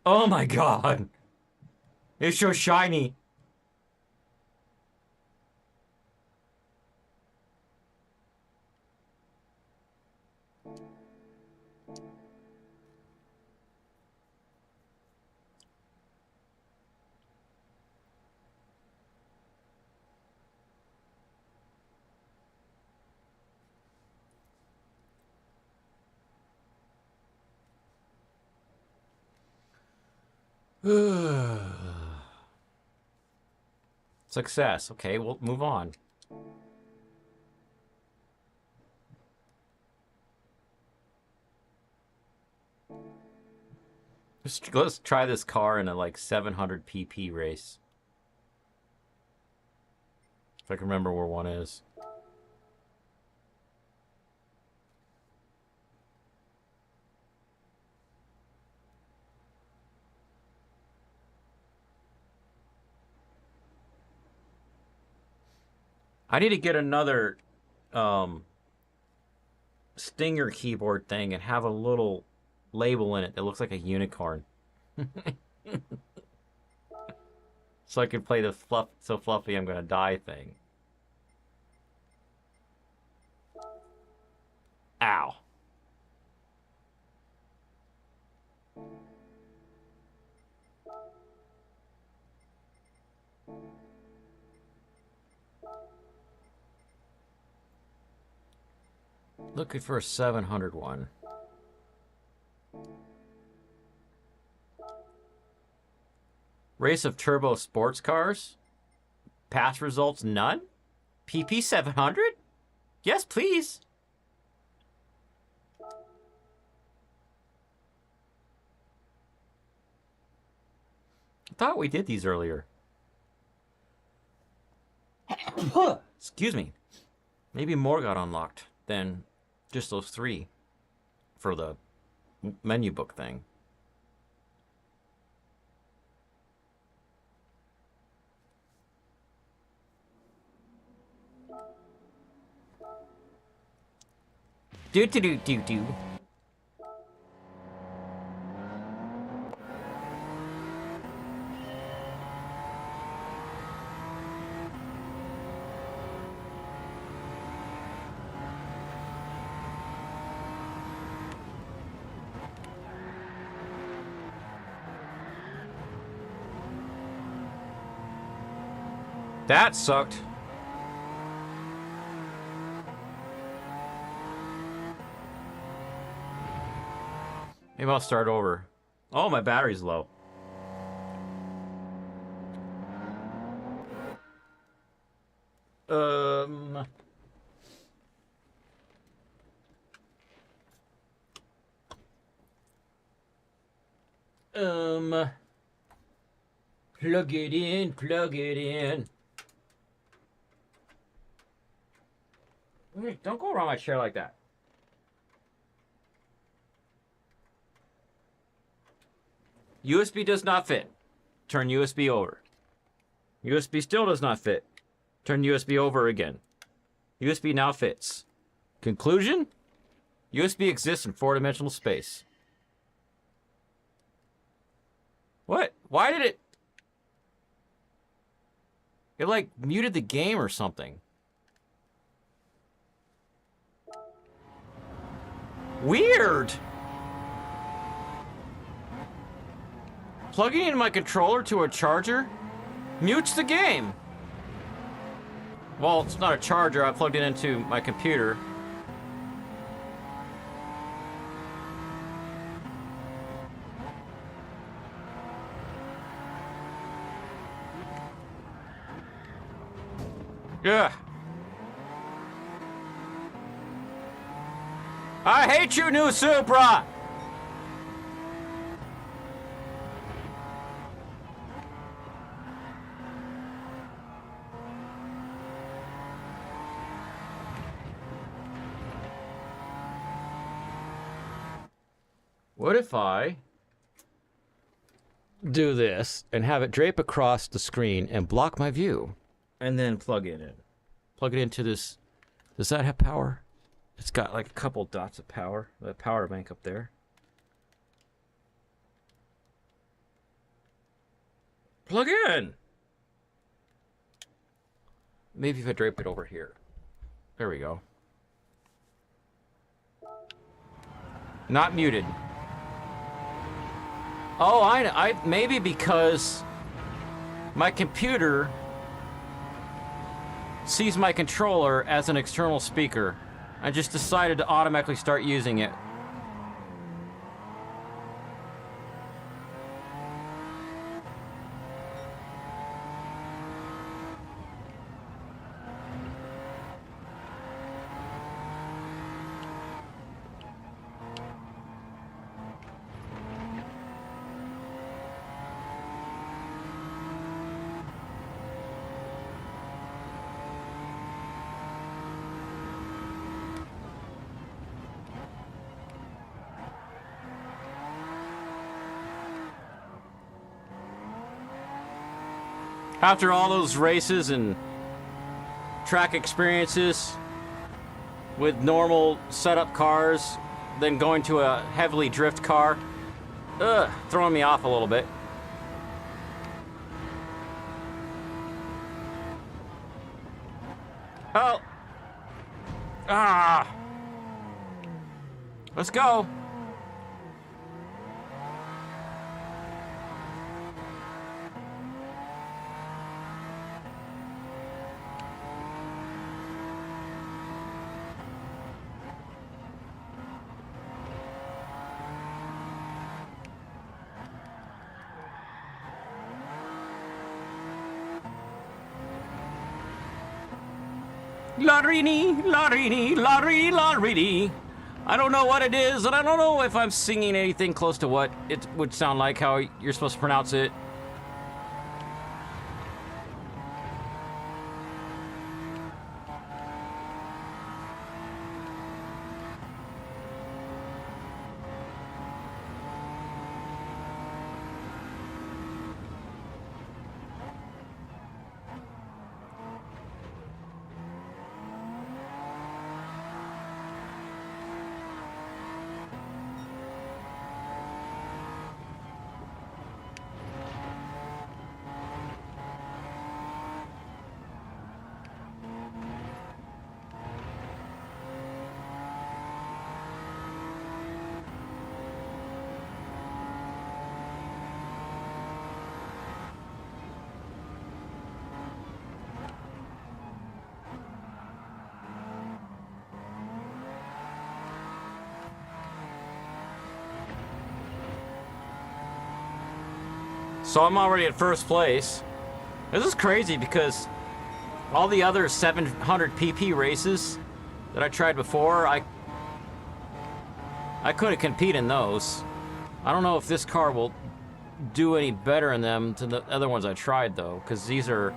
Oh my god. It's so shiny. Success. Okay, we'll move on. Let's try this car in a like 700 pp race. If I can remember where one is. I need to get another Stinger keyboard thing and have a little label in it that looks like a unicorn. So I can play the so fluffy I'm gonna die thing. Ow. Looking for a 700 one. Race of turbo sports cars? Past results none? PP 700? Yes, please. I thought we did these earlier. Excuse me. Maybe more got unlocked than just those 3 for the menu book thing. Do. That sucked. Maybe I'll start over. Oh, my battery's low. Plug it in, plug it in. Wait, don't go around my chair like that. USB does not fit. Turn USB over. USB still does not fit. Turn USB over again. USB now fits. Conclusion? USB exists in 4-dimensional space. What? Why did it... It like muted the game or something. Weird! Plugging in my controller to a charger mutes the game. Well, it's not a charger. I plugged it into my computer. Yeah. I hate you, new Supra! What if I do this and have it drape across the screen and block my view? And then plug it in. Plug it into this. Does that have power? It's got like a couple dots of power. The power bank up there. Plug in! Maybe if I drape it over here. There we go. Not muted. Oh, I maybe because my computer sees my controller as an external speaker. I just decided to automatically start using it. After all those races and track experiences with normal setup cars, then going to a heavily drift car, throwing me off a little bit. Oh. Ah. Let's go. Larini, Larini, Larini, Larini. I don't know what it is, and I don't know if I'm singing anything close to what it would sound like, how you're supposed to pronounce it. So I'm already at first place. This is crazy because all the other 700 pp races that I tried before, I couldn't compete in those. I don't know if this car will do any better in them than the other ones I tried though, because these are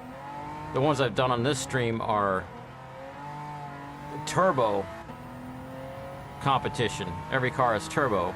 the ones I've done on this stream are turbo competition. Every car is turbo.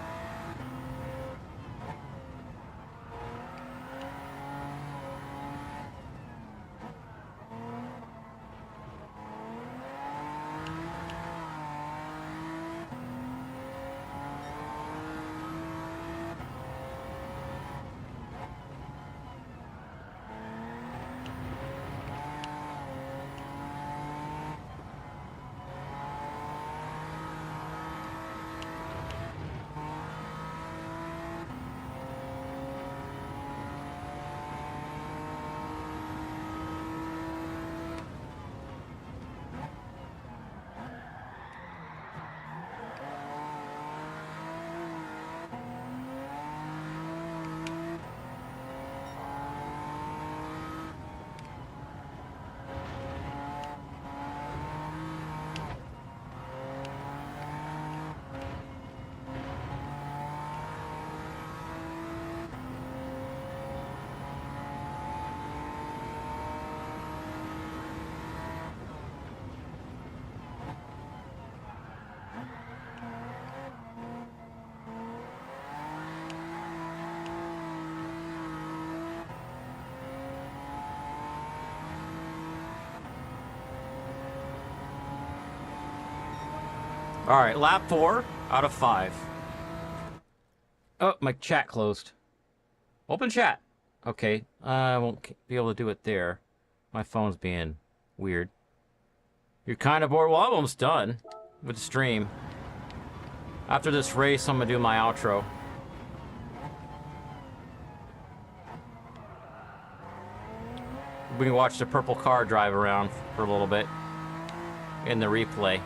All right, lap 4 out of 5. Oh, my chat closed. Open chat. Okay, I won't be able to do it there. My phone's being weird. You're kind of bored? Well, I'm almost done with the stream. After this race, I'm going to do my outro. We can watch the purple car drive around for a little bit in the replay.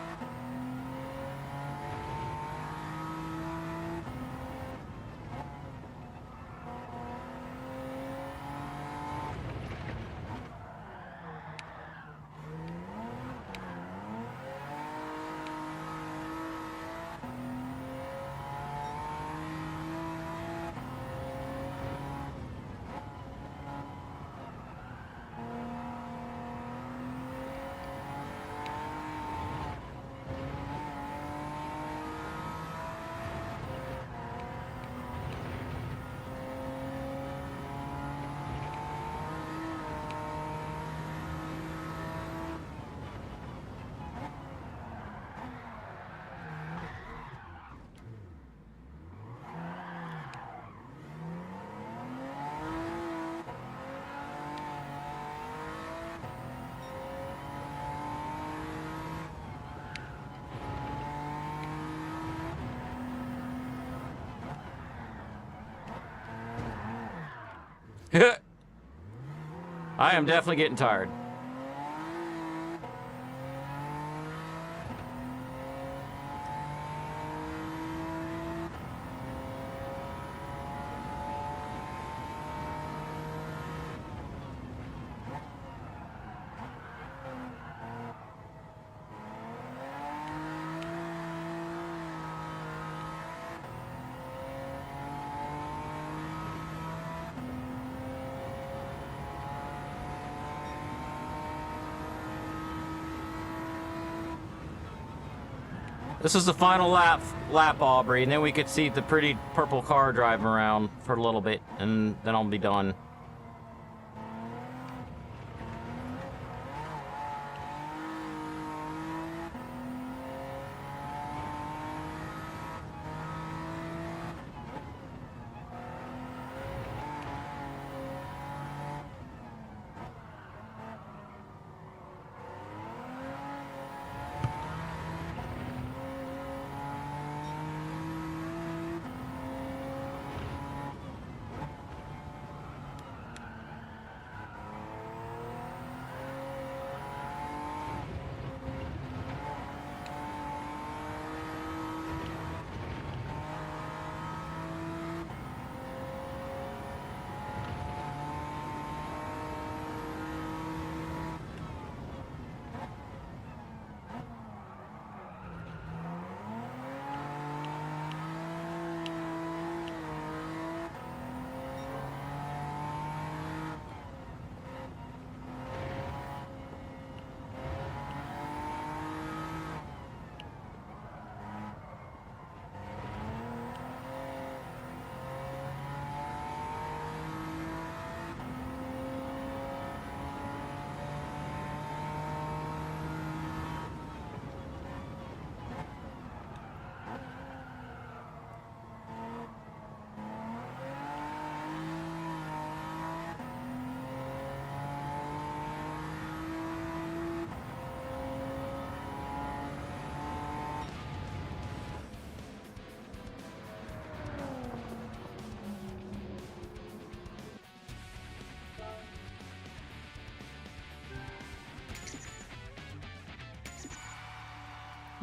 I am definitely getting tired. This is the final lap, Aubrey, and then we could see the pretty purple car driving around for a little bit, and then I'll be done.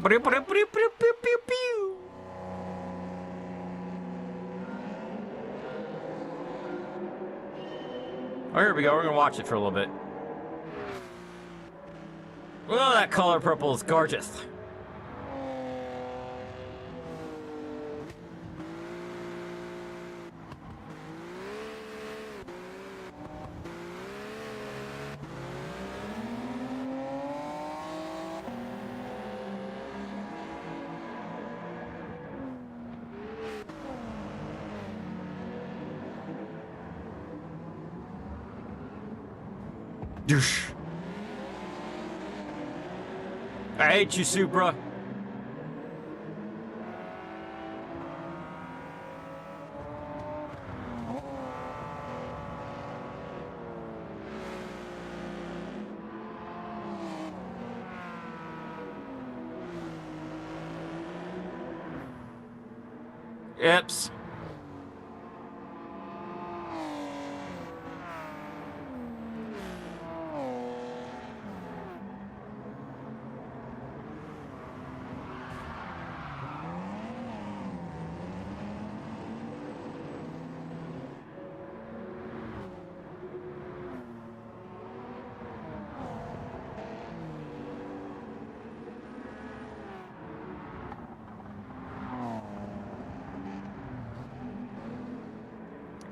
Oh, here we go. We're gonna watch it for a little bit. Well, that color purple is gorgeous. Douche. I hate you, Supra. Ips.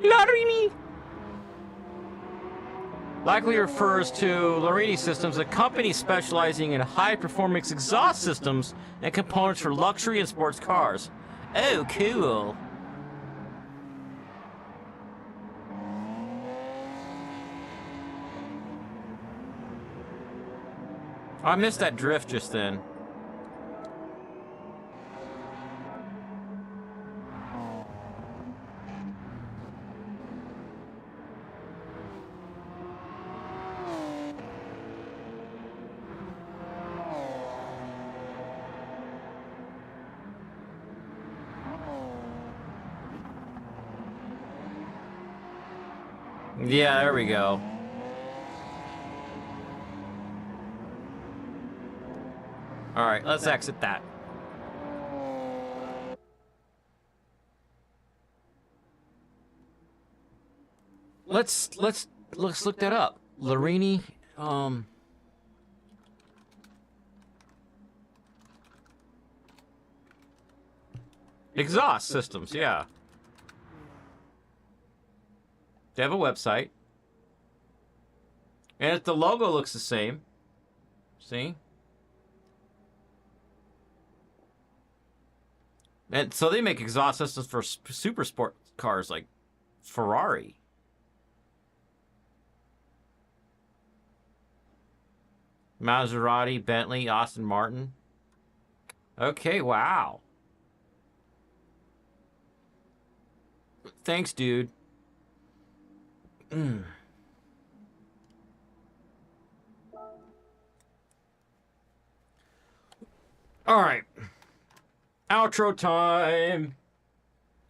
Larini likely refers to Larini Systems, a company specializing in high-performance exhaust systems and components for luxury and sports cars. Oh, cool. I missed that drift just then. Yeah, there we go. All right, let's exit that. Let's look that up. Larini, exhaust systems, yeah. They have a website. And the logo looks the same. See? And so they make exhaust systems for super sport cars like Ferrari. Maserati, Bentley, Aston Martin. Okay, wow. Thanks, dude. All right. Outro time.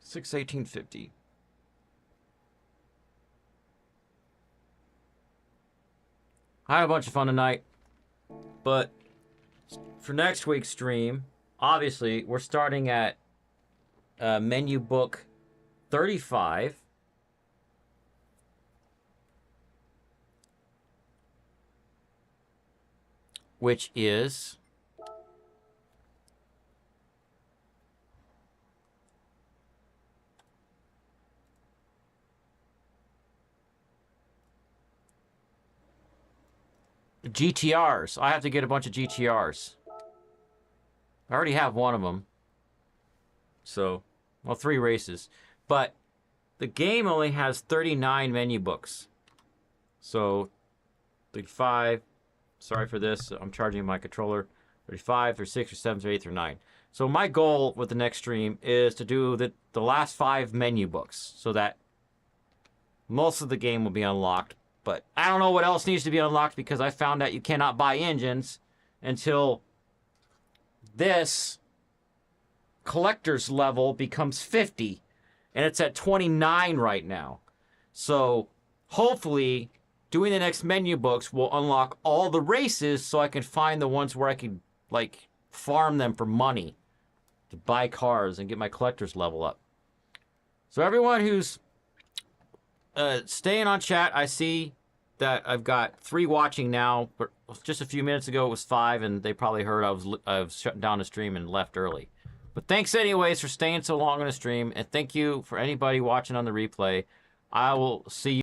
6:18:50. I had a bunch of fun tonight. But for next week's stream, obviously, we're starting at menu book 35. Which is GTRs. I have to get a bunch of GTRs. I already have one of them. So, well, 3 races. But the game only has 39 menu books. So, 35. Sorry for this. I'm charging my controller. 35, 36, or 7, or 8, or 9. So my goal with the next stream is to do the last 5 menu books so that most of the game will be unlocked. But I don't know what else needs to be unlocked because I found out you cannot buy engines until this collector's level becomes 50. And it's at 29 right now. So hopefully doing the next menu books will unlock all the races so I can find the ones where I can, like, farm them for money to buy cars and get my collector's level up. So everyone who's staying on chat, I see that I've got 3 watching now, but just a few minutes ago it was 5, and they probably heard I was shutting down the stream and left early. But thanks anyways for staying so long on the stream, and thank you for anybody watching on the replay. I will see you.